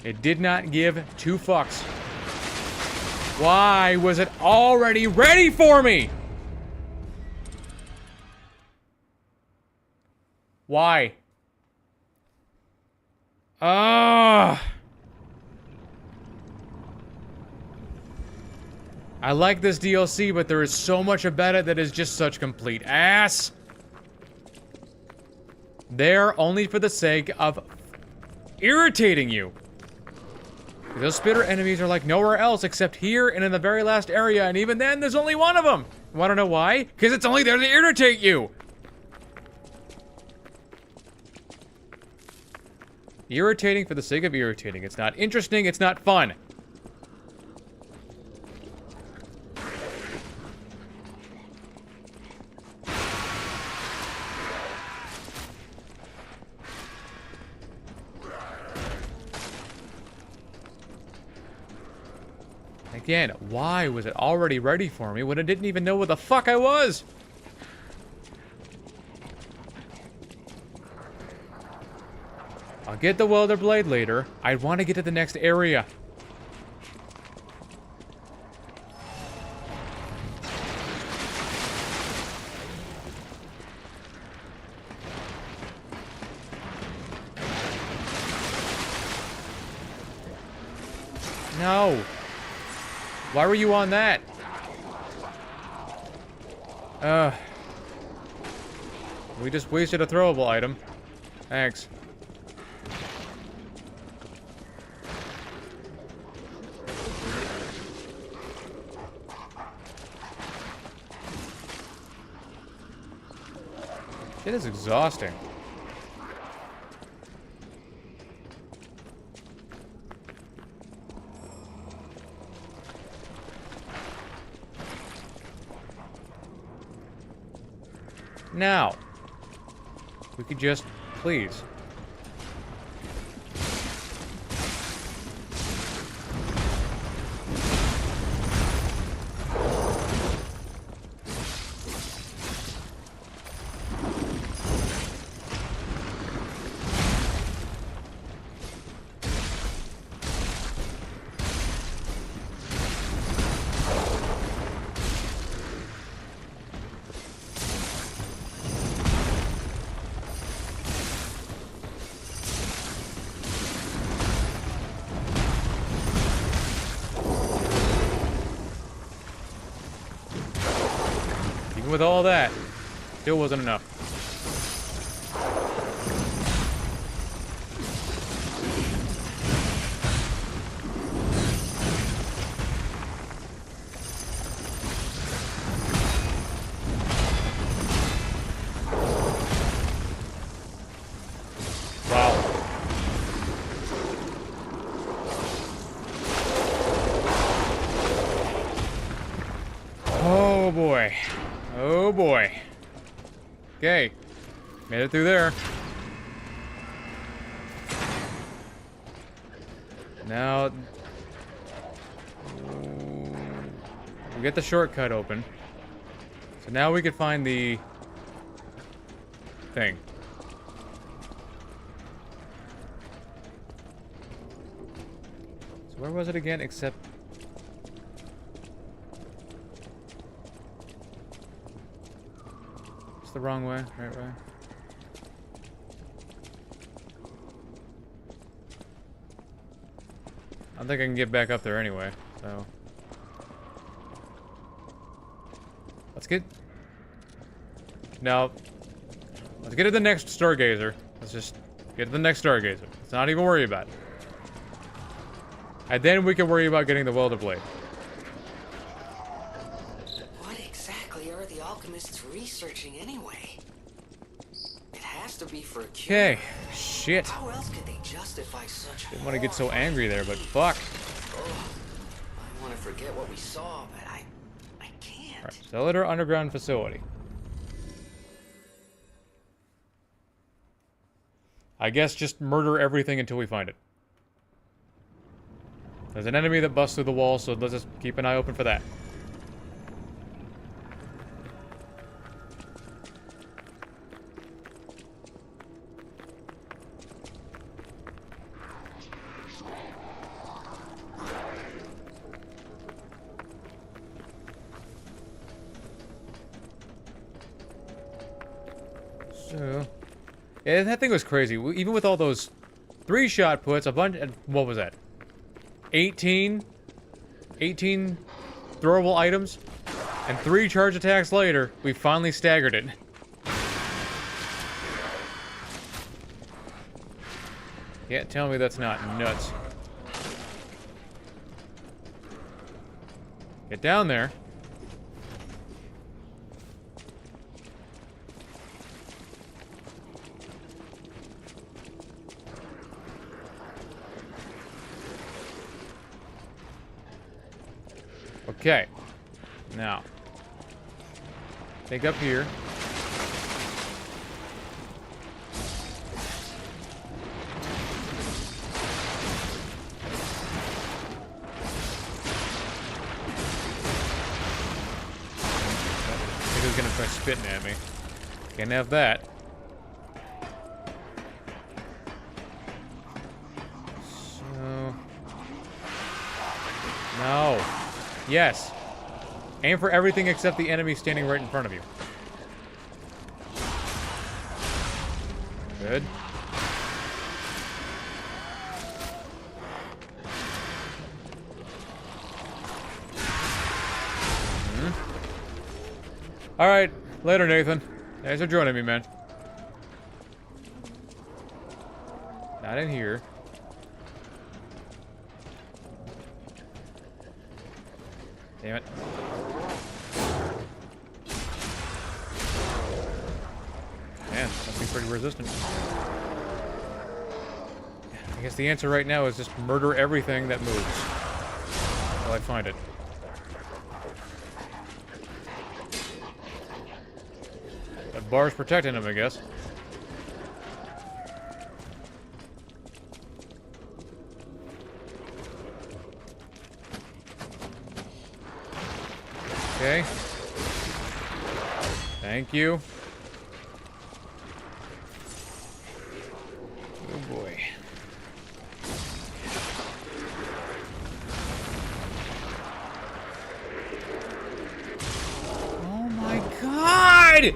It did not give two fucks. Why was it already ready for me? Why? Ah! I like this DLC, but there is so much about it that is just such complete ass. There only for the sake of irritating you. Those spitter enemies are like nowhere else except here and in the very last area, and even then, there's only one of them. Want to know why? Because it's only there to irritate you. Irritating for the sake of irritating. It's not interesting, it's not fun. Again, why was it already ready for me when I didn't even know what the fuck I was? I'll get the welder blade later. I want to get to the next area. No. Why were you on that? We just wasted a throwable item. Thanks. It is exhausting. Now, we could just, please. With all that, still wasn't enough. Wow. Oh boy. Oh boy. Okay. Made it through there. Now, we get the shortcut open. So now we can find the thing. So where was it again? Except the wrong way, right way. I don't think I can get back up there anyway, so. Let's get... No. Let's get to the next Stargazer. Let's just get to the next Stargazer. Let's not even worry about it. And then we can worry about getting the welder blade. Researching anyway. It has to be for a cure. Okay, shit. How else could they justify such? Didn't want to get so angry there, but fuck. Oh, I want to forget what we saw, but I can't. All right, Cellular underground facility. I guess just murder everything until we find it. There's an enemy that busts through the wall, so let's just keep an eye open for that. So, Yeah, that thing was crazy. Even with all those 3-shot puts, a bunch. What was that? 18 throwable items, and 3 charge attacks later, we finally staggered it. Yeah, tell me that's not nuts. Get down there. Okay. Now. Take up here. He's gonna try spitting at me. Can't have that. So... No. Yes. Aim for everything except the enemy standing right in front of you. Good. Alright, later, Nathan. Thanks for joining me, man. Not in here. Damn it. Man, must be pretty resistant. I guess the answer right now is just murder everything that moves. Until I find it. That bar's protecting him, I guess. Okay. Thank you. Oh boy. Oh my God!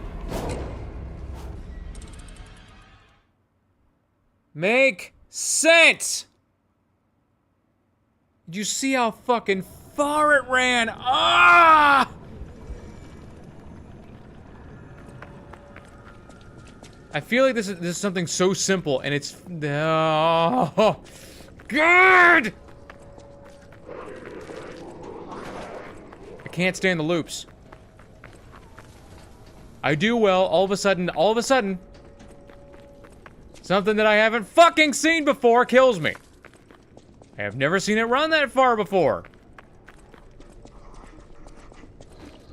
Make sense! Did you see how fucking far it ran? Ah! I feel like this is something so simple, and it's oh, God! I can't stand the loops. I do well. All of a sudden, something that I haven't fucking seen before kills me. I have never seen it run that far before.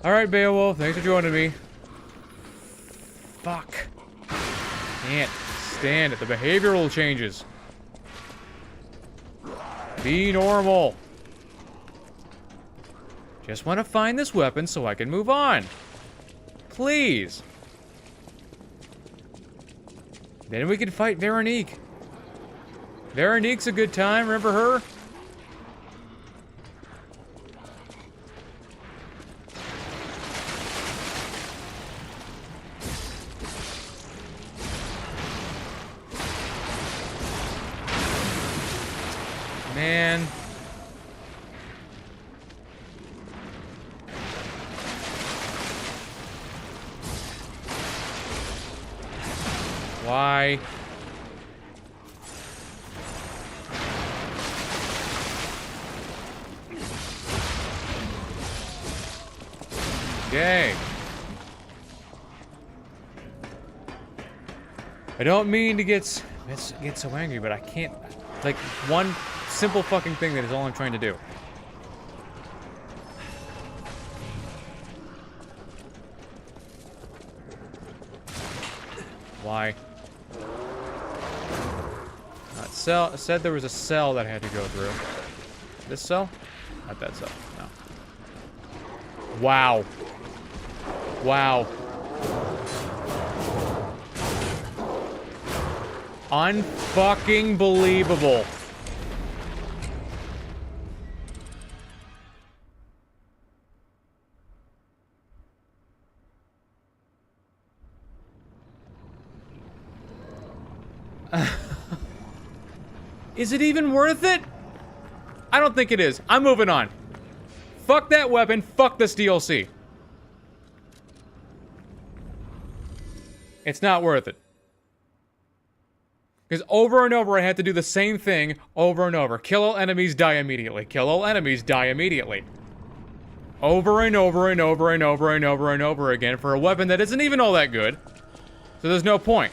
Alright, Beowulf, thanks for joining me. Fuck. Can't stand it. The behavioral changes. Be normal. Just want to find this weapon so I can move on. Please. Then we can fight Veronique. Veronique's a good time, remember her? Man. Why? Okay. I don't mean to get so angry, but I can't. Like, one simple fucking thing that is all I'm trying to do. Why? Cell said there was a cell that I had to go through. This cell? Not that cell. No. Wow. Wow. Unfucking believable. Is it even worth it? I don't think it is. I'm moving on. Fuck that weapon. Fuck this DLC. It's not worth it. Because over and over I had to do the same thing over and over. Kill all enemies, die immediately. Kill all enemies, die immediately. Over and over and over and over and over and over again for a weapon that isn't even all that good. So there's no point.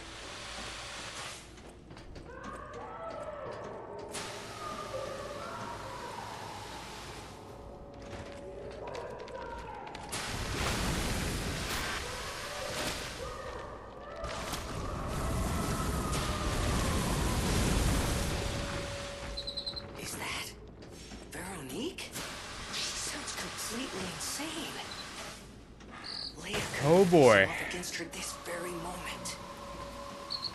Is that Veronique? She sounds completely insane. Leah could Oh boy. face off against her this very moment.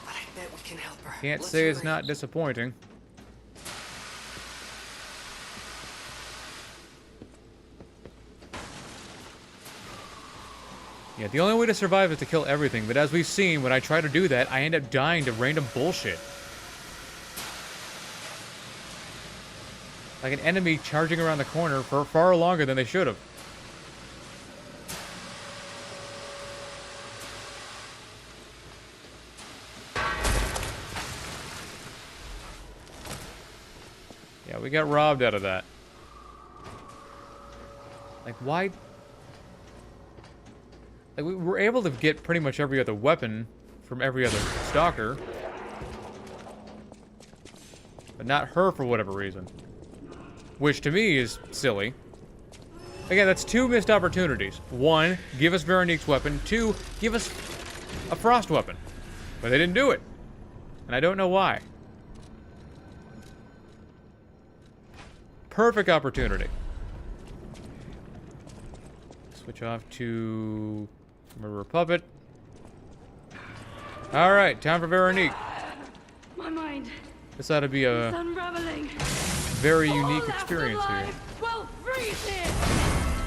But I bet we can help her. Can't Let's say it's hurry. not disappointing. Yeah, the only way to survive is to kill everything, but as we've seen, when I try to do that, I end up dying to random bullshit. Like an enemy charging around the corner for far longer than they should have. Yeah, we got robbed out of that. Like, why? Like, we were able to get pretty much every other weapon from every other Stalker. But not her for whatever reason. Which, to me, is silly. Again, that's 2 missed opportunities. 1, give us Veronique's weapon. 2, give us a Frost weapon. But they didn't do it. And I don't know why. Perfect opportunity. Switch off to Murderer Puppet. Alright, time for Veronique. My mind This ought to be a is unraveling. very All unique left experience here. alive will freeze here.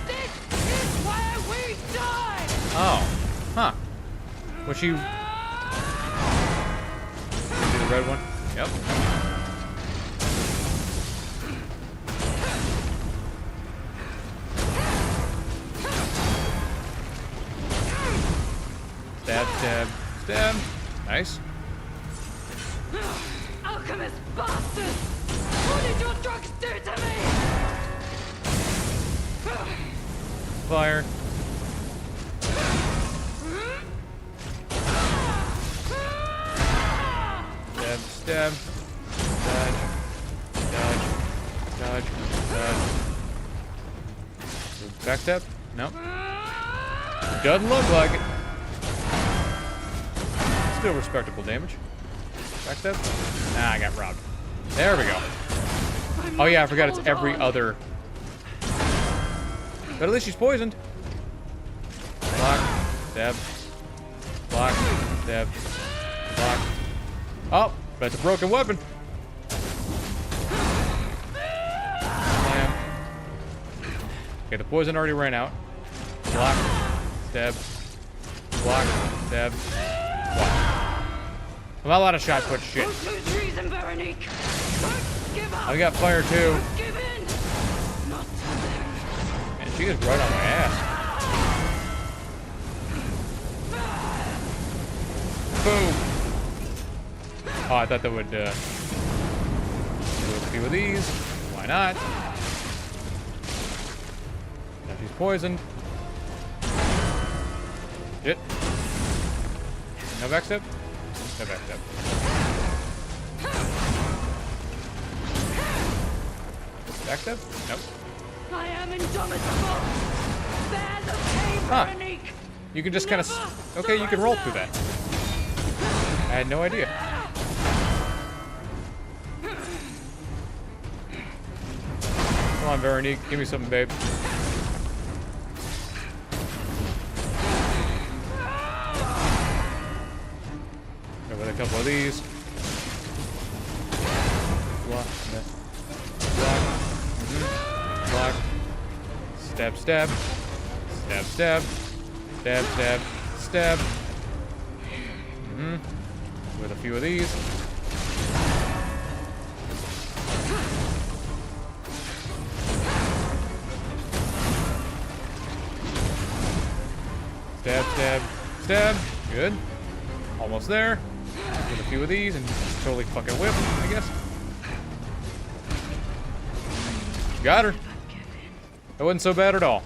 This is where we die. Oh. Huh. Was she... See the red one? Yep. Stab, stab, stab. Nice. Alchemist bastard! What did your drugs do to me? Fire. Stab, stab. Dodge. Dodge. Dodge. Dodge. Backstab? No. Doesn't look like it. Still respectable damage. Backstab? Nah, I got robbed. There we go. Oh yeah, I forgot it's every other. But at least she's poisoned. Block. Stab. Block. Stab. Block. Oh, that's a broken weapon. Slam. Okay, the poison already ran out. Block. Stab. Block. Stab. Block. I'm not allowed to shot put shit. Don't lose reason, Veronique. Don't give up. I got fire too. Don't give in. Not Man, she is right on my ass. Boom. Oh, I thought that would do a few of these. Why not? Now she's poisoned. Shit. No backstep? No backstep. Backstep? Nope. I am indomitable. Bear the pain, Veronique. You can just kind of... Okay, you can roll through that. I had no idea. Come on, Veronique. Give me something, babe. Go with a couple of these. Block. Block. Block. Stab, stab. Stab, stab. Stab, stab. Stab. With a few of these. Stab. Good. Almost there. With a few of these and totally fucking whip, I guess. Got her. That wasn't so bad at all.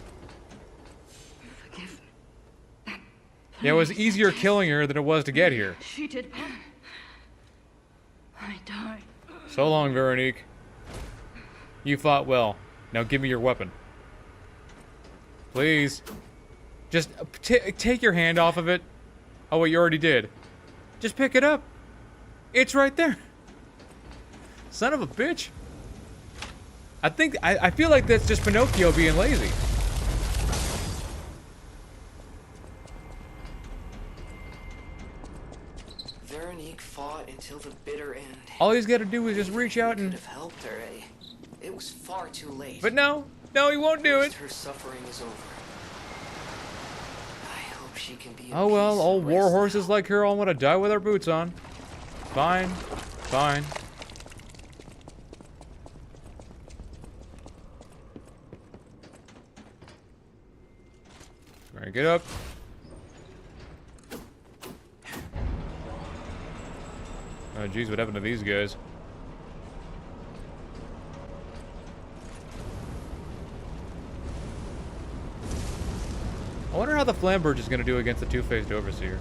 Yeah, it was easier killing her than it was to get here. She did better. I died. So long, Veronique. You fought well. Now give me your weapon. Please. Just take your hand off of it. Oh, wait, you already did. Just pick it up. It's right there. Son of a bitch. I feel like that's just Pinocchio being lazy. Veronique fought until the bitter end. All he's got to do is just reach out and... Could have helped her, eh? It was far too late. But no, he won't do it. Her suffering is over. I hope she can be. Oh well, old war horses like her all want to die with their boots on. Fine, fine. All right, get up. Oh geez, what happened to these guys? I wonder how the Flamberge is going to do against the two-faced Overseer.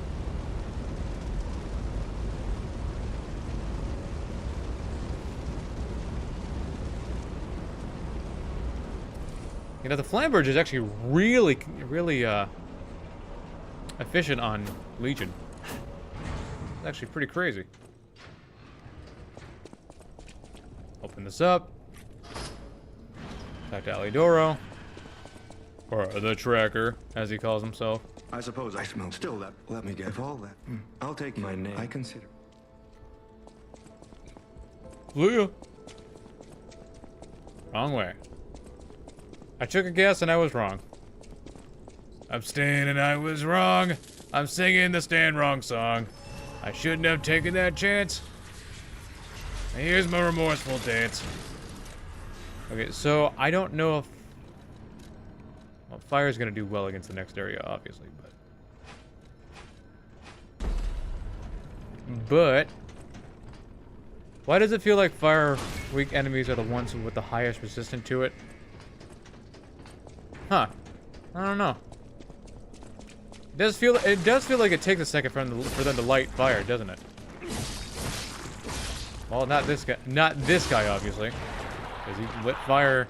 You know, the Flamberge is actually really efficient on Legion. It's actually pretty crazy. Open this up. Back to Alidoro. Or the Tracker, as he calls himself. I suppose I smell. Still, let me get all that. I'll take my name. I consider. Leah. Wrong way. I took a guess and I was wrong. I'm staying and I was wrong. I'm singing the Stand Wrong song. I shouldn't have taken that chance. And here's my remorseful dance. Okay, so I don't know if... Well, fire's gonna do well against the next area, obviously, but... Why does it feel like fire weak enemies are the ones with the highest resistance to it? Huh. I don't know. It does feel like it takes a second for them to light fire, doesn't it? Well, not this guy. Not this guy, obviously. Because he lit fire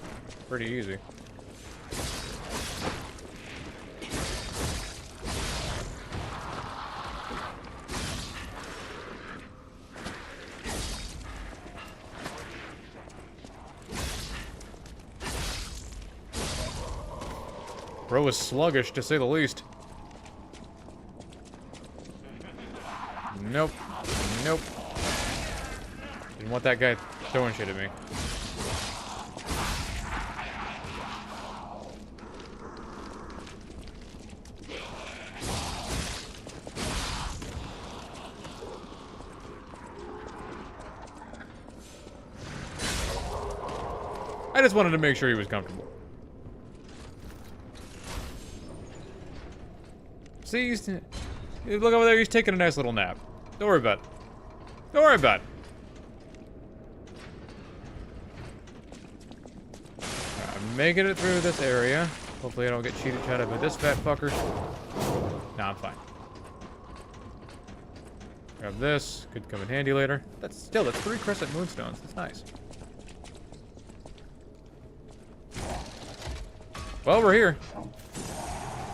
pretty easy. Bro was sluggish, to say the least. Nope. Nope. Didn't want that guy throwing shit at me. I just wanted to make sure he was comfortable. See, look over there, he's taking a nice little nap. Don't worry about it. Don't worry about it. Right, I'm making it through this area. Hopefully I don't get cheated shot by this fat fucker. Nah, I'm fine. Grab this. Could come in handy later. That's 3 crescent moonstones. That's nice. Well, we're here.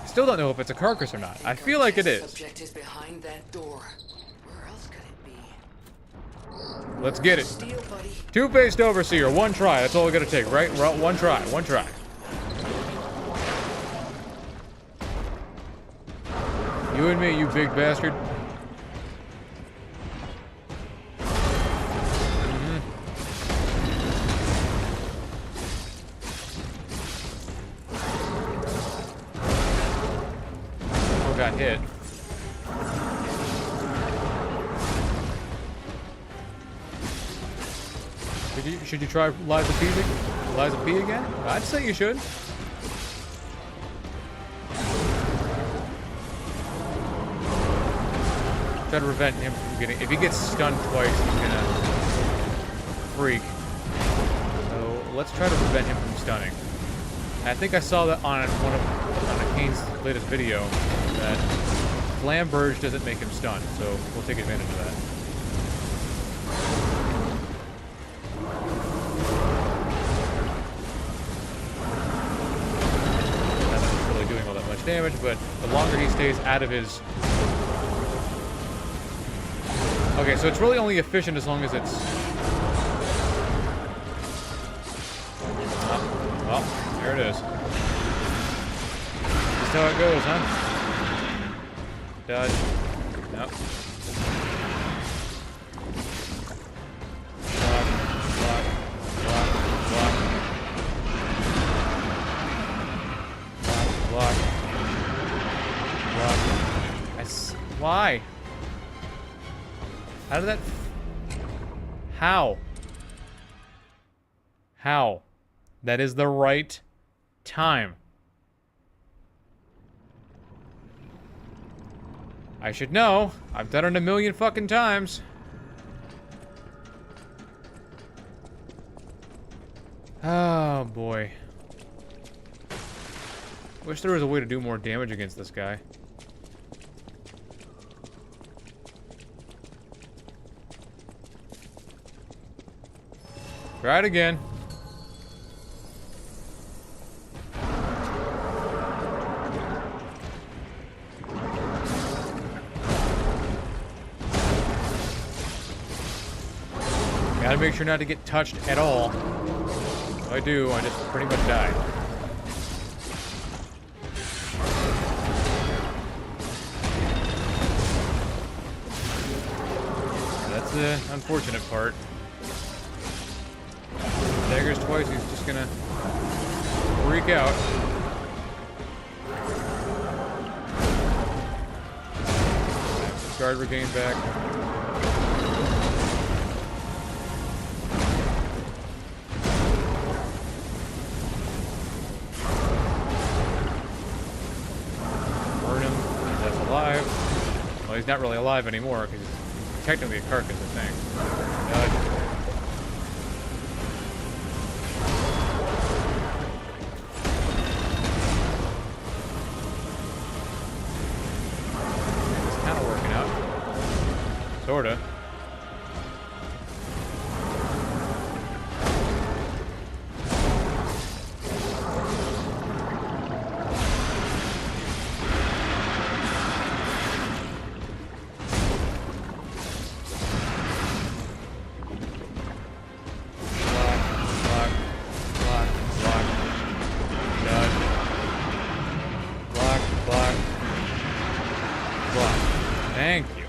Still don't know if it's a carcass or not. I feel like it is. Subject is behind that door. Where else could it be? Let's get it. Two-faced Overseer, 1 try. That's all we gotta take, right? One try. You and me, you big bastard. Got hit. Should you try Liza P again? I'd say you should. Try to prevent him from getting... If he gets stunned twice, he's gonna freak. So let's try to prevent him from stunning. And I think I saw that on Kane's latest video that Flamberge doesn't make him stun, so we'll take advantage of that. Not that it's really doing all that much damage, but the longer he stays out of his... Okay, so it's really only efficient as long as it's... Oh, well, there it is. That's how it goes, huh? Dodge. Nope. Block, block, block, block. Block, block. Why? How did that... How? How? That is the right time. I should know. I've done it a million fucking times. Oh, boy. Wish there was a way to do more damage against this guy. Try it again. Gotta make sure not to get touched at all. If I do, I just pretty much die. That's the unfortunate part. Daggers twice, he's just gonna freak out. Guard regain back. Burn him. That's alive. Well, he's not really alive anymore because he's technically a carcass, I think. Sorta. Thank you.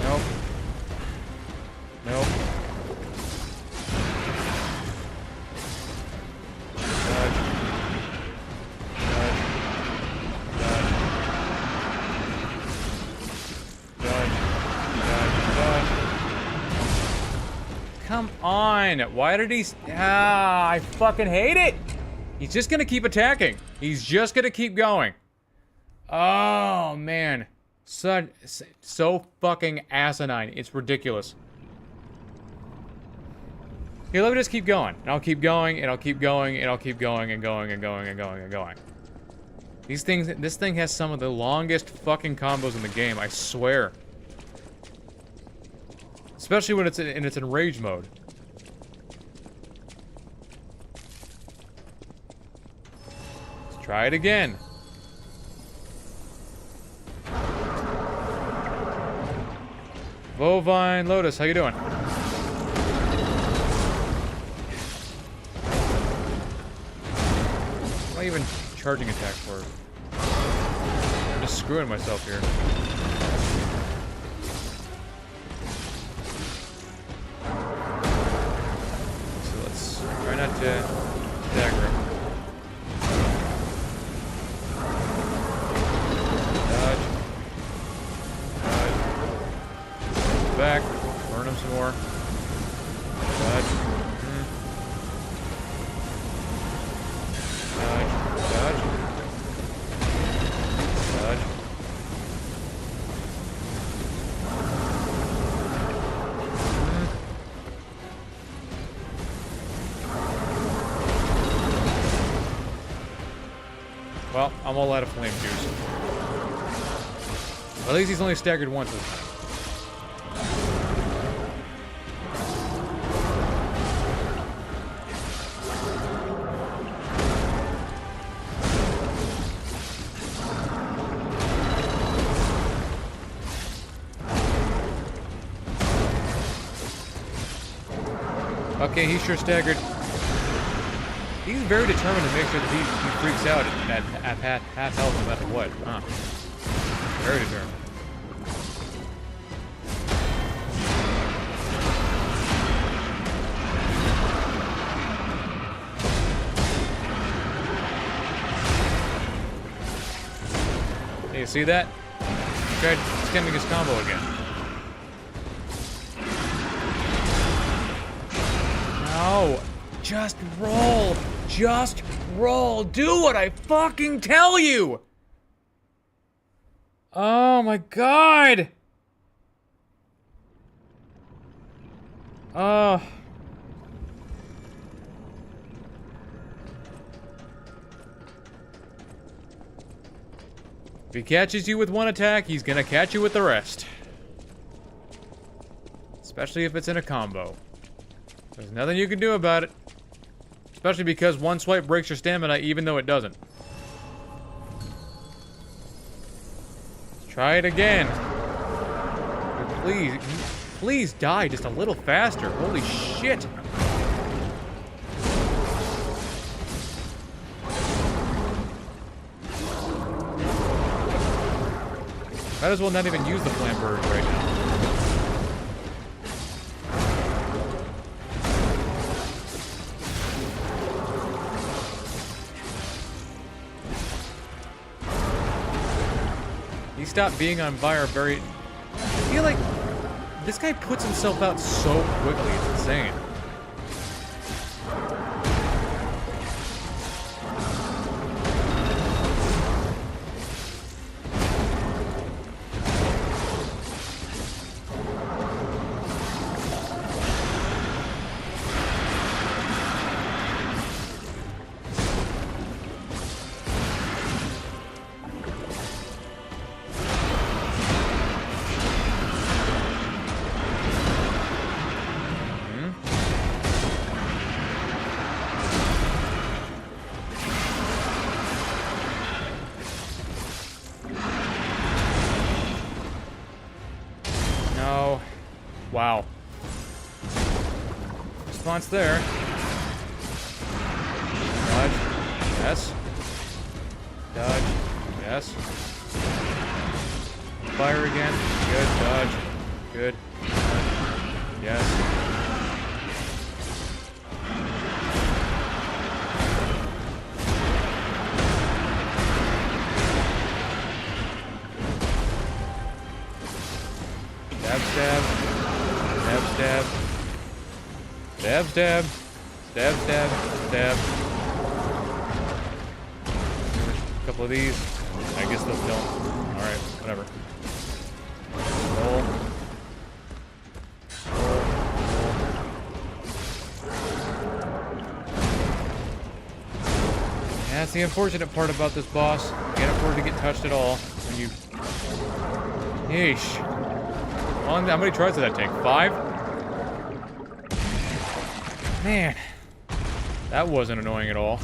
Nope. Nope. Dodge. Come on. Why did he... I fucking hate it. He's just gonna keep attacking. He's just gonna keep going. Oh, man. So fucking asinine. It's ridiculous. Here, let me just keep going. And I'll keep going, and I'll keep going, and I'll keep going, and going, and going, and going, and going. These things... This thing has some of the longest fucking combos in the game, I swear. Especially when it's in its enrage mode. Let's try it again. Bovine Lotus, how you doing? What am I even charging attack for? I'm just screwing myself here. Try not to dagger him. Dodge. Dodge. Back. Burn him some more. Well, I'm all out of flame juice. At least he's only staggered once this time. Okay, he's sure staggered. He's very determined to make sure that he freaks out at half health no matter what. Huh. Very determined. Hey, you see that? He tried skimming his combo again. No! Just roll! Just roll! Do what I fucking tell you! Oh my god! Oh. If he catches you with one attack, he's gonna catch you with the rest. Especially if it's in a combo. There's nothing you can do about it. Especially because one swipe breaks your stamina even though it doesn't. Let's try it again. But please die just a little faster. Holy shit. Might as well not even use the flamberge right now. He stopped being on fire very... I feel like this guy puts himself out so quickly, it's insane. Wow. Response there. Dodge. Yes. Dodge. Yes. Fire again. Good. Dodge. Good. Dodge. Yes. Stab, stab. Stab, stab. Stab, stab. Stab, stab. Stab. A couple of these. I guess those don't. Alright, whatever. Roll. Yeah, that's the unfortunate part about this boss. You can't afford to get touched at all when you... Yeesh. How many tries did that take? 5? Man. That wasn't annoying at all.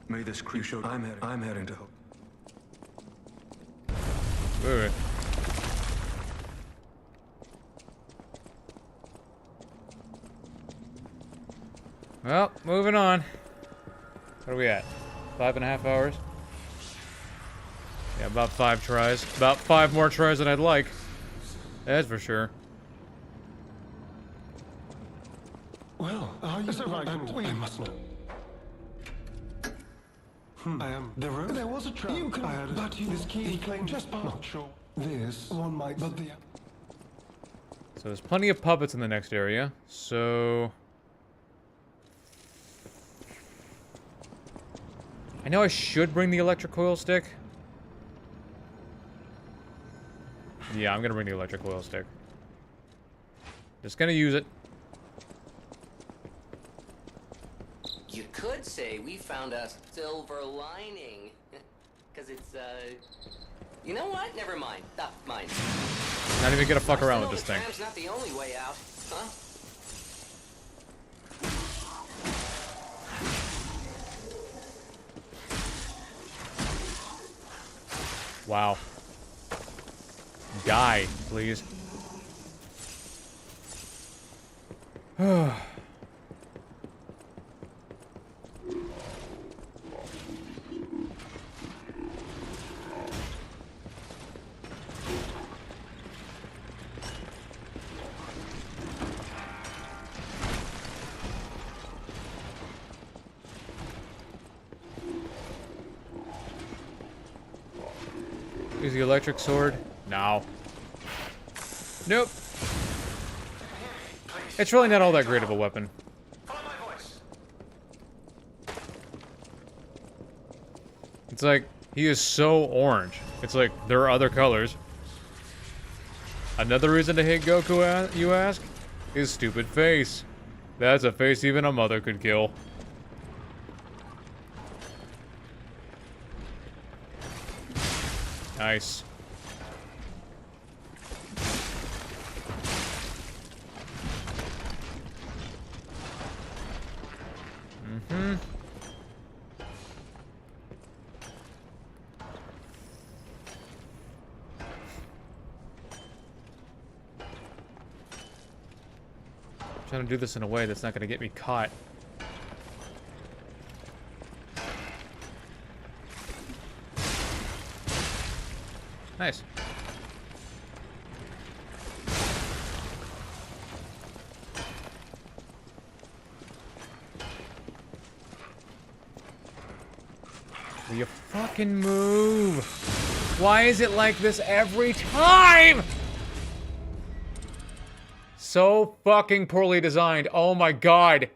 May this crew show I'm heading to help. Wait. Well, moving on. What are we at? 5.5 hours? Yeah, about 5 tries. About 5 more tries than I'd like. That's for sure. Well, are you right? I must know. I am. There was a trap. You can. But this key claimed just not sure. This one might, but the. So there's plenty of puppets in the next area. So I know I should bring the electric coil stick. Yeah, I'm gonna bring the electric coil stick. Just gonna use it. you could say we found a silver lining. Because it's, you know what? Never mind. Mine. Not even gonna fuck around with this thing. Tram's not the only way out, huh? Wow. Die, please. Use the electric sword? No. Nope. It's really not all that great of a weapon. It's like, he is so orange. It's like, there are other colors. Another reason to hate Goku, you ask? His stupid face. That's a face even a mother could kill. Nice. Mm-hmm. Trying to do this in a way that's not going to get me caught. Nice. Will you fucking move? Why is it like this every time? So fucking poorly designed. Oh my god.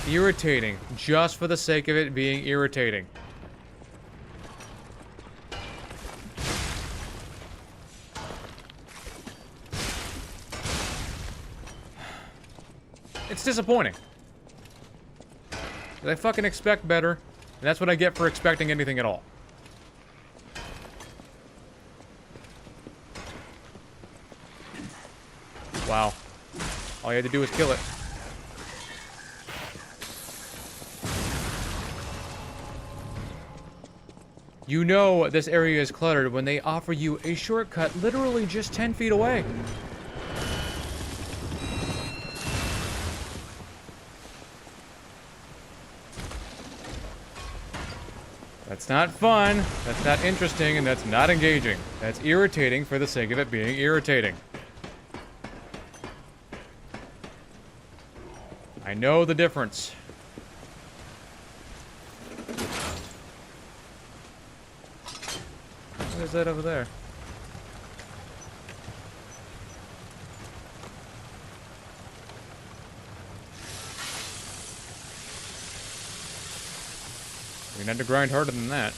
Irritating, just for the sake of it being irritating. It's disappointing. I fucking expect better, and that's what I get for expecting anything at all. Wow. All you had to do was kill it. You know this area is cluttered when they offer you a shortcut literally just 10 feet away. That's not fun, that's not interesting, and that's not engaging. That's irritating for the sake of it being irritating. I know the difference. What is that over there? We had to grind harder than that.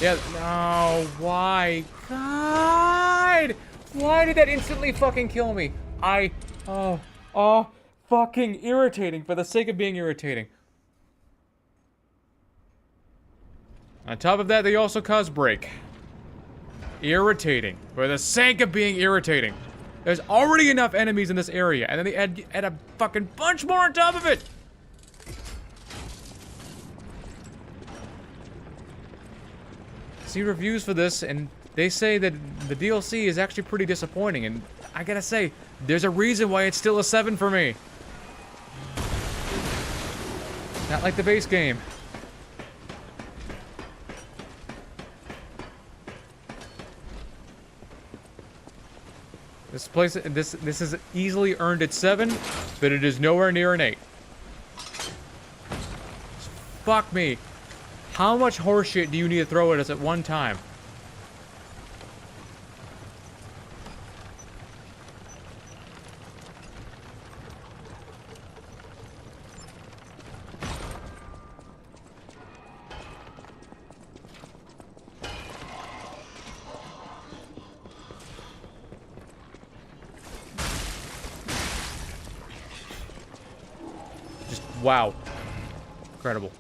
Yeah, no, why? God! Why did that instantly fucking kill me? Fucking irritating for the sake of being irritating. On top of that, they also cause break. Irritating for the sake of being irritating. There's already enough enemies in this area, and then they add a fucking bunch more on top of it! See reviews for this, and they say that the DLC is actually pretty disappointing, and I gotta say, there's a reason why it's still a 7 for me. Not like the base game. This place, this has easily earned its 7, but it is nowhere near an 8. fuck me. How much horseshit do you need to throw at us at one time? Just, wow. Incredible.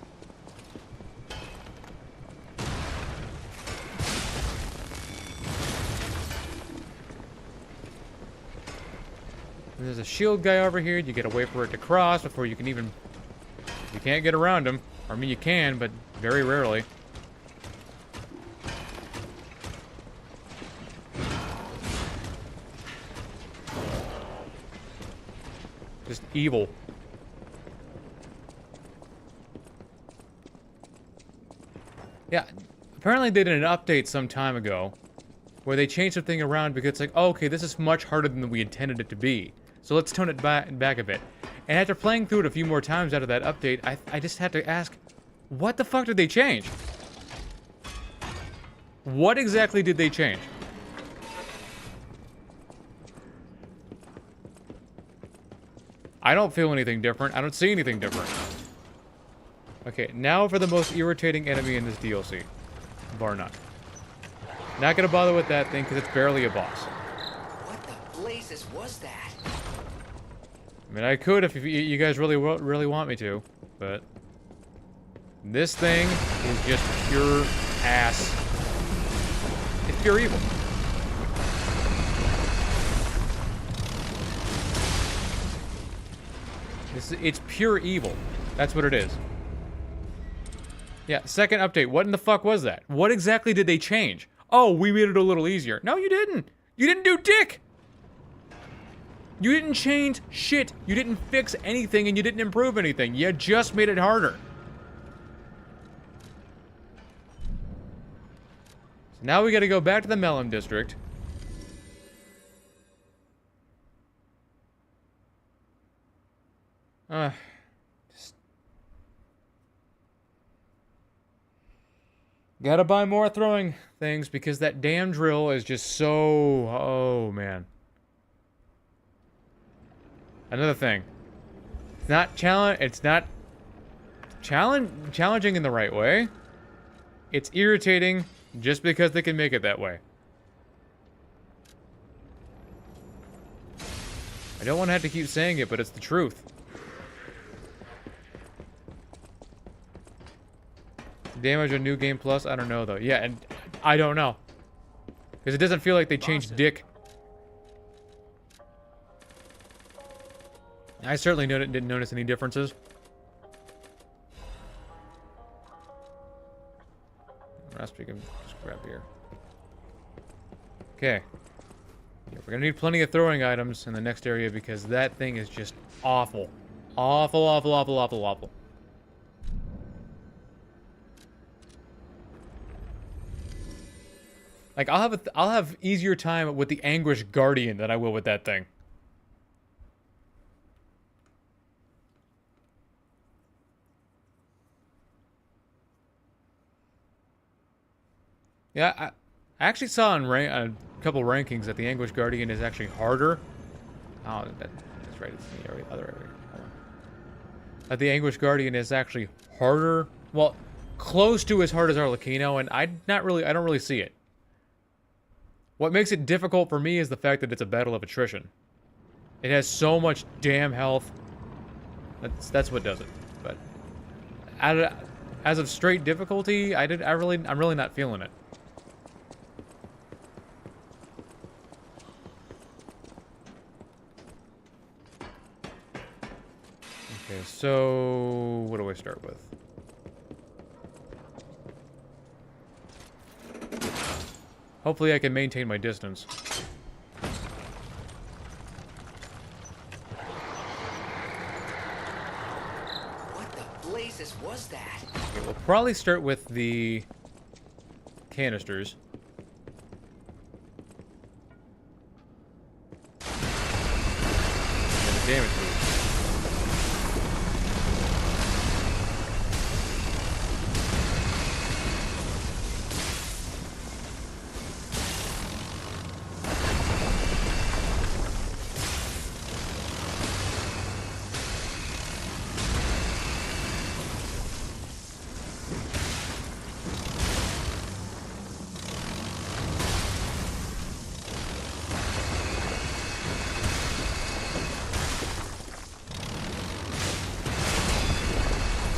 There's a shield guy over here. You gotta wait for it to cross before you can even... You can't get around him. I mean, you can, but very rarely. Just evil. Yeah, apparently they did an update some time ago where they changed the thing around because it's like, oh, okay, this is much harder than we intended it to be. So let's tone it back a bit. And after playing through it a few more times out of that update, I just had to ask, what the fuck did they change? What exactly did they change? I don't feel anything different. I don't see anything different. Okay, now for the most irritating enemy in this DLC. Bar none. Not gonna bother with that thing because it's barely a boss. What the blazes was that? I mean, I could if you guys really want me to, but this thing is just pure ass. It's pure evil. It's pure evil. That's what it is. Yeah, second update. What in the fuck was that? What exactly did they change? Oh, we made it a little easier. No, you didn't. You didn't do dick. You didn't change shit. You didn't fix anything and you didn't improve anything. You just made it harder. So now we gotta go back to the Melon District. Just gotta buy more throwing things because that damn drill is just so... Oh, man. Another thing. It's not challenging in the right way. It's irritating just because they can make it that way. I don't want to have to keep saying it, but it's the truth. Damage on New Game Plus? I don't know, though. Yeah, and I don't know. Because it doesn't feel like they changed dick. I certainly didn't notice any differences. What else we can just grab here? Okay. Yeah, we're gonna need plenty of throwing items in the next area because that thing is just awful. Awful, awful, awful, awful, awful. Like, I'll have easier time with the Anguish Guardian than I will with that thing. Yeah, I actually saw on a couple rankings that the Anguish Guardian is actually harder. Oh, that's right. It's in the other area. Hold on. That the Anguish Guardian is actually harder. Well, close to as hard as Arlecchino, and I don't really see it. What makes it difficult for me is the fact that it's a battle of attrition. It has so much damn health. That's what does it. But as of straight difficulty, I'm really not feeling it. Okay, so what do I start with? Hopefully I can maintain my distance. What the blazes was that? Okay, we'll probably start with the canisters. And the damage boost.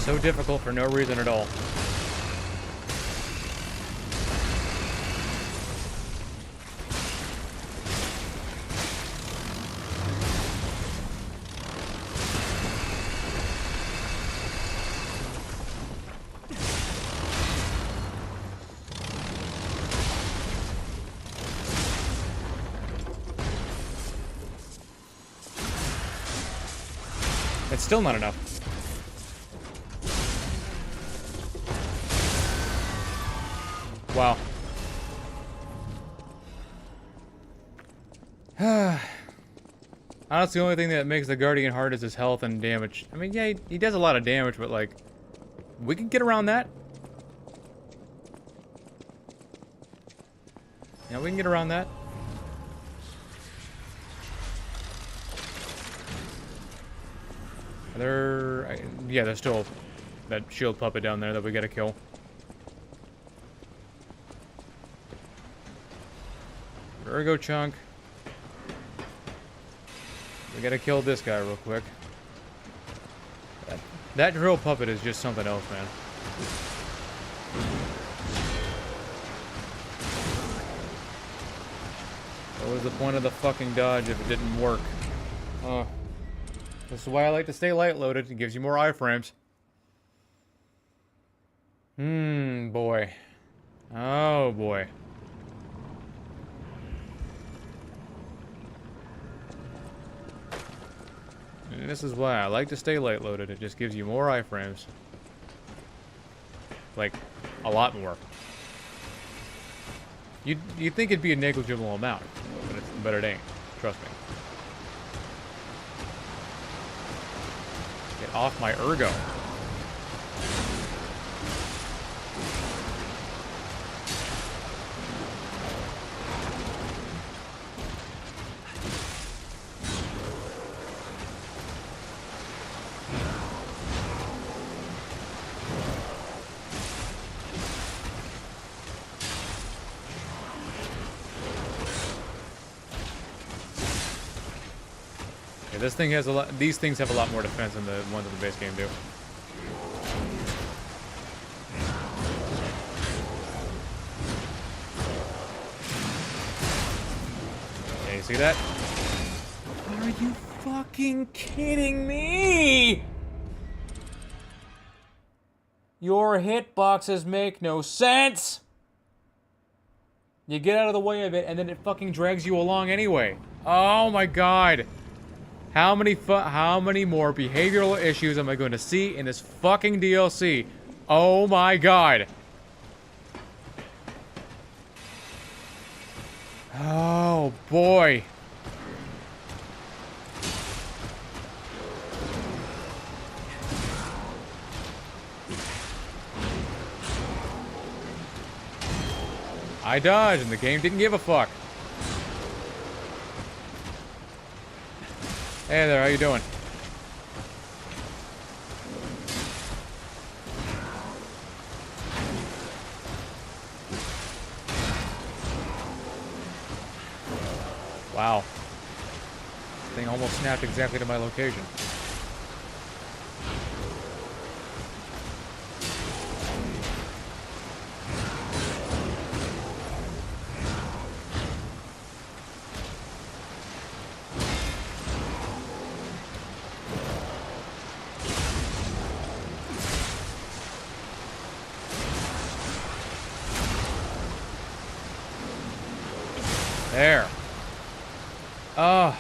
So difficult for no reason at all. It's still not enough. Wow. Honestly, the only thing that makes the Guardian hard is his health and damage. I mean, yeah, he does a lot of damage, but like, we can get around that. Yeah, we can get around that. Yeah, there's still that shield puppet down there that we gotta kill. Ergo chunk. We gotta kill this guy real quick. That drill puppet is just something else, man. What was the point of the fucking dodge if it didn't work? This is why I like to stay light loaded. It gives you more iframes. Boy. Oh, boy. And this is why I like to stay light loaded. It just gives you more iframes. Like, a lot more. You'd think it'd be a negligible amount, but it ain't. Trust me. Get off my ergo. This thing has a lot. These things have a lot more defense than the ones in the base game do. Okay, you see that? Are you fucking kidding me? Your hitboxes make no sense. You get out of the way of it, and then it fucking drags you along anyway. Oh my god. How many more behavioral issues am I going to see in this fucking DLC? Oh my god. Oh boy. I dodged and the game didn't give a fuck. Hey there, how you doing? Wow. This thing almost snapped exactly to my location. There. I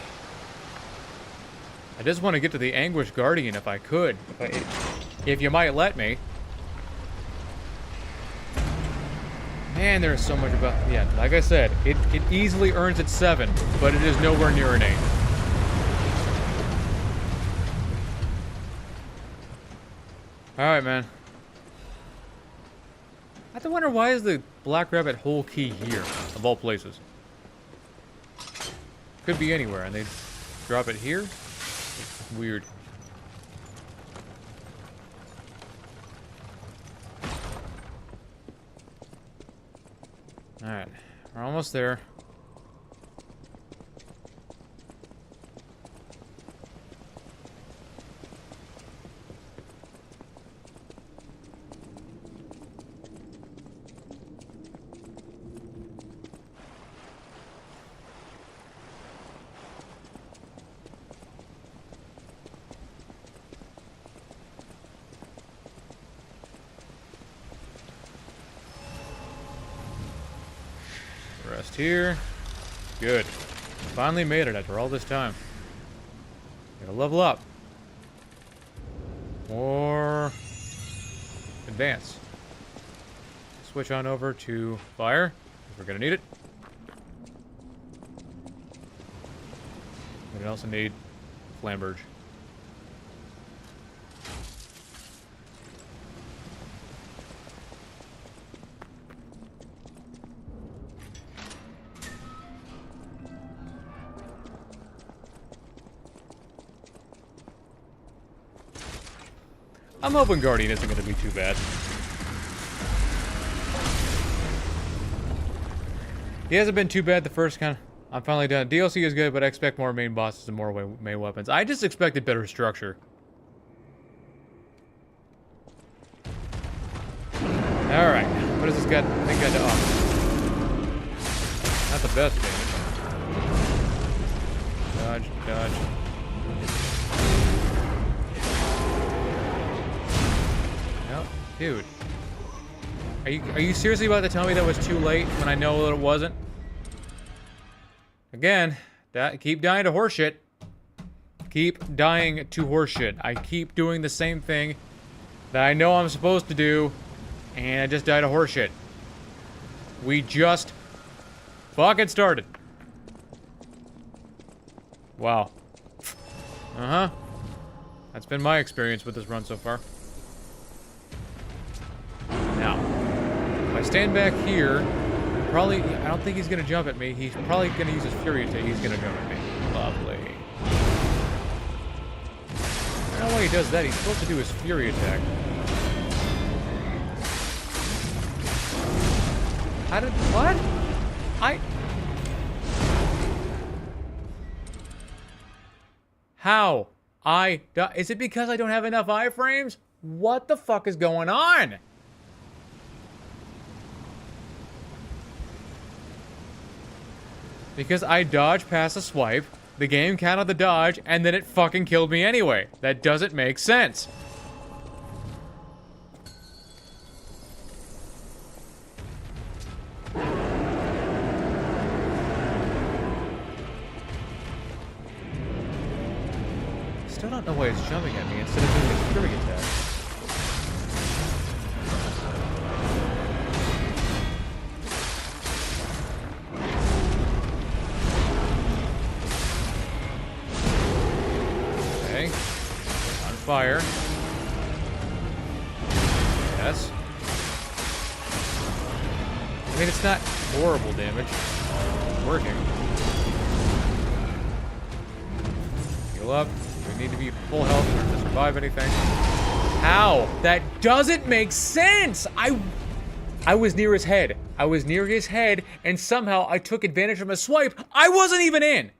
just want to get to the Anguish Guardian if I could. If you might let me. Man, there's so much about... Yeah, like I said, it easily earns its 7, but it is nowhere near an 8. Alright, man. I have to wonder, why is the Black Rabbit hole key here, of all places? Could be anywhere, and they drop it here? It's weird. Alright, we're almost there. Chest here. Good. Finally made it after all this time. Gotta level up. Or advance. Switch on over to fire, if we're gonna need it. We also need Flamberge. I'm hoping Guardian isn't going to be too bad. He hasn't been too bad the first kind. I'm finally done. DLC is good, but I expect more main bosses and more main weapons. I just expected better structure. Alright, what does this guy think I to offer? Not the best damage. Dodge, dodge. No, dude. Are you seriously about to tell me that was too late when I know that it wasn't? Again, keep dying to horseshit. Keep dying to horseshit. I keep doing the same thing that I know I'm supposed to do, and I just died to horseshit. We just fucking started. Wow. Uh-huh. That's been my experience with this run so far. Now, if I stand back here, probably, I don't think he's gonna jump at me. He's probably gonna use his Fury attack. He's gonna jump at me. Lovely. I don't know why he does that. He's supposed to do his Fury attack. How did, what? How? Is it because I don't have enough iframes? What the fuck is going on? Because I dodged past a swipe, the game counted the dodge, and then it fucking killed me anyway. That doesn't make sense. Still don't know why it's jumping at me instead of doing a Fury attack. Fire. Yes. I mean, it's not horrible damage. It's working. Heal up. We need to be full health in order to survive anything. How? That doesn't make sense! I was near his head. I was near his head, and somehow I took advantage of a swipe I wasn't even in!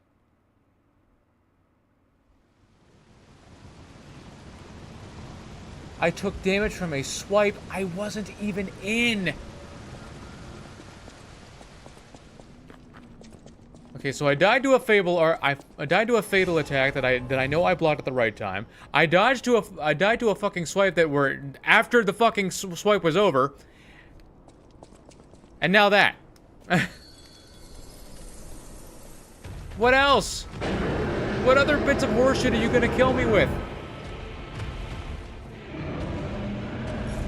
I took damage from a swipe I wasn't even in. Okay, so I died to a fable, or I died to a fatal attack that I know I blocked at the right time. I died to a fucking swipe that were after the fucking swipe was over. And now that. What else? What other bits of horseshit are you gonna kill me with?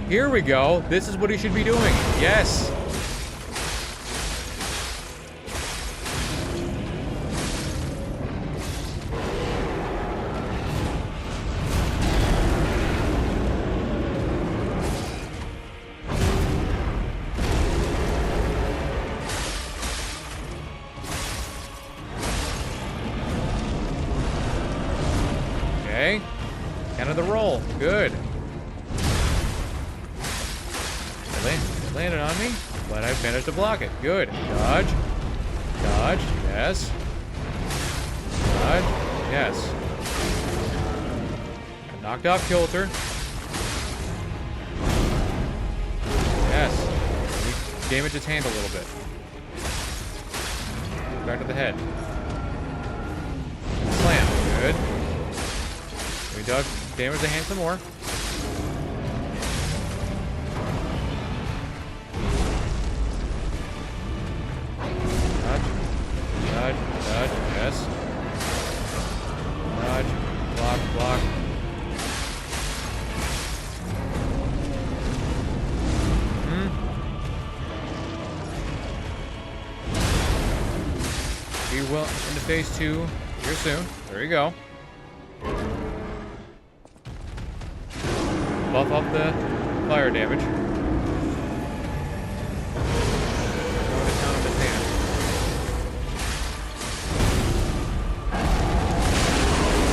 Here we go. This is what he should be doing. Yes. Okay. End of the roll. Good. Landed on me, but I managed to block it. Good. Dodge. Dodge. Yes. Dodge. Yes. I knocked off Kilter. Yes. We damage its hand a little bit. Back to the head. Slam. Good. We damage the hand some more. Dodge, yes. Dodge, block, block. Be well into phase 2 here soon. There you go. Buff up the fire damage. Going to town with his hand.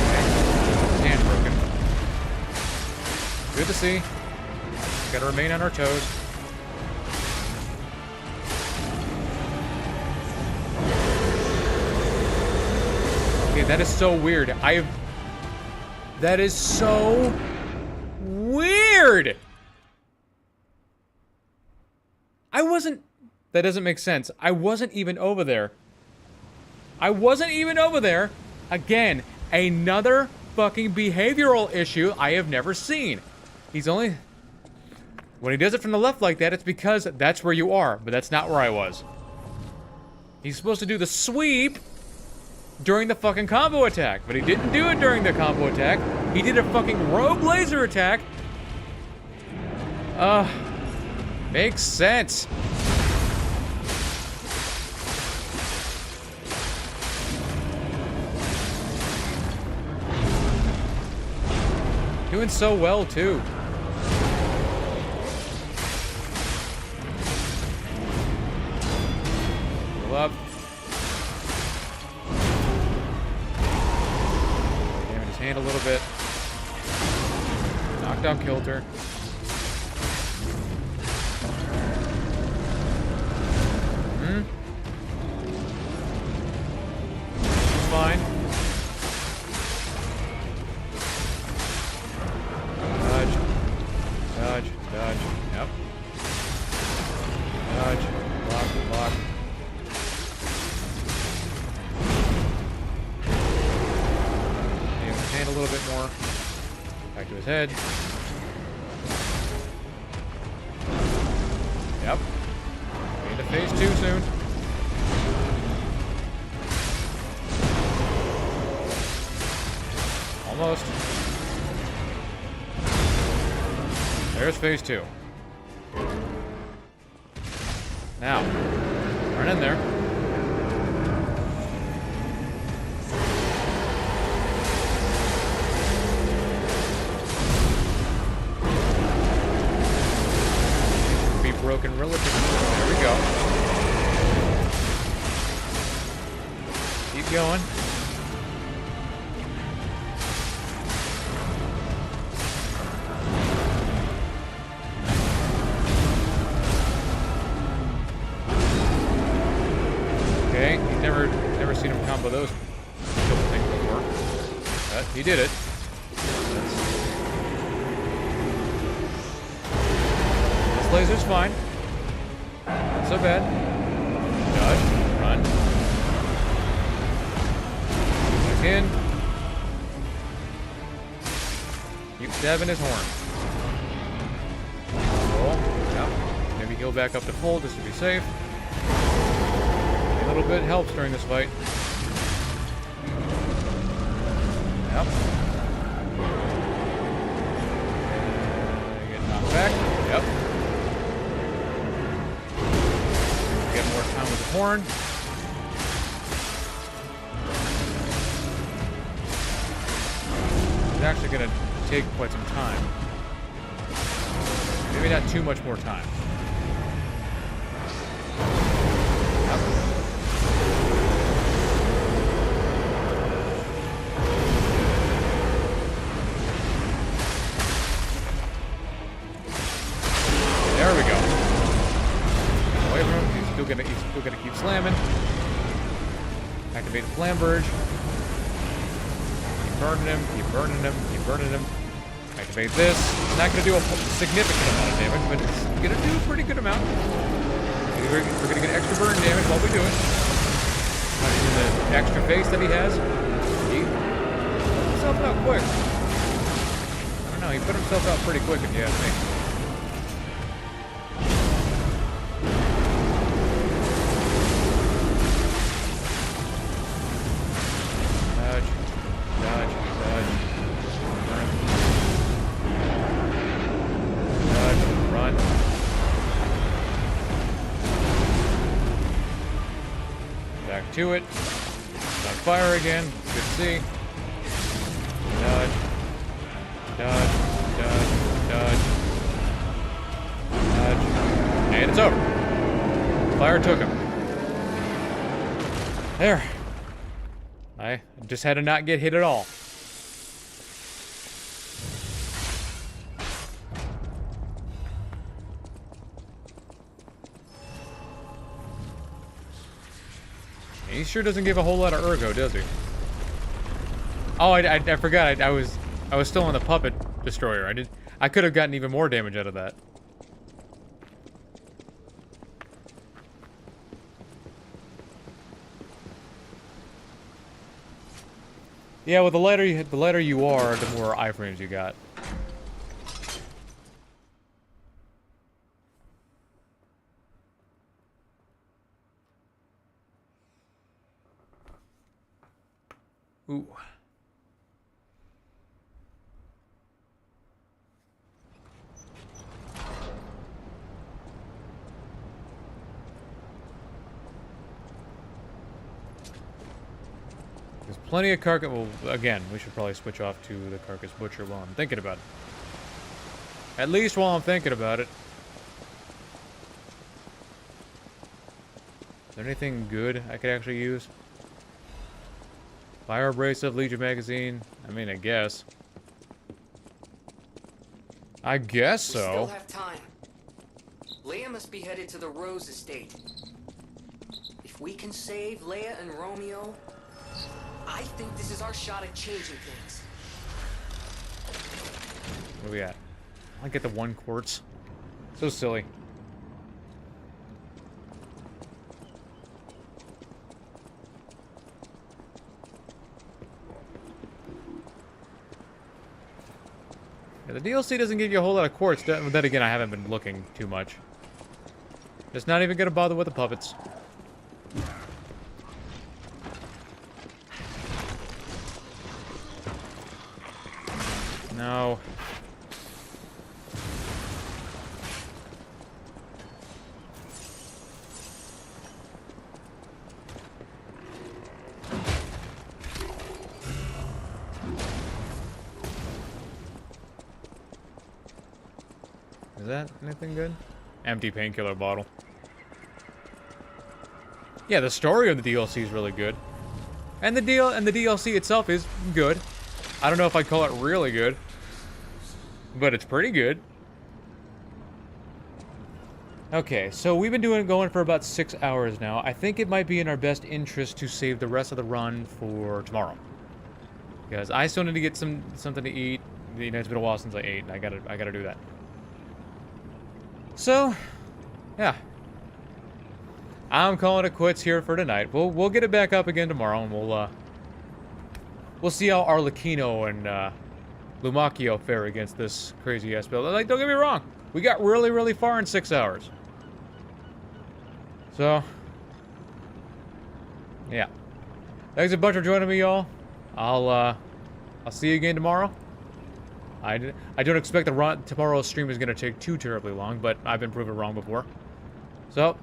Okay. His hand broken. Good to see. Gotta remain on our toes. Okay, that is so weird. That is so weird. That doesn't make sense. I wasn't even over there. Again, another fucking behavioral issue I have never seen. When he does it from the left like that, it's because that's where you are, but that's not where I was. He's supposed to do the sweep during the fucking combo attack, but he didn't do it during the combo attack. He did a fucking rogue laser attack. Makes sense. Doing so well, too. Pull up. Damage his hand a little bit. Knockdown kilter. Fine. Dodge. Dodge. Dodge. Yep. Dodge. Block. Block. Damage his hand a little bit more. Back to his head. Yep. Into phase 2 soon. Almost. There's phase 2. Now, run in there. Be broken relatively. There we go. Keep going. Okay, he's never seen him combo those couple things before. But he did it. This laser's fine. Not so bad. Dodge. Run. Back in. Keep stabbing his horn. Roll. Yep. Maybe heal back up to full just to be safe. A little bit helps during this fight. Yep. Get knocked back. Yep. Get more time with the horn. It's actually going to take quite some time. Maybe not too much more time. There we go. Away from him. He's still gonna keep slamming. Activate the Flam Burge. Keep burning him. Keep burning him. Keep burning him. Activate this. It's not gonna do a significant amount of damage, but it's gonna do a pretty good amount. We're gonna get extra burn damage while we do it. Not using the extra face that he has. He put himself out quick. I don't know. He put himself out pretty quick, if you ask me. to it. It's on fire again. Good to see. Dodge. Dodge. Dodge. Dodge. Dodge. And it's over. Fire took him. There. I just had to not get hit at all. He sure doesn't give a whole lot of ergo, does he? Oh, I forgot. I was still on the puppet destroyer. I could have gotten even more damage out of that. Yeah, well, the lighter you are, the more iframes you got. Ooh. There's plenty of Carcass. Well, again, we should probably switch off to the Carcass Butcher while I'm thinking about it. At least while I'm thinking about it. Is there anything good I could actually use? Fire Abrasive, Legion Magazine. I mean, I guess. I guess so. We still have time. Leia must be headed to the Rose estate. If we can save Leia and Romeo, I think this is our shot at changing things. Where are we at? I get the 1 quartz. So silly. Yeah, the DLC doesn't give you a whole lot of quartz. Then again, I haven't been looking too much. Just not even gonna bother with the puppets. No. Is that anything good? Empty painkiller bottle. Yeah, the story of the DLC is really good. And the DLC itself is good. I don't know if I'd call it really good, but it's pretty good. Okay, so we've been going for about 6 hours now. I think it might be in our best interest to save the rest of the run for tomorrow, because I still need to get something to eat. You know, it's been a while since I ate, and I gotta do that. So, yeah, I'm calling it quits here for tonight. We'll get it back up again tomorrow, and we'll see how Arlecchino and Lumacchio fare against this crazy ass build. Like, don't get me wrong, we got really, really far in 6 hours. So, yeah. Thanks a bunch for joining me, y'all. I'll see you again tomorrow. I don't expect tomorrow's stream is gonna take too terribly long, but I've been proven wrong before. So,